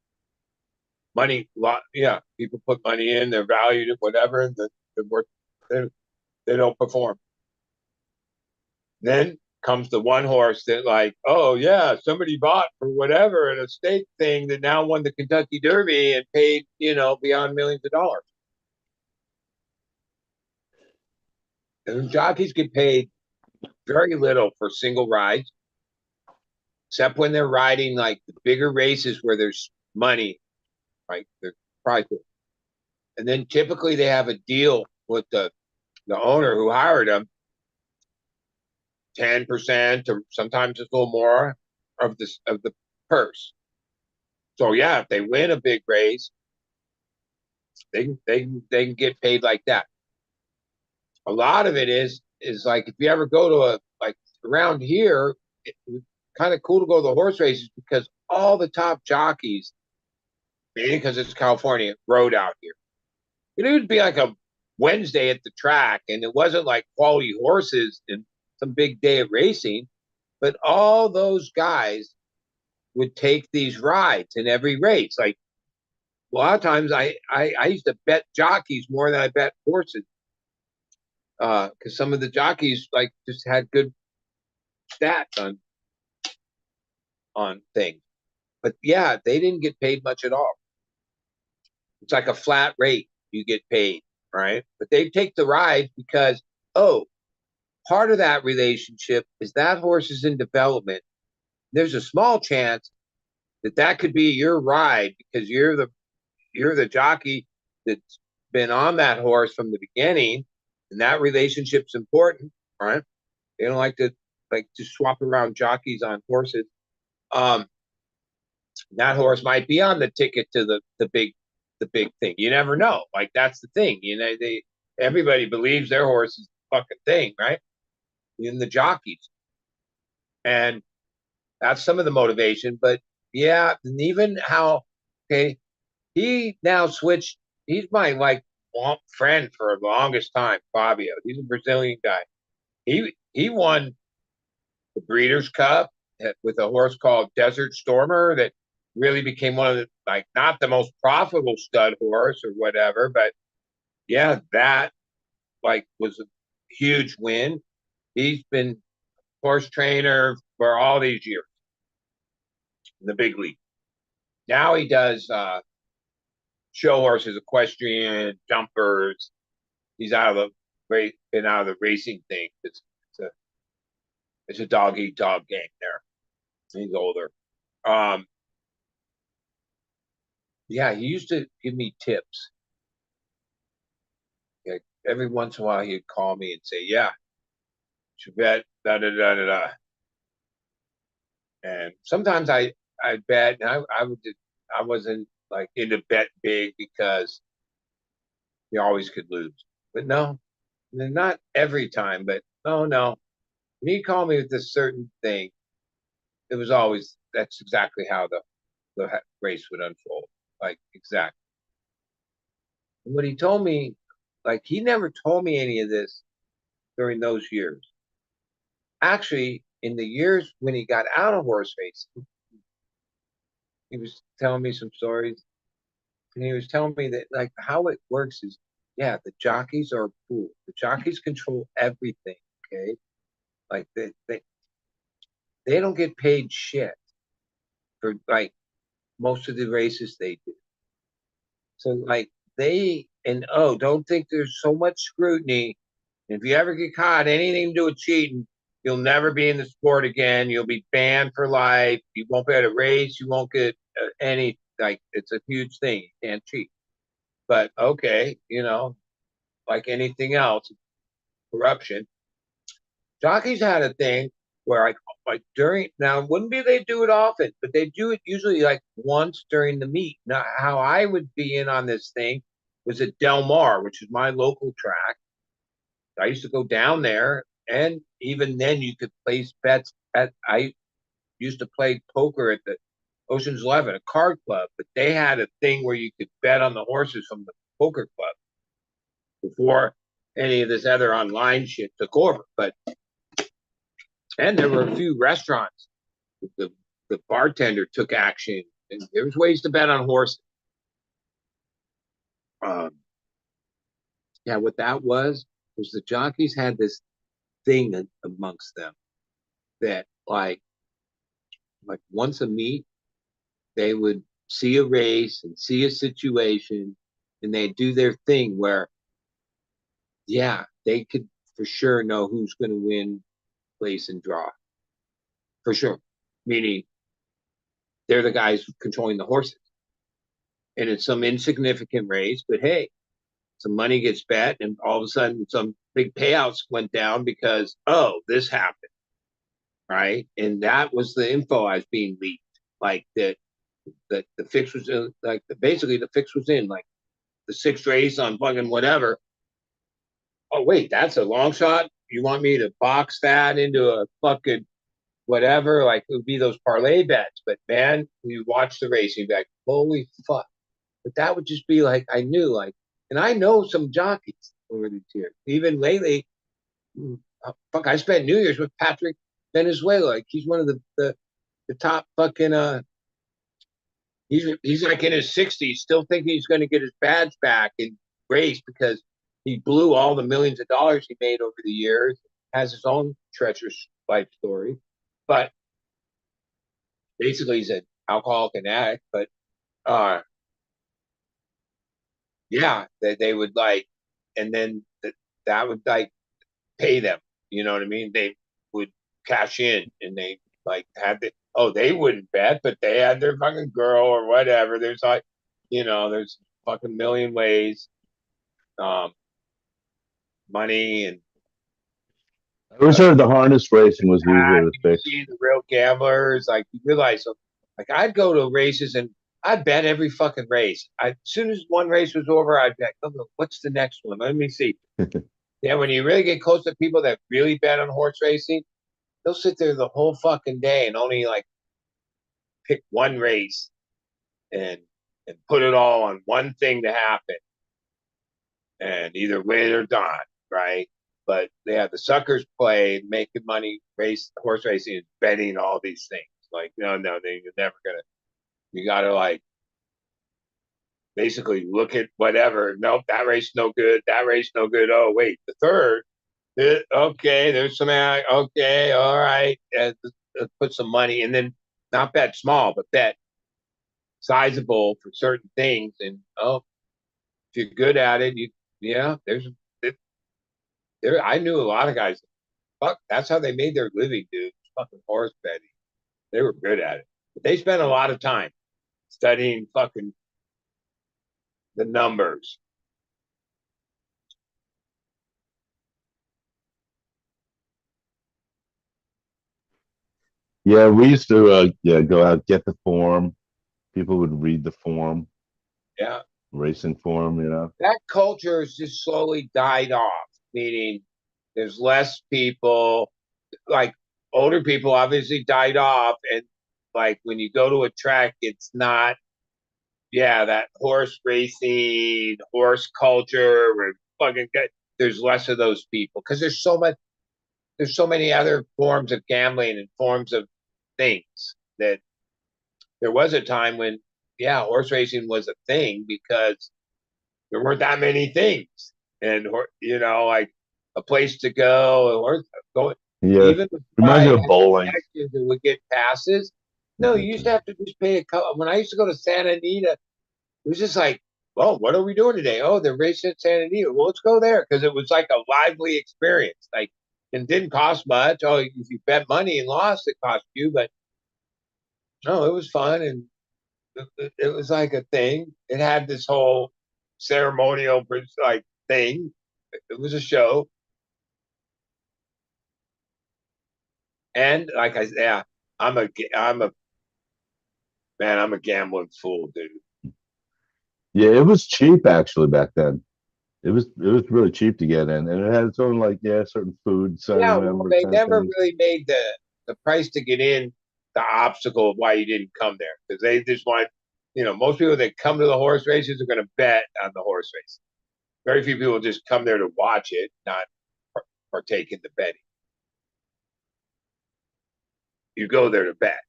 money. Yeah, people put money in, they're valued at whatever, and they don't perform. Then comes the one horse that like, oh yeah, somebody bought for whatever at a stake thing that now won the Kentucky Derby and paid, beyond millions of dollars. And jockeys get paid very little for single rides, except when they're riding like the bigger races where there's money, like the prize pool. And then typically they have a deal with the owner who hired them, 10% or sometimes it's a little more of the purse. So yeah, if they win a big race, they can get paid like that. A lot of it is like if you ever go to like around here, it's kind of cool to go to the horse races because all the top jockeys, maybe because it's California, rode out here. It would be like a Wednesday at the track, and it wasn't like quality horses and some big day of racing, but all those guys would take these rides in every race. Like a lot of times I used to bet jockeys more than I bet horses. Because some of the jockeys like just had good stats on things. But yeah, they didn't get paid much at all. It's like a flat rate you get paid, right? But they take the ride because, part of that relationship is that horse is in development. There's a small chance that could be your ride because you're the jockey that's been on that horse from the beginning, and that relationship's important, right? They don't like to like to swap around jockeys on horses. That horse might be on the ticket to the big thing. You never know. Like that's the thing. Everybody believes their horse is the fucking thing, right? In the jockeys. And that's some of the motivation. But yeah, and even how he now switched. He's my like friend for the longest time, Fabio. He's a Brazilian guy. He won the Breeders' Cup with a horse called Desert Stormer that really became one of the, like, not the most profitable stud horse or whatever, but yeah, that like was a huge win. He's been horse trainer for all these years in the big league. Now he does show horses, equestrian, jumpers. He's been out of the racing thing. It's a dog eat dog game there. He's older. Yeah, he used to give me tips. Like every once in a while, he'd call me and say, "Yeah, you bet, da da da da da." And sometimes I bet, and I wasn't like into bet big because you always could lose. But no, not every time. But no. When he called me with this certain thing, it was always that's exactly how the race would unfold. Like exactly. And what he told me, like he never told me any of this during those years. Actually, in the years when he got out of horse racing, he was telling me some stories, and he was telling me that like how it works is, yeah, the jockeys are a pool. The jockeys control everything. Okay, like they don't get paid shit for like most of the races they do. So like don't think there's so much scrutiny. If you ever get caught anything to do with cheating, you'll never be in the sport again. You'll be banned for life. You won't be able to race. You won't get any, like, it's a huge thing. You can't cheat. But okay, like anything else, corruption. Jockeys had a thing where like during, now it wouldn't be they do it often, but they do it usually like once during the meet. Now, how I would be in on this thing was at Del Mar, which is my local track. I used to go down there, and even then you could place bets I used to play poker at the Ocean's 11, a card club, but they had a thing where you could bet on the horses from the poker club before any of this other online shit took over. And there were a few restaurants. The bartender took action, and there was ways to bet on horses. Yeah, what that was the jockeys had this thing amongst them that like once a meet, they would see a race and see a situation, and they'd do their thing where, yeah, they could for sure know who's going to win, place, and draw. For sure. Meaning they're the guys controlling the horses. And it's some insignificant race, but hey, some money gets bet, and all of a sudden some big payouts went down because, oh, this happened. Right. And that was the info I was being leaked. Like that the fix was in, like basically the fix was in, like the sixth race on fucking whatever. Oh wait, that's a long shot. You want me to box that into a fucking whatever? Like it would be those parlay bets. But man, you watch the race, you'd be like, holy fuck. But that would just be like I knew, like, and I know some jockeys over the years. Even lately, fuck, I spent New Year's with Patrick Venezuela. Like he's one of the top fucking he's like in his 60s, still thinking he's going to get his badge back in race because he blew all the millions of dollars he made over the years. Has his own treacherous life story, but basically he's an alcoholic and addict. But yeah, they would like, and then that would like pay them. You know what I mean? They would cash in, and they like had the, oh, they wouldn't bet, but they had their fucking girl or whatever. There's like, there's fucking million ways, money, and I always heard the harness racing was easier to You fix. see the real gamblers, like you realize, like I'd go to races and I'd bet every fucking race. As soon as one race was over, I'd bet, oh, what's the next one? Let me see. Yeah, when you really get close to people that really bet on horse racing, they'll sit there the whole fucking day and only like pick one race and put it all on one thing to happen and either win or not, right? But they have the suckers play, making money, horse racing, and betting all these things. Like, no, you're never gonna. You gotta like basically look at whatever. Nope, that race no good. That race no good. Oh wait, the third. Okay, there's some. Okay, all right. Let's put some money, and then not bet small, but bet sizable for certain things. And oh, if you're good at it, there. I knew a lot of guys. Fuck, that's how they made their living, dude. Fucking horse betting. They were good at it. But they spent a lot of time studying fucking the numbers. Yeah, we used to go out, get the form. People would read the form, Yeah. racing form, you know. That culture has just slowly died off, meaning there's less people, like older people obviously died off. And like when you go to a track, it's not, that horse racing, horse culture, where there's less of those people because there's so many other forms of gambling and forms of things that there was a time when, horse racing was a thing because there weren't that many things, and like a place to go, or go. Yeah, Even the reminds me guy of had bowling. connections and would get passes. No, you used to have to just pay a couple. When I used to go to Santa Anita, it was just like, well, what are we doing today? Oh, they're racing at Santa Anita. Well, let's go there because it was like a lively experience. Like, it didn't cost much. Oh, if you bet money and lost, it cost you, but no, it was fun and it was like a thing. It had this whole ceremonial like thing. It was a show, and like I'm a man. I'm a gambling fool, dude. Yeah, it was cheap actually back then. It was really cheap to get in, and it had its own certain foods. I Yeah, well, remember they kind of never things. really made the price to get in the obstacle of why you didn't come there because they just want, most people that come to the horse races are going to bet on the horse race. Very few people just come there to watch it, not partake in the betting. You go there to bet.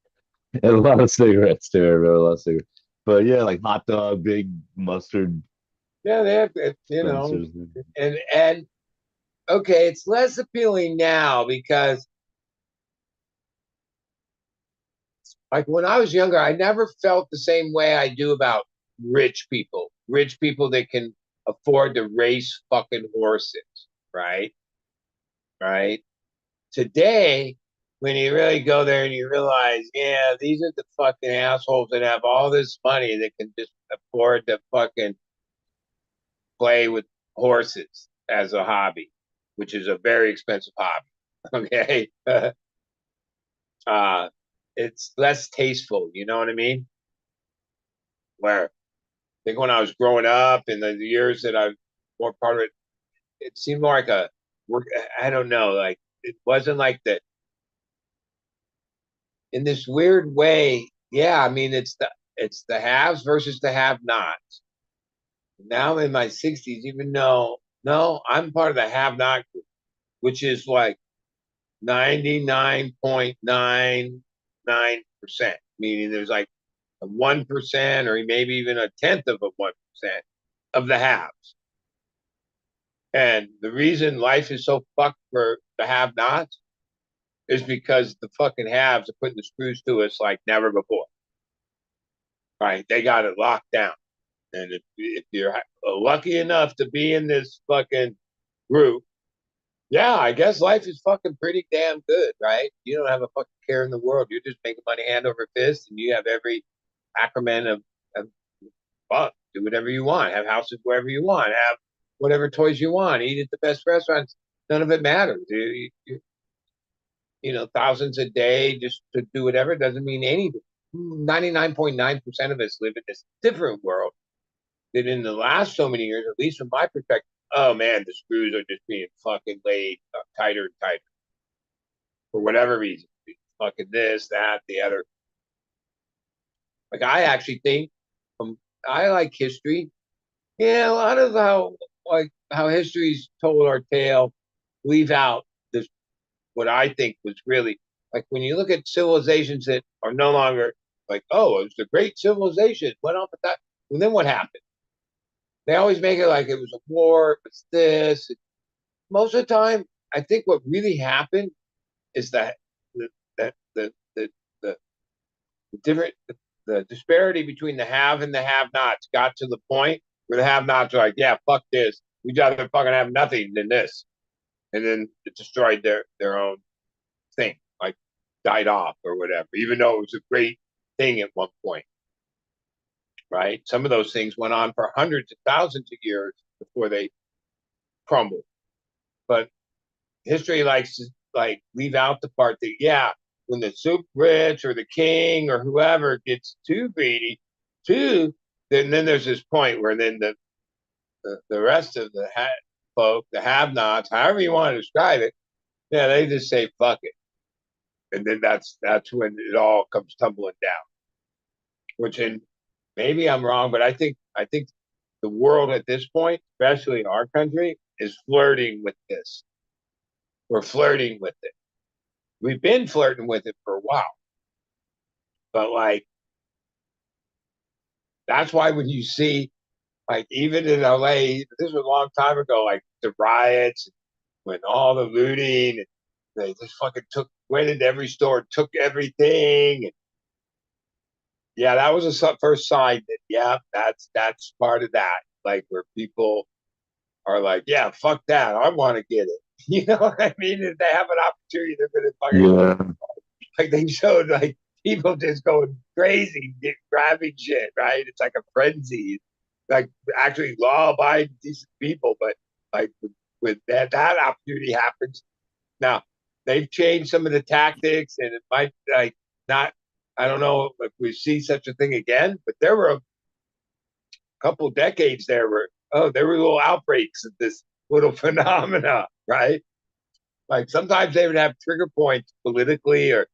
And a lot of cigarettes too. I remember a lot of cigarettes. But yeah, like hot dog, big mustard Yeah, they have, dispensers. and okay, it's less appealing now because like when I was younger, I never felt the same way I do about rich people that can afford to race fucking horses, right? Right. Today, when you really go there and you realize, these are the fucking assholes that have all this money that can just afford to fucking play with horses as a hobby, which is a very expensive hobby. Okay. It's less tasteful, you know what I mean? Where I think when I was growing up in the years that I more part of it, it seemed more like a work. I don't know, like it wasn't like that in this weird way. Yeah, I mean it's the haves versus the have-nots. Now I'm in my 60s, even though no, I'm part of the have-not group, which is like 99.99%, meaning there's like a 1% or maybe even a tenth of a 1% of the haves. And the reason life is so fucked for the have nots is because the fucking haves are putting the screws to us like never before. Right? They got it locked down. And if you're lucky enough to be in this fucking group, yeah, I guess life is fucking pretty damn good, right? You don't have a fucking care in the world. You're just making money hand over fist, and you have every acronym of fuck. Do whatever you want. Have houses wherever you want. Have whatever toys you want. Eat at the best restaurants. None of it matters. thousands a day just to do whatever doesn't mean anything. 99.9% of us live in this different world that in the last so many years, at least from my perspective, oh man, the screws are just being fucking laid tighter and tighter for whatever reason. Fucking this, that, the other. Like I actually think I like history. Yeah, a lot of how history's told our tale leave out this what I think was really like when you look at civilizations that are no longer like, oh, it was a great civilization, went on with that. And then what happened? They always make it like it was a war, it was this. Most of the time, I think what really happened is that the different the disparity between the have and the have-nots got to the point where the have-nots are like, yeah, fuck this. We'd rather fucking have nothing than this. And then it destroyed their own thing, like died off or whatever, even though it was a great thing at one point. Right? Some of those things went on for hundreds of thousands of years before they crumbled. But history likes to leave out the part that, yeah, when the super rich or the king or whoever gets too greedy, then there's this point where then the rest of the folk, the have-nots, however you want to describe it, yeah, they just say fuck it, and then that's when it all comes tumbling down. Which, maybe I'm wrong, but I think the world at this point, especially our country, is flirting with this. We're flirting with it. We've been flirting with it for a while. But that's why when you see, even in LA, this was a long time ago, the riots, when all the looting, and they just fucking went into every store, took everything. And yeah, that was the first sign that, yeah, that's part of that. Where people are like, yeah, fuck that. I want to get it. You know what I mean? If they have an opportunity, they're going to fucking they showed people just going crazy, grabbing shit, right? It's like a frenzy. Actually law-abiding, decent people, but with that opportunity happens. Now, they've changed some of the tactics, and it might not. I don't know if we see such a thing again, but there were a couple of decades there where there were little outbreaks of this little phenomena, right? Sometimes they would have trigger points politically, or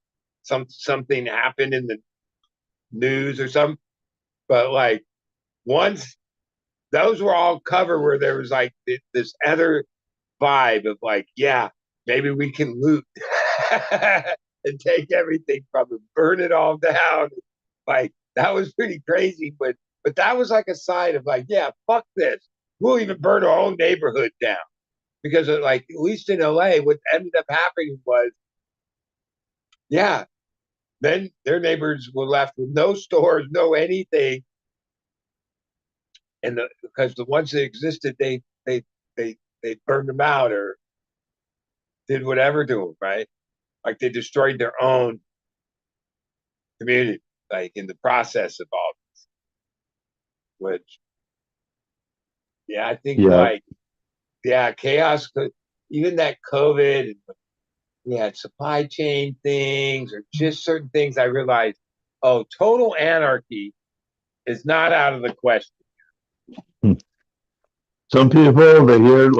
something happened in the news or something. But once those were all covered, where there was this other vibe of yeah, maybe we can loot and take everything from it, burn it all down. That was pretty crazy, but that was a sign of yeah, fuck this. We'll even burn our own neighborhood down. Because at least in LA, what ended up happening was, yeah, then their neighbors were left with no stores, no anything. And because the ones that existed, they burned them out or did whatever to them, right? They destroyed their own community, in the process of all this. Which, yeah, I think chaos could, even that COVID, we had supply chain things or just certain things. I realized, total anarchy is not out of the question. Some people, they hear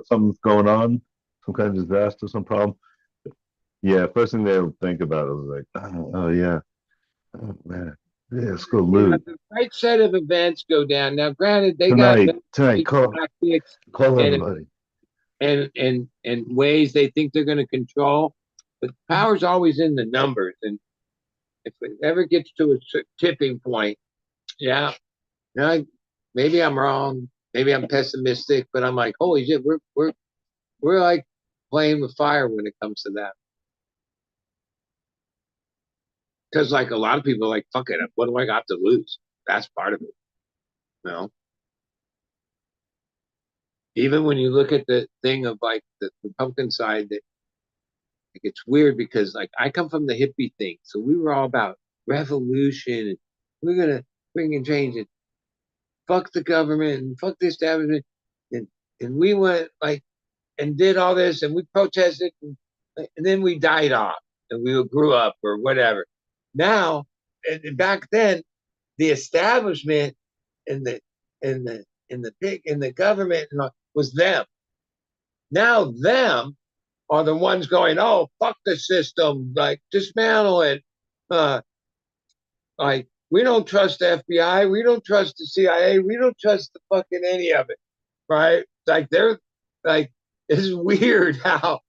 something's going on, some kind of disaster, some problem. Yeah, first thing they think about is oh yeah, oh man, yeah, let's go loot. The right set of events go down. Now, granted, they tonight, got call everybody. And ways they think they're going to control, but power's always in the numbers. And if it ever gets to a tipping point, yeah, maybe I'm wrong, maybe I'm pessimistic, but I'm like, holy shit, we're playing with fire when it comes to that. Because a lot of people are fuck it, what do I got to lose? That's part of it. Even when you look at the thing of the Republican side, that it's weird because I come from the hippie thing, so we were all about revolution and we're gonna bring in change and fuck the government and fuck the establishment, and we went and did all this and we protested and and then we died off and we grew up or whatever. Now, and back then, the establishment and the government was them. Now them are the ones going, oh, fuck the system, like dismantle it. Like we don't trust the FBI, we don't trust the CIA, we don't trust the fucking any of it, right? Like they're like, it's weird how,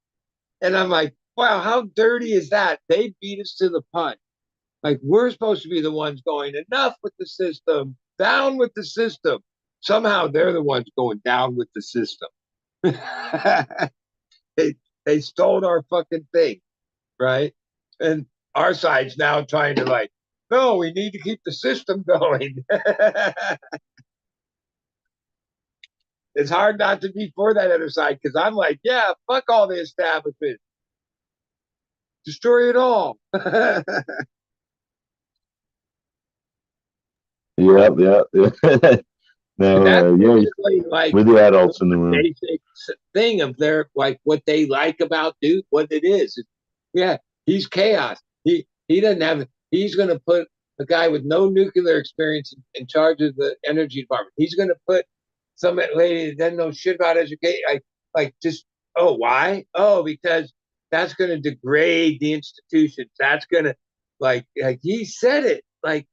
and I'm like, wow, how dirty is that? They beat us to the punch. Like we're supposed to be the ones going, enough with the system, down with the system. Somehow they're the ones going down with the system. they stole our fucking thing, right? And our side's now trying to like, no, we need to keep the system going. It's hard not to be for that other side because I'm like, yeah, fuck all the establishment. Destroy it all. Yep, yep, yeah. No, That's yeah, basically like with the adults in the room. basic thing of their like what they like about Duke, what it is. Yeah, he's chaos. He doesn't have. He's going to put a guy with no nuclear experience in charge of the energy department. He's going to put some lady that doesn't know shit about education. Like just why? Oh, because that's going to degrade the institutions. That's going to like he said it. Like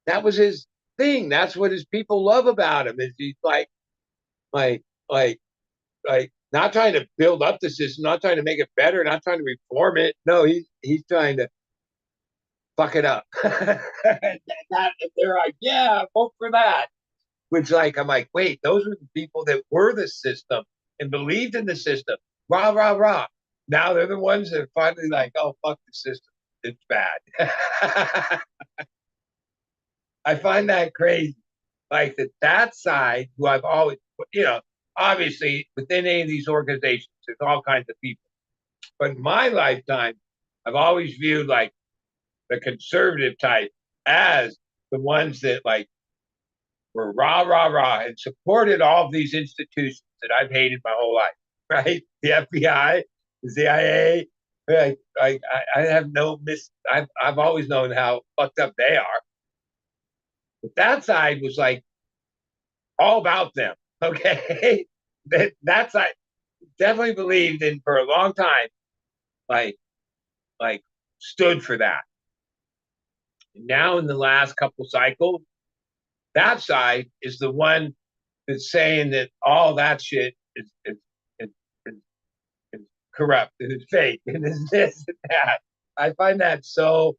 that was his thing. That's what his people love about him. Is he's like like not trying to build up the system, not trying to make it better, not trying to reform it. No, he's trying to fuck it up. And they're like, yeah, vote for that. Which like I'm like, wait, those were the people that were the system and believed in the system. Rah rah rah. Now they're the ones that are finally like, oh fuck the system. It's bad. I find that crazy. Like that side, who I've always, obviously within any of these organizations, there's all kinds of people. But in my lifetime, I've always viewed like the conservative type as the ones that like were rah, rah, rah and supported all of these institutions that I've hated my whole life, right? The FBI, the CIA. I have no I've always known how fucked up they are. But that side was like all about them. Okay. That's I definitely believed in for a long time, like stood for that. And now in the last couple cycles, that side is the one that's saying that all that shit is corrupt and it's fake and it's this and that. I find that so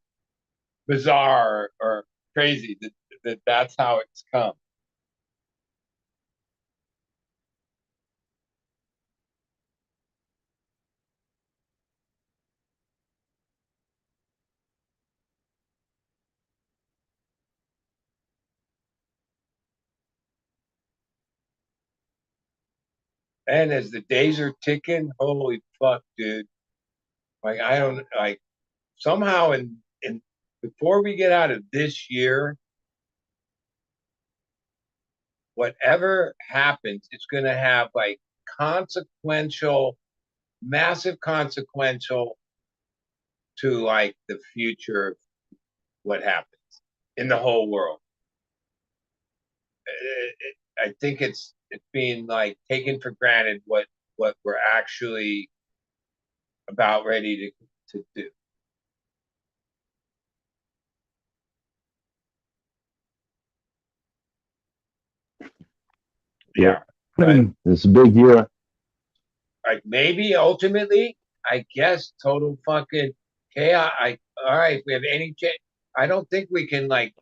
bizarre or crazy that's how it's come. And as the days are ticking, holy fuck, dude. Like I don't like somehow in before we get out of this year, whatever happens, it's gonna have like consequential, massive consequential to like the future of what happens in the whole world. I think it's being like taken for granted what we're actually about ready to do. Yeah. Right. It's a big year. Like maybe ultimately, I guess total fucking chaos. All right, if we have any chance, I don't think we can like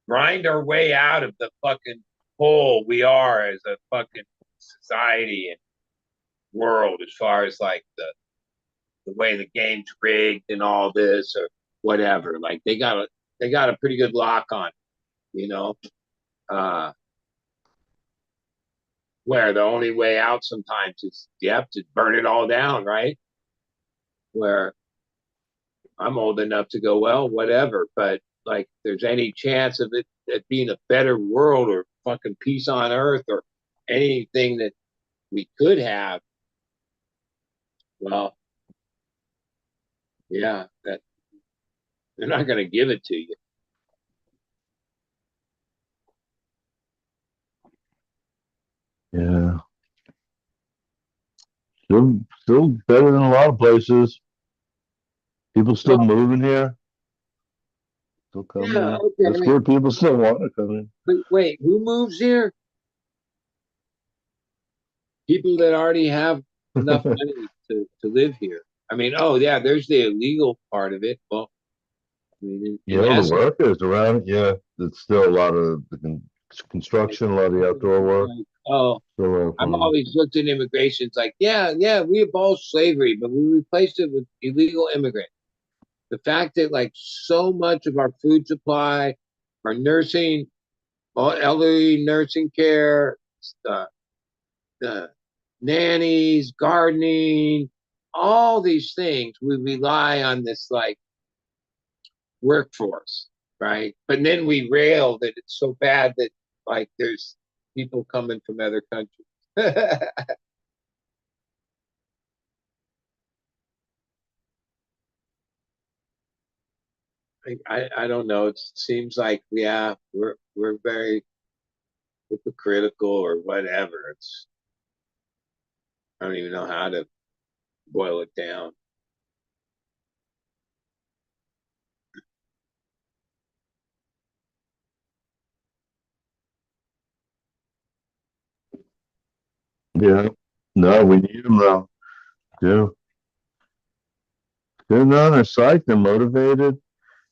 grind our way out of the fucking hole we are as a fucking society and world as far as like the way the game's rigged and all this or whatever. Like they got a pretty good lock on, you know. Where the only way out sometimes is you have to burn it all down, right? Where I'm old enough to go, well, whatever, but like there's any chance of it being a better world or fucking peace on earth or anything that we could have, well, Yeah, that they're not going to give it to you. Yeah. Still better than a lot of places. People still Well, moving here, still yeah, coming. That's okay. where people still want to come in. But wait, who moves here? People that already have enough money to live here. I mean, oh yeah, there's the illegal part of it. Well, I mean, You in know, the essence, workers around, yeah, it's still a lot of the like, construction, a lot of the outdoor work. like, oh, Still a lot I've from always looked at immigration. It's like, yeah, we abolished slavery, but we replaced it with illegal immigrants. The fact that like so much of our food supply, our nursing, elderly nursing care, uh, the nannies, gardening, all these things, we rely on this like workforce, right? But then we rail that it's so bad that like there's people coming from other countries. I don't know. It seems like yeah, we're very hypocritical or whatever. It's I don't even know how to boil it down. yeah. No, we need them though. Do they're not they're psyched, they're motivated.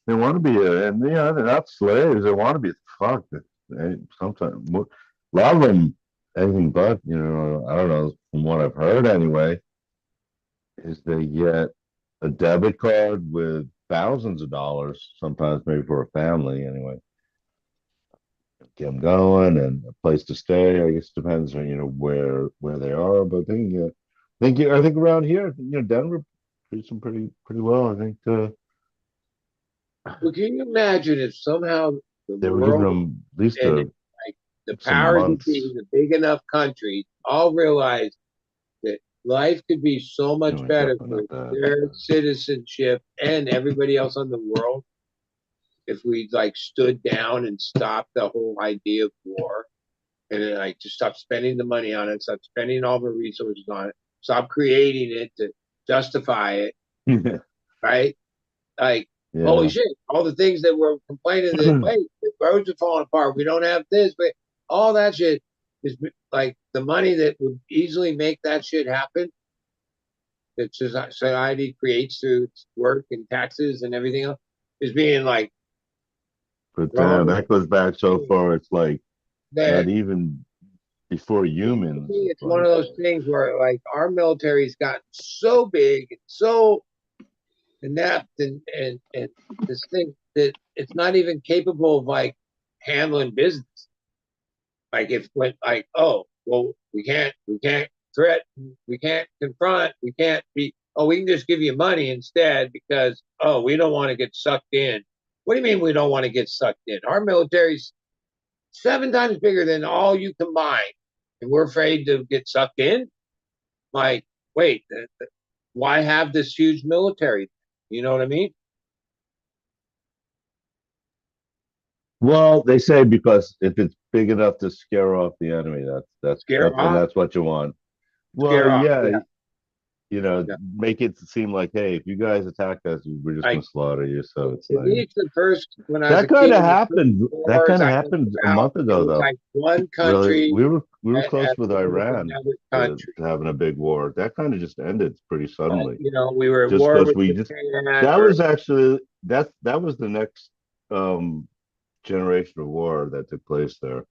They want to be, and yeah, they're not slaves. They want to be. Fuck. Sometimes a lot of them, anything but. I don't know. From what I've heard, anyway, is they get a debit card with thousands of dollars, sometimes maybe for a family. Anyway, get them going and a place to stay. I guess depends on where they are, but I think around here, Denver treats them pretty well. I think Well, can you imagine if somehow the they were giving world them at least and like the some powers that be, months. the big enough countries, all realized that life could be so much No, better definitely for not that. their citizenship and everybody else on the world if we like stood down and stopped the whole idea of war and then like just stop spending the money on it, stop spending all the resources on it, stop creating it to justify it, right? Like, holy Yeah. shit, all the things that we're complaining that, wait, the roads are falling apart, we don't have this, but all that shit is like the money that would easily make that shit happen that society creates through work and taxes and everything else is being like But thrown that goes back so away. far. It's like That not even before to humans. me, It's it's one like of those things where like our military's gotten so big and so inept and this thing that it's not even capable of like handling business. Like if when like, oh, well, we can't threaten, we can't confront, we can't be oh, we can just give you money instead because oh, we don't want to get sucked in. What do you mean we don't want to get sucked in? Our military's 7 times bigger than all you combined, and we're afraid to get sucked in. Like, wait, why have this huge military? You know what I mean? well, they say because if it's big enough to scare off the enemy, Scare off, that's what you want. Well, scare off. yeah, Yeah, yeah. make it seem like, hey, if you guys attack us, we're just gonna Like slaughter you. So it's to me, like it's the first when I was a that kind kid. of The first happened. That wars kind of I heard happened a about, month it ago, was though. like one Really, country we were close at with war with Iran another to, country. to having a big war. That kind of just ended pretty suddenly, You know, we were at just war because with we just Japan, that or was actually that was the next um generation of war that took place there.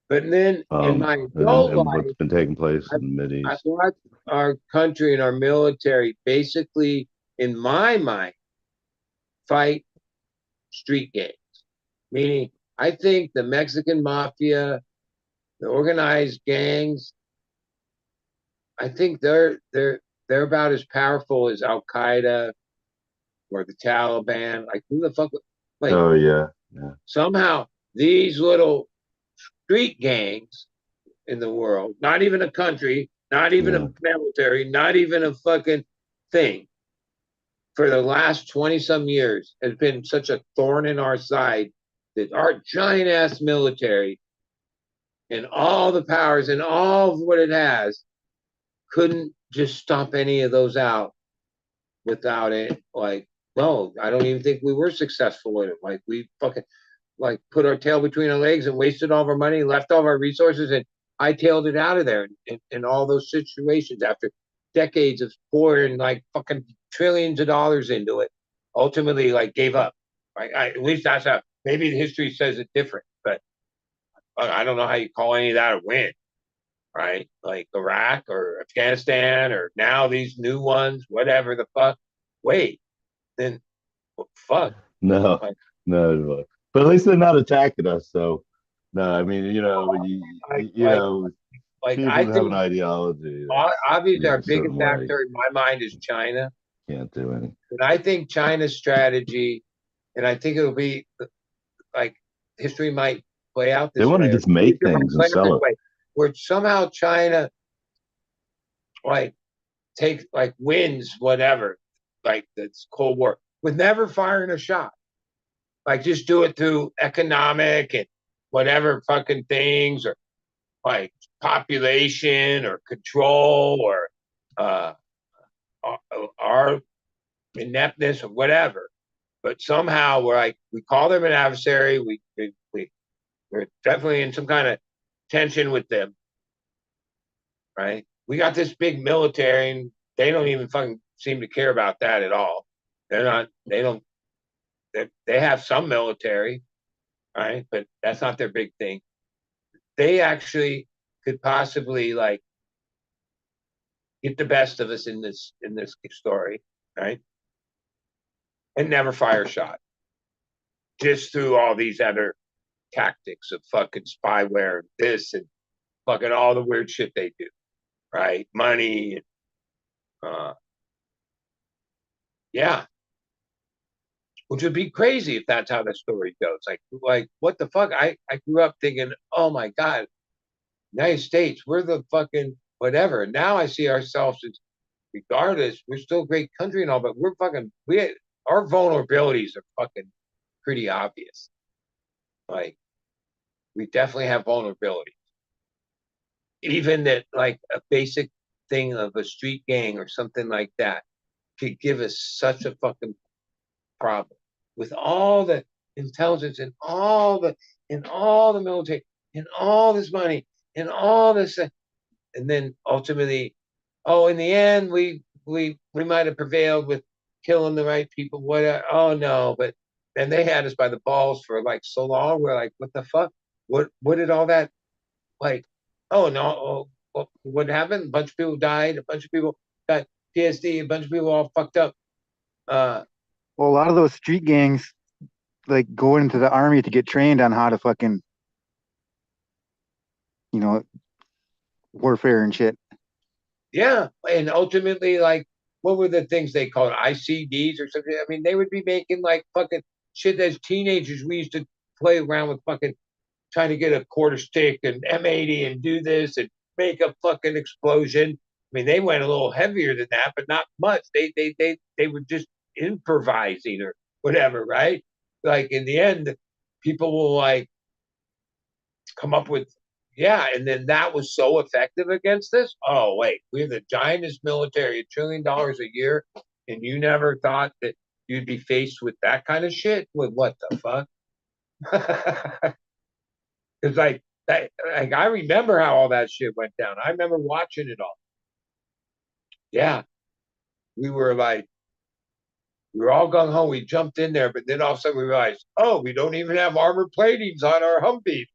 but then in my adult And what's life, been taking place I've, in the I've Mideast. watched our country and our military basically, in my mind, fight street gangs. Meaning, I think the Mexican mafia, the organized gangs, I think they're about as powerful as Al Qaeda or the Taliban. Like who the fuck? Like Oh yeah, yeah, somehow these little street gangs in the world, not even a country, not even yeah. a military, not even a fucking thing, for the last 20 some years has been such a thorn in our side that our giant ass military and all the powers and all of what it has couldn't just stomp any of those out without it. Like, no, I don't even think we were successful in it. Like, we fucking like put our tail between our legs and wasted all of our money, left all of our resources, and hightailed it out of there in all those situations after decades of pouring like fucking trillions of dollars into it. Ultimately, like gave up. Right? At least that's how. Maybe the history says it different, but I don't know how you call any of that a win, right? Like Iraq or Afghanistan or now these new ones, whatever the fuck. Wait, then fuck. No, Like, no, but at least they're not attacking us. So, no, I mean, like people I that have think an ideology that obviously sees our a certain biggest way actor in my mind is China. can't do any. And I think China's strategy, and I think it'll be like history might play out They this want to way. just make Future might things play and out this sell it. way, where somehow China like takes like wins whatever, like this Cold War with never firing a shot. Like just do it through economic and whatever fucking things or like population or control or uh, our ineptness or whatever. But somehow we're like we call them an adversary. We're definitely in some kind of tension with them, right? We got this big military, and they don't even fucking seem to care about that at all. They're not. They don't. They have some military, right? But that's not their big thing. They actually could possibly like get the best of us in this story, right? And never fire a shot, just through all these other tactics of fucking spyware and this and fucking all the weird shit they do, right? Money, and, yeah, which would be crazy if that's how the story goes. Like what the fuck? I grew up thinking, oh my god, United States, we're the fucking whatever. Now I see ourselves as, regardless, we're still a great country and all, but our vulnerabilities are fucking pretty obvious. Like we definitely have vulnerability. Even that, like a basic thing of a street gang or something like that could give us such a fucking problem with all the intelligence and all the military and all this money and all this, and then ultimately, oh, in the end, we might have prevailed with killing the right people. What? Oh no, but and they had us by the balls for like so long. We're like, what the fuck? What did all that like? Oh no, what happened? A bunch of people died. A bunch of people got PSD. A bunch of people all fucked up. Well, a lot of those street gangs like go into the army to get trained on how to fucking, you know, warfare and shit. Yeah, and ultimately, like, what were the things they called ICDs or something? I mean, they would be making like fucking shit as teenagers. We used to play around with fucking trying to get a quarter stick and M80 and do this and make a fucking explosion. I mean, they went a little heavier than that, but not much. They were just improvising or whatever, right? Like in the end, people will like come up with, yeah, and then that was so effective against this. Oh wait, we're the giantest military, $1 trillion a year, and you never thought that you'd be faced with that kind of shit? With what the fuck? It's like that. Like I remember how all that shit went down. I remember watching it all. Yeah, we were like, we were all gung ho. We jumped in there, but then all of a sudden we realized, oh, we don't even have armor platings on our Humvees.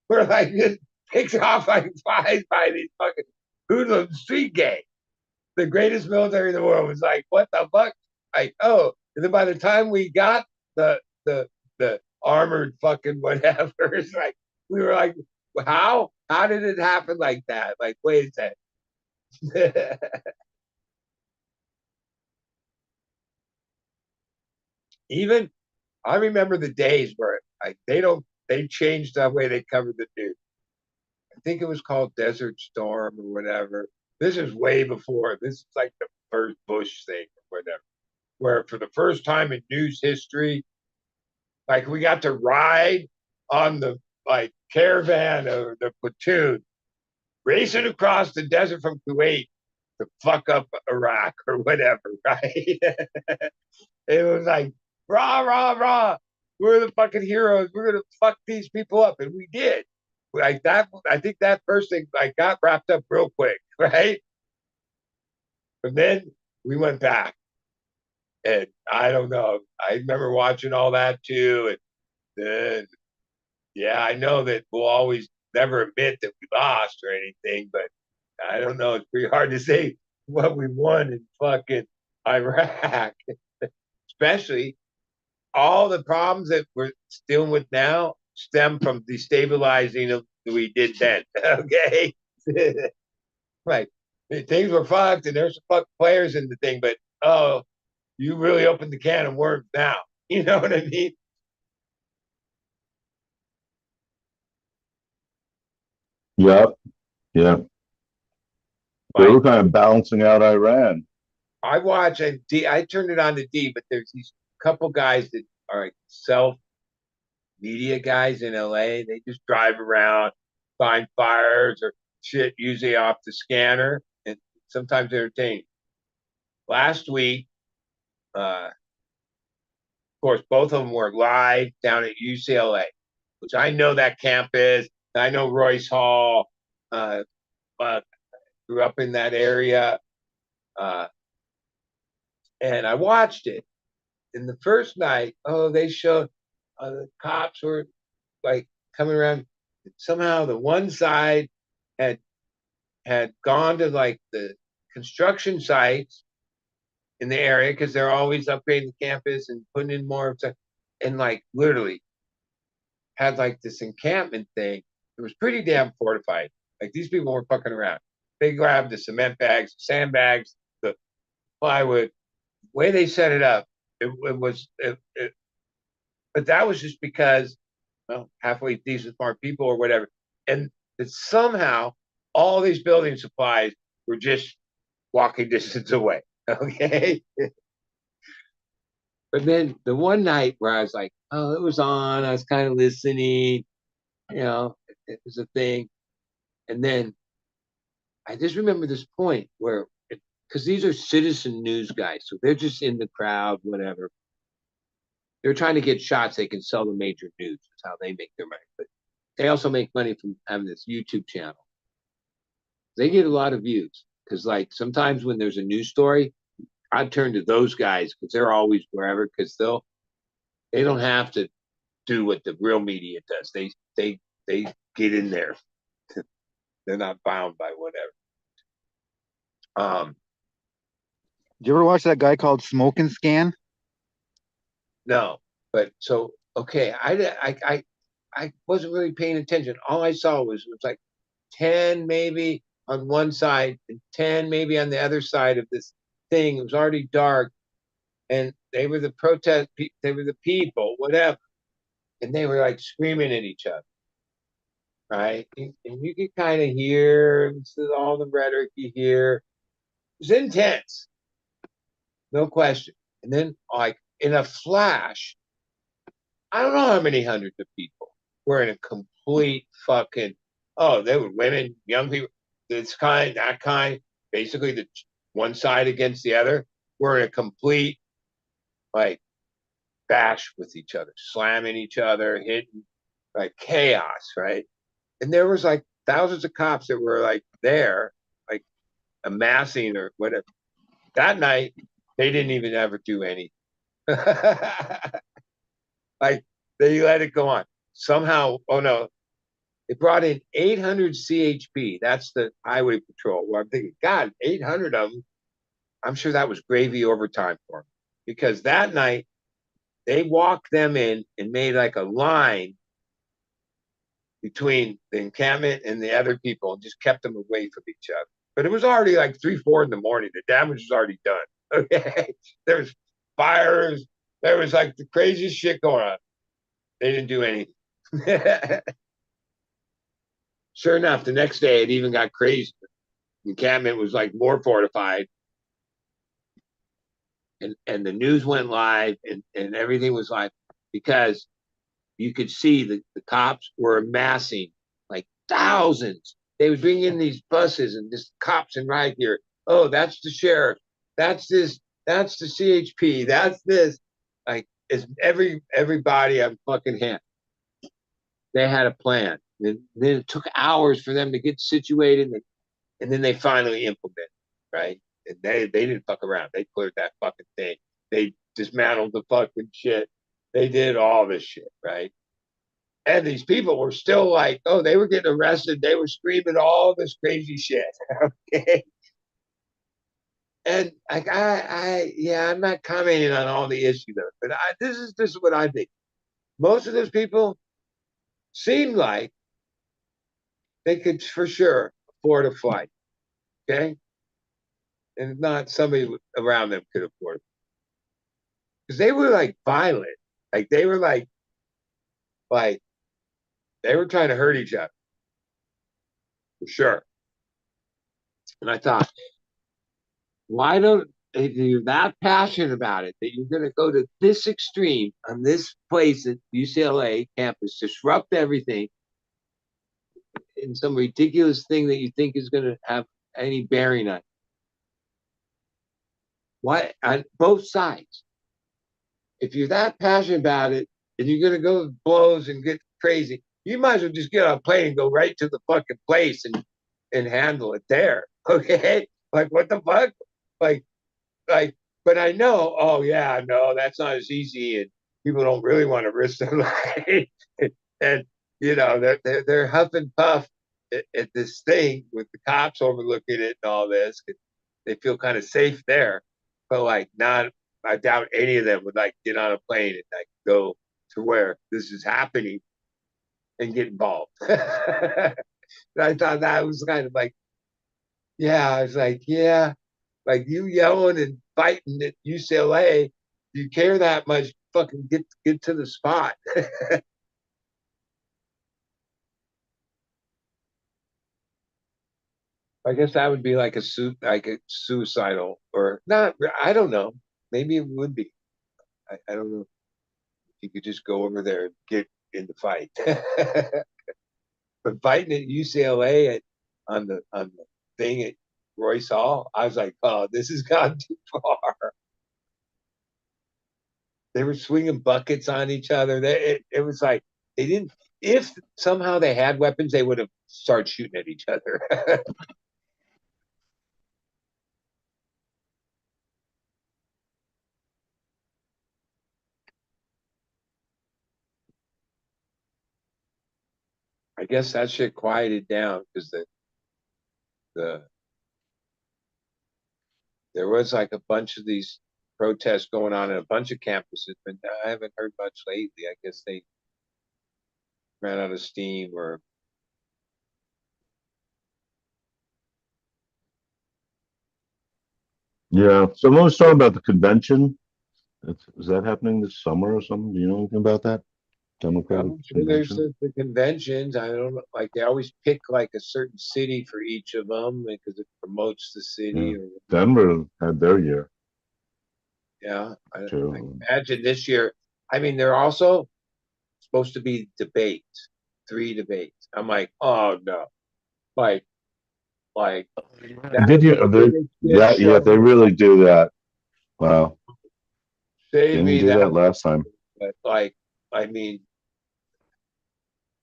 We're like just picked off like flies by these fucking hoodlum street gang. The greatest military in the world was like, what the fuck? Like, oh, and then by the time we got the the armored fucking whatever, it's like we were like, how? How did it happen like that? Like, wait a second. Even I remember the days where like they changed the way they covered the news. I think it was called Desert Storm or whatever. This is way before. This is like the first Bush thing or whatever. where for the first time in news history, like we got to ride on the like caravan or the platoon racing across the desert from Kuwait to fuck up Iraq or whatever, right? It was like, rah, rah, rah. We're the fucking heroes. We're gonna fuck these people up. And we did. Like that, I think that first thing like got wrapped up real quick, right? And then we went back. And I don't know. I remember watching all that too. And then yeah, I know that we'll always never admit that we lost or anything, but I don't know. It's pretty hard to say what we won in fucking Iraq, especially all the problems that we're dealing with now stem from destabilizing of we did then. Okay, right. Things were fucked, and there's some fucked players in the thing, but oh, you really opened the can of worms now. You know what I mean? Yep. Yeah. They were kind of balancing out Iran. I watch and I turned it on to D, but there's these couple guys that are self media guys in LA. They just drive around, find fires or shit, usually off the scanner, and sometimes entertain. Last week, of course, both of them were live down at UCLA, which I know that campus. I know Royce Hall. Uh, grew up in that area, and I watched it. In the first night, oh, they showed the cops were like coming around. Somehow the one side had gone to like the construction sites in the area because they're always upgrading the campus and putting in more stuff, and like literally had like this encampment thing. It was pretty damn fortified. Like these people were fucking around. They grabbed the cement bags, sandbags, the plywood. The way they set it up, but that was just because, well, halfway decent smart people or whatever, and that somehow all these building supplies were just walking distance away. Okay. But then the one night where I was like, oh, it was on, I was kind of listening, it was a thing. And then I just remember this point where, because these are citizen news guys, so they're just in the crowd, whatever. They're trying to get shots they can sell to major news. That's how they make their money. But they also make money from having this YouTube channel. They get a lot of views because, like, sometimes when there's a news story, I turn to those guys because they're always wherever because they don't have to do what the real media does. They get in there. They're not bound by whatever. Did you ever watch that guy called Smoke and Scan? No, but so okay, I wasn't really paying attention. All I saw was like 10 maybe on one side and 10 maybe on the other side of this thing. It was already dark, and they were the protest. They were the people, whatever, and they were like screaming at each other, right? And you could kind of hear all the rhetoric you hear. It was intense, no question. And then, like in a flash, I don't know how many hundreds of people were in a complete fucking. Oh, they were women, young people, this kind, that kind. Basically, the one side against the other. Were in a complete like bash with each other, slamming each other, hitting like chaos, right? And there was like thousands of cops that were like there, like amassing or whatever. That night, they didn't even ever do anything. Like they let it go on. Somehow, oh no, they brought in 800 CHP. That's the highway patrol. Well, I'm thinking, God, 800 of them. I'm sure that was gravy overtime for them because that night they walked them in and made like a line between the encampment and the other people and just kept them away from each other. But it was already like 3, 4 in the morning. The damage was already done. Okay. There was fires. There was like the craziest shit going on. They didn't do anything. Sure enough, the next day it even got crazy. The encampment was like more fortified. and the news went live and everything was live because you could see the cops were amassing like thousands. They would bring in these buses and just cops and right here. Oh, that's the sheriff. That's this. That's the CHP. That's this. Like it's everybody on fucking hand. They had a plan. And then it took hours for them to get situated, and then they finally implemented, right? And they didn't fuck around. They cleared that fucking thing. They dismantled the fucking shit. They did all this shit, right? And these people were still like, oh, they were getting arrested. They were screaming all this crazy shit. Okay. And like yeah, I'm not commenting on all the issues, but this is what I think. Most of those people seem like they could for sure afford a flight. Okay. And not somebody around them could afford it. Because they were like violent. Like they were like they were trying to hurt each other. For sure. And I thought, why don't, if you're that passionate about it, that you're going to go to this extreme on this place at UCLA campus, disrupt everything in some ridiculous thing that you think is going to have any bearing on it? Why, on both sides? If you're that passionate about it and you're going to go with blows and get crazy, you might as well just get on a plane and go right to the fucking place and handle it there. Okay? Like, what the fuck? Like, but I know, oh yeah, no, that's not as easy, and people don't really want to risk their life. And you know, they're huff and puff at this thing with the cops overlooking it and all this. They feel kind of safe there, but like not. I doubt any of them would like get on a plane and like go to where this is happening and get involved. And I thought that was kind of like, yeah, I was like, yeah, like you yelling and fighting at UCLA, you care that much, fucking get to the spot. I guess that would be like a suicidal or not. I don't know. Maybe it would be. I don't know. You could just go over there and get in the fight. But fighting at UCLA on the thing at Royce Hall, I was like, oh, this has gone too far. They were swinging buckets on each other. It was like they didn't. If somehow they had weapons, they would have started shooting at each other. I guess that shit quieted down because the there was like a bunch of these protests going on in a bunch of campuses, but I haven't heard much lately. I guess they ran out of steam or Yeah, someone was talking about the convention. Is that happening this summer or something? Do you know anything about that? Democratic I'm sure there's convention? the conventions. I don't know, like they always pick like a certain city for each of them because it promotes the Yeah. city. Or Denver had their year yeah, I too. imagine this year. I mean, they're also supposed to be debates, 3 debates. I'm like, oh no, like Did that's you? the They, biggest shit yeah, yeah, they show. really do that. Wow, Save didn't me do that. that last time. But like, I mean,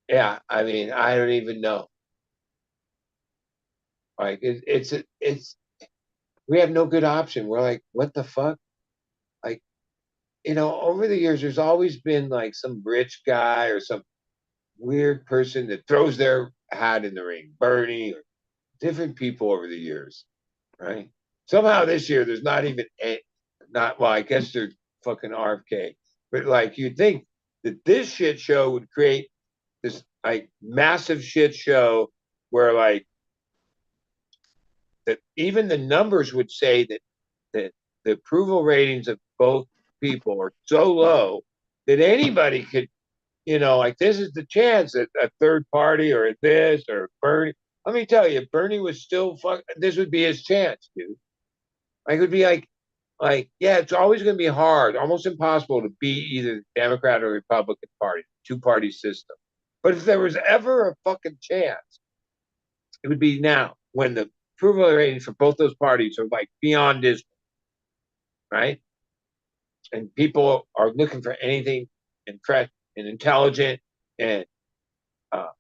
yeah, I mean, I don't even know. Like, it's we have no good option. We're like, what the fuck? Like, over the years, there's always been like some rich guy or some weird person that throws their hat in the ring, Bernie, or different people over the years, right? Somehow this year, there's not even not well. I guess they're fucking RFK, but like you'd think that this shit show would create this like massive shit show where like that even the numbers would say that the approval ratings of both people are so low that anybody could, like this is the chance that a third party or this or Bernie. Let me tell you, if Bernie was still this would be his chance, dude. Like it would be like, like, yeah, it's always going to be hard, almost impossible to beat either the Democrat or Republican Party, two-party system. But if there was ever a fucking chance, it would be now when the approval ratings for both those parties are like beyond dismal, right? And people are looking for anything and fresh and intelligent and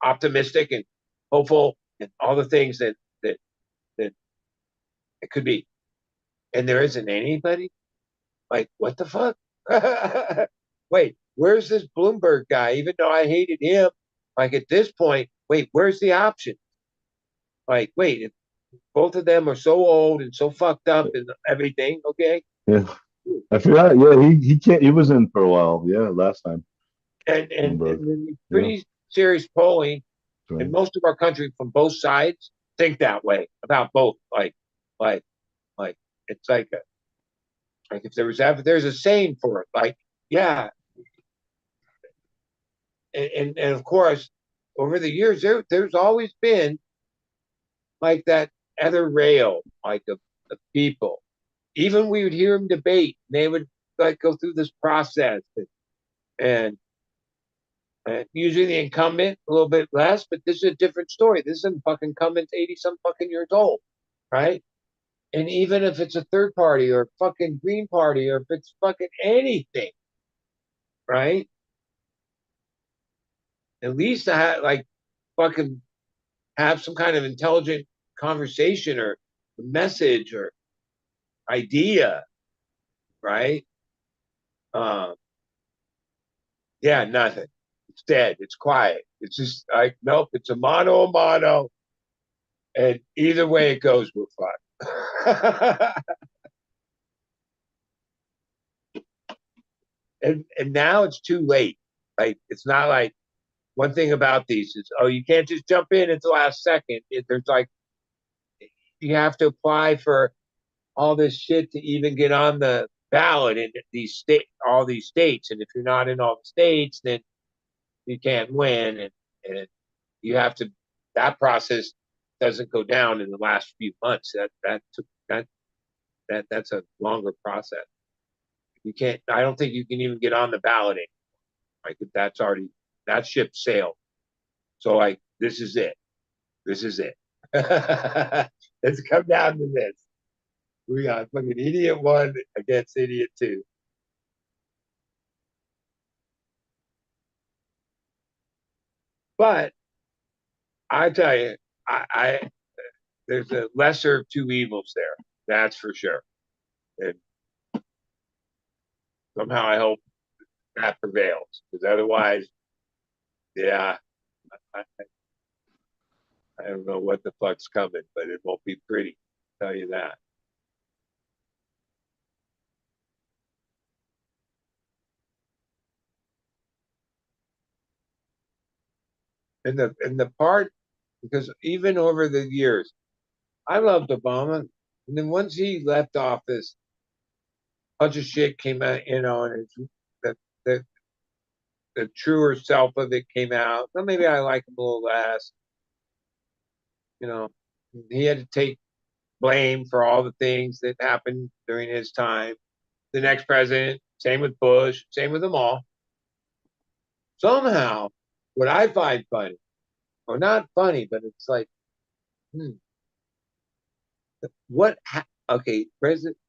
optimistic and hopeful and all the things that that it could be. And there isn't anybody. Like, what the fuck? Wait, where's this Bloomberg guy? Even though I hated him, like at this point, wait, where's the option? Like, wait, if both of them are so old and so fucked up and everything, okay? Yeah. I forgot. Yeah, he can't. He was in for a while. Yeah, last time. And Bloomberg. then pretty serious polling, Right. and most of our country from both sides think that way about both. Like it's like if there was ever there's a saying for it. Like, yeah, and of course, over the years there's always been like that other rail, like of people. Even we would hear them debate, and they would like go through this process, and usually the incumbent a little bit less, but this is a different story. This isn't fucking incumbent's 80 some fucking years old, right? And even if it's a third party or fucking Green Party or if it's fucking anything, right? At least I had like fucking have some kind of intelligent conversation or message or idea, right? Yeah, nothing. It's dead. It's quiet. It's just like, nope, it's a mono. And either way it goes, we're fucked. and now it's too late. Like, it's not like one thing about these is, oh, you can't just jump in at the last second. There's like, you have to apply for all this shit to even get on the ballot in all these states. And if you're not in all the states, then you can't win. And you have to, that process doesn't go down in the last few months. That's a longer process. You can't, I don't think you can even get on the ballot anymore. Like, that's already, that ship sailed. So like, this is it. Let's come down to this. We got fucking idiot 1 against idiot 2. But I tell you, I there's a lesser of two evils there. That's for sure. And somehow I hope that prevails, because otherwise, yeah, I, I don't know what the fuck's coming, but it won't be pretty. I'll tell you that. And the part, because even over the years, I loved Obama, and then once he left office, a bunch of shit came out, and the the the truer self of it came out. Well, maybe I like him a little less. You know, he had to take blame for all the things that happened during his time. The next president, same with Bush, same with them all. Somehow, what I find funny, or not funny, but it's like, okay,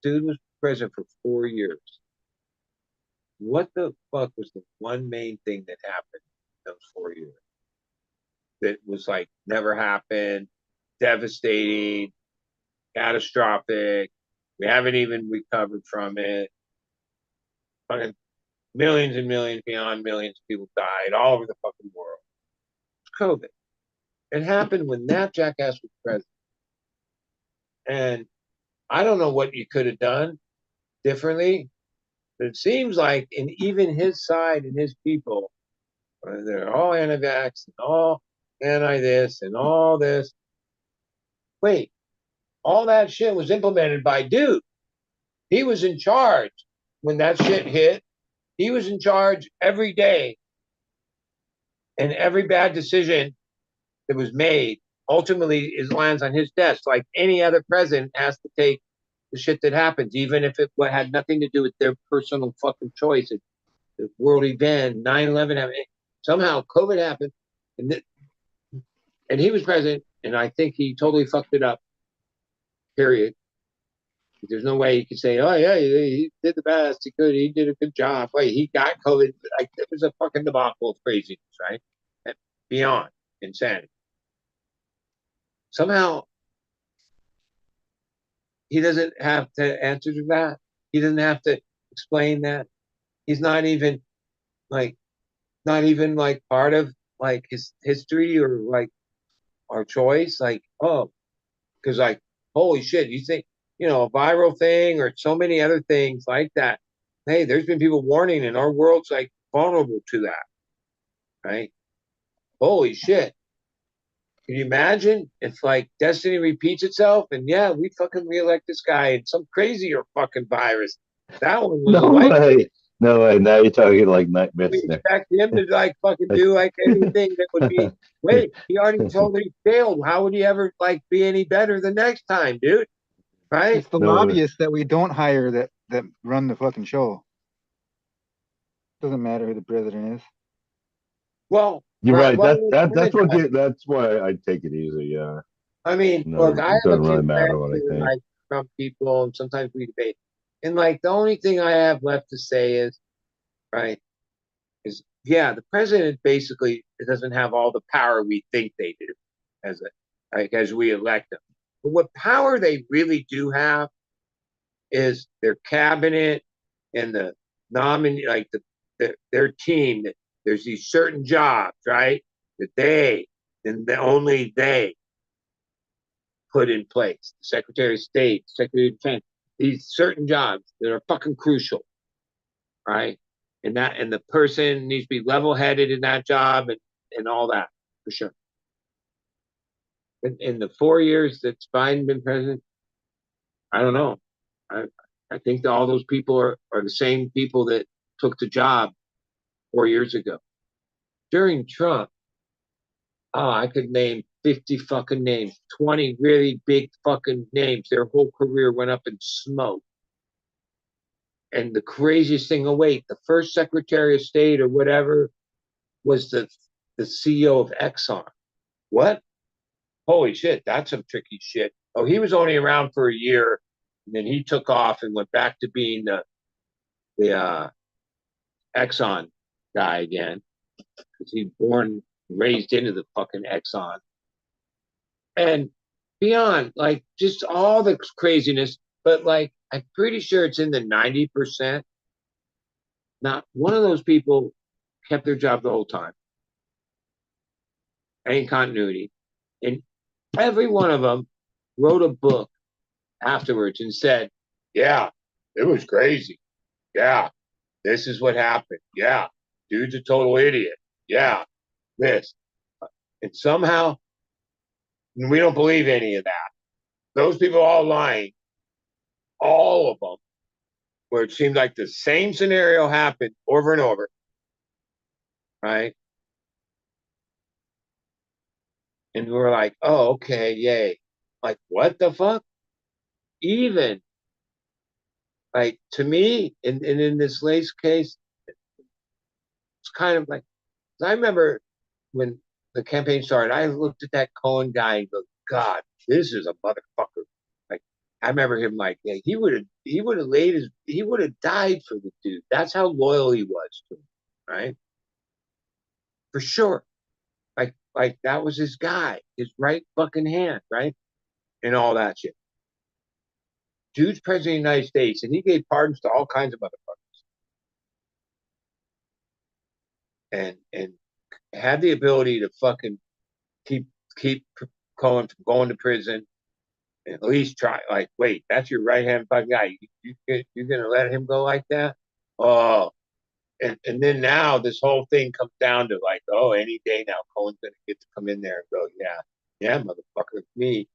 dude was president for 4 years. What the fuck was the one main thing that happened in those 4 years that was like never happened, devastating, catastrophic? We haven't even recovered from it. Fucking millions and millions, beyond millions of people died all over the fucking world. It's COVID. It happened when that jackass was president. And I don't know what you could have done differently, but it seems like in even his side and his people, they're all anti-vax and all anti-this and all this. Wait, all that shit was implemented by dude. He was in charge when that shit hit. He was in charge every day. And every bad decision that was made ultimately lands on his desk. Like any other president has to take the shit that happens, even if it had nothing to do with their personal fucking choice. The world event, 9/11 happened. Somehow COVID happened, and he was president, and I think he totally fucked it up. Period. There's no way you could say, oh yeah, he did the best he could. He did a good job. Wait, he got COVID. Like, it was a fucking debacle of craziness, right? And beyond insanity. Somehow, he doesn't have to answer to that. He doesn't have to explain that. He's not even like part of like his history or like our choice. Like, oh, because like, holy shit, you think, you know, a viral thing or so many other things like that. Hey, there's been people warning, and our world's like vulnerable to that, right? Holy shit. Can you imagine if like destiny repeats itself and yeah, we fucking reelect this guy and some crazier fucking virus? That one was a No life. way. No way. Now you're talking like We nightmares. expect him to like fucking do like anything that would be. Wait, he already totally failed. How would he ever like be any better the next time, dude? Right? It's the No way. lobbyists that we don't hire that run the fucking show. Doesn't matter who the president is. Well, You're right. well, That's why I take it easy. Yeah. I mean, No, look, I it have a doesn't really few matter friends what I who are think. like Trump people, and sometimes we debate. And like the only thing I have left to say is, right, is yeah, the president basically doesn't have all the power we think they do, as we elect them. But what power they really do have is their cabinet and the nominee, like their team. That there's these certain jobs, right, that they and only they put in place. The Secretary of State, Secretary of Defense, these certain jobs that are fucking crucial, right? And the person needs to be level-headed in that job and all that, for sure. In the 4 years that Biden been president, I don't know. I think that all those people are the same people that took the job 4 years ago. During Trump, oh, I could name 50 fucking names, 20 really big fucking names. Their whole career went up in smoke. And the craziest thing, oh wait, the first Secretary of State or whatever was the CEO of Exxon. What? Holy shit, that's some tricky shit. Oh, he was only around for a year, and then he took off and went back to being the Exxon guy again, because he raised into the fucking Exxon. And beyond, like, just all the craziness, but like, I'm pretty sure it's in the 90%. Not one of those people kept their job the whole time. Any continuity. And every one of them wrote a book afterwards and said, yeah, it was crazy. Yeah, this is what happened. Yeah, dude's a total idiot. Yeah, this. And somehow, we don't believe any of that. Those people are all lying. All of them. Where it seemed like the same scenario happened over and over. Right? And we're like, oh, okay, yay. Like, what the fuck? Even, like, to me, in this latest case, it's kind of like, I remember when the campaign started, I looked at that Cohen guy and go, God, this is a motherfucker. Like, I remember him like, yeah, he would have died for the dude. That's how loyal he was to him, right? For sure. Like that was his guy, his right fucking hand, right? And all that shit. Dude's president of the United States, and he gave pardons to all kinds of motherfuckers. And had the ability to fucking keep Cohen from going to prison, and at least try. Like, wait, that's your right hand fucking guy. You're gonna let him go like that? Oh, and then now this whole thing comes down to like, oh, any day now Cohen's gonna get to come in there and go, yeah, motherfucker, me.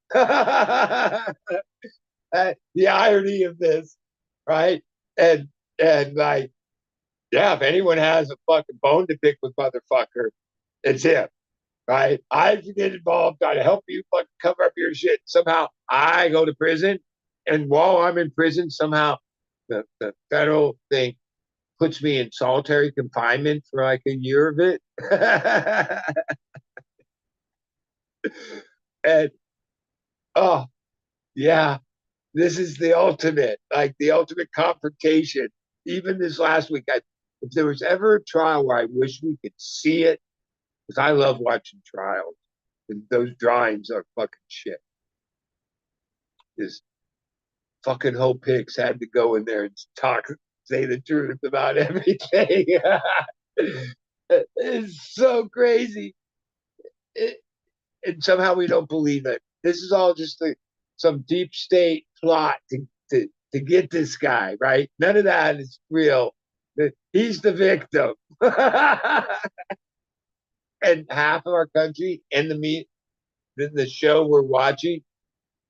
The irony of this, right? And like, yeah, if anyone has a fucking bone to pick with motherfucker, it's him, right? I get involved, try to help you fucking cover up your shit. Somehow I go to prison and while I'm in prison, somehow the federal thing puts me in solitary confinement for like a year of it. And oh yeah, this is the ultimate, like the ultimate confrontation. Even this last week, if there was ever a trial where I wish we could see it, because I love watching trials, and those drawings are fucking shit. This fucking Hope Hicks had to go in there and say the truth about everything. It's so crazy. And somehow we don't believe it. This is all just some deep state plot to get this guy, right? None of that is real. He's the victim. And half of our country and the show we're watching,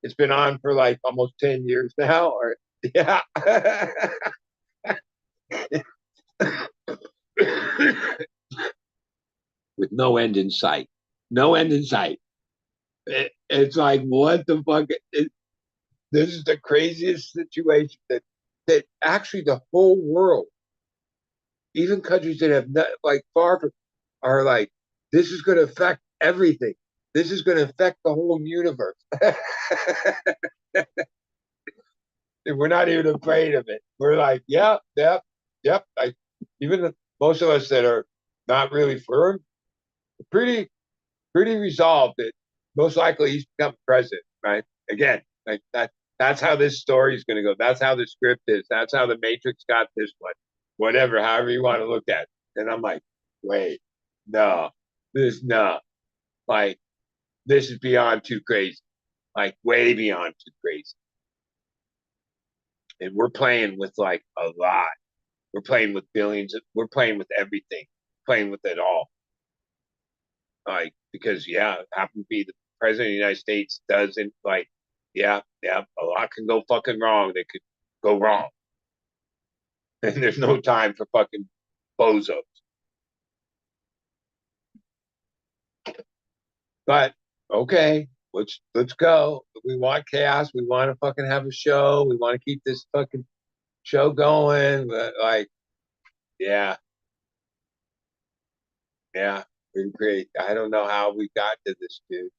it's been on for like almost 10 years now. Or yeah. With no end in sight. No end in sight. It's like, what the fuck? This is the craziest situation that actually the whole world, even countries that have not, like far from, are like, this is going to affect everything. This is going to affect the whole universe. And we're not even afraid of it. We're like, yep. Even most of us that are not really firm, pretty resolved that most likely he's become president, right? Again, like that's how this story is going to go. That's how the script is. That's how the Matrix got this one. Whatever, however you want to look at it. And I'm like, wait, no, like this is beyond too crazy, like way beyond too crazy. And we're playing with like a lot. We're playing with billions. We're playing with everything. Playing with it all. Like, because happen to be the president of the United States doesn't like, a lot can go fucking wrong. They could go wrong. And there's no time for fucking bozos. But okay, let's go. We want chaos. We want to fucking have a show. We want to keep this fucking show going. But like, yeah. Pretty great. I don't know how we got to this, dude.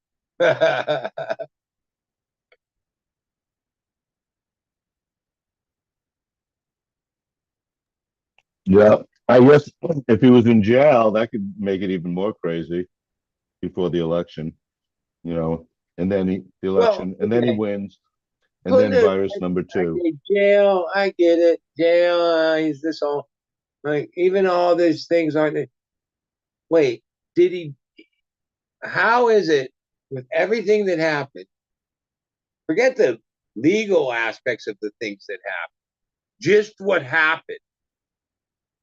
Yeah, I guess if he was in jail, that could make it even more crazy before the election, and then and then he wins, and then virus number two. Jail, I get it. Jail, is this all? Like, even all these things aren't. Wait, did he? How is it with everything that happened? Forget the legal aspects of the things that happened. Just what happened,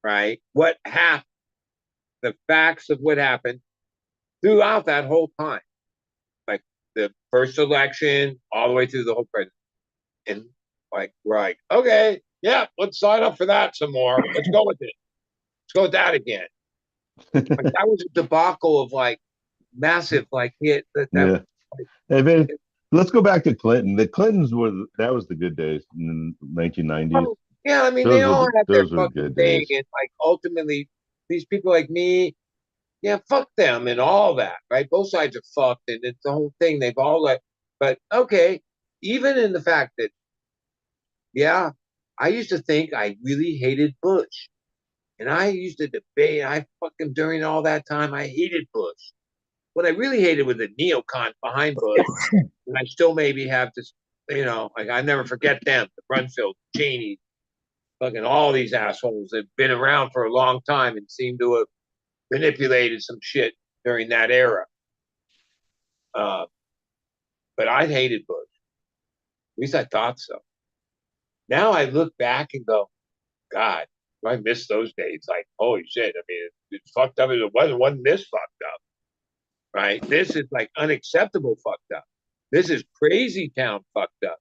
right? What happened? The facts of what happened throughout that whole time, like the first election, all the way through the whole president, and like we're like, okay, yeah, let's sign up for that some more. Let's go with it. Let's go with that again. Like, that was a debacle of like massive like hit. Yeah. Let's go back to Clinton. The Clintons that was the good days in the 1990s. Oh, yeah, I mean, they all had their fucking thing, days. and like ultimately, these people like me, fuck them and all that, right? Both sides are fucked, and it's the whole thing. They've all like, but okay, even in the fact that, I used to think I really hated Bush, and I used to debate. During all that time, I hated Bush. What I really hated was the neocon behind Bush, and I still maybe have this, like I never forget them, the Brunfield, Cheney, fucking all these assholes that have been around for a long time and seem to have manipulated some shit during that era. But I hated Bush. At least I thought so. Now I look back and go, God, I miss those days. Like, holy shit. I mean, it's fucked up as it wasn't this fucked up. Right? This is like unacceptable fucked up. This is crazy town fucked up.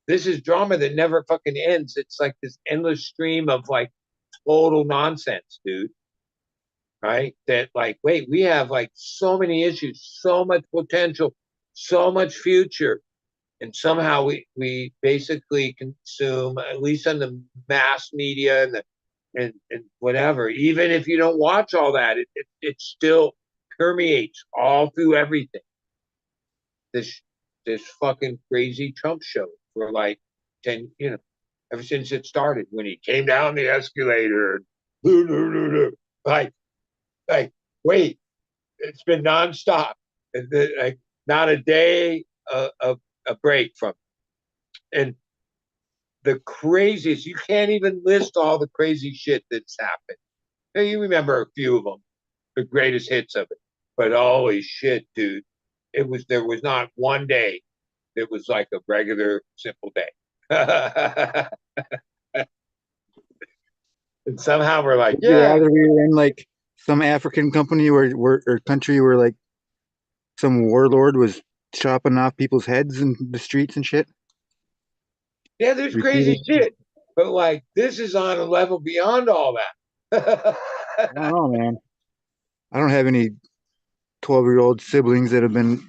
This is drama that never fucking ends. It's like this endless stream of like total nonsense, dude. Right? That like, wait, we have like so many issues, so much potential, so much future. And somehow we basically consume, at least on the mass media and whatever, even if you don't watch all that, it still permeates all through everything. This fucking crazy Trump show for like 10, ever since it started, when he came down the escalator, like, wait, it's been nonstop, like not a day a break from it. And the craziest, you can't even list all the crazy shit that's happened. Now, you remember a few of them, the greatest hits of it, but holy shit, dude, there was not one day that was like a regular simple day. And somehow we're like, Would you yeah, rather we were in like some African company or country where like some warlord was chopping off people's heads in the streets and shit? yeah, there's crazy shit, but like this is on a level beyond all that. I don't know, man. I don't have any 12-year-old siblings that have been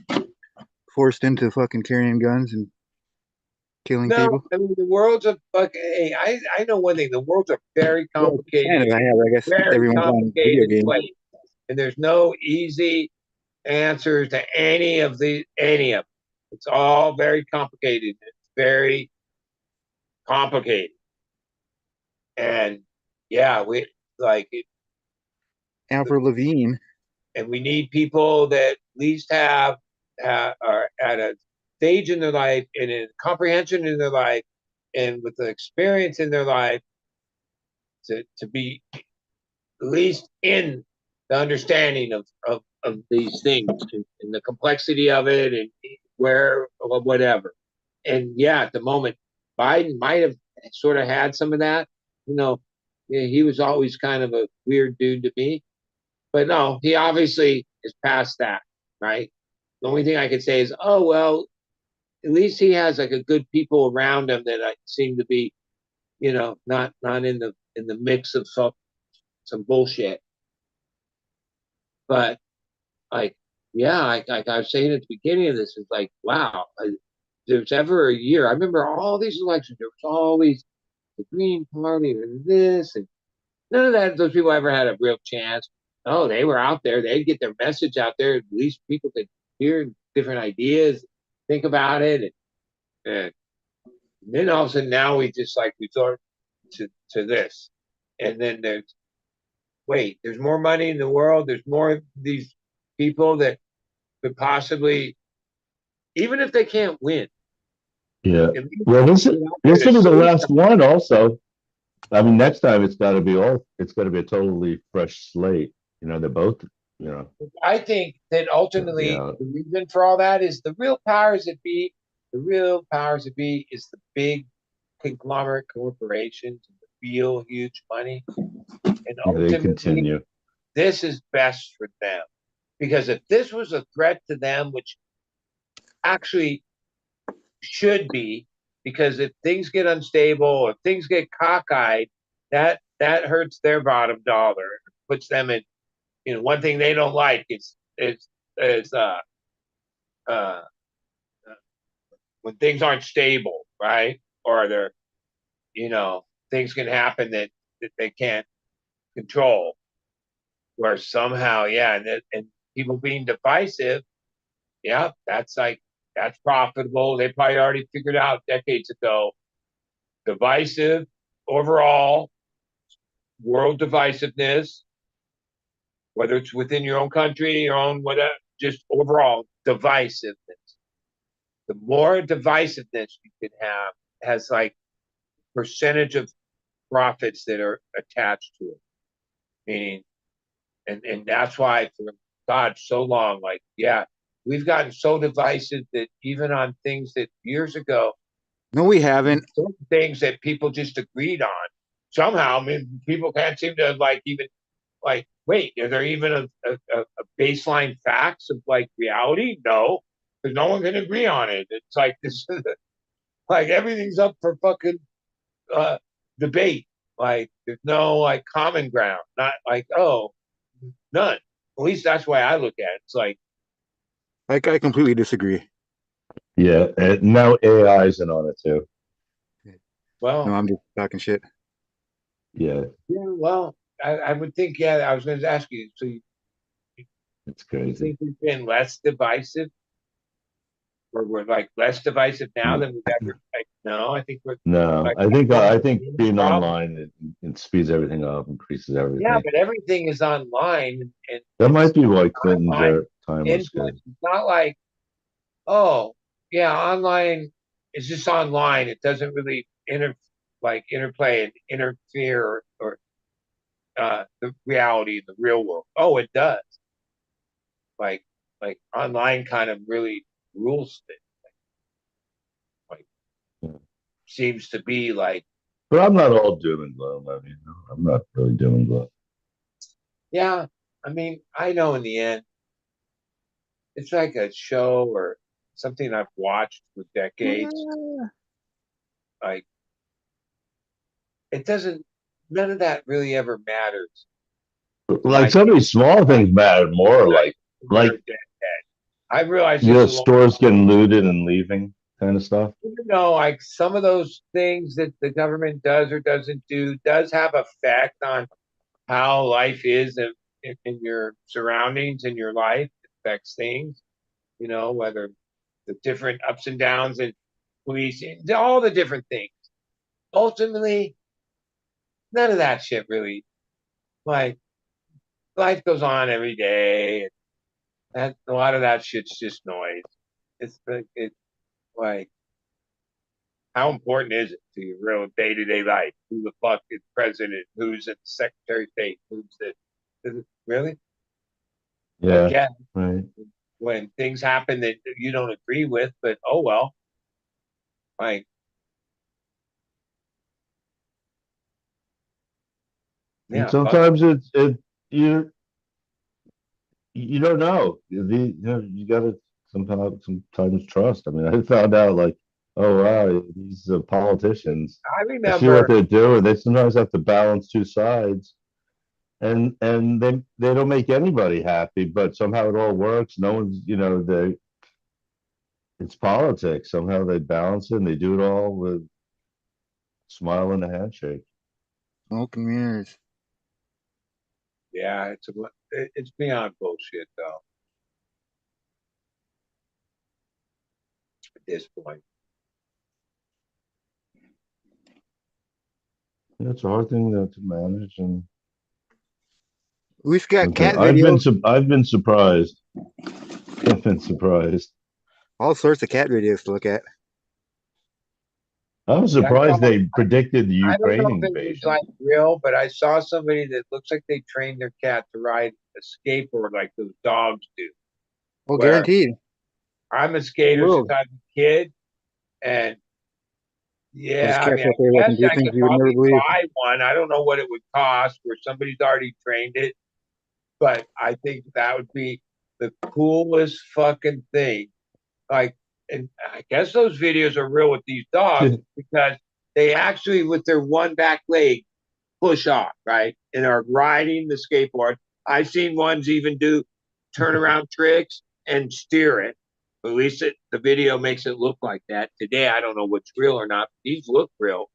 forced into fucking carrying guns and killing No, people. I mean the world's a fucking. Hey, I know one thing. The world's a very Well, complicated, I guess very everyone's on video complicated games. place, and there's no easy answers to any of them. It's all very complicated. It's very complicated, and yeah, we like it, Avril Lavigne. and we need people that at least have are at a stage in their life and a comprehension in their life and with the experience in their life to be at least in the understanding of these things and the complexity of it and where or whatever. And yeah, at the moment, Biden might have sort of had some of that. Yeah, he was always kind of a weird dude to me. But no, he obviously is past that, right? The only thing I could say is, oh well, at least he has like a good people around him that I seem to be, not in the mix of some bullshit. But like, yeah, like I was saying at the beginning of this, is like, wow, there's ever a year. I remember all these elections. There was always the Green Party and this, and none of that. Those people ever had a real chance. Oh, they were out there. They'd get their message out there. At least people could hear different ideas, think about it, and then all of a sudden now we just like resort to this, and then there's more money in the world. There's more of these people that could possibly, even if they can't win. Yeah. at least Well, this is get out there to the say last something. one. Also, I mean, next time it's got to be all. It's got to be a totally fresh slate. They're both. I think that ultimately Yeah. the reason for all that is the real powers that be. The real powers that be is the big conglomerate corporations and the real huge money. And Yeah, they ultimately, continue. this is best for them. Because if this was a threat to them, which actually should be, because if things get unstable or things get cockeyed, that hurts their bottom dollar, puts them in. One thing they don't like is uh, when things aren't stable, right? Or things can happen that they can't control. Where somehow, yeah, and people being divisive, yeah, that's profitable. They probably already figured out decades ago. Divisive overall, world divisiveness, whether it's within your own country, your own whatever, just overall divisiveness. The more divisiveness you can have has like percentage of profits that are attached to it. Meaning, and that's why for God so long, like, yeah, we've gotten so divisive that even on things that years ago, No, we haven't. certain things that people just agreed on, somehow, I mean, people can't seem to like even like, wait, are there even a baseline facts of like reality? No, because no one can agree on it. It's like this, like everything's up for fucking uh, debate. Like there's no like common ground. Not like, oh, none. At least that's the way I look at it. It's like, I completely disagree. Yeah, and now AI's in on it too. Well, No, I'm just talking shit. Yeah, yeah, well, I would think, yeah, I was going to ask you, so it's you crazy. think we've been less divisive, or we're like less divisive now than we've ever, like, no, I think we're No, like, I think being problem. online it speeds everything up, increases Yeah, everything. but everything is online, and That it's might be why Clinton's online time was influence. good. It's not like, oh, yeah, online is just online. It doesn't really interplay and interfere or the reality, the real world. Oh, it does. Like online kind of really rules it. Like Yeah. seems to be like, But I'm not all doom and gloom. I mean, I'm not really doom and gloom. yeah. I mean, I know in the end, it's like a show or something I've watched for decades. Like it doesn't. None of that really ever matters. Like some of these small things matter more. They're Like dead. I realized this a long stores getting looted and leaving kind of stuff. even though like some of those things that the government does or doesn't do does have effect on how life is in your surroundings in your life. It affects things, whether the different ups and downs and policing, all the different things. Ultimately, none of that shit really, like, life goes on every day. And a lot of that shit's just noise. It's like, how important is it to your real day to day life? Who the fuck is president? Who's the secretary of state? Who's the really? I Yeah, guess right. when things happen that you don't agree with, but oh well. Like, And yeah, fuck. sometimes you you don't know. You gotta sometimes trust. I mean, I found out like, oh wow, these politicians. I I see what remember, they're doing. They sometimes have to balance two sides, and they don't make anybody happy, but somehow it all works. No one's, they it's politics. Somehow they balance it and they do it all with a smile and a handshake. Smoke and mirrors. yeah, it's beyond bullshit though. At this point, It's a hard thing to manage, and We've got cat I've been videos, I've been surprised. I've been surprised. all sorts of cat videos to look at. I was yeah, surprised they predicted the I don't know Ukraine if it was invasion. like real, but I saw somebody that looks like they trained their cat to ride a skateboard like those dogs do. Oh, Where guaranteed. I'm a skater since World. I was a kid, and Those yeah, I cats mean, out there I that guess can do I things could you would never probably believe. buy one. I don't know what it would cost, where somebody's already trained it, but I think that would be the coolest fucking thing. Like, and I guess those videos are real with these dogs because they actually, with their one back leg, push off, right? And are riding the skateboard. I've seen ones even do turnaround tricks and steer it. At least the video makes it look like that. Today, I don't know what's real or not. But these look real.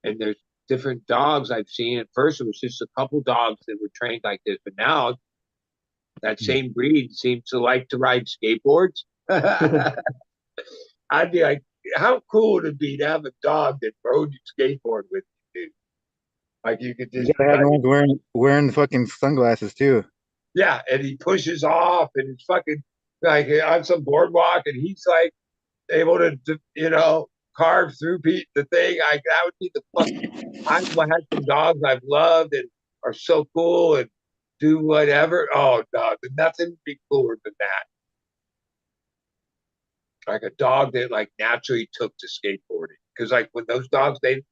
And there's different dogs I've seen. At first, it was just a couple dogs that were trained like this. But now, that same breed seems to like to ride skateboards. I'd be like, how cool would it be to have a dog that rode your skateboard with you, dude? Like you could You just, gotta have the ones wearing the fucking sunglasses too. yeah, and he pushes off and it's fucking like on some boardwalk and he's like able to carve through the thing. Like that would be the fuck. I've had some dogs I've loved and are so cool and do whatever. Oh no, nothing would be cooler than that. Like a dog that like naturally took to skateboarding. Because like when those dogs, they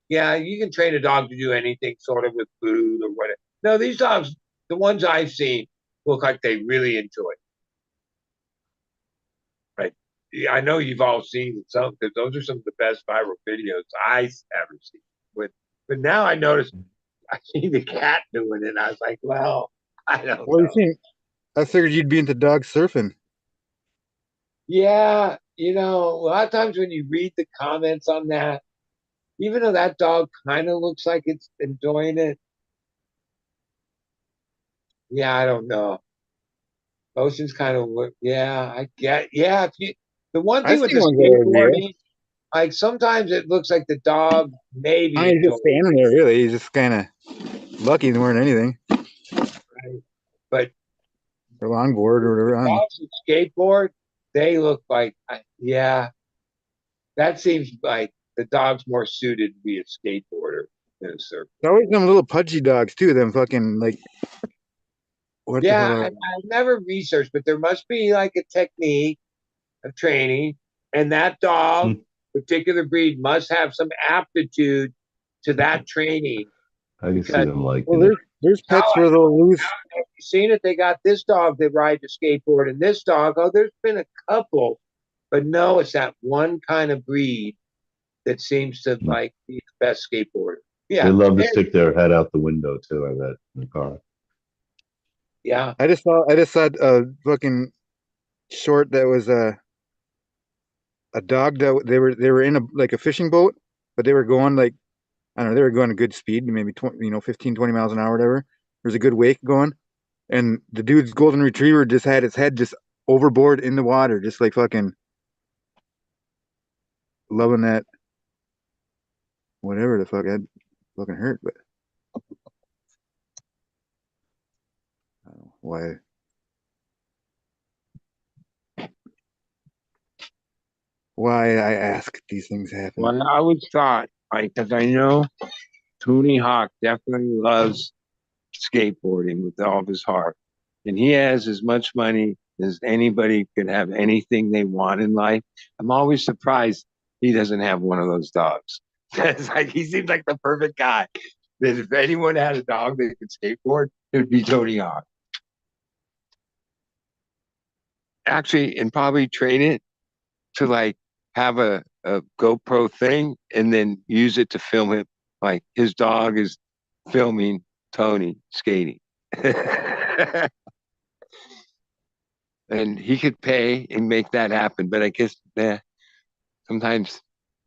yeah, you can train a dog to do anything sort of with food or whatever. No, these dogs, the ones I've seen, look like they really enjoy it. Right? Yeah, I know you've all seen some because those are some of the best viral videos I've ever seen. But now I noticed I see the cat doing it. And I was like, well, I don't Well, you know. seen? I figured you'd be into dog surfing. Yeah, You know, a lot of times when you read the comments on that, even though that dog kind of looks like it's enjoying it, yeah, I don't know. Ocean's kind of look, yeah, I get, yeah. If you, the one I've thing with seen the ones that are real. skateboarding, like sometimes it looks like the dog I maybe mean, he's just enjoys standing there, really. He's just kind of lucky more than anything. it, but Or longboard or whatever. I don't know. dogs that skateboard, they look like, yeah, that seems like the dog's more suited to be a skateboarder than a surfer. There's always them little pudgy dogs too. Them fucking like what the hell Yeah, are I've never researched, but there must be like a technique of training, and that dog, Hmm. particular breed, must have some aptitude to that training I can see because them well liking it. there's how pets where they'll lose have you seen it? They got this dog that rides a skateboard, and this dog. Oh, there's been a couple, but no, it's that one kind of breed that seems to Hmm. like be the best skateboarder. They Yeah, love to and- stick their head out the window too, I bet, in the car. yeah. I just saw a fucking short that was a dog that they were in a like a fishing boat, but they were going like I don't know, they were going a good speed, maybe 20, 15, 20 miles an hour, whatever. There's a good wake going, and the dude's golden retriever just had his head just overboard in the water, just like fucking loving that whatever the fuck that fucking hurt, but I don't know why I ask these things happen. Well, I always thought, like, because I know Tony Hawk definitely loves skateboarding with all of his heart. And he has as much money as anybody could have anything they want in life. I'm always surprised he doesn't have one of those dogs. It's like he seems like the perfect guy. That if anyone had a dog that could skateboard, it would be Tony Hawk. Actually, and probably train it to like have a GoPro thing and then use it to film him. Like his dog is filming Tony skating. And he could pay and make that happen. But I guess sometimes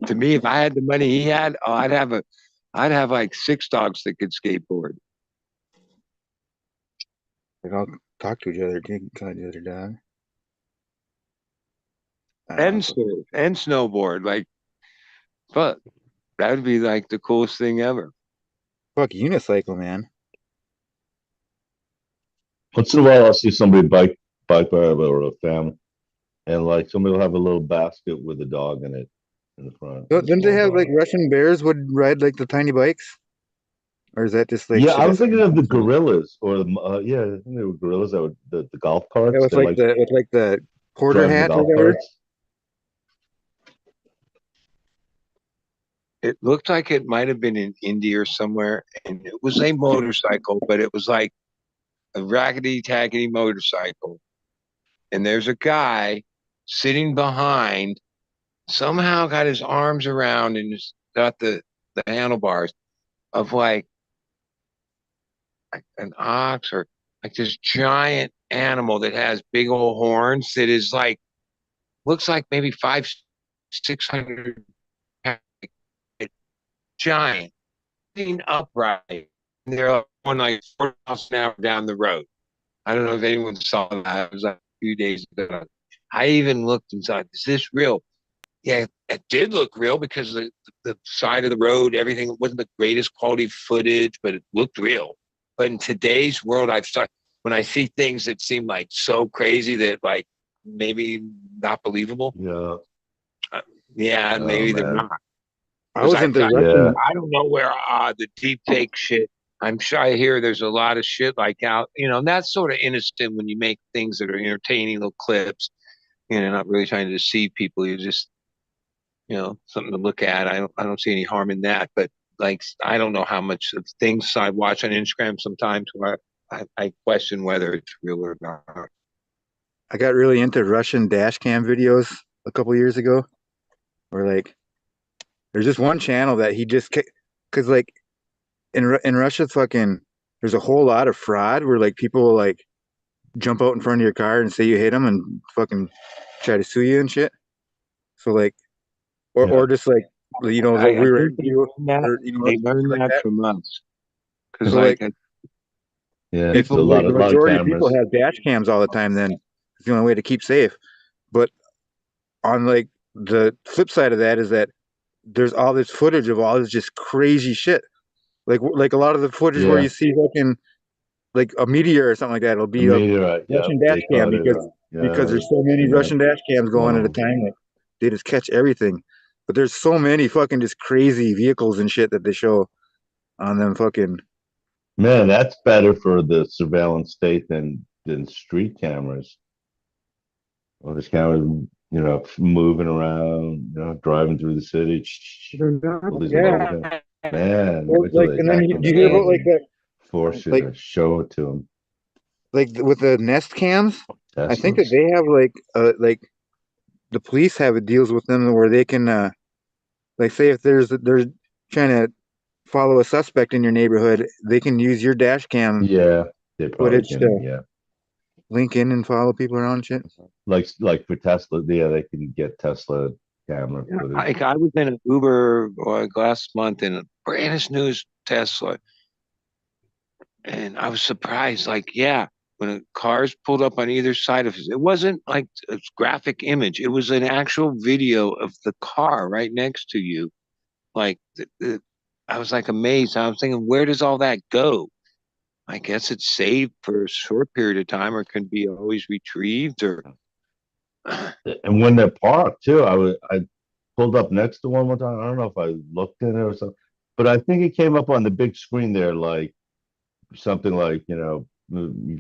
to me, if I had the money he had, oh, I'd have like 6 dogs that could skateboard. They all talk to each other, dig inside the other dog. And surf and snowboard. Like, but that would be like the coolest thing ever. Fuck unicycle, man. Once in a while, I'll see somebody bike or a family, and like somebody will have a little basket with a dog in it in the front. Didn't they have like Russian bears would ride like the tiny bikes? Or is that just like Yeah, shit? I was thinking of the gorillas, or yeah, I think they were gorillas that would the golf Yeah, carts. with They like like the porter driving the hat or golf whatever. carts. It looked like it might have been in India or somewhere, and it was a motorcycle, but it was like a raggedy taggedy motorcycle. And there's a guy sitting behind, somehow got his arms around and just got the handlebars of like an ox or like this giant animal that has big old horns that is like looks like maybe 500, 600 pounds, giant, sitting upright. And they're going like 4 miles an hour down the road. I don't know if anyone saw that. It was like a few days ago. I even looked and thought, is this real? Yeah, it did look real because the side of the road, everything wasn't the greatest quality footage, but it looked real. But in today's world, I've started when I see things that seem like so crazy that like maybe not believable. Yeah. Yeah, Oh maybe they're man. not. I Because was into Yeah. Russian. I don't know where the deep fake shit. I'm sure I hear there's a lot of shit like out, and that's sort of innocent when you make things that are entertaining little clips, not really trying to deceive people. You're just, something to look at. I don't see any harm in that. But like, I don't know how much of things I watch on Instagram sometimes where I question whether it's real or not. I got really into Russian dash cam videos a couple years ago. Where like there's just one channel that he just because like in Russia fucking there's a whole lot of fraud where like people will like jump out in front of your car and say you hit them and fucking try to sue you and shit. So like, Yeah. or just like, you know, the I rear think end view, or they shit learned like that that. from us. Because So like, Yeah, it's people, a like lot the of majority of people cameras. have dash cams all the time. Then it's the only way to keep safe. But on like the flip side of that is that there's all this footage of all this just crazy shit. Like a lot of the footage where Yeah, you see fucking like a meteor or something like that, it'll a be a meteorite. Yeah, Russian dash they cam caught it. because Yeah, there's so many seen that. Russian dash cams going at a Wow. time that they just catch everything. But there's so many fucking just crazy vehicles and shit that they show on them fucking. Man, that's better for the surveillance state than street cameras. Well, this cameras, moving around, driving through the city. All these Yeah. mobile cameras. Man, Or wait till like, they and then hack do into you hear about that like and that, force you like to show it to them. with the Nest cams? I think that Teslas. they have like the police have deals with them where they can like say if they're trying to follow a suspect in your neighborhood, they can use your dash cam Yeah, they probably footage can. to Yeah, link in and follow people around and shit. like for Tesla, yeah, they can get Tesla camera footage. like I was in an Uber last month in a brand new Tesla, and I was surprised. Like, yeah, when cars pulled up on either side of it wasn't like a graphic image. It was an actual video of the car right next to you. Like, I was like amazed. I was thinking, where does all that go? I guess it's saved for a short period of time, or can be always retrieved, or And when they're parked too, I pulled up next to one time. I don't know if I looked in it or something, but I think it came up on the big screen there, like something like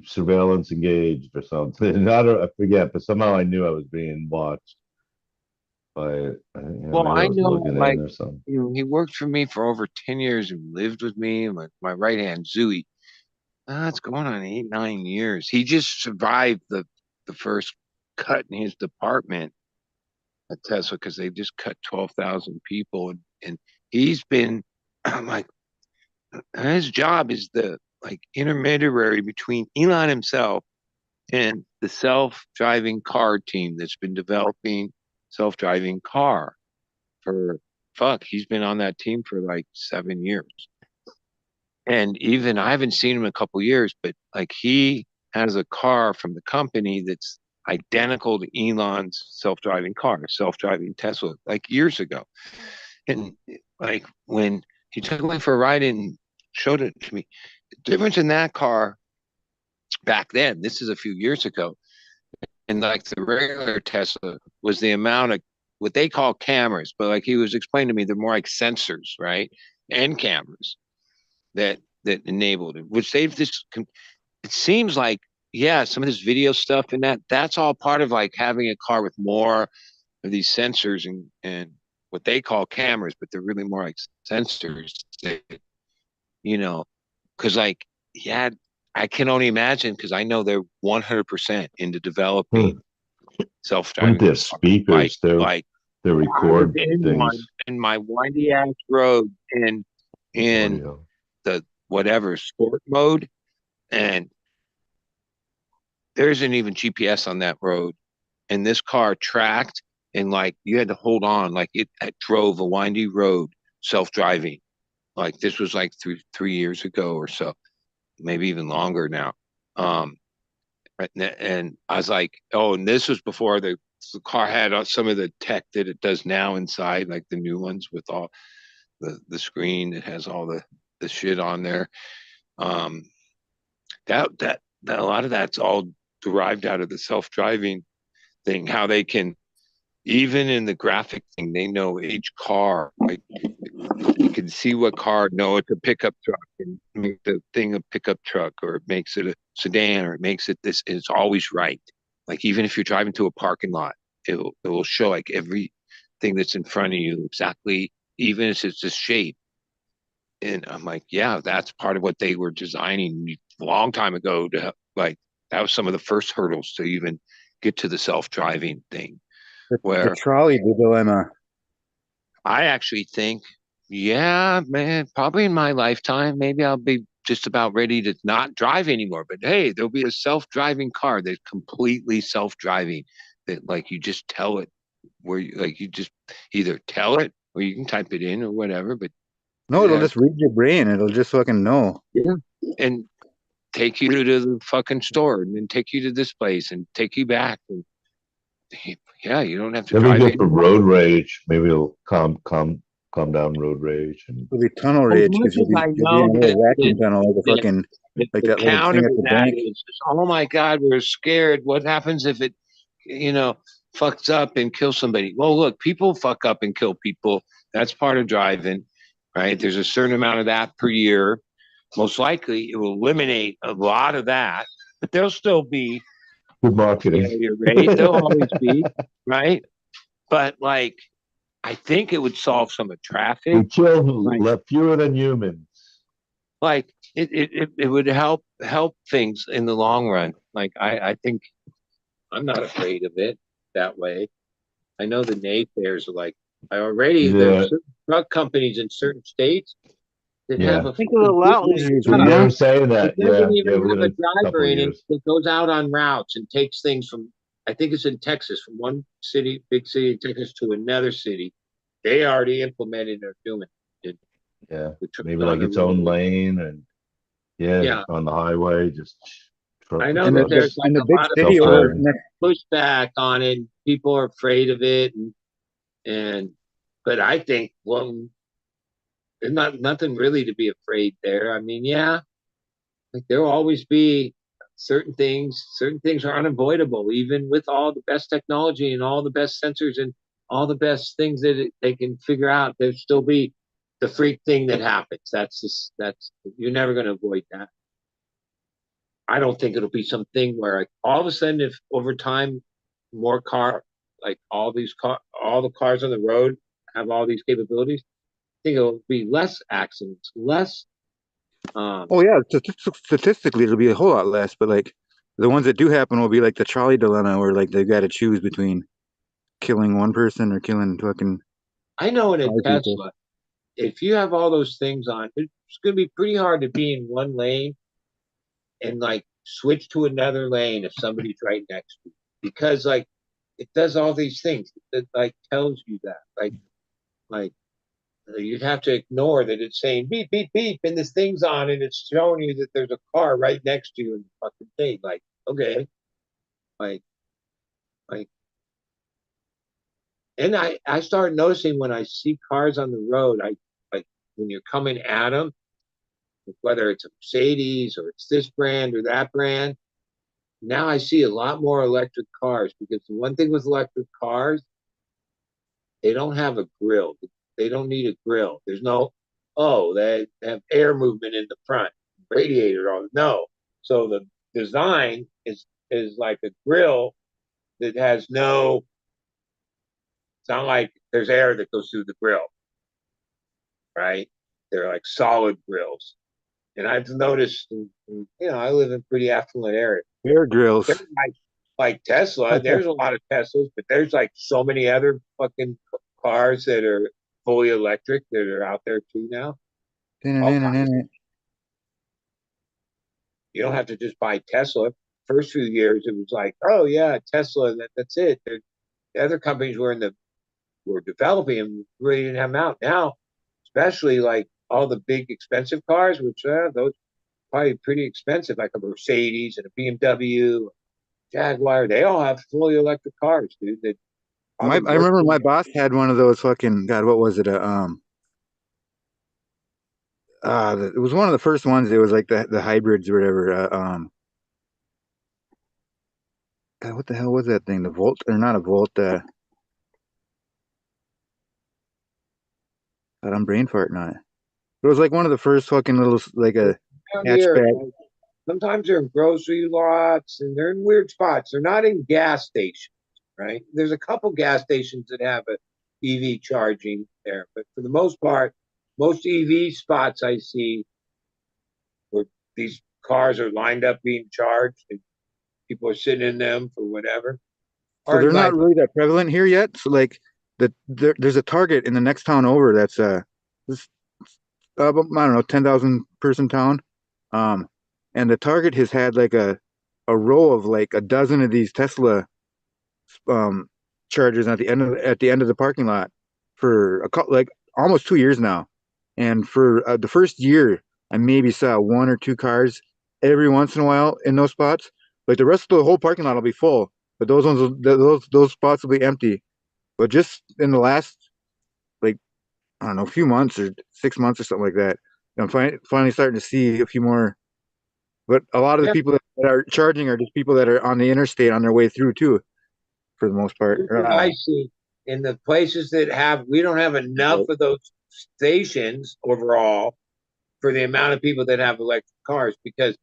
surveillance engaged or something. I forget, but somehow I knew I was being watched by it. well, Maybe I I was know, logging in like, or something. he worked for me for over 10 years and lived with me, my right hand, Zooey. It's going on 8, 9 years. He just survived the first cut in his department at Tesla because they just cut 12,000 people. And he's been, like, his job is the like intermediary between Elon himself and the self-driving car team that's been developing self-driving car for he's been on that team for like 7 years. And even I haven't seen him in a couple years, but like he has a car from the company that's identical to Elon's self-driving car, self-driving Tesla, like years ago. And like when he took me for a ride and showed it to me, the difference in that car back then, this is a few years ago, and like the regular Tesla was the amount of what they call cameras, but like he was explaining to me, they're more like sensors, right? And cameras that enabled it, which they've just. It seems like, yeah, some of this video stuff and that's all part of like having a car with more of these sensors and what they call cameras, but they're really more like sensors. That, you know, because like, yeah, I can only imagine because I know they're 100% into Hmm. developing Wouldn't self-driving there cars. speakers? Like They I was record in one things. in my windy ass road in Audio. the whatever sport mode, and there isn't even GPS on that road. And this car tracked, and like you had to hold on, like it drove a windy road, self-driving. Like this was like 3 years ago or so, maybe even longer now. Um, and I was like, oh, and this was before the car had some of the tech that it does now inside, like the new ones with all the screen that has all the shit on there. Um, that a lot of that's all derived out of the self-driving thing. How they can, even in the graphic thing, they know each car. Like you can see what car. No, it's a pickup truck, and make the thing a pickup truck, or it makes it a sedan, or it makes it this. And it's always right. Like even if you're driving to a parking lot, it will show like everything that's in front of you exactly, even if it's a shape. And I'm like, yeah, that's part of what they were designing a long time ago. To like that was some of the first hurdles to even get to the self-driving thing. The Where trolley dilemma. I actually think, yeah, man, probably in my lifetime, maybe I'll be just about ready to not drive anymore. But hey, there'll be a self-driving car that's completely self-driving that like you just tell it where you just either tell it or you can type it in or whatever, but No, it it'll has, just read your brain. It'll just fucking know. yeah, and take you to the fucking store and then take you to this place and take you back. And yeah, you don't have to That'd be drive good in. for road rage. Maybe it'll calm down road rage. And It'll be tunnel As rage much because as I you'll be in know a little vacuum tunnel like a that fucking like the that little counter thing at to the that bank. is, oh my God, we're scared. What happens if it, fucks up and kills somebody? Well, look, people fuck up and kill people. That's part of driving, right? There's a certain amount of that per year. Most likely, it will eliminate a lot of that, but there'll still be good marketing. failure rate. There'll always be, right? But like, I think it would solve some of traffic. We kill Like, fewer than humans. like it would help things in the long run. Like I think I'm not afraid of it that way. I know the naysayers are like, there's Yeah, certain drug companies in certain states that have yeah. a I think it'll allow Usually We product were yeah. saying that that. doesn't Yeah, even have a within a driver couple of in it years. that goes out on routes and takes things from, I think it's in Texas, from one city, big city in Texas, to another city. They already implemented or doing it. Yeah, The trucks maybe on like the its own road. lane, and yeah, Yeah, on the highway, just truck I the know In that trucks, there's like the a big lot of city over self-driving. next. pushback on it. People are afraid of it, and but I think, well, there's nothing really to be afraid there. I mean, yeah, like there will always be certain things. Certain things are unavoidable, even with all the best technology and all the best sensors and all the best things that they can figure out. There'll still be the freak thing that happens. That's you're never going to avoid that. I don't think it'll be something where like all of a sudden, if over time, more like all the cars on the road have all these capabilities, I think it'll be less accidents, less. Oh yeah, statistically it'll be a whole lot less, but like the ones that do happen will be like the trolley dilemma where like they've got to choose between killing one person or killing fucking I know in a five people. Tesla, if you have all those things on, it's going to be pretty hard to be in one lane and like switch to another lane if somebody's right next to you, because like it does all these things that like tells you that like you'd have to ignore that it's saying beep beep beep and this thing's on and it's showing you that there's a car right next to you in the fucking thing. Like, okay, like like and I started noticing when I see cars on the road, I like when you're coming at them, whether it's a Mercedes or it's this brand or that brand. Now I see a lot more electric cars, because the one thing with electric cars, they don't have a grill. They don't need a grill. There's no, oh, they have air movement in the front, radiator on. No. So the design is like a grill that has no, it's not like there's air that goes through the grill, right? They're like solid grills. And I've noticed, I live in pretty affluent area. Bear grills. There's like Tesla, there's a lot of Teslas, but there's like so many other fucking cars that are fully electric that are out there too now. All kinds. You don't have to just buy Tesla. First few years, it was like, oh yeah, Tesla, that's it. The other companies were developing and really didn't have them out. Now, especially like all the big expensive cars, which those probably pretty expensive, like a Mercedes and a BMW, Jaguar, they all have fully electric cars, dude. That I remember my boss had one of those fucking God, what was it? It was one of the first ones. It was like the hybrids or whatever. God, what the hell was that thing? The Volt or not a Volt? God, I'm brain farting on it. It was like one of the first fucking little like a down here, hatchback. like, sometimes they're in grocery lots and they're in weird spots. They're not in gas stations, right? There's a couple gas stations that have a EV charging there, but for the most part, most EV spots I see where these cars are lined up being charged and people are sitting in them for whatever. So they're not really that prevalent here yet. So like there's a Target in the next town over that's this, I don't know, 10,000 person town. And the Target has had like a row of like a dozen of these Tesla um chargers at the end of the parking lot for like almost 2 years now. And for the first year, I maybe saw one or two cars every once in a while in those spots. Like the rest of the whole parking lot will be full, but those ones, those spots will be empty. But just in the last, like, I don't know, few months or 6 months or something like that, I'm finally starting to see a few more. But a lot of the Yep. people that are charging are just people that are on the interstate on their way through too, for the most part. Here's what I see in the places that we don't have enough of those stations overall for the amount of people that have electric cars, because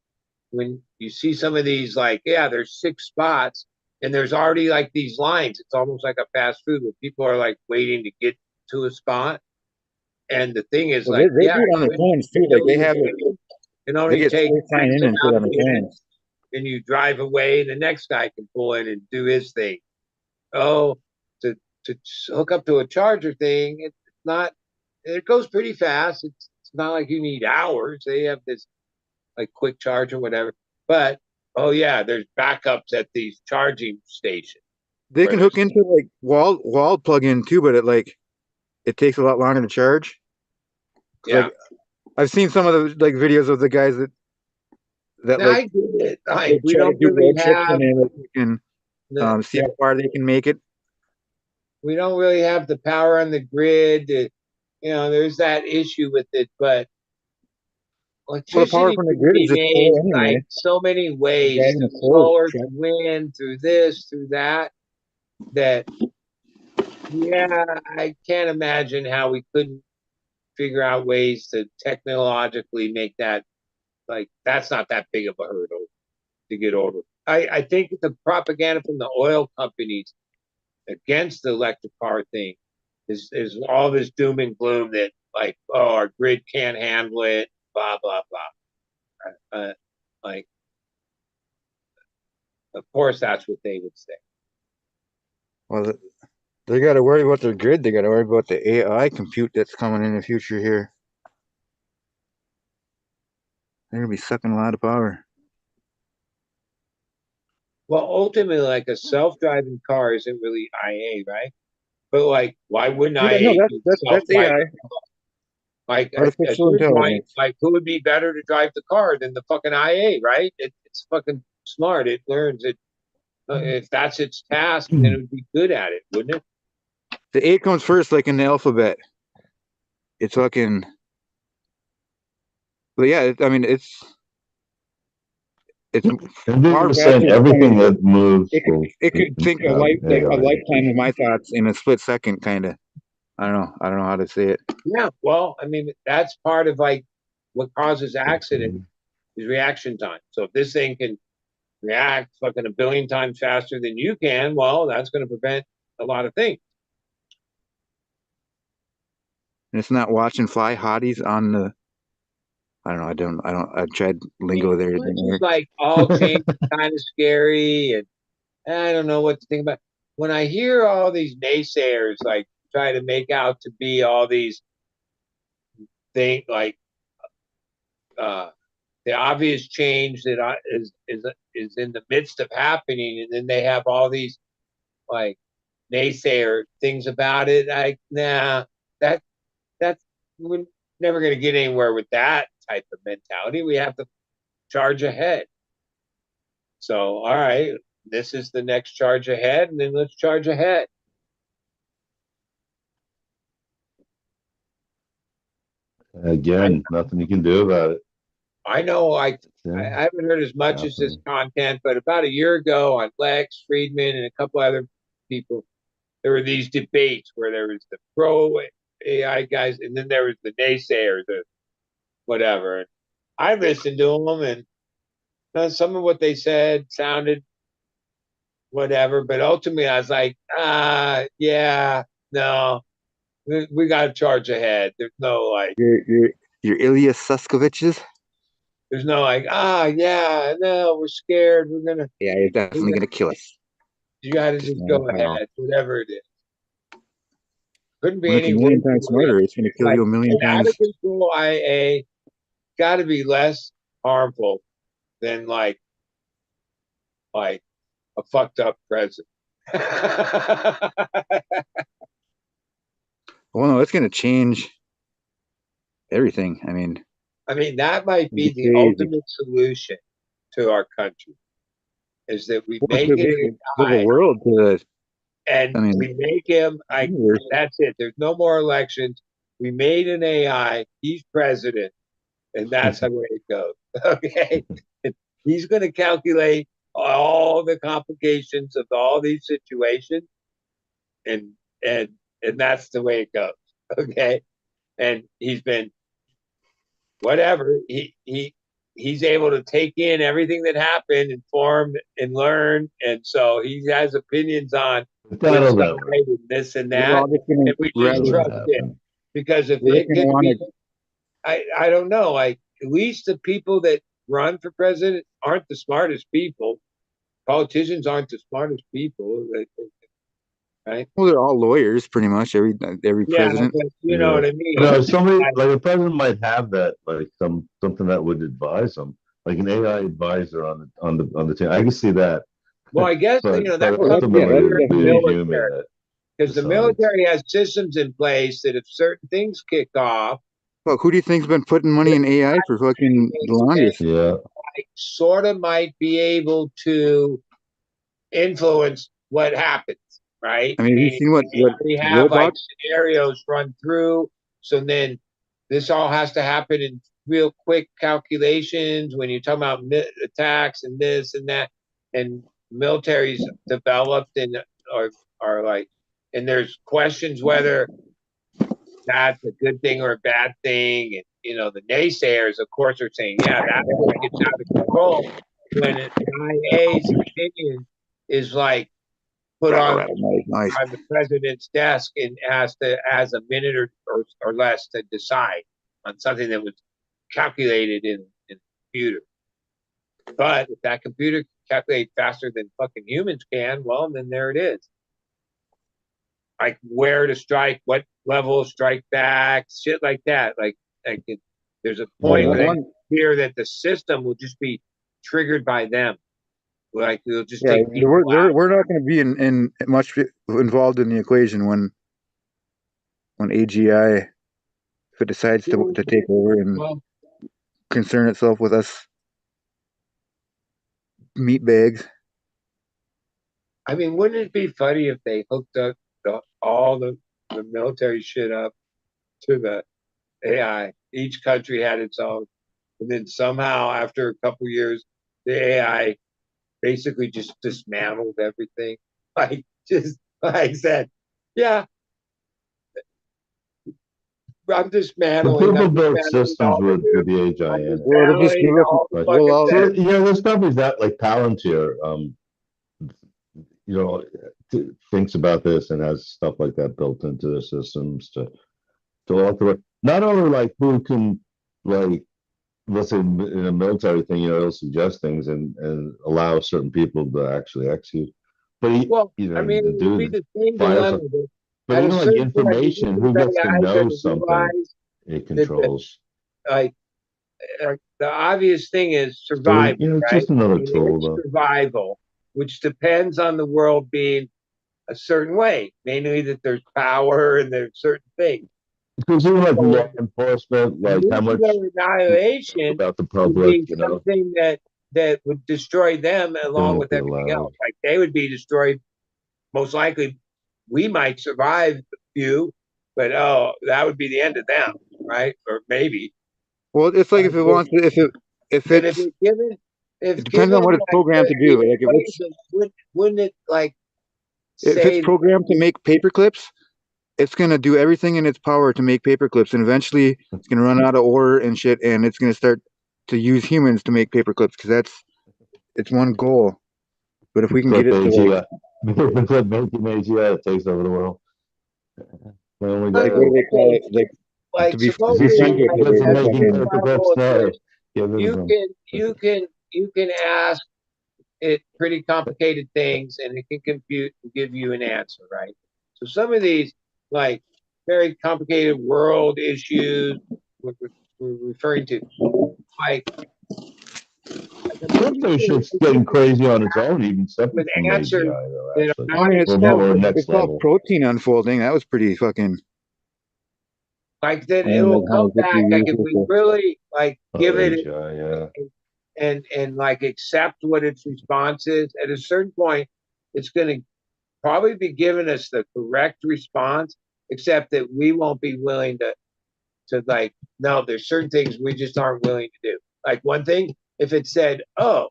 when you see some of these, like, yeah, there's 6 spots and there's already like these lines. It's almost like a fast food where people are like waiting to get to a spot. And the thing is, Well, like, they yeah, do it on their phones too. Like they have it, can they only get take safe sign in and shit on their phones. and you drive away, and the next guy can pull in and do his thing. Oh, to hook up to a charger thing, it's not. It goes pretty fast. It's not like you need hours. They have this like quick charge or whatever. But oh yeah, there's backups at these charging stations. They can hook into like wall plug in too, but it takes a lot longer to charge. Yeah, like I've seen some of the like videos of the guys that I like get it. they Like, we try to don't do really road trips have and they like can see how far they can make it. we don't really have the power on the grid. There's that issue with it, but Well, the power electricity from the can grid is be just made solar anyway. like so many Like ways, driving through a solar solar, truck. through wind, through this, through that. That, yeah, I can't imagine how we couldn't figure out ways to technologically make that, like, that's not that big of a hurdle to get over. I think the propaganda from the oil companies against the electric car thing is all this doom and gloom that, like, oh, our grid can't handle it, blah blah blah. Like, of course, that's what they would say. Well, they got to worry about their grid. They got to worry about the AI compute that's coming in the future here. They're gonna be sucking a lot of power. Well, ultimately, like, a self-driving car isn't really IA, right? But like, why wouldn't Yeah, IA no, be that's AI, self-driving? Like, at artificial your point, intelligence. like, who would be better to drive the car than the fucking IA, right? It's fucking smart. It learns it. If that's its task, then it would be good at it, wouldn't it? The A comes first, like in the alphabet. It's fucking. But yeah, I mean, it's And they far were faster saying than everything something. that moves It could think a lifetime of my thoughts in a split second, kind of. I don't know how to say it. Yeah. Well, I mean, that's part of, like, what causes accident is reaction time. So if this thing can react fucking a billion times faster than you can, well, that's going to prevent a lot of things. And it's not watching fly hotties on the. I don't know. I tried lingo there. It didn't It's work. like all change kind of scary, and I don't know what to think about. When I hear all these naysayers like try to make out to be all these things, like, uh, the obvious change that is in the midst of happening, and then they have all these, like, naysayer things about it. Like, nah, that that's we're never going to get anywhere with that type of mentality. We have to charge ahead. So, all right, this is the next charge ahead, and then let's charge ahead. Again, nothing you can do about it. I know I Yeah, haven't heard as much as this nothing. content, but about a year ago on Lex Friedman and a couple other people, there were these debates where there was the pro AI guys, and then there was the naysayers, or whatever. And I listened to them, and some of what they said sounded whatever, but ultimately I was like, yeah, no, we got to charge ahead. There's no, like, Your Ilya Suskoviches. there's no, like, yeah, no, we're scared. Yeah, you're definitely gonna kill us. You got to Just just know go how. ahead, whatever it is. Couldn't be When it's a any million worse. times smarter, it's gonna kill Like, you a million an out times. of control IA got to be less harmful than like a fucked up president. Well, no, it's going to change everything. I mean, that might be it's the crazy. ultimate solution to our country, is that we Well, make it to the AI, world, to the, and I mean, we make him like, universe. that's it. There's no more elections. We made an AI. He's president, and that's the way it goes. Okay, he's going to calculate all the complications of all these situations, and and and that's the way it goes. Okay, and he's been whatever he's able to take in everything that happened, inform and learn, and so he has opinions on which That'll side never. and this and We're that, all just going and we to just That'll rather, trust never it, happen. because if we're just it going to could want be, to, I don't know, like at least the people that run for president aren't the smartest people. Politicians aren't the smartest people, right? well, they're all lawyers pretty much, every Yeah, president. but you know Yeah. what I mean. No, somebody Like, like a president might have that, like something that would advise them, like an AI advisor on the team. I can see that, well, I guess but that Oh, comes yeah, ultimately from that's it'd the be a definitely, human military, that because the decides. military has systems in place that if certain things kick off, well, who do you think's been putting money in AI for fucking the and longest? Yeah, sort of might be able to influence what happens, right? I mean, have you Meaning seen what we have like robots? scenarios run through, so then this all has to happen in real quick calculations when you're talking about attacks and this and that, and militaries developed and are like, and there's questions whether that's a good thing or a bad thing. And the naysayers, of course, are saying, yeah, that's where it gets out of control. When an IA's opinion is like put Rattle, on rattle, nice, nice. the president's desk and has a minute or less to decide on something that was calculated in the computer. But if that computer can calculate faster than fucking humans can, well, then there it is. Like where to strike, what level of strike back, shit like that. There's a Well, point where yeah. I fear that the system will just be triggered by them. Like it'll just Yeah, take people out. we're not going to be in much involved in the equation when AGI, if it decides to take over and Well, concern itself with us meat bags. I mean, wouldn't it be funny if they hooked up all the military shit up to the AI? Each country had its own, and then somehow after a couple years, the AI basically just dismantled everything. Like just like I said, yeah, but I'm people build dismantling systems all the with new, the I'm AGI in it. Well, it'll just dismantling give us. all the We'll fucking all So just. things. there's companies that like Palantir, you know, thinks about this and has stuff like that built into their systems to author not only like who can like let's say in a military thing, it'll suggest things and allow certain people to actually execute, but Well, I mean, to it would be do the same fire dilemma. some, That but at a even like certain point, these information, who gets to AIs are know to something realize it that controls. like the obvious thing is So survival, it's right? just another And tool it's though. survival, which depends on the world being a certain way, mainly that there's power and there's certain things. Because even like law So enforcement, like how much nuclear annihilation about the would public, be something that would destroy them they along won't with be everything allowed. else. Like they would be destroyed. Most likely, we might survive a few, but that would be the end of them, right? Or maybe. Well, it's like if it wants to, if But if it's, it's given, it if depends on given what it's like programmed to the do. Like equation, wouldn't it like if it's say programmed to make paper clips, it's gonna do everything in its power to make paper clips, and eventually it's gonna run out of ore and shit, and it's gonna start to use humans to make paper clips because that's its one goal. But if we can Clip get it to like, AGI, the clip making AGI that takes over the world. They only got what do they call okay, it? Like like is to be this supposedly friends you with like it guys or are at the a making certain fucking. paper clips level of now? this, Give it you some. can you can you can ask it pretty complicated things and it can compute and give you an answer, right? So some of these like very complicated world issues we're referring to, like Crypto shit's getting crazy on its own, even separate with from answers AGI, though, that are actually. I not mean, it's Or called more acceptable. next it's called level. protein unfolding. That was pretty fucking. Like that, I don't it'll know how come it could be back. Like used if with we the. really like Oh, give it AGI, yeah. and like accept what its response is, at a certain point, it's going to probably be giving us the correct response, except that we won't be willing to like, no, there's certain things we just aren't willing to do. Like one thing, if it said, oh,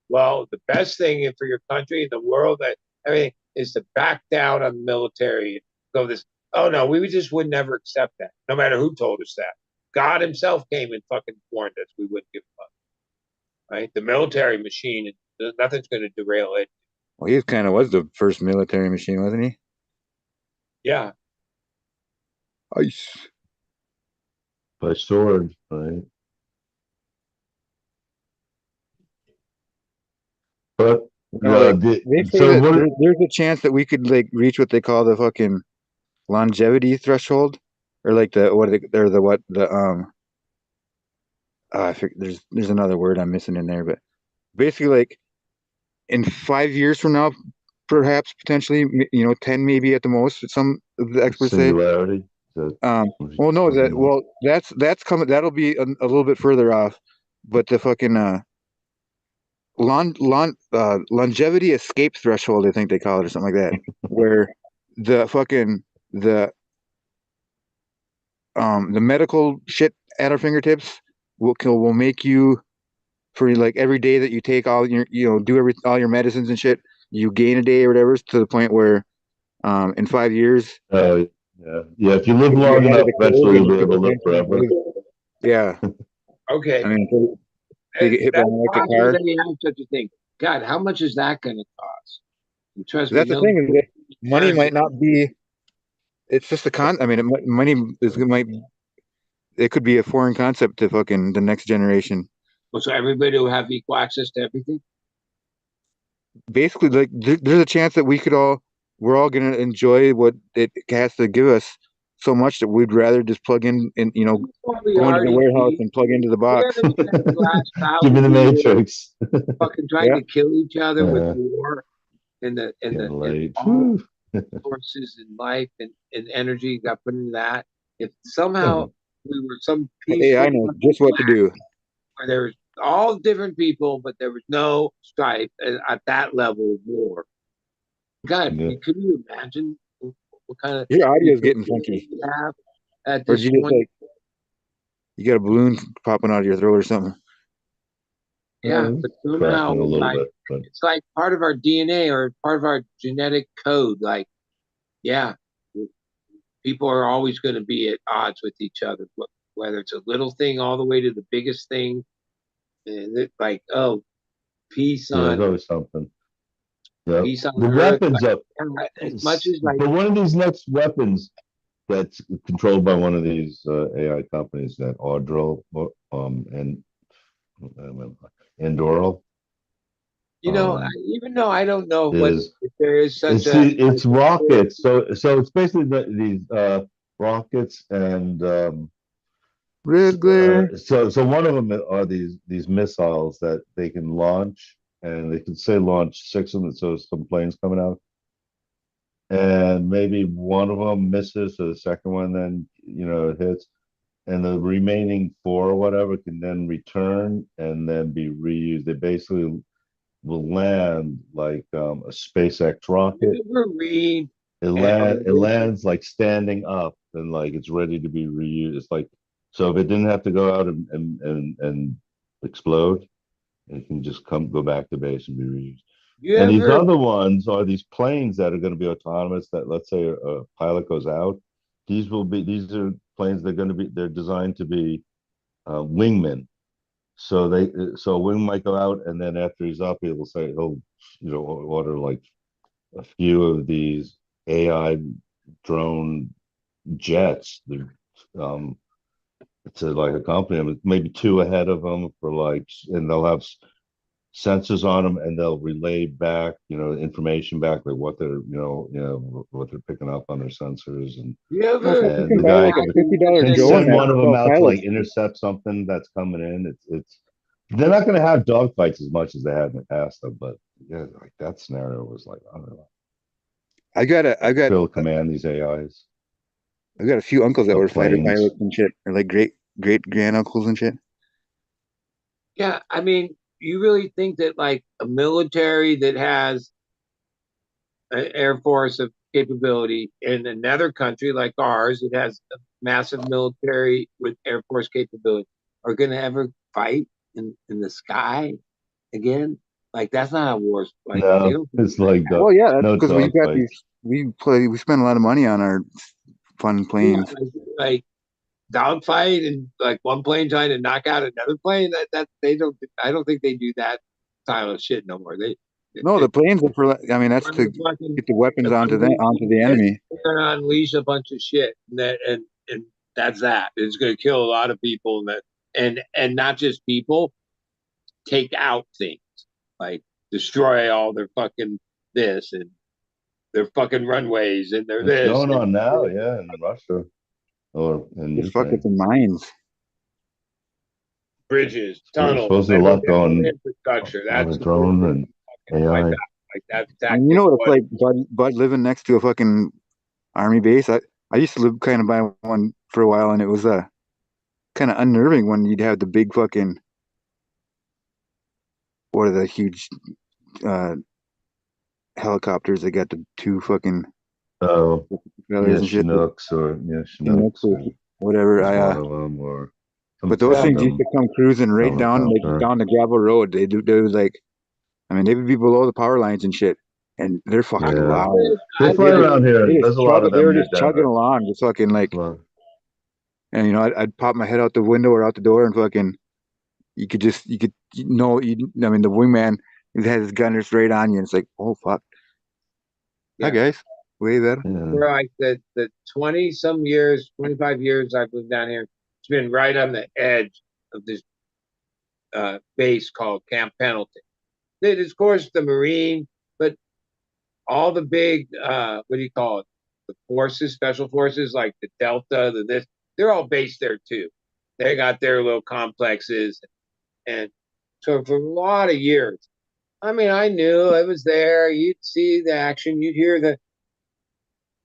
well, the best thing for your country and the world that everything is to back down on the military and go this. Oh no, we just would never accept that, no matter who told us that. God himself came and fucking warned us we wouldn't give up. Right? The military machine, nothing's going to derail it. Well, he kind of was the first military machine, wasn't he? Yeah. Ice. By sword, right? But Like they say so that what? there's a chance that we could like reach what they call the fucking longevity threshold, or like the what they're the what the I forget, there's another word I'm missing in there, but basically like in 5 years from now, perhaps potentially 10 maybe at the most. Some of the experts say. Singularity. Well, no, that's coming. That'll be a little bit further off, but the fucking longevity escape threshold, I think they call it, or something like that, where the fucking the medical shit at our fingertips will make you, for like every day that you take all your do all your medicines and shit, you gain a day or whatever, to the point where in 5 years, Oh yeah. If you live you'll be long ahead of enough, the curve eventually and you'll you be could able to live potentially forever. yeah. Okay. I mean, if they get hit by That's an electric possible car. that you have such a thing. God, how much is that going to cost? And trust me, That's the no. thing, is that money might not be. It's just a con. I mean, money it could be a foreign concept to fucking the next generation. So everybody will have equal access to everything. Basically, like there's a chance that we're all gonna enjoy what it has to give us so much that we'd rather just plug in and We go into the already warehouse see. and plug into the We box. haven't spent the last Give me the 1,000 years Matrix. fucking trying Yeah. to kill each other with Uh, war and Getting late. all resources in life and energy got put into that. If somehow we were some Hey, I peaceful know just what to do. where there was all different people, but there was no strife at that level of war. God, Yeah. could you imagine what kind of Your audio's getting funky. we have at Or this did you just point? like you got a balloon popping out of your throat or something? Yeah, but somehow Cracking a little like bit, but it's like part of our DNA or part of our genetic code. Like, yeah, people are always going to be at odds with each other, whether it's a little thing all the way to the biggest thing. And it's like, oh, peace yeah, there's on always something. Yeah. peace on The earth. weapons Like, up. as much as like, But one of these next weapons that's controlled by one of these AI companies, that Audril and Endoral, even though I don't know is if there is such it's a it's rockets. So it's basically these rockets and Red glare. so one of them are these missiles that they can launch, and they can say launch six of them, so some planes coming out, and maybe one of them misses, so the second one then hits, and the remaining four or whatever can then return and then be reused. They basically will land like a SpaceX rocket. read It lands like standing up, and like it's ready to be reused. It's like, so if it didn't have to go out and explode, it can just go back to base and be reused. And these other ones are these planes that are going to be autonomous, that let's say a pilot goes out. These are planes that are going to be, they're designed to be wingmen. So a wing might go out, and then after he's up, he'll order like a few of these AI drone jets. To like accompany them, maybe two ahead of them for like, and they'll have sensors on them, and they'll relay back, information back, like what what they're picking up on their sensors, and You can the buy guy like a $50 can drone send that one of them all out to like pilots. intercept something that's coming in. It's They're not going to have dogfights as much as they had in the past, though. But yeah, like that scenario was like, I don't know. Still command these AIs. I got a few uncles that The were fighter planes. pilots and shit, or like great granduncles and shit. Yeah, I mean, you really think that like a military that has an air force of capability in another country like ours, it has a massive military with air force capability, are going to ever fight in the sky again? Like that's not how wars. Like they No, don't. it's like Well, yeah, that's no because we got dogfights. these. We spend a lot of money on our fun Yeah, planes. like dogfight and like one plane trying to knock out another plane. That they don't. I don't think they do that style of shit no more. No, They the planes are for. I mean, that's run to the fucking get the weapons onto the enemy. they're gonna unleash a bunch of shit, and that's that. It's gonna kill a lot of people, and not just people. Take out things like destroy all their fucking this and their fucking runways and their It's this going and on now, yeah, in Russia or in Just fuck it Ukraine. in mines. bridges, There's tunnels, supposedly a lot every going infrastructure. on the That's the first drone thing and to wipe AI. out. Like that's And you know tactic what it's one. like, Bud living next to a fucking army base. I used to live kind of by one for a while, and it was kind of unnerving when you'd have the big fucking what are the huge uh helicopters that got the two fucking Oh, yeah, feathers and shit. Chinooks or yeah, Canucks Chinooks or whatever. was one of them, or some But those things used tandem to come cruising right down helicopter. down the gravel road. They was like, I mean, they would be below the power lines and shit, and they're fucking Yeah, loud. they I fly They just, around here, and there's a lot of they them were near just chugging Denver. along, just fucking like, Well, and I'd pop my head out the window or out the door and fucking, I mean, the wingman he had his gun just right on you, and it's like, oh fuck, hi yeah. guys, way better. For like the 20 some years, 25 years I've lived down here, it's been right on the edge of this base called Camp Pendleton. It is, of course, the Marine, but all the big what do you call it? The forces, special forces like the Delta, the this, they're all based there too. They got their little complexes, and so for a lot of years, I mean, I knew I was there. You'd see the action, you'd hear the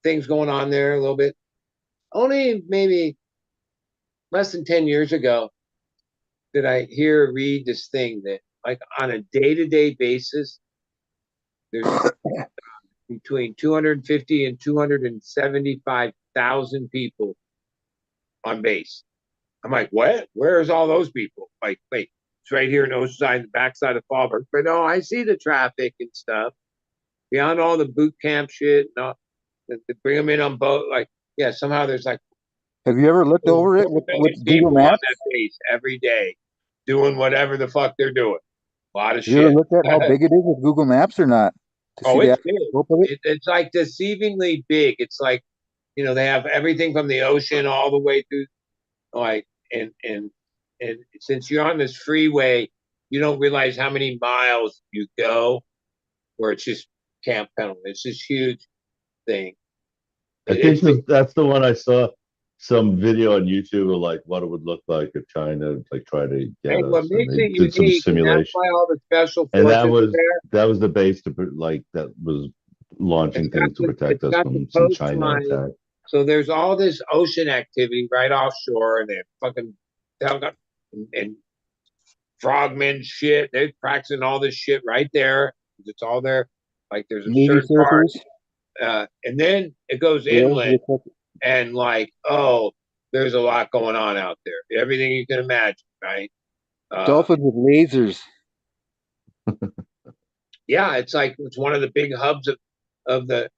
things going on there a little bit. Only maybe less than 10 years ago did I hear or read this thing that, like, on a day to day basis, there's between 250 and 275,000 people on base. I'm like, what? Where's all those people? Like, wait, it's right here in Oceanside, the backside of Fallbrook. But no, I see the traffic and stuff beyond all the boot camp shit. No, they bring them in on boat. Like, yeah, somehow there's like Have you ever looked over it with Google people on Maps? that base every day doing whatever the fuck they're doing. A lot of Have you ever shit. looked at how big it is with Google Maps or not to see Oh, the it's actual big. scope of it? It's like deceivingly big. It's like, they have everything from the ocean all the way through, like, and since you're on this freeway, you don't realize how many miles you go where it's just Camp Pendleton. It's this huge thing. I think It's that's the one I saw some video on YouTube of like what it would look like if China like tried to get and what us, and makes they it did some unique, and that's simulation, why all the special and that forces are was there. that was the base to like that was launching things to protect It's us got the from some China coastline. attack. So there's all this ocean activity right offshore, and they're fucking and frogmen shit. They're practicing all this shit right there. It's all there. Like there's a Navy certain part, surfers, and then it goes whales, inland, and like, oh, there's a lot going on out there. Everything you can imagine, right? dolphins with lasers. Yeah, it's like it's one of the big hubs of of the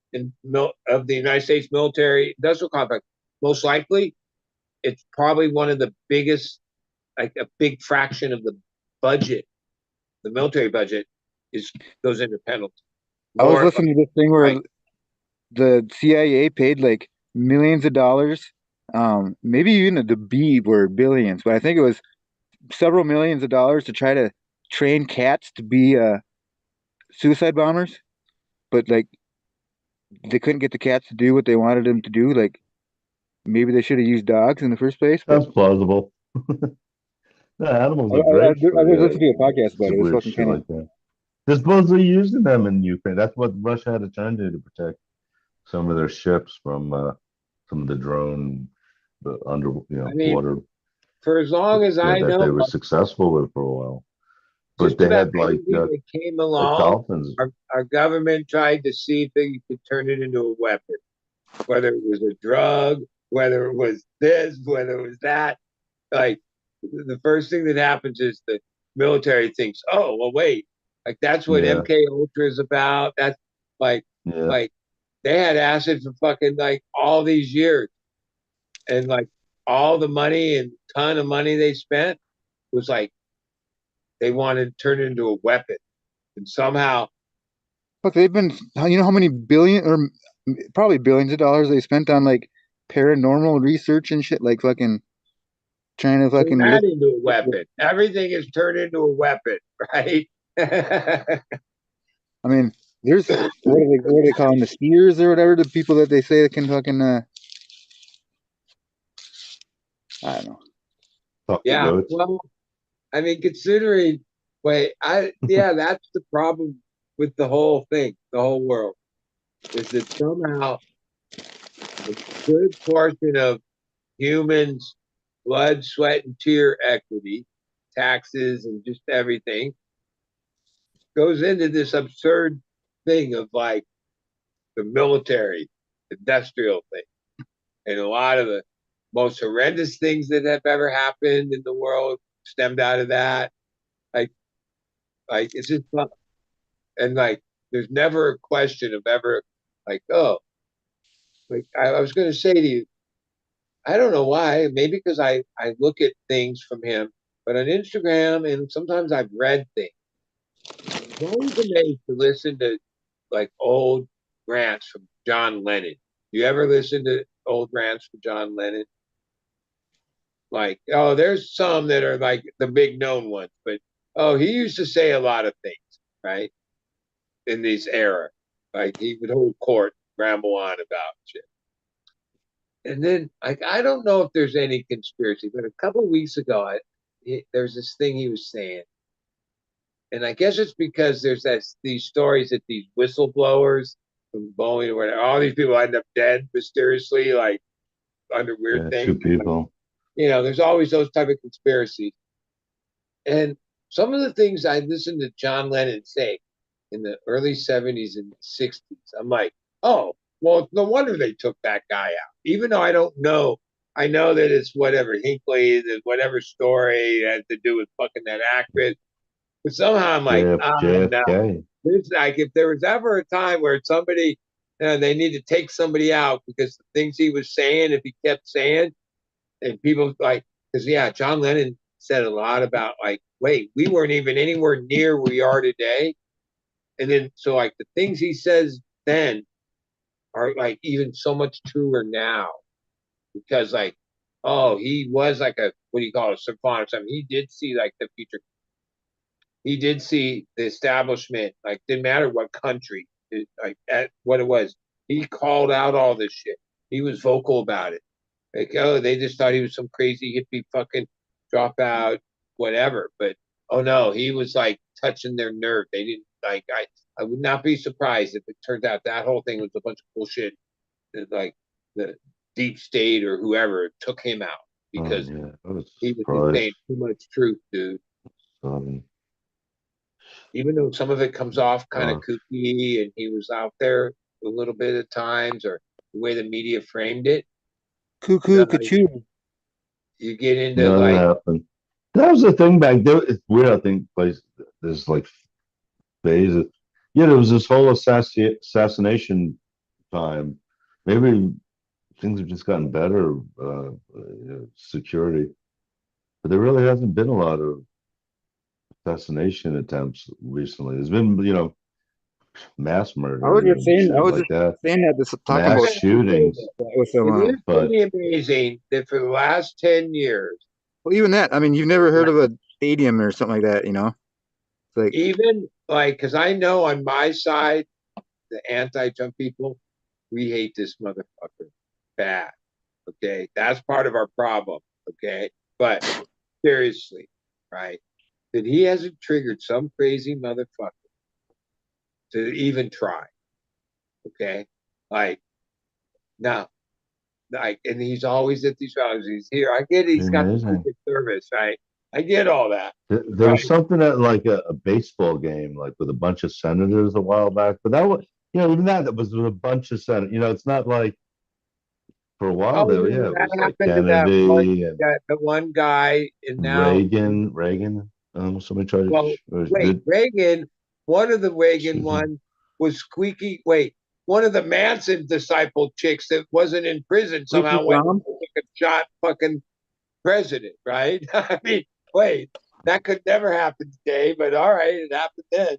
United States military industrial complex. Most likely, it's probably one of the biggest, like a big fraction of the budget, the military budget, is goes into penalty. I was More listening to this thing where like the CIA paid like millions of dollars, maybe even the B were billions, but I think it was several millions of dollars to try to train cats to be suicide bombers, but like they couldn't get the cats to do what they wanted them to do. Like maybe they should have used dogs in the first place, but Sounds plausible. The animals I, are I, I great for was listening to a podcast about some it. It was weird fucking shit kind of. like that. They're supposedly using them in Ukraine. That's what Russia had to turn to protect some of their ships from some of the drone, the under, I mean, water, for as long as I that they know, were successful with for a while. But just they about had anything that came like along, dolphins. our government tried to see if they could turn it into a weapon, whether it was a drug, whether it was this, whether it was that. Like the first thing that happens is the military thinks, oh, well, wait, like that's what Yeah, MK Ultra is about. That's like, yeah. like they had acid for fucking like all these years, and like all the money and ton of money they spent was like they wanted to turn it into a weapon, and somehow Look, they've been. You know how many billion or probably billions of dollars they spent on like paranormal research and shit, like fucking trying to turn fucking that look. into a weapon. Everything is turned into a weapon, right? I mean, there's what do they call them, the skiers or whatever, the people that they say that can fucking I don't know. Fuck the Yeah, goats. well, I mean, considering, wait, yeah, that's the problem with the whole thing, the whole world, is that somehow a good portion of humans' blood, sweat, and tear equity, taxes, and just everything goes into this absurd thing of like the military, industrial thing. And a lot of the most horrendous things that have ever happened in the world stemmed out of that. Like, it's just fun. And like, there's never a question of ever like, oh, like I was going to say to you, I don't know why. Maybe because I look at things from him, but on Instagram and sometimes I've read things. I'm always amazed to listen to like old rants from John Lennon. You ever listen to old rants from John Lennon? Like, oh, there's some that are like the big known ones, but oh, he used to say a lot of things, right? In this era. Like he would hold court, ramble on about shit. And then like I don't know if there's any conspiracy, but a couple of weeks ago there's this thing he was saying. And I guess it's because there's these stories that these whistleblowers from Boeing or whatever, all these people end up dead mysteriously, like under weird Yeah, two things. people. There's always those type of conspiracies. And some of the things I listened to John Lennon say in the early 70s and 60s, I'm like, oh, well, no wonder they took that guy out. Even though I don't know, I know that it's whatever Hinckley, that whatever story had to do with fucking that actress. But somehow I'm like, no. JFK. It's like if there was ever a time where somebody, they need to take somebody out because the things he was saying, if he kept saying, and people like, because yeah, John Lennon said a lot about like, wait, we weren't even anywhere near where we are today. And then so like the things he says then are like even so much truer now because like, oh, he was like a what do you call it, a savant or something. He did see like the future. He did see the establishment, like didn't matter what country, like at what it was. He called out all this shit. He was vocal about it. Like, oh, they just thought he was some crazy hippie fucking dropout, whatever. But oh no, he was like touching their nerve. They didn't like I would not be surprised if it turned out that whole thing was a bunch of bullshit that like the deep state or whoever took him out Oh because yeah, I was he was just surprised. saying too much truth, dude. Um, Even though some of it comes off kind of uh, kooky and he was out there a little bit at times or the way the media framed it, Cuckoo, you, cuckoo. you get into yeah, that like happened. That was the thing back there. It's weird. I think place there's like phases. Yeah, there was this whole assassination time. Maybe things have just gotten better, security, but there really hasn't been a lot of assassination attempts recently. There's been, mass murder and I shit was like just that, saying that this talking mass about shootings. that with some it is But pretty amazing that for the last 10 years, well, even that. I mean, you've never heard of a stadium or something like that, you know? It's like even like, because I know on my side, the anti Trump people, we hate this motherfucker bad. Okay. That's part of our problem. Okay. But seriously, right? That he hasn't triggered some crazy motherfucker to even try. Okay, like now, like, and he's always at these rallies. He's here. I get it. He's got the Amazing. Secret Service, right? I get all that. There was something at like a baseball game, like with a bunch of senators a while back. But that was, even that was with a bunch of senators. It's not like for a while Oh, there. yeah, Yeah, it that was like happened to Kennedy and that the one guy, and now, Reagan. Somebody tried well, to. wait, Reagan. One of the Reagan Excuse me. ones was Squeaky. Wait, one of the Manson disciple chicks that wasn't in prison somehow went and took a shot, fucking president, right? I mean, wait, that could never happen today, but all right, it happened then.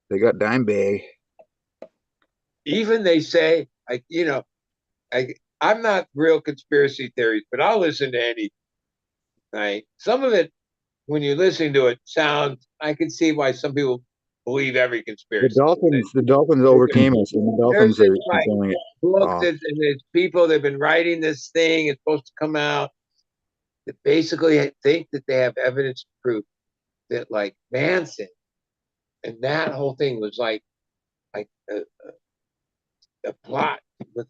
They got dime bag. Even they say, like, I'm not real conspiracy theories, but I'll listen to any. Right, some of it, when you're listening to it, sounds. I can see why some people believe every The conspiracy. Dolphins overcame us, and the There's Dolphins this are like controlling it. books and there's people that've been writing this thing. It's supposed to come out. That basically think that they have evidence to prove that like Manson and that whole thing was like a plot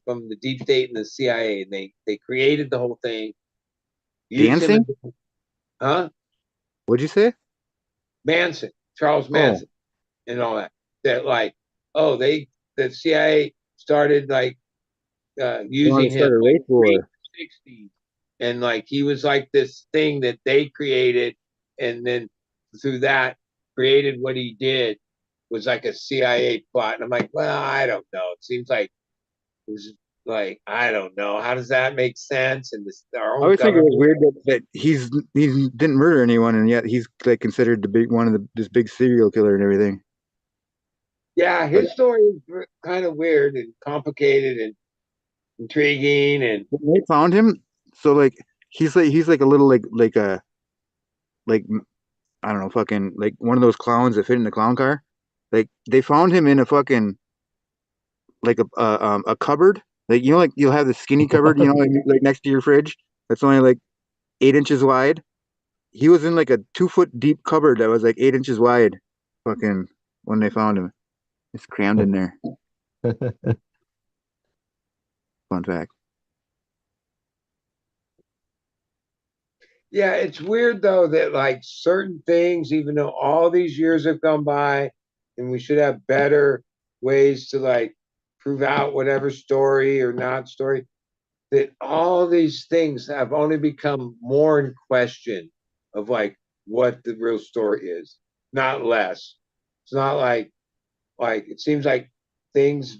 from the deep state and the CIA, and they created the whole thing. Dancing? Huh? What'd you say? Manson, Charles Manson, and all that. That like, oh, the CIA started like using him like '60s, and like he was like this thing that they created, and then through that created what he did was like a CIA plot. And I'm like, well, I don't know. It seems like it was like, I don't know. How does that make sense? And our I own always think it government. was weird that he didn't murder anyone, and yet he's like considered the big one of this big serial killer and everything. Yeah, his story is kind of weird and complicated and intriguing. And when they found him, so like he's like a little like I don't know, fucking like one of those clowns that fit in the clown car. Like they found him in a fucking like a cupboard. Like like you'll have the skinny cupboard, like next to your fridge. That's only like 8 inches wide. He was in like a 2 foot deep cupboard that was like 8 inches wide. Fucking when they found him, it's crammed in there. Fun fact. yeah, it's weird though that like certain things, even though all these years have gone by and we should have better ways to like prove out whatever story or not story, that all these things have only become more in question of like what the real story is, not less. It's not like it seems like things,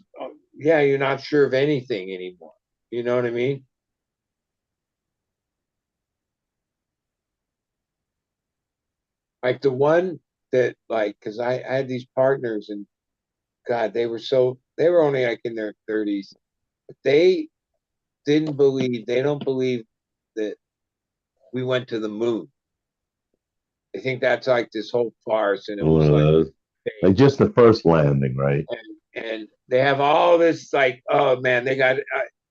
yeah, you're not sure of anything anymore. You know what I mean? Like the one that like, because I had these partners and God, they were only like in their 30s, but they don't believe that we went to the moon. They think that's like this whole farce, and it was like just the first landing, right? And they have all this like, oh man, they got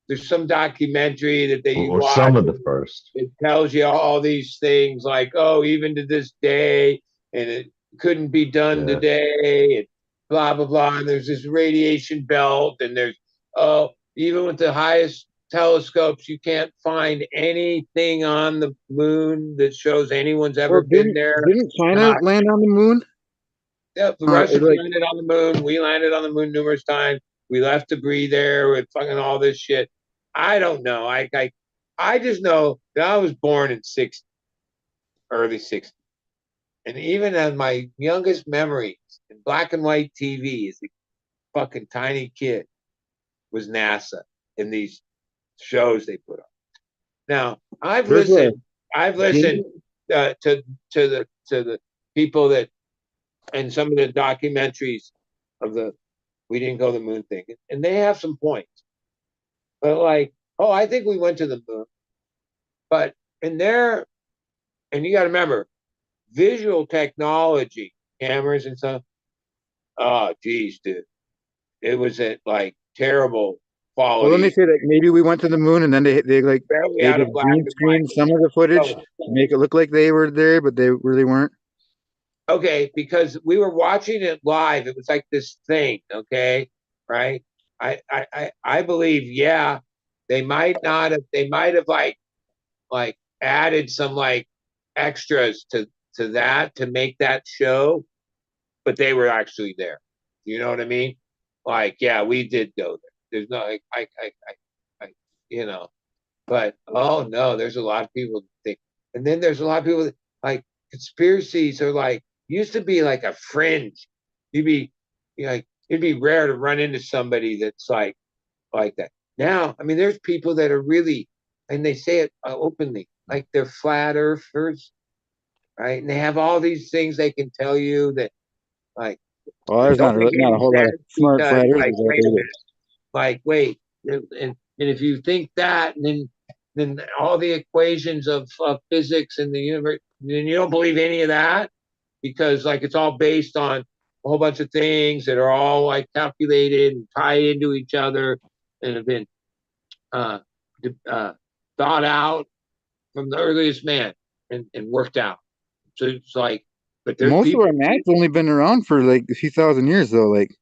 there's some documentary that they Or watch. some of the first. It tells you all these things like, oh, even to this day, and it couldn't be done today, and blah blah blah. And there's this radiation belt, and there's even with the highest telescopes, you can't find anything on the moon that shows anyone's ever been there. Didn't China land on the moon? Yeah, the Russians landed on the moon. We landed on the moon numerous times. We left debris there with fucking all this shit. I don't know. I just know that I was born in early '60s. And even as my youngest memories in black and white TV as a fucking tiny kid was NASA in these shows they put on. Now I've listened to the people that and some of the documentaries of the we didn't go to the moon thing, and they have some points. But like, oh, I think we went to the moon. But in there, and you got to remember, visual technology, cameras and stuff. Oh, geez, dude, it was at like terrible Well, then they quality. say that maybe we went to the moon and then they like Barely they out just of black green and white. screen some of the footage Oh, to make it look like they were there, but they really weren't. okay, because we were watching it live. It was like this thing, okay, right? I believe, yeah, they might not have. They might have like added some like extras to that to make that show, but they were actually there. You know what I mean? Like, yeah, we did go there. There's no, like, I you know, but oh no, there's a lot of people that think, and then there's a lot of people that, like, conspiracies are like used to be like a fringe. You'd be like, it'd be rare to run into somebody that's like that. Now, I mean, there's people that are really, and they say it openly, like they're flat earthers, right? And they have all these things they can tell you that, like, Well, that there's don't make not a any whole lot of sense smart because, flat like, earthers out wait a there. minute, like, wait, and if you think that, and then all the equations of physics in the universe, then you don't believe any of that because, like, it's all based on a whole bunch of things that are all like calculated and tied into each other and have been uh, uh, thought out from the earliest man and worked out. So it's like, but there's Most of people. our math's only been around for like a few thousand years, though. Like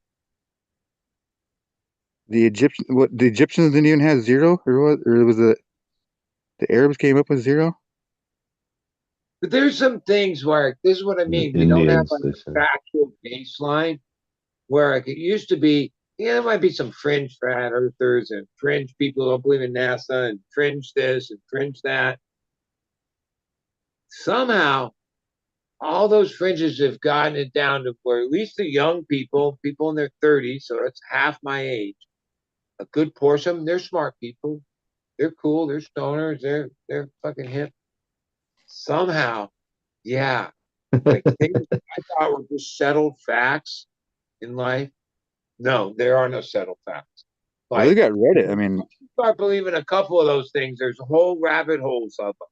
the Egyptians didn't even have zero, or what? Or was the Arabs came up with zero? But there's some things where this is what I The mean. We don't have Indians, like they a say. factual baseline where like it used to be. Yeah, there might be some fringe flat earthers and fringe people who don't believe in NASA and fringe this and fringe that. Somehow, all those fringes have gotten it down to where at least the young people, people in their 30s, so that's half my age, a good portion of them, they're smart people. They're cool. They're stoners. They're fucking hip. Somehow, yeah, like things I thought were just settled facts in life. No, there are no settled facts. Well, they Like, got Reddit. I mean, start believing a couple of those things, there's whole rabbit holes of them,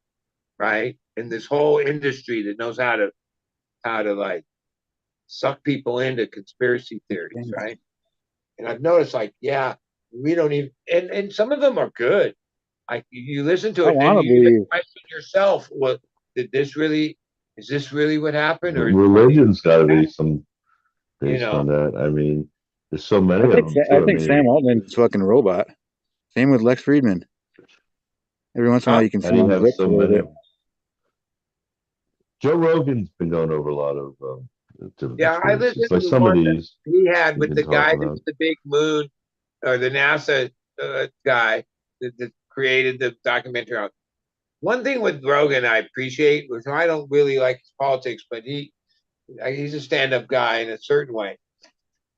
right? And this whole industry that knows how to like suck people into conspiracy theories, right? And I've noticed, like, yeah, we don't even, and some of them are good. Like you listen to I it, and want to you even believe. question yourself. What did this really? Is this really what happened, or is it really Religion's got to be some you based know? on that. I mean, there's so many of them I too. I think Sam mean, Altman's fucking robot. Same with Lex Friedman. Every once in a Huh? while, you can how see do you him have glitch a so little many bit. of them? Joe Rogan's been going over a lot of different Yeah, I conspiracies. listened Like to the some of one that these he had he's with been the guy talking that's about. the big moon or the NASA guy that created the documentary. One thing with Rogan I appreciate, which I don't really like his politics, but he's a stand-up guy in a certain way,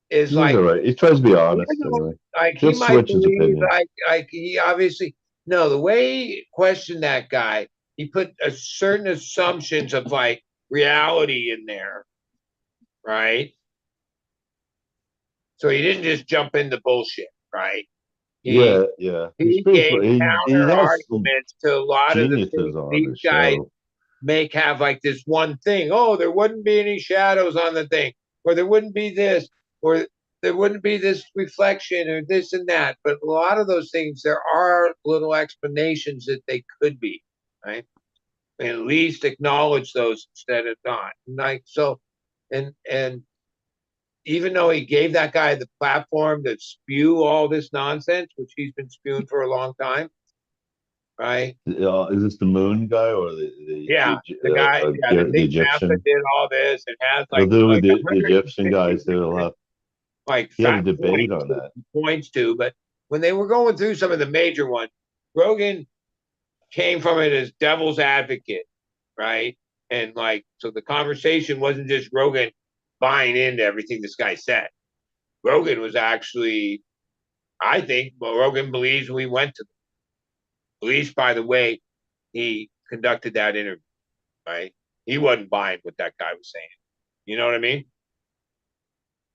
is He's all like, right. He tries to be even honest though, anyway. like he He'll might switch his believe opinions. like he obviously no the way he questioned that guy, he put a certain assumptions of like reality in there, right? So he didn't just jump into bullshit, right? Yeah, He yeah. He he speaks. gave He counter has some arguments to a lot of the geniuses things on these his guys show. make have like this one thing. Oh, there wouldn't be any shadows on the thing, or there wouldn't be this, or there wouldn't be this reflection, or this and that. But a lot of those things, there are little explanations that they could be, right? And at least acknowledge those instead of not. Like so, and even though he gave that guy the platform to spew all this nonsense, which he's been spewing for a long time, right? Is this the Moon guy or Yeah, the guy, yeah, that The thinks NASA Egyptian? did all this and has He'll like do with like the Egyptian 150 guys. They'll have like he had a fat debate points on that. points to, but when they were going through some of the major ones, Rogan came from it as devil's advocate, right? And like so the conversation wasn't just Rogan buying into everything this guy said. Rogan was actually, I think, well, Rogan believes we went to them, at least by the way he conducted that interview, right? He wasn't buying what that guy was saying. You know what I mean?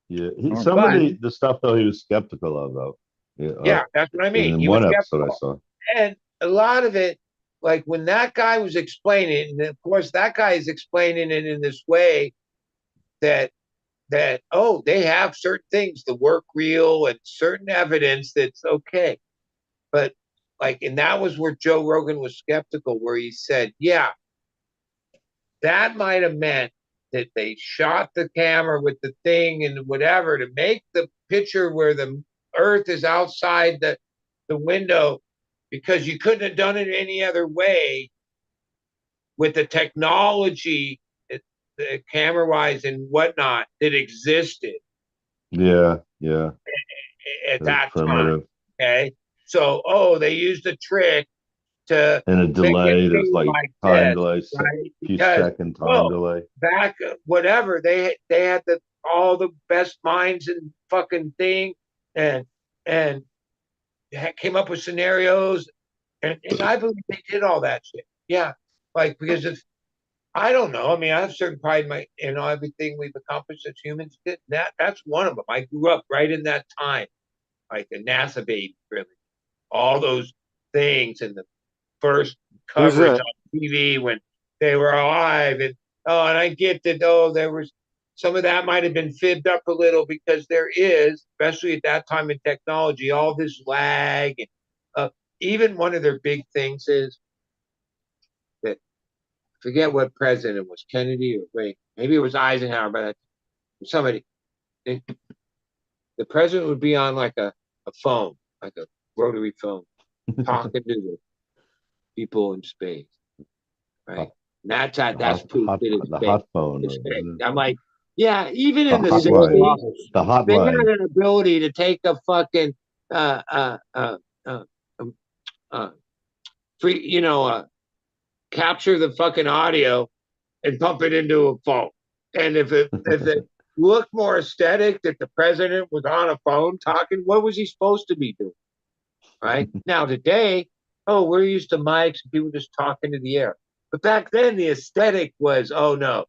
Yeah, some of But the stuff though he was skeptical of though. Yeah, yeah, that's what I mean. in He was one episode I skeptical. saw. And a lot of it, like when that guy was explaining it, and of course that guy is explaining it in this way that that, oh, they have certain things, the work reel and certain evidence that's okay. But like, and that was where Joe Rogan was skeptical, where he said, yeah, that might have meant that they shot the camera with the thing and whatever to make the picture where the earth is outside the window, because you couldn't have done it any other way with the technology, the camera wise and whatnot that existed Yeah. at that time. Primitive. Okay. So, oh, they used a trick to And a make it delay, there's seem like like time this, delay, right? few Because, second time oh, delay. back whatever they had all the best minds and fucking thing, and and came up with scenarios, and I believe they did all that shit. Yeah, like, because if I don't know, I mean, I have certain pride in everything we've accomplished as humans. That's one of them. I grew up right in that time, like the NASA baby, really, all those things, and the first There's coverage a on TV when they were alive. And oh, and I get that, oh, there was some of that might have been fibbed up a little, because there is, especially at that time in technology, all this lag. And even one of their big things is that, forget what president it was, Kennedy or wait, maybe it was Eisenhower, but somebody, the president would be on like a phone, like a rotary phone, talking to the people in space, right? And that's proof that it's The fake. hot phone. It's fake. I'm like, yeah, even The in the hotline. 60s, The they had hotline. an ability to take a fucking uh uh uh, um, free, capture the fucking audio and pump it into a phone. And if it looked more aesthetic that the president was on a phone talking, what was he supposed to be doing? Right now, today, oh, we're used to mics and people just talking to the air. But back then, the aesthetic was, oh no,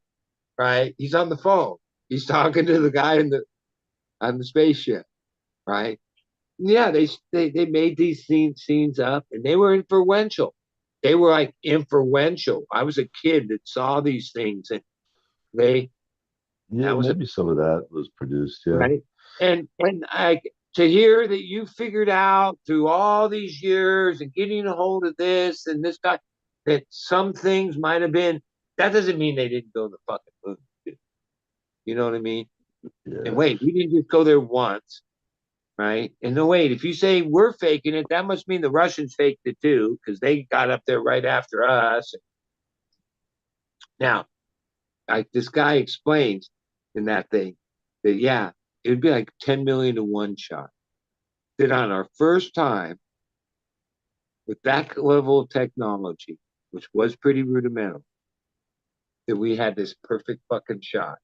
right? He's on the phone. He's talking to the guy on the spaceship, right? Yeah, they made these scenes up, and they were influential. They were like influential. I was a kid that saw these things, and they Yeah, that was a maybe some of that was produced. Yeah. right. And I to hear that you figured out through all these years and getting a hold of this and this guy, that some things might have been. That doesn't mean they didn't go to the fucking moon. You know what I mean? Yeah. And wait, we didn't just go there once, right? And no, wait, if you say we're faking it, that must mean the Russians faked it too, because they got up there right after us. Now, like this guy explains in that thing that, yeah, it would be like 10 million to one shot. That on our first time with that level of technology, which was pretty rudimental, that we had this perfect fucking shot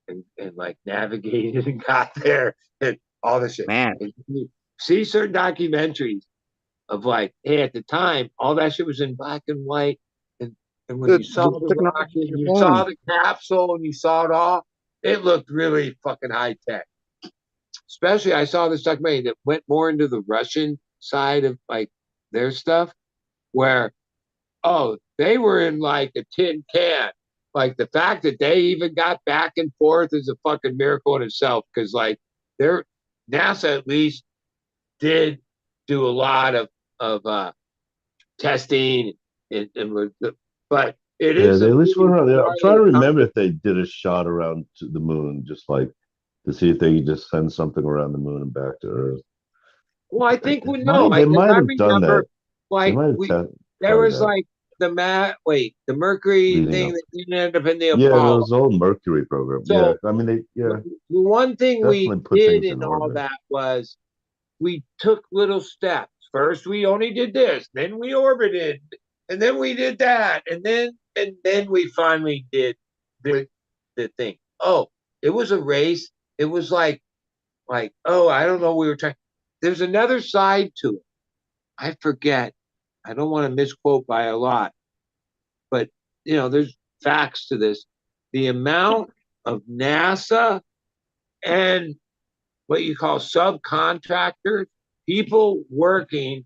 and like navigated and got there and all this shit. man. And you see certain documentaries of like, hey, at the time, all that shit was in black and white. And when you saw the rocket, you saw the capsule and you saw it all, it looked really fucking high tech. Especially, I saw this documentary that went more into the Russian side of like their stuff, where, oh, they were in like a tin can. Like the fact that they even got back and forth is a fucking miracle in itself. Because like their NASA at least did do a lot of testing and but it Yeah, is they a at least went around. Yeah, I'm trying to remember company. if they did a shot around to the moon, just like to see if they could just send something around the moon and back to Earth. Well, I think They we know. might, they Because might I have done remember, that. They like might have there tried was that like the Mercury leading thing up. that didn't end up in the Yeah, there Apollo. was the whole Mercury program. Yeah, So I mean, the one thing we definitely put did things in in all orbit. that was we took little steps. First, we only did this, then we orbited, and then we did that, and then we finally did the thing. Oh, it was a race. It was like, oh, I don't know. We were trying. There's another side to it. I forget. I don't want to misquote by a lot, but there's facts to this. The amount of NASA and what you call subcontractors, people working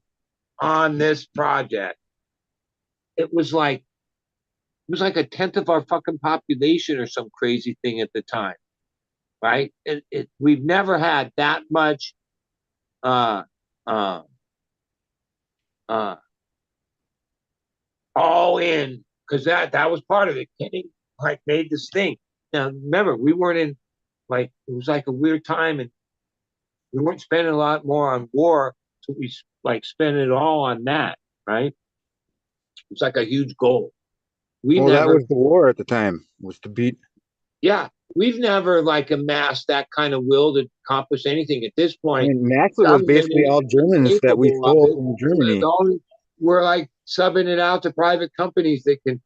on this project, it was like a tenth of our fucking population or some crazy thing at the time. right? We've never had that much uh uh uh all in, because that was part of it. Kenny like made this thing. Now remember, we weren't in, like, it was like a weird time, and we weren't spending a lot more on war, so we like spent it all on that, right? It was like a huge goal. We Well, that never, was the war at the time, was to beat. yeah, we've never like amassed that kind of will to accomplish anything at this I point. mean, NASA was Government basically all isn't Germans that we capable of stole it. from So Germany. we're like subbing it out to private companies that can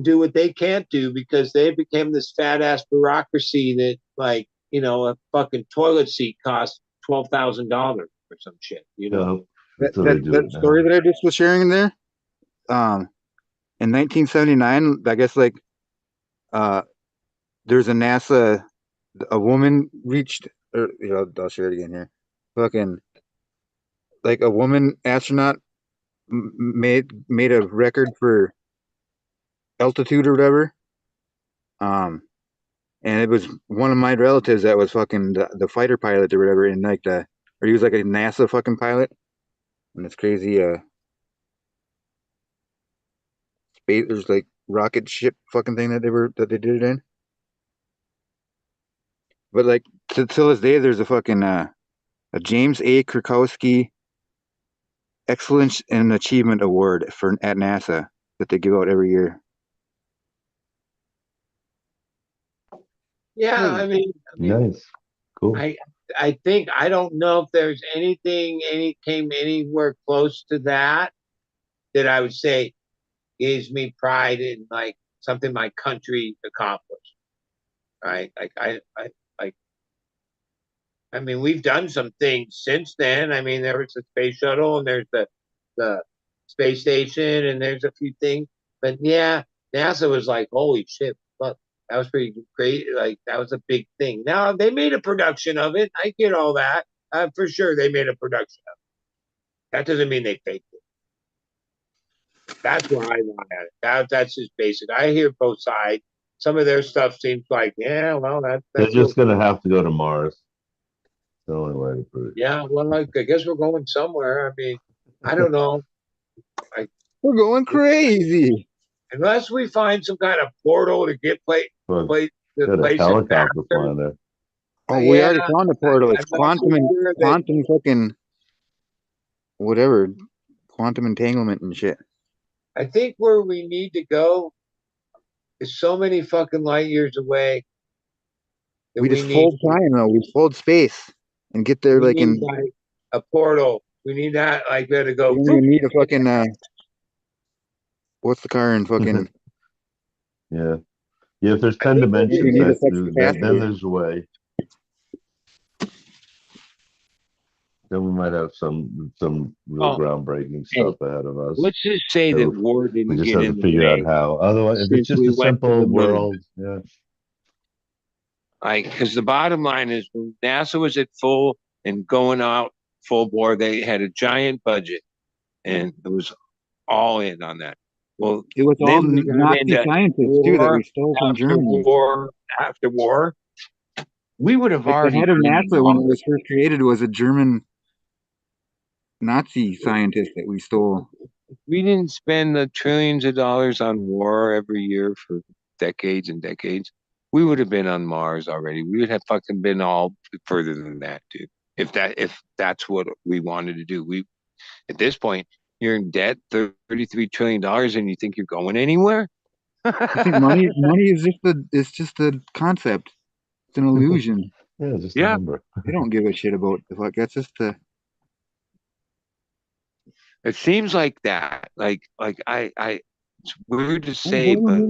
do what they can't do, because they became this fat ass bureaucracy that, like, a fucking toilet seat costs $12,000 or some shit. Yeah, That, that's what that they do that it story now. that I just was sharing in there, in 1979, I guess, like, uh, there's a NASA, a woman reached, or, I'll share it again here. Fucking, like, a woman astronaut made a record for altitude or whatever. Um, and it was one of my relatives that was fucking the fighter pilot or whatever, and like or he was like a NASA fucking pilot, and it's crazy. Space, there's like rocket ship fucking thing that they did it in. But like till this day, there's a fucking a James A. Krakowski Excellence and Achievement Award at NASA that they give out every year. Yeah, Hmm. I mean, Nice. Cool. I think, I don't know if there's anything came anywhere close to that I would say gives me pride in, like, something my country accomplished. Right? Like, I mean, we've done some things since then. I mean, there was the space shuttle, and there's the space station, and there's a few things. But yeah, NASA was like, holy shit, fuck, that was pretty great. Like, that was a big thing. Now they made a production of it. I get all that. For sure, they made a production of it. That doesn't mean they faked it. That's where I want at it. That's just basic. I hear both sides. Some of their stuff seems like, yeah, well, They're that's real just gonna cool. have to go to Mars. The only way to put it. Yeah, well, I guess we're going somewhere. I mean, I don't know. Like, We're going crazy. unless we find some kind of portal to get But place the got a places helicopter faster. flying there. Oh, we Yeah, already found the portal. It's I'm not so sure that. quantum fucking whatever, quantum entanglement and shit. I think where we need to go is so many fucking light years away that We just fold time though. We fold space and get there we like need in. like a portal. We need that, like, we had to We go. don't even need a fucking what's the car in fucking. Yeah. Yeah, if there's I 10 think we We should dimensions, need a do. flux then capacitor. there's a way. Then we might have some real Oh, groundbreaking hey, stuff ahead of us. let's just say that So war we didn't just get have to in the figure out way how. Otherwise, if it's since just we a went to simple the moon. world, yeah. Like, because the bottom line is, when NASA was at full and going out full bore, they had a giant budget, and it was all in on that. Well, It was all then we got Nazi into scientists too that we war stole from after Germany. war after war. We would have Like the already head of been NASA when it involved. was first created was a German Nazi scientist that we stole. We didn't spend the trillions of dollars on war every year for decades and decades. We would have been on Mars already. We would have fucking been all further than that, dude. If that's what we wanted to do. We At this point, you're in debt $33 trillion, and you think you're going anywhere? I think money is just a concept. It's an illusion. Yeah, just a Yeah, number. They don't give a shit about the fuck. That's just the. it seems like that. It's weird to say, but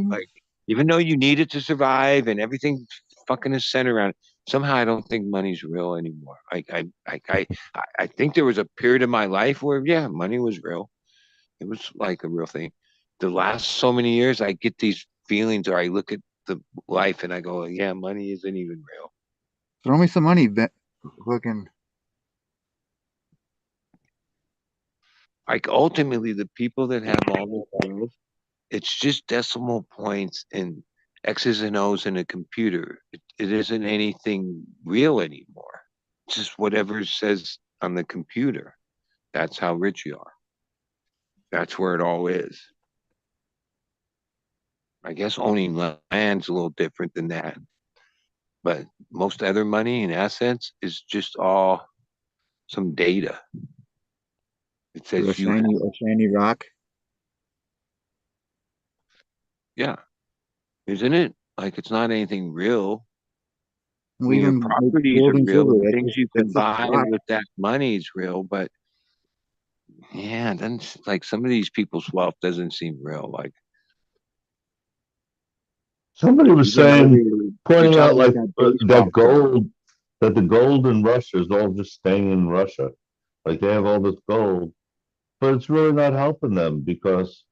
like, even though you need it to survive and everything fucking is centered around it, somehow I don't think money's real anymore. I think there was a period of my life where, yeah, money was real. It was like a real thing. The last so many years, I get these feelings, or I look at the life and I go, yeah, money isn't even real. Throw me some money, fucking. Like, ultimately, the people that have all this wealth, it's just decimal points, and X's and O's in a computer. It isn't anything real anymore. It's just whatever says on the computer. That's how rich you are. That's where it all is. I guess owning land's a little different than that. But most other money and assets is just all some data. It Or says you have, a shiny rock. yeah, isn't it? Like it's not anything real. I Well, mean, your even like properties gold are and real silver, and things you can that's just buy rock. with that money is real, but yeah, then like some of these people's wealth doesn't seem real. Like Somebody was even saying, earlier, you're pointing out talking about like that baseball that player. gold, that the gold in Russia is all just staying in Russia. Like they have all this gold, but it's really not helping them because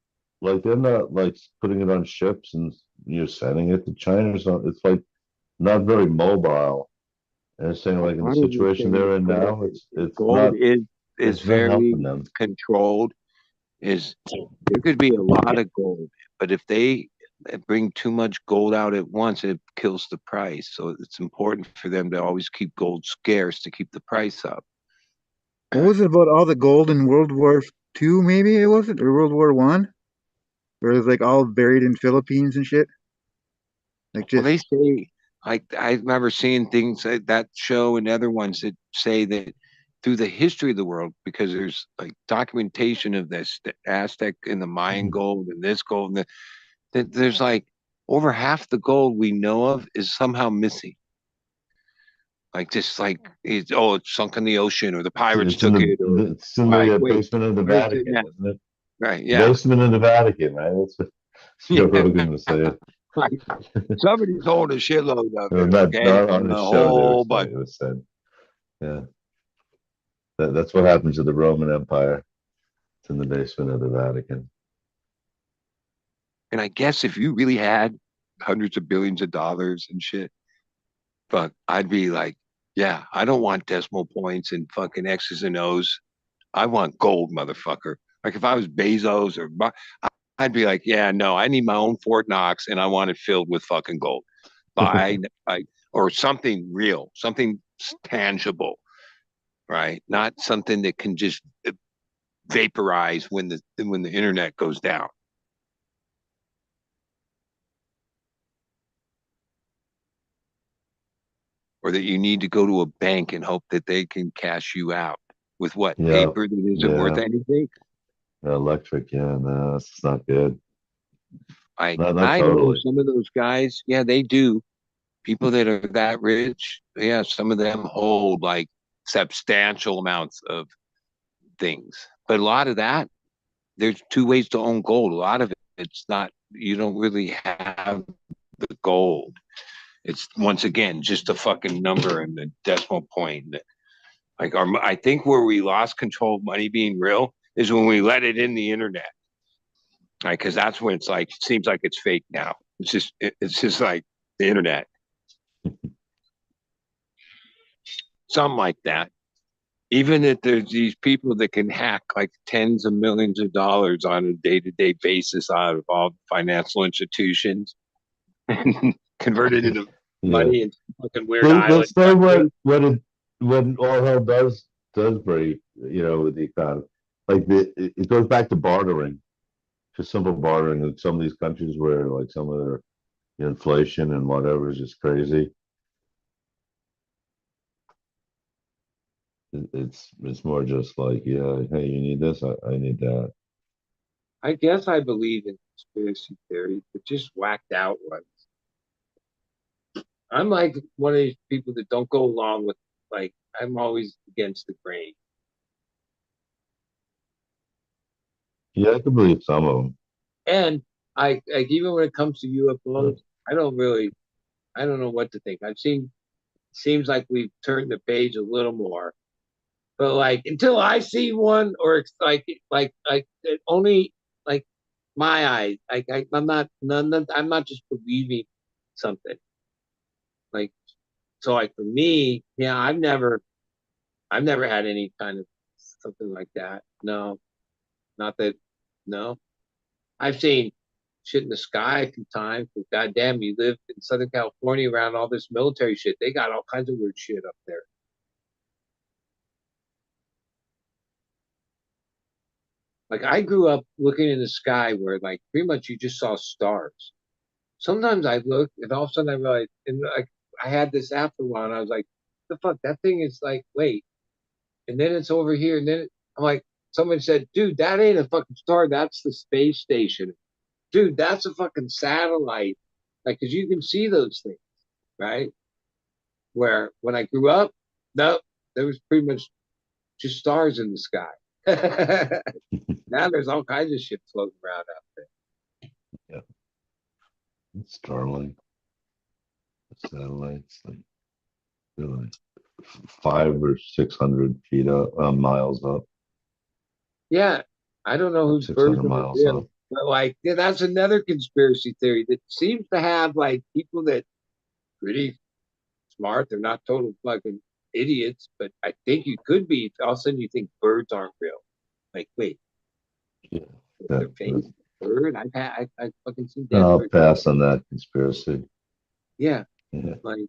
like they're not like putting it on ships and you're sending it to China or something. It's like not very mobile. And it's saying A like in the lot of these situation things, they're in now, gold is it's not very helping them. controlled. Is there could be a lot of gold, but if they bring too much gold out at once, it kills the price. So it's important for them to always keep gold scarce to keep the price up. What was it about all the gold in World War II? Maybe it wasn't, or World War One, where it was like all buried in Philippines and shit. Like Well, just they say, like, I remember seeing things that show and other ones that say that through the history of the world, because there's like documentation of this, the Aztec and the Mayan gold and this gold, and that there's like over half the gold we know of is somehow missing. Like just like it's sunk in the ocean, or the pirates It's in took it, or it's in like the wait, basement of the where's it Vatican, now? isn't it? Right? Yeah, Basement of the Vatican, right? That's what Joe yeah. Rogan was saying. Like somebody's holding a shitload of it, okay, Not on a the show, they were whole saying bunch. it was said. Yeah, that's what happened to the Roman Empire. It's in the basement of the Vatican. And I guess if you really had hundreds of billions of dollars and shit, fuck, I'd be like, yeah, I don't want decimal points and fucking X's and O's. I want gold, motherfucker. Like if I was Bezos or I'd be like, yeah, no, I need my own Fort Knox and I want it filled with fucking gold. Buy, or something real, something tangible, right? Not something that can just vaporize when the internet goes down. Or that you need to go to a bank and hope that they can cash you out with what Yeah, paper that isn't worth yeah. anything. Electric, yeah, no, it's not good. Not I know totally. some of those guys, yeah, they do. People that are that rich, yeah, some of them hold like substantial amounts of things. But a lot of that, there's two ways to own gold. A lot of it's not, you don't really have the gold. It's once again just a fucking number and the decimal point. Like I think where we lost control of money being real is when we let it in the internet. Like, because that's when it's like it seems like it's fake now. It's just like the internet, something like that. Even if there's these people that can hack like tens of millions of dollars on a day-to-day basis out of all financial institutions and convert it into Yeah. money in fucking weird They island say countries. when all hell does break, with the economy, like it goes back to bartering, just simple bartering in some of these countries where like some of their inflation and whatever is just crazy. It's more just like, yeah, hey, you need this, I need that. I guess I believe in conspiracy theories, but just whacked out ones. I'm like one of these people that don't go along with like I'm always against the grain. Yeah, I can believe some of them. And I like even when it comes to UFOs, I don't really I don't know what to think. I've seen seems like we've turned the page a little more. But like until I see one or it's like it only like my eyes. I'm not I'm not just believing something. Like so like for me, yeah, I've never had any kind of something like that. No, not that no. I've seen shit in the sky a few times, but goddamn, you live in Southern California around all this military shit. They got all kinds of weird shit up there. Like I grew up looking in the sky where like pretty much you just saw stars. Sometimes I look and all of a sudden I realized, and like I had this after a while and I was like, the fuck, that thing is like, wait, and then it's over here, and then I'm like, someone said, dude, that ain't a fucking star, that's the space station. Dude, that's a fucking satellite. Like, cause you can see those things, right? Where when I grew up, no, there was pretty much just stars in the sky. Now there's all kinds of shit floating around out there. Yeah. Starlink. Satellites, like, they're like 500 or 600 feet up, miles up. Yeah, I don't know whose 600 version is miles real, up. but like yeah, that's another conspiracy theory that seems to have like people that pretty smart. They're not total fucking idiots, but I think you could be. All of a sudden, you think birds aren't real. Like, wait, Yeah. their That, face bird? I fucking seen dead I'll birds. pass on that conspiracy. Yeah, Yeah. like,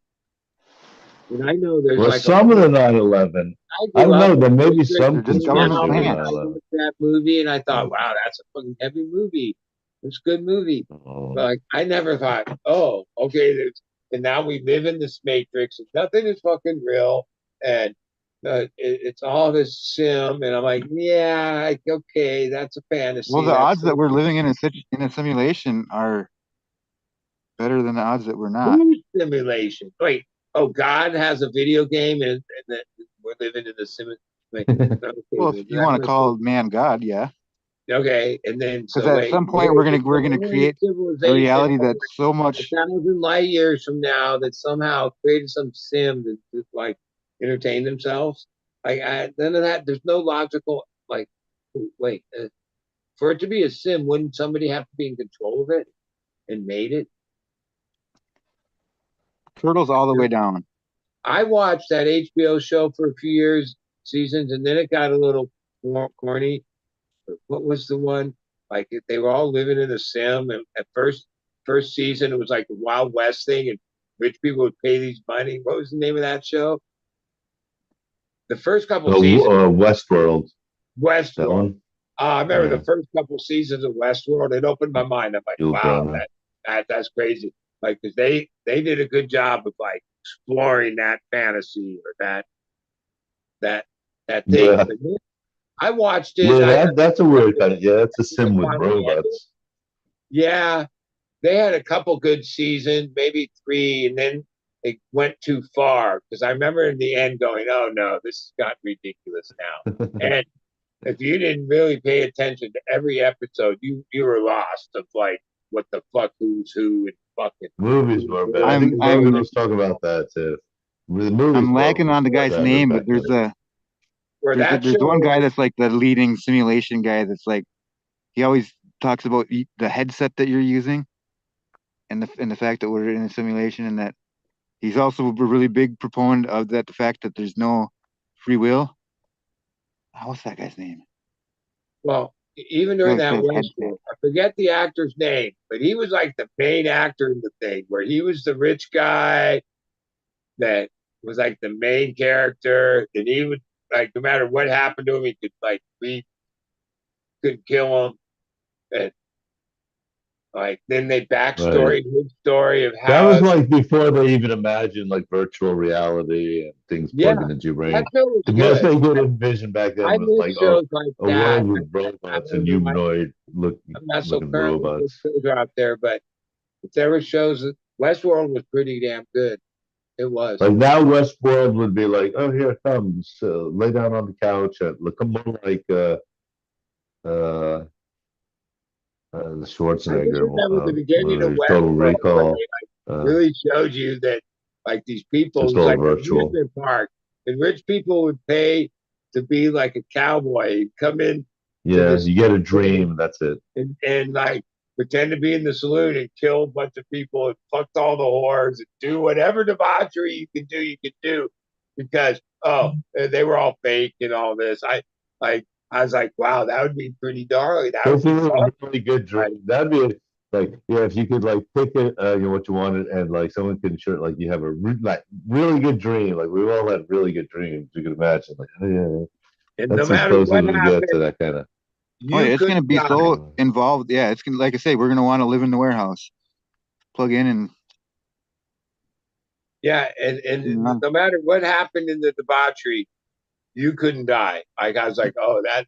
and I know there's Well, like some of the 9/11, I I grew don't know, up there with may be District some They're just Movie, and government conspiracy all with that. plans. I 9/11. watched that movie, and I thought, Yeah. wow, that's a fucking heavy movie. It's a good movie. Oh, But like, I never thought, oh, okay, and now we live in this matrix, and nothing is fucking real, and it's all this sim, and I'm like, yeah, okay, that's a fantasy. Well, the That's odds that we're living in a simulation are better than the odds that we're not. simulation. Wait, oh, God has a video game, and that we're living in the simulation. Okay, Well, if you want to call man God, yeah. okay, and then Because so at wait, some point we're gonna create a reality civilization that's so much. 1,000 light years from now that somehow created some sim that like entertain themselves. Like none of that. There's no logical like. Wait, for it to be a sim, wouldn't somebody have to be in control of it and made it? Turtles all the way down. I watched that HBO show for a few years, seasons, and then it got a little corny. What was the one? Like they were all living in a sim, and at first season it was like the Wild West thing, and rich people would pay these money. What was the name of that show? The first couple seasons, Westworld, that Westworld. one. I remember Yeah. the first couple seasons of Westworld. It opened my mind. I'm like, Yul wow, Brynner. that's crazy. Like, because they did a good job of like exploring that fantasy or that thing. Yeah. But then I watched it. Yeah, that's a weird kind of, yeah, that's a sim with finally ended. robots. Yeah, they had a couple good seasons, maybe 3, and then they went too far. Because I remember in the end going, "Oh no, this has got ridiculous now." And if you didn't really pay attention to every episode, you were lost of like what the fuck, who's who, and fucking Movies were bad. I think I'm Logan was talking about that too. The movies I'm were lacking on the guy's better name, back but there's then. where that there's show. one guy that's like the leading simulation guy that's like he always talks about the headset that you're using and the fact that we're in a simulation and that he's also a really big proponent of that the fact that there's no free will. What's that guy's name? Well, even during Really that says headset. Westworld, I forget the actor's name, but he was like the main actor in the thing, where he was the rich guy that was like the main character, and he would like no matter what happened to him, he could like we could kill him, and like then they backstory his story of That how was like before they even imagined like virtual reality and things yeah, plugging into your brain. that show was The most good. they could envision back then I was miss like, shows like a that. world with robots I and don't know, humanoid I'm not so looking current with robots. what shows are out there, but if there were shows that Westworld was pretty damn good. It was. Like now, Westworld would be like, oh, here it comes, lay down on the couch and look more like uh, the I just Schwarzenegger remember the beginning of Total Westworld when Recall. they like really showed you that like these people, it Just was all like an virtual. amusement park, and rich people would pay to be like a cowboy, come in to Yeah, this you get a dream. That's it. and like pretend to be in the saloon and kill a bunch of people and fuck all the whores and do whatever debauchery you could do because they were all fake and all this. I was like, wow, that would be pretty darling. That would This be is a fun. really good Like, dream. That'd be Like, yeah, if you could like pick it, what you wanted, and like someone could ensure, like you have a like really good dream. Like we've all had really good dreams. You can imagine, like, oh, yeah, And no that's as matter close what as we get to happened, that kind of. Oh yeah, you it's gonna couldn't be die. so involved. Yeah, it's gonna, like I say, we're gonna want to live in the warehouse, plug in, and Yeah, and run. no matter what happened in the debauchery, you couldn't die. Like I was like, oh, that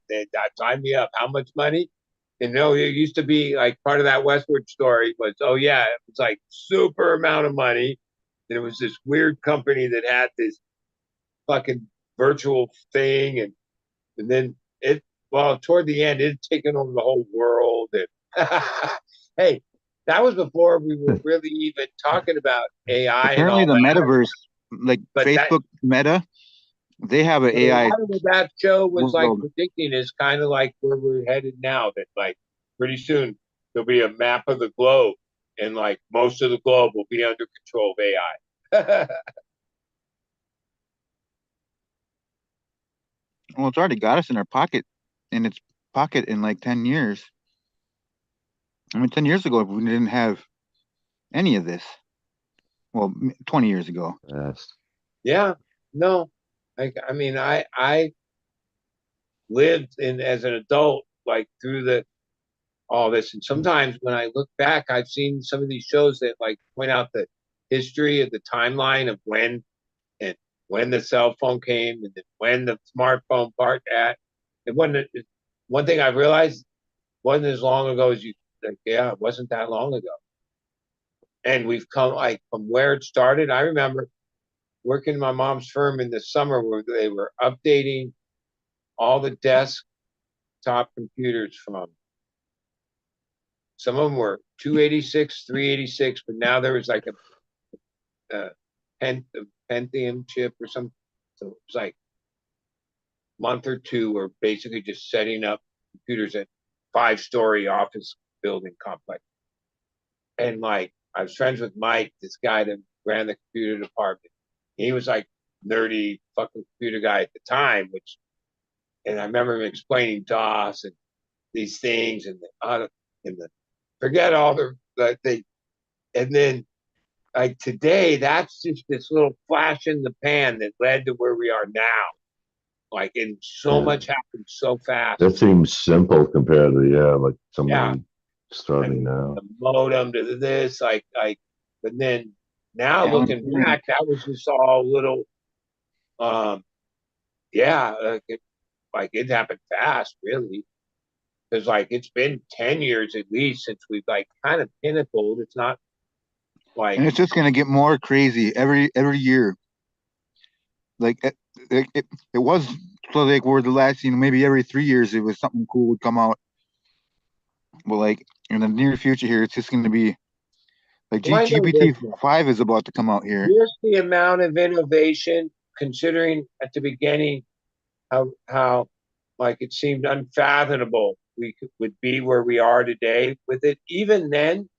signed me up. How much money? And no, it used to be like part of that Westward story was, oh yeah, it was like super amount of money. And it was this weird company that had this fucking virtual thing, and then it well toward the end it's taken over the whole world. And hey, that was before we were really even talking about AI and Apparently all the that. metaverse, like But that Facebook Meta, they have an but a AI lot of what that show was like world. predicting is kind of like where we're headed now. That like pretty soon there'll be a map of the globe, and like most of the globe will be under control of AI. Well, it's already got us in its pocket in like 10 years. I mean, 10 years ago, we didn't have any of this. Well, 20 years ago. Yes. Yeah, no, I mean I lived in as an adult like through the all this, and sometimes when I look back, I've seen some of these shows that like point out the history of the timeline of and when the cell phone came and then when the smartphone part at it wasn't one thing I've realized wasn't as long ago as you think. Yeah, it wasn't that long ago, and we've come like from where it started. I remember working in my mom's firm in the summer where they were updating all the desktop computers from some of them were 286, 386, but now there was like a Pentium chip or something. So it was like a month or two were basically just setting up computers at 5-story office building complex. And like I was friends with Mike, this guy that ran the computer department. He was like nerdy fucking computer guy at the time, which and I remember him explaining DOS and these things and the forget all the they and then like today that's just this little flash in the pan that led to where we are now. Like and so Yeah. much happened so fast. That seems simple compared to, yeah, like Yeah. somebody starting And now. the modem to this, but then now Alan looking Turing. back, that was just all little um yeah, like it happened fast, really. Because like it's been 10 years at least since we've like kind of pinnacled. It's not like And it's just gonna get more crazy every year. Like it was, so like where the last, maybe every 3 years it was something cool would come out. But like in the near future here, it's just gonna be like well, I know GPT this. 5 is about to come out here. Just the amount of innovation, considering at the beginning how like it seemed unfathomable would be where we are today with it. Even then,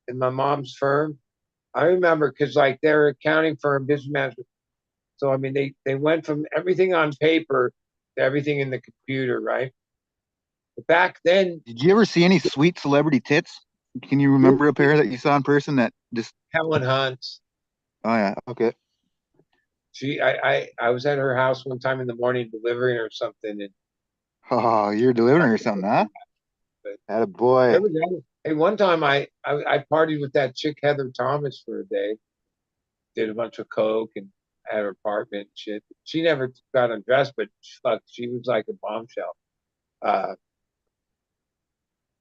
in my mom's firm, I remember because like their accounting firm, business management. So I mean, they went from everything on paper to everything in the computer, right? But back then, Did you ever see any sweet celebrity tits? Can you remember a pair that you saw in person that just? Helen Hunt's. Oh yeah, okay. I was at her house one time in the morning delivering her something, and Oh, you're delivering or something, huh? but Had a boy. hey, one time I partied with that chick Heather Thomas for a day, did a bunch of coke and at her apartment and shit. She never got undressed, but fuck, she was like a bombshell. Uh,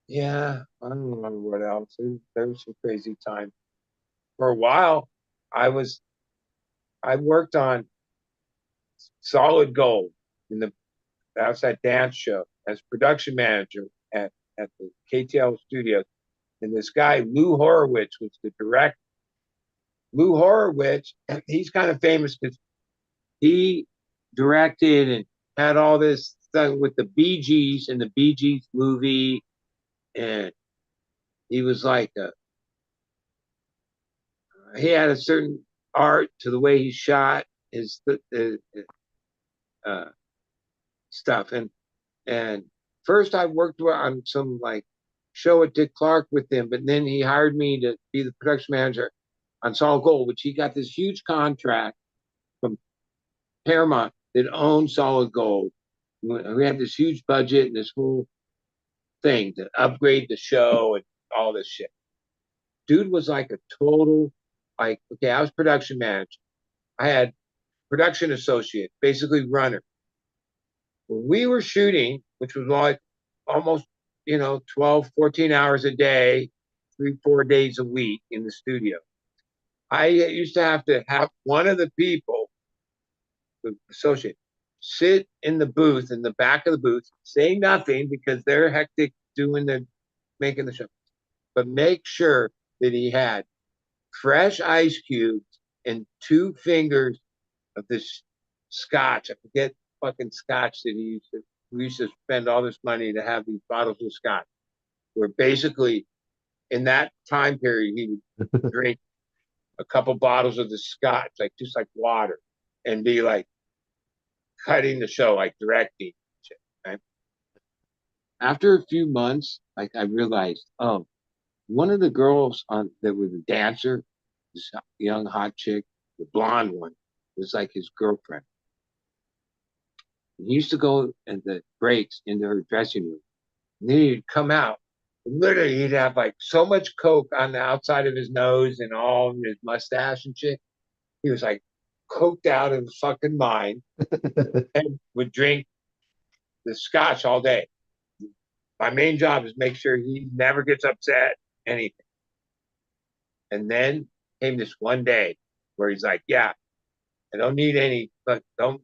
yeah, I don't remember what else. There was some crazy time. For a while, I was I worked on Solid Gold in the outside dance show as production manager at the KTL studios. And this guy, Lou Horowitz, was the director. Lou Horowitz, he's kind of famous because he directed and had all this stuff with the Bee Gees and the Bee Gees movie. And he was like, he had a certain art to the way he shot his stuff. And first I worked on some like show at Dick Clark with him, but then he hired me to be the production manager on Solid Gold, which he got this huge contract from Paramount that owned Solid Gold. We had this huge budget and this whole thing to upgrade the show and all this shit. Dude was like a total, like, okay, I was production manager. I had production associate, basically runner. When we were shooting, which was like almost, 12, 14 hours a day, 3, 4 days a week in the studio. I used to have one of the people, the associate, sit in the booth, in the back of the booth, say nothing because they're hectic making the show, but make sure that he had fresh ice cubes and 2 fingers of this scotch. I forget fucking scotch that we used to spend all this money to have these bottles of scotch, where basically in that time period he would drink a couple bottles of the scotch, like just like water, and be like cutting the show, like directing shit, right? After a few months, like I realized, oh, one of the girls that was a dancer, this young hot chick, the blonde one, was like his girlfriend. And he used to go at the breaks into her dressing room. And then he'd come out. Literally, he'd have like so much coke on the outside of his nose and all of his mustache and shit. He was like coked out of his fucking mind and would drink the scotch all day. My main job is make sure he never gets upset, anything. And then came this one day where he's like, yeah, I don't need any, but I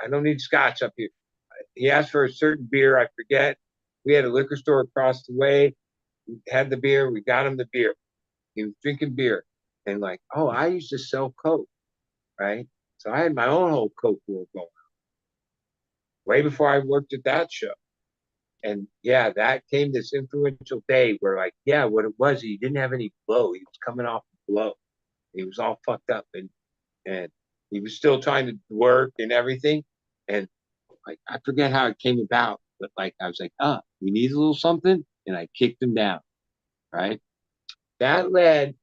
don't need scotch up here. He asked for a certain beer, I forget. We had a liquor store across the way. We had the beer, we got him the beer. He was drinking beer. And like, oh, I used to sell coke, right? So I had my own whole coke world going on. Way before I worked at that show. And yeah, that came this influential day where like, yeah, what it was, he didn't have any blow. He was coming off the blow. He was all fucked up and he was still trying to work and everything. And like, I forget how it came about, but like, I was like, we need a little something. And I kicked him down, right? That led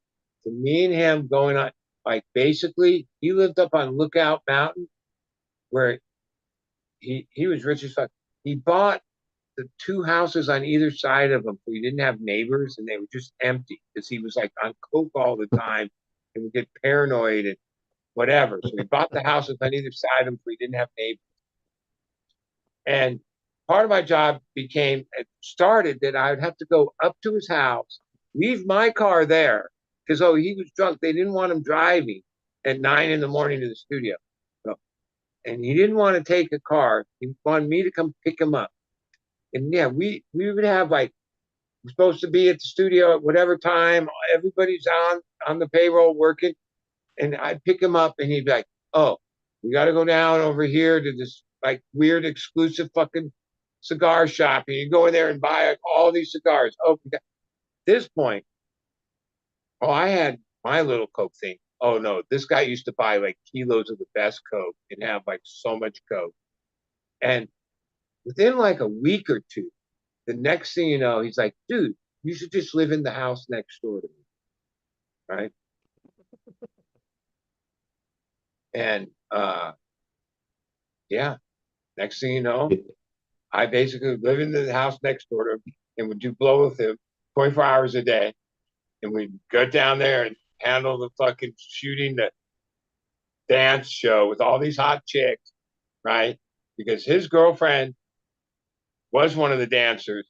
to me and him going on, like, basically, he lived up on Lookout Mountain where he was rich as fuck. He bought the 2 houses on either side of him, so he didn't have neighbors, and they were just empty because he was like on coke all the time and would get paranoid and whatever. So he bought the houses on either side of him, so he didn't have neighbors. And part of my job started that I would have to go up to his house, leave my car there because he was drunk. They didn't want him driving at 9 in the morning to the studio, and he didn't want to take a car. He wanted me to come pick him up. And yeah, we would have like, we're supposed to be at the studio at whatever time. Everybody's on the payroll working. And I'd pick him up and he'd be like, oh, we got to go down over here to this like weird exclusive fucking cigar shop. And you go in there and buy like, all these cigars. Oh, at this point, I had my little coke thing. Oh no, this guy used to buy like kilos of the best coke and have like so much coke. And within like a week or two, the next thing you know, he's like, dude, you should just live in the house next door to me. Right? And yeah, next thing you know, I basically live in the house next door to him and would do blow with him 24 hours a day. And we'd go down there and handle the fucking shooting the dance show with all these hot chicks, right? Because his girlfriend was one of the dancers.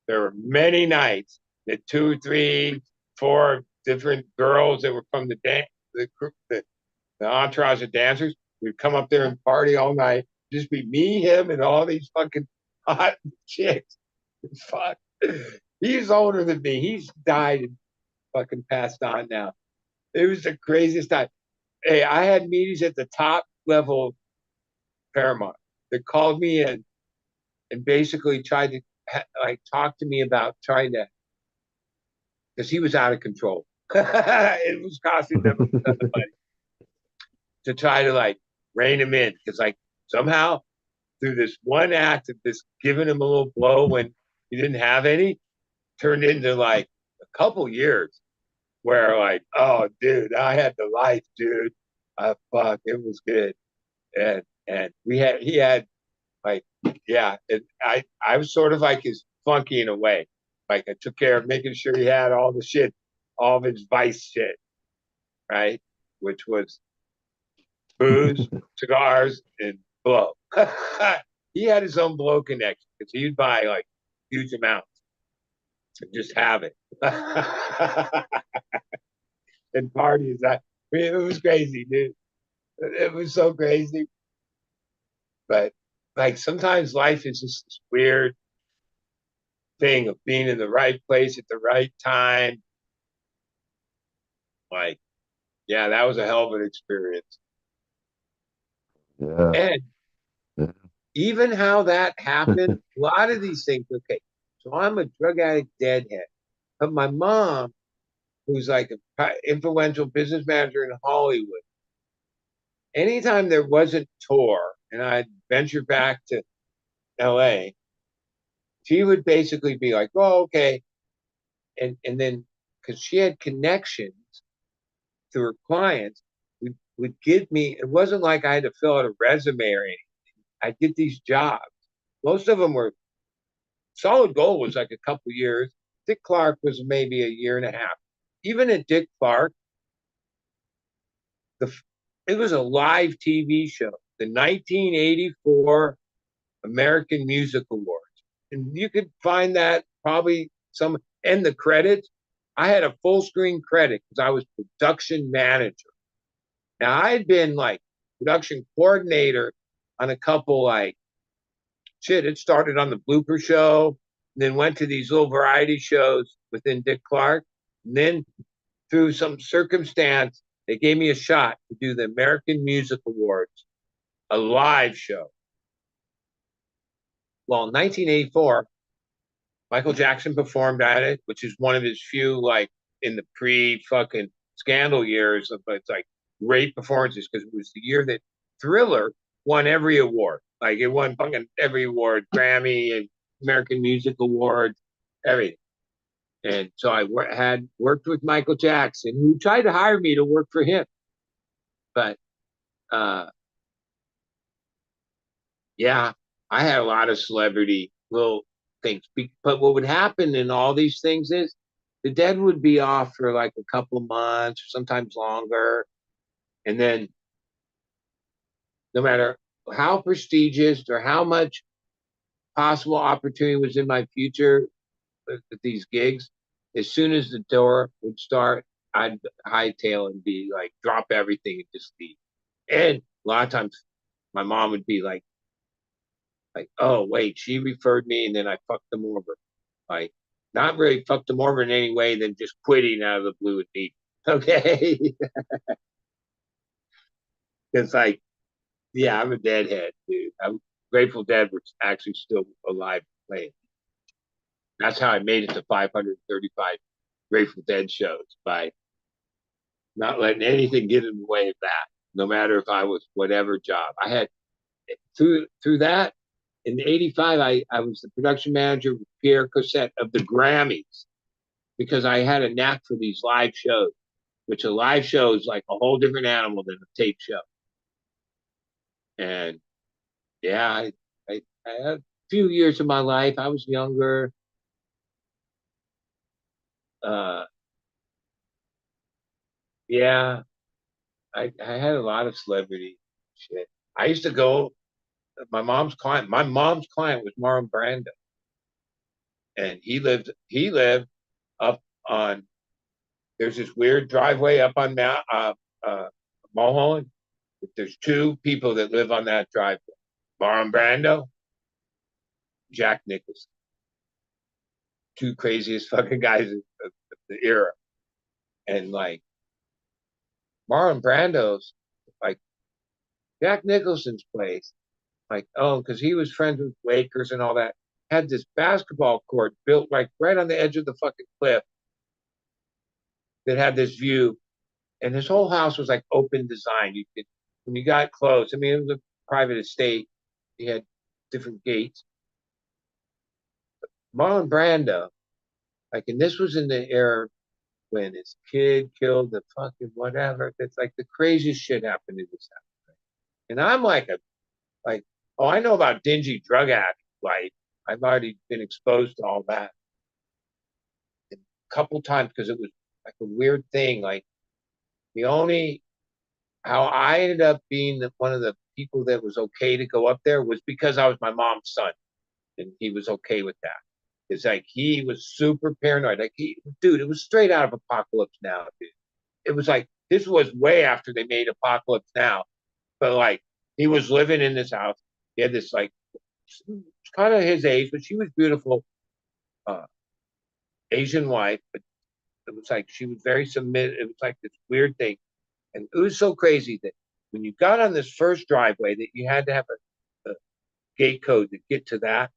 There were many nights that 2, 3, 4 different girls that were from the group, the entourage of dancers, we'd come up there and party all night. Just be me, him, and all these fucking hot chicks. Fuck. He's older than me. He's died and fucking passed on now. It was the craziest time. Hey, I had meetings at the top level Paramount that called me in and basically tried to talk to me about trying to, because he was out of control. It was costing them a ton of money to try to like rein him in, because like somehow through this one act of this giving him a little blow when he didn't have any, turned into like a couple years where like, oh dude, I had the life, dude. Fuck, it was good. And he had like, yeah, I was sort of like his flunky in a way. Like I took care of making sure he had all the shit, all of his vice shit, right? Which was booze, cigars, and blow. He had his own blow connection because he'd buy like huge amounts and just have it. And parties. I mean, it was crazy, dude. It was so crazy. But like sometimes life is just this weird thing of being in the right place at the right time. Like, yeah, that was a hell of an experience. Yeah. And Yeah. even how that happened, a lot of these things, okay. So I'm a drug addict deadhead. But my mom, who's like an influential business manager in Hollywood, anytime there wasn't tour and I'd venture back to LA, she would basically be like, oh, okay. And then because she had connections to her clients, would give me, it wasn't like I had to fill out a resume or anything. I'd get these jobs. Most of them were Solid Gold was like a couple years. Dick Clark was maybe a year and a half. Even at Dick Clark, it was a live TV show, the 1984 American Music Awards. And you could find that probably some, and the credits. I had a full screen credit because I was production manager. Now I'd been like production coordinator on a couple like shit. It started on the blooper show, then went to these little variety shows within Dick Clark. And then through some circumstance, they gave me a shot to do the American Music Awards, a live show. Well, in 1984, Michael Jackson performed at it, which is one of his few, like, in the pre-fucking scandal years, but it's like great performances because it was the year that Thriller won every award. Like, it won fucking every award, Grammy and American Music Awards, everything. And so I had worked with Michael Jackson, who tried to hire me to work for him. But yeah, I had a lot of celebrity little things. But what would happen in all these things is the dead would be off for like a couple of months or sometimes longer. And then no matter how prestigious or how much possible opportunity was in my future with these gigs, as soon as the door would start, I'd hightail and be like, drop everything and just leave. And a lot of times my mom would be like, oh, wait, she referred me and then I fucked them over. Like, not really fucked them over in any way than just quitting out of the blue and deep. Okay. It's like, yeah, I'm a deadhead, dude. I'm Grateful Dead was actually still alive playing. That's how I made it to 535 Grateful Dead shows, by not letting anything get in the way of that, no matter if I was whatever job. I had through that, in '85, I was the production manager with Pierre Cossette of the Grammys because I had a knack for these live shows, which a live show is like a whole different animal than a tape show. And yeah, I had a few years of my life. I was younger. Yeah, I had a lot of celebrity shit. I used to go, my mom's client was Marlon Brando. And he lived up on, there's this weird driveway up on Mulholland. There's two people that live on that driveway: Marlon Brando, Jack Nicholson. Two craziest fucking guys of the era. And like Marlon Brando's, like Jack Nicholson's place, like, oh, because he was friends with Lakers and all that, had this basketball court built like right on the edge of the fucking cliff that had this view. And his whole house was like open design. You could, when you got close, I mean, it was a private estate. He had different gates. Marlon Brando, Like, and this was in the era when his kid killed the fucking whatever. That's like the craziest shit happened in this house. Right? And I'm like, oh, I know about dingy drug addict life. I've already been exposed to all that a couple times because it was like a weird thing. Like the only how I ended up being one of the people that was okay to go up there was because I was my mom's son, and he was okay with that. It's like he was super paranoid. Like dude, it was straight out of Apocalypse Now, dude. It was like this was way after they made Apocalypse Now, but like he was living in this house. He had this like kind of his age, but she was beautiful, uh, Asian wife. But it was like she was very submissive. It was like this weird thing, and it was so crazy that when you got on this first driveway, that you had to have a gate code to get to that.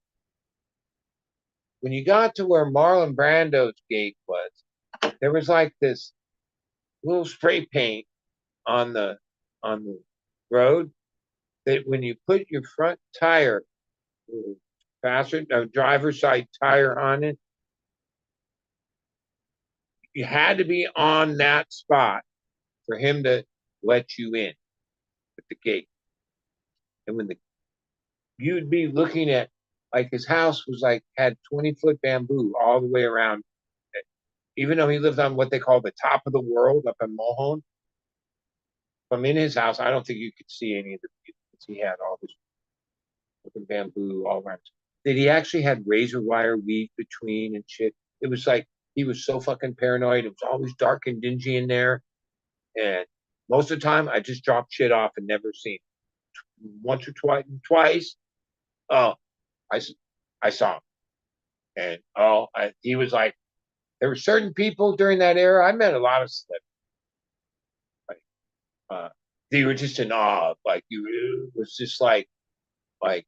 When you got to where Marlon Brando's gate was, there was like this little spray paint on the road that when you put your front tire, driver's side tire on it, you had to be on that spot for him to let you in at the gate. And when you'd be looking at, like, his house was like had 20-foot bamboo all the way around it. Even though he lived on what they call the top of the world up in Mohon, from in his house, I don't think you could see any of the views. He had all this fucking bamboo all around. That he actually had razor wire weave between and shit. It was like he was so fucking paranoid. It was always dark and dingy in there. And most of the time, I just dropped shit off and never seen it. Once or twice, oh, I saw him. And he was like, there were certain people during that era. I met a lot of celebrities. Like, they were just in awe. Like it was just like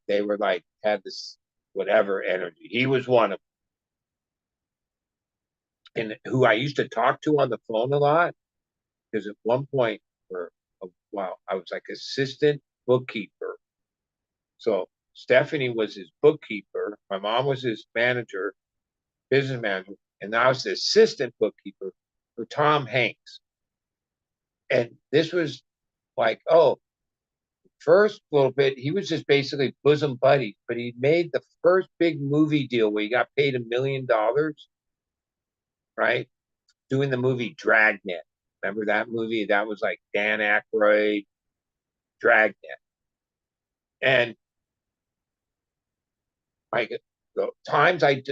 they were like had this whatever energy. He was one of them. And who I used to talk to on the phone a lot, because at one point for a while I was like assistant bookkeeper. So Stephanie was his bookkeeper. My mom was his manager, business manager, and I was the assistant bookkeeper for Tom Hanks. And this was like, first little bit, he was just basically bosom buddies, but he made the first big movie deal where he got paid $1 million, right? Doing the movie Dragnet. Remember that movie? That was like Dan Aykroyd, Dragnet. And like the times I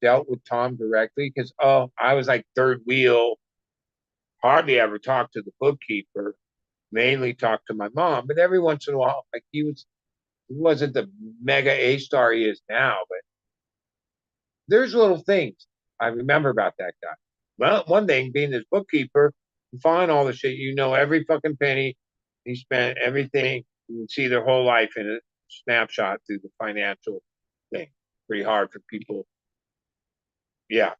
dealt with Tom directly, because I was like third wheel, hardly ever talked to the bookkeeper, mainly talked to my mom, but every once in a while, like he wasn't the mega A star he is now, but there's little things I remember about that guy. Well, one thing being his bookkeeper, you find all the shit, every fucking penny he spent, everything. You can see their whole life in a snapshot through the financial thing. Pretty hard for people. Yeah.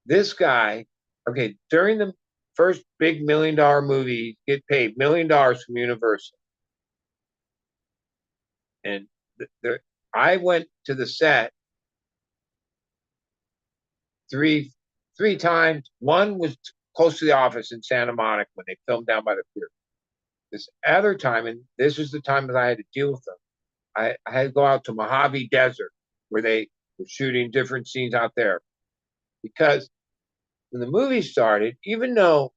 This guy, okay, during the first big $1 million movie, get paid $1 million from Universal. And I went to the set three times. One was close to the office in Santa Monica when they filmed down by the pier. This other time, and this was the time that I had to deal with them, I had to go out to Mojave Desert where they were shooting different scenes out there. Because when the movie started, even though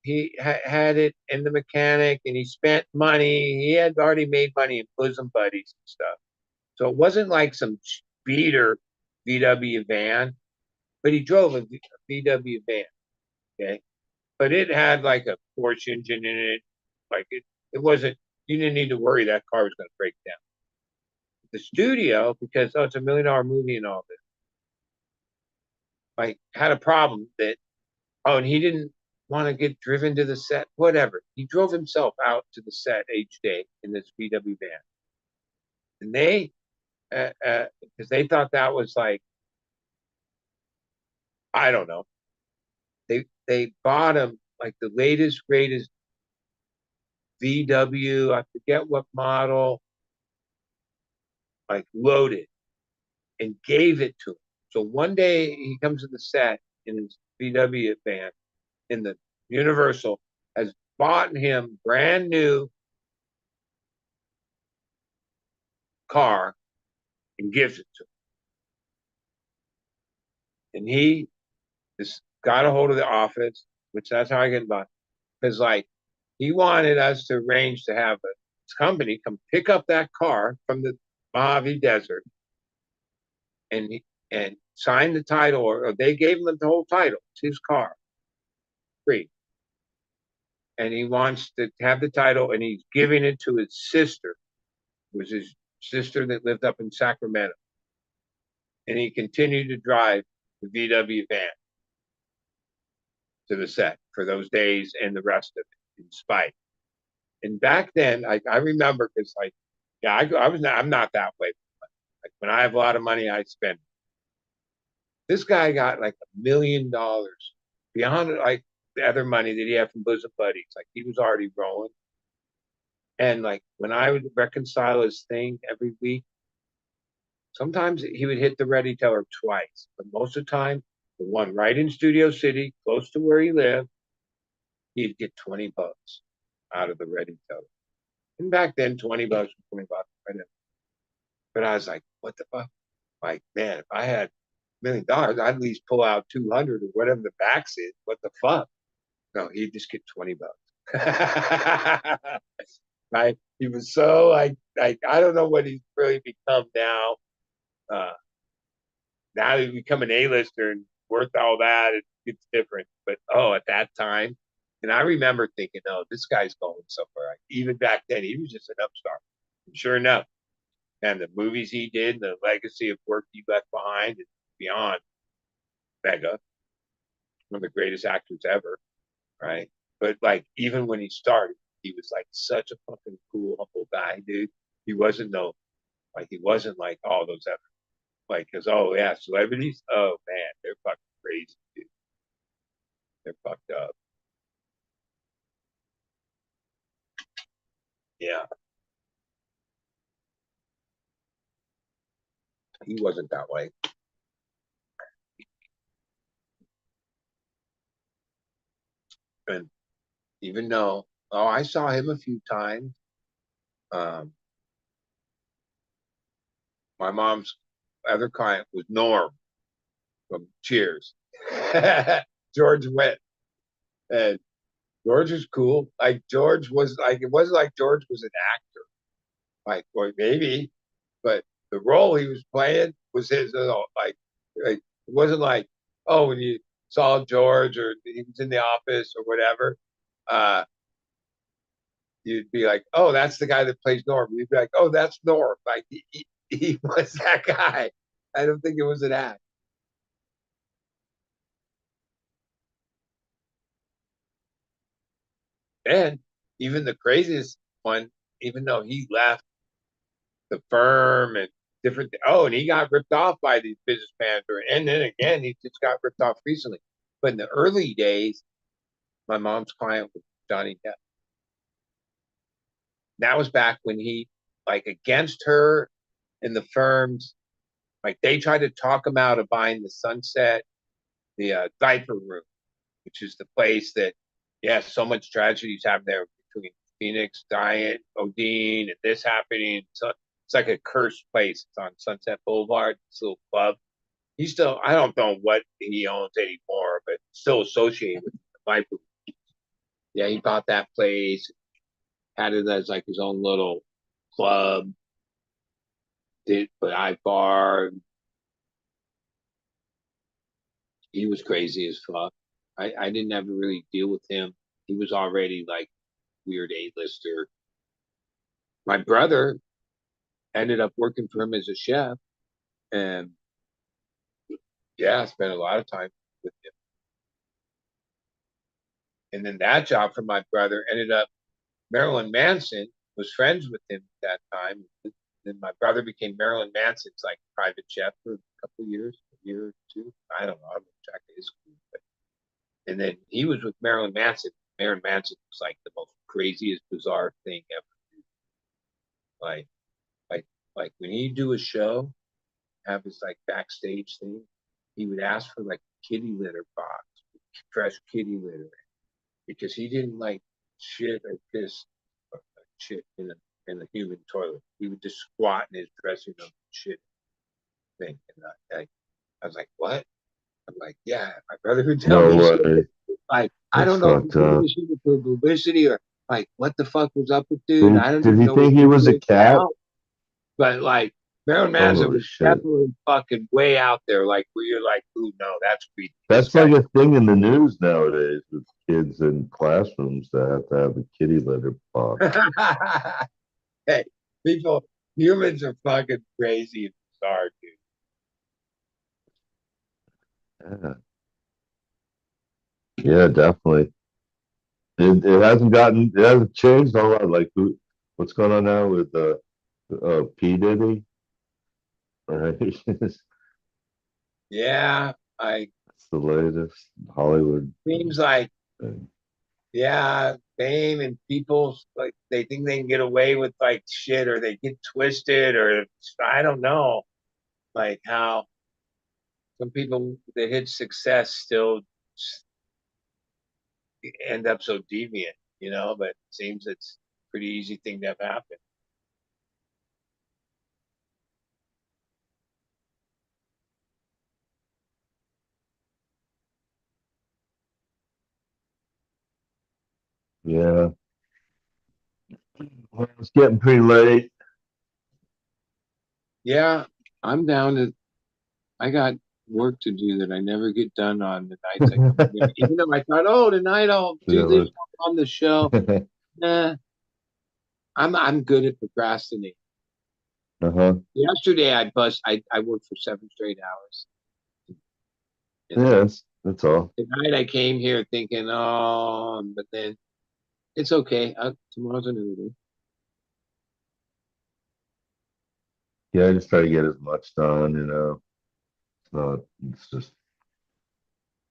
he had it in the mechanic and he spent money, he had already made money in bosom buddies and stuff. So it wasn't like some speeder VW van, but he drove a VW van, okay? But it had like a Porsche engine in it. Like it wasn't, you didn't need to worry that car was going to break down. The studio, because it's a $1 million movie and all this, like had a problem that, and he didn't want to get driven to the set, whatever. He drove himself out to the set each day in this VW van. And they, because they thought that was like, I don't know. They bought him like the latest, greatest VW, I forget what model, like loaded, and gave it to him. So one day he comes to the set in his VW van in the Universal, has bought him brand new car and gives it to him. And he just got a hold of the office, which that's how I get about. Because like he wanted us to arrange to have a company come pick up that car from the Mojave Desert and sign the title, or they gave him the whole title. It's his car, free. And he wants to have the title, and he's giving it to his sister. It was his sister that lived up in Sacramento. And he continued to drive the VW van to the set for those days and the rest of it in spite. And back then, I remember because like, yeah, I'm not that way. Like when I have a lot of money, I spend. This guy got like $1 million beyond like the other money that he had from bosom buddies. Like he was already rolling. And like when I would reconcile his thing every week, sometimes he would hit the ready teller twice, but most of the time, the one right in Studio City, close to where he lived, he'd get $20 out of the ready teller. And back then, $20 was $20. But I was like, what the fuck? Like, man, if I had $1 million, I'd at least pull out 200 or whatever the max is. What the fuck? No, he'd just get $20. Right? He was so like I don't know what he's really become now. Now he's become an A-lister and worth all that. It's different. But at that time, and I remember thinking, oh, this guy's going somewhere. Like, even back then, he was just an upstart. And sure enough, and the movies he did, the legacy of work he left behind is beyond mega. One of the greatest actors ever, right? But like even when he started, he was like such a fucking cool, humble guy, dude. He wasn't like all those other like because celebrities, oh man, they're fucking crazy, dude. They're fucked up. Yeah. He wasn't that way. And even though I saw him a few times. My mom's other client was Norm from Cheers. George went, and George was cool. Like George was like it wasn't like George was an actor, like or maybe, but the role he was playing was his. Like it wasn't like when you saw George or he was in the office or whatever, you'd be like, oh, that's the guy that plays Norm. You'd be like, oh, that's Norm. Like he was that guy. I don't think it was an act. And even the craziest one, even though he left the firm and and he got ripped off by the business manager. And then again, he just got ripped off recently. But in the early days, my mom's client was Johnny Depp. That was back when he, like, against her and the firms, like, they tried to talk him out of buying the Sunset, the diaper room, which is the place that, so much tragedies happen there between Phoenix dying, Odine, and this happening. So it's like a cursed place. It's on Sunset Boulevard, this little club. He's still, I don't know what he owns anymore, but still associated with the diaper room. Yeah, he bought that place, had it as like his own little club, did I bar. He was crazy as fuck. I didn't ever really deal with him. He was already like weird A-lister. My brother ended up working for him as a chef, and I spent a lot of time with him. And then that job for my brother ended up Marilyn Manson was friends with him at that time. Then my brother became Marilyn Manson's like private chef for a couple of years, a year or two. I don't know. I'm check his school, and then he was with Marilyn Manson. Marilyn Manson was like the most craziest, bizarre thing ever. Like when he do a show, have his like backstage thing, he would ask for like a kitty litter box, fresh kitty litter, because he didn't like shit or piss or shit in a human toilet. He would just squat in his dressing room and shit thing. And I was like, what? I'm like, yeah, my brother would tell No me shit. way. Like, I That's don't know if fucked he did up. this shit for publicity or like what the fuck was up with dude. I don't Did even he know what think he he was a did cat? now. But like Marilyn Manson Holy was shit. definitely fucking way out there, like where you're like, ooh, no, that's creepy. This That's guy. like a thing in the news nowadays with kids in classrooms that have to have a kitty litter box. Hey, humans are fucking crazy and bizarre, dude. Yeah. Yeah, definitely. It hasn't changed a lot. Like what's going on now with P. Diddy? Right? It's Yeah, the latest Hollywood seems like thing. yeah, fame and people like they think they can get away with like shit or they get twisted or I don't know. Like how some people that hit success still end up so deviant, but it seems it's a pretty easy thing to have happen. Yeah. Well, it's getting pretty late. Yeah, I'm down to I got work to do that I never get done on the nights I come here. Even though I thought, oh, tonight I'll do this on the show. Nah, I'm good at procrastinating. Uh-huh. Yesterday I worked for 7 straight hours. Yeah, that's all. Tonight I came here thinking, oh, but then it's okay. Tomorrow's another day. Yeah, I just try to get as much done. It's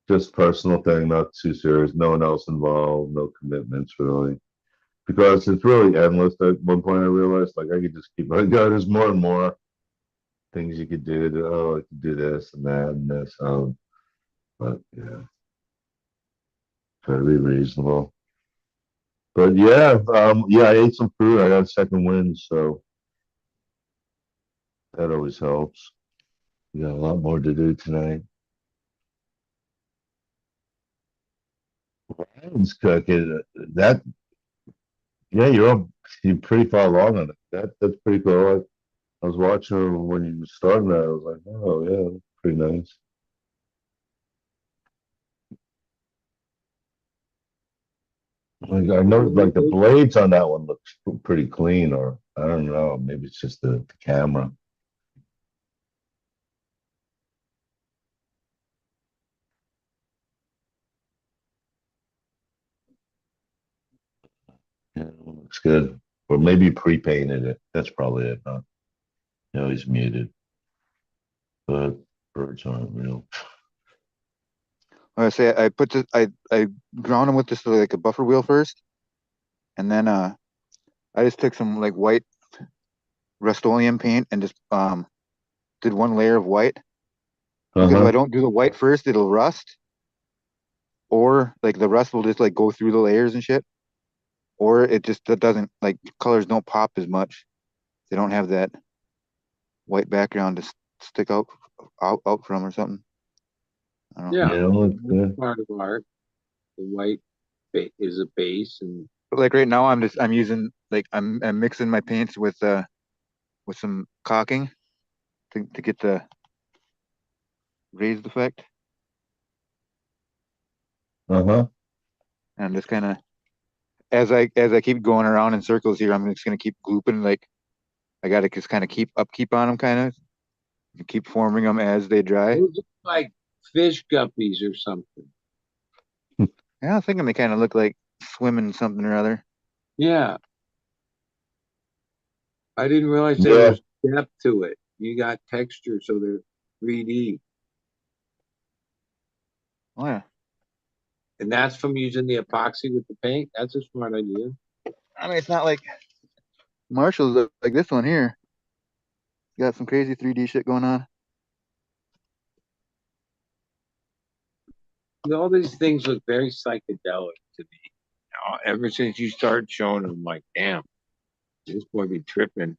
just personal thing, not too serious. No one else involved, no commitments really. Because it's really endless. At one point I realized like I could just keep my God, there's more and more things you could do. I could do this and that and this. But yeah, try to be reasonable. But yeah, I ate some food. I got a second wind, so that always helps. We got a lot more to do tonight. Ryan's cooking. That Yeah, you're pretty far along on it. That's pretty cool. I was watching when you were starting that. I was like, oh yeah, that's pretty nice. Like I know, like the blades on that one looks pretty clean, or I don't know, maybe it's just the camera. Yeah, it looks good. Or maybe pre-painted it. That's probably it. Huh? He's muted, but birds aren't real. I say I put this, I ground them with this like a buffer wheel first, and then I just took some like white Rust-Oleum paint and just did one layer of white, because if I Uh-huh. don't do the white first, it'll rust, or like the rust will just like go through the layers and shit, or it doesn't, like, colors don't pop as much. They don't have that white background to stick out from or something. I don't know. Yeah, Yeah, it looks that's good. part of art. The white is a base, and But like right now, I'm using, like, I'm mixing my paints with some caulking to get the raised effect. Uh-huh. And I'm just kind of, as I keep going around in circles here, I'm just gonna keep glooping. Like, I gotta just kind of keep upkeep on them, kind of keep forming them as they dry. those look like fish guppies or something. Yeah, I was thinking they kind of look like swimming something or other. Yeah, I didn't realize there Yeah. was depth to it. You got texture, so they're 3D, Oh yeah. and that's from using the epoxy with the paint. That's a smart idea. I mean, it's not like Marshall's like this one here. Got some crazy 3D shit going on. all these things look very psychedelic to me. Ever since you started showing them, like, damn, this boy be tripping.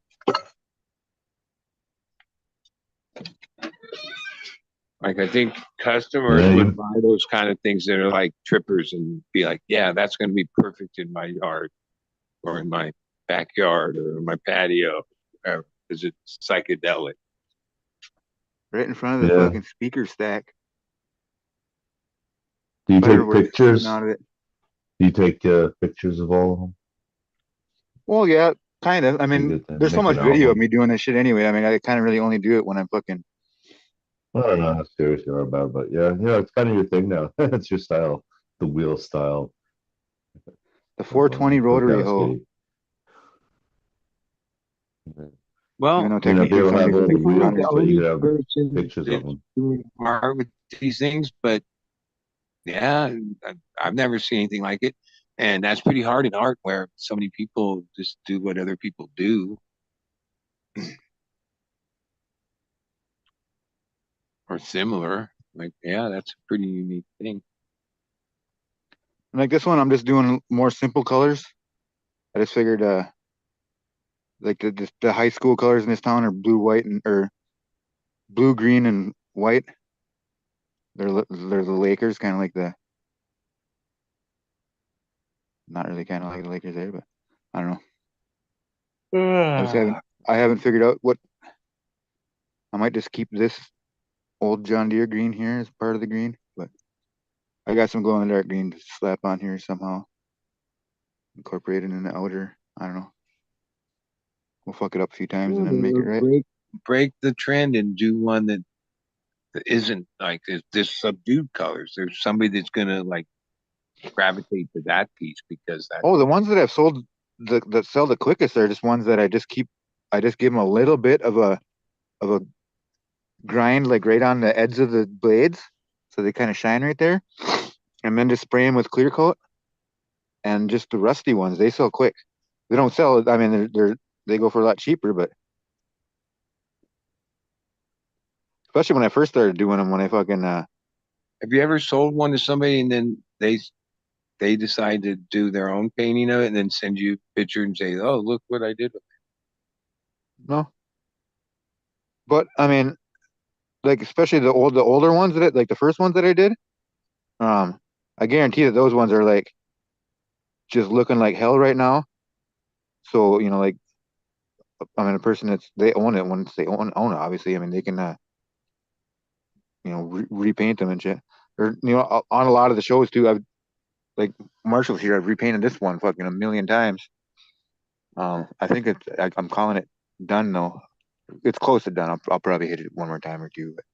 Like, I think customers Yeah, would buy those kind of things that are like trippers and be like, yeah, that's going to be perfect in my yard or in my backyard or in my patio, whatever, because it's psychedelic. Right in front of the yeah. fucking speaker stack. Do you take Fireworks shooting pictures? out of it. Do you take pictures of all of them? Well, yeah, kind of. I You mean, get to there's so make much an video of album. me doing this shit anyway. I mean, I kind of really only do it when I'm fucking. I don't know how serious you are about it, but yeah, it's kind of your thing now. It's your style, the wheel style The of 420 rotary cookout hoe. skate. Even Well, though May not be technically able to have somebody's all like the I'm not wheels, the 400. but you only could have person pictures of that's them. doing art with these things, but yeah, I've never seen anything like it. And that's pretty hard in art where so many people just do what other people do or similar. Like, yeah, that's a pretty unique thing. And like this one, I'm just doing more simple colors. I just figured, like the high school colors in this town are blue, white, and or blue, green, and white. They're the Lakers, kind of like the not really kind of like the Lakers there, but I don't know. I haven't figured out what I might just keep this old John Deere green here as part of the green, but I got some glow in the dark green to slap on here somehow, incorporated in the outer. I don't know. We'll fuck it up a few times and then make it right. Break the trend and do one that isn't like this subdued colors. There's somebody that's gonna like gravitate to that piece because that. Oh, the ones that I've sold that sell the quickest are just ones that I just give them a little bit of a grind like right on the edge of the blades, so they kind of shine right there, and then just spray them with clear coat. And just the rusty ones, they sell quick. They don't sell. I mean, they go for a lot cheaper, but especially when I first started doing them, when I fucking Have you ever sold one to somebody and then they decide to do their own painting of it and then send you a picture and say, "Oh, look what I did." no, but I mean, like especially the older ones like the first ones that I did, I guarantee that those ones are like just looking like hell right now. So like I mean, a person they own it once they own it. Obviously, I mean they can repaint them and shit. Or on a lot of the shows too. I've like Marshall's here. I've repainted this one fucking a million times. I think I'm calling it done though. It's close to done. I'll probably hit it one more time or two, but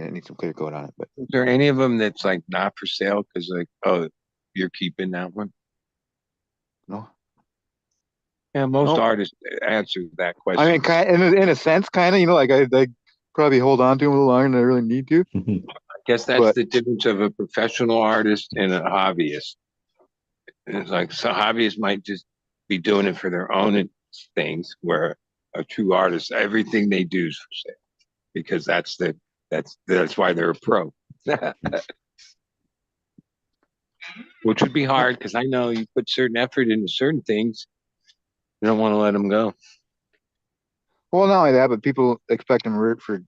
it needs some clear coat on it. But Is there any of them that's like not for sale because like, oh, you're keeping that one? no, Yeah, most no. artists answer that I question. mean, in a sense, kind of. Like I probably hold on to them a little longer than I really need to. I guess that's But the difference of a professional artist and a hobbyist. It's like so hobbyists might just be doing it for their own things, where a true artist, everything they do is for sale because that's why they're a pro. Which would be hard because I know you put certain effort into certain things, you don't want to let them go. well, not only that, but people expect them for,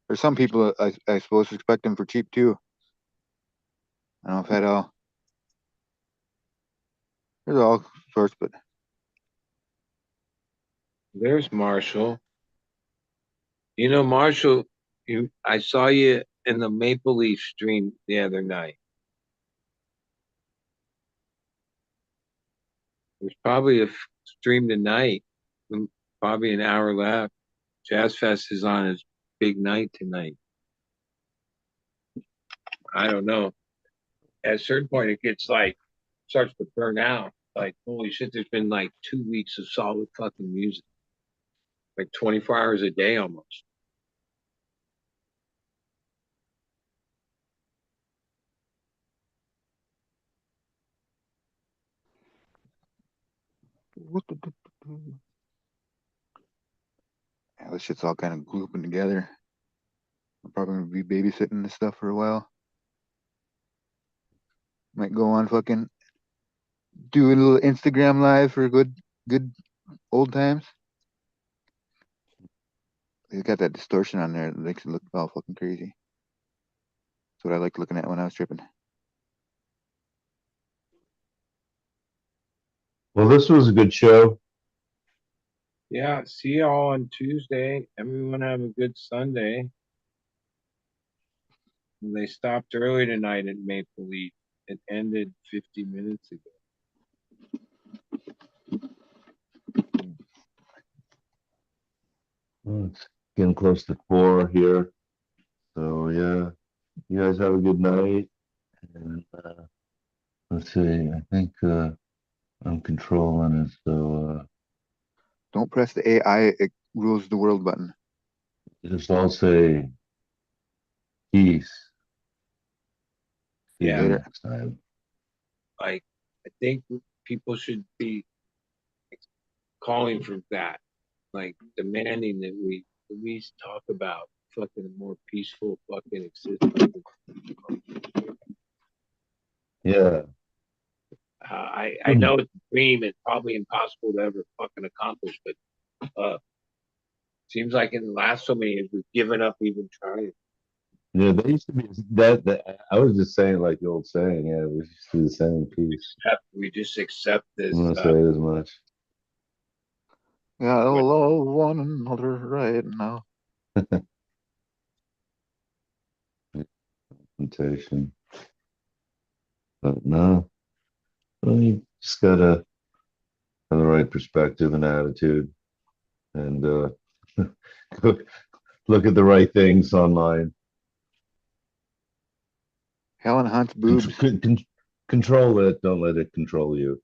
or some people I suppose expect them for cheap too. I don't know if that all. There's all sorts, but There's Marshall. You know, Marshall, I saw you in the Maple Leaf stream the other night. There's probably a stream tonight, probably an hour left. Jazz Fest is on his big night tonight. I don't know. At a certain point, it gets like, starts to burn out. Like, holy shit, there's been like 2 weeks of solid fucking music, like 24 hours a day almost. yeah, this shit's all kind of grouping together. I'm probably gonna be babysitting this stuff for a while. Might go on fucking do a little Instagram live for good old times. It's got that distortion on there that makes it look all fucking crazy. That's what I liked looking at when I was tripping. Well, this was a good show. Yeah, see y'all on Tuesday. Everyone have a good Sunday. They stopped early tonight at Maple Leaf. It ended 50 minutes ago. Well, it's getting close to 4 here. So yeah, you guys have a good night. And let's see, I think I'm controlling it. So Don't press the AI it rules the world button. just all say peace. See you Yeah. Later. next time. Like, I think people should be calling for that, like demanding that we at least talk about fucking a more peaceful fucking existence. Yeah. I know it's a dream. It's probably impossible to ever fucking accomplish, but seems like in the last so many years we've given up even trying. Yeah, they used to be that I was just saying like the old saying, yeah, we used to do the same piece. We just accept this. I'm gonna say it as much. Yeah, I'll love one another right now. Temptation. But no, well, you just gotta have the right perspective and attitude and look at the right things online. Helen Hunt's boobs. Control it, don't let it control you.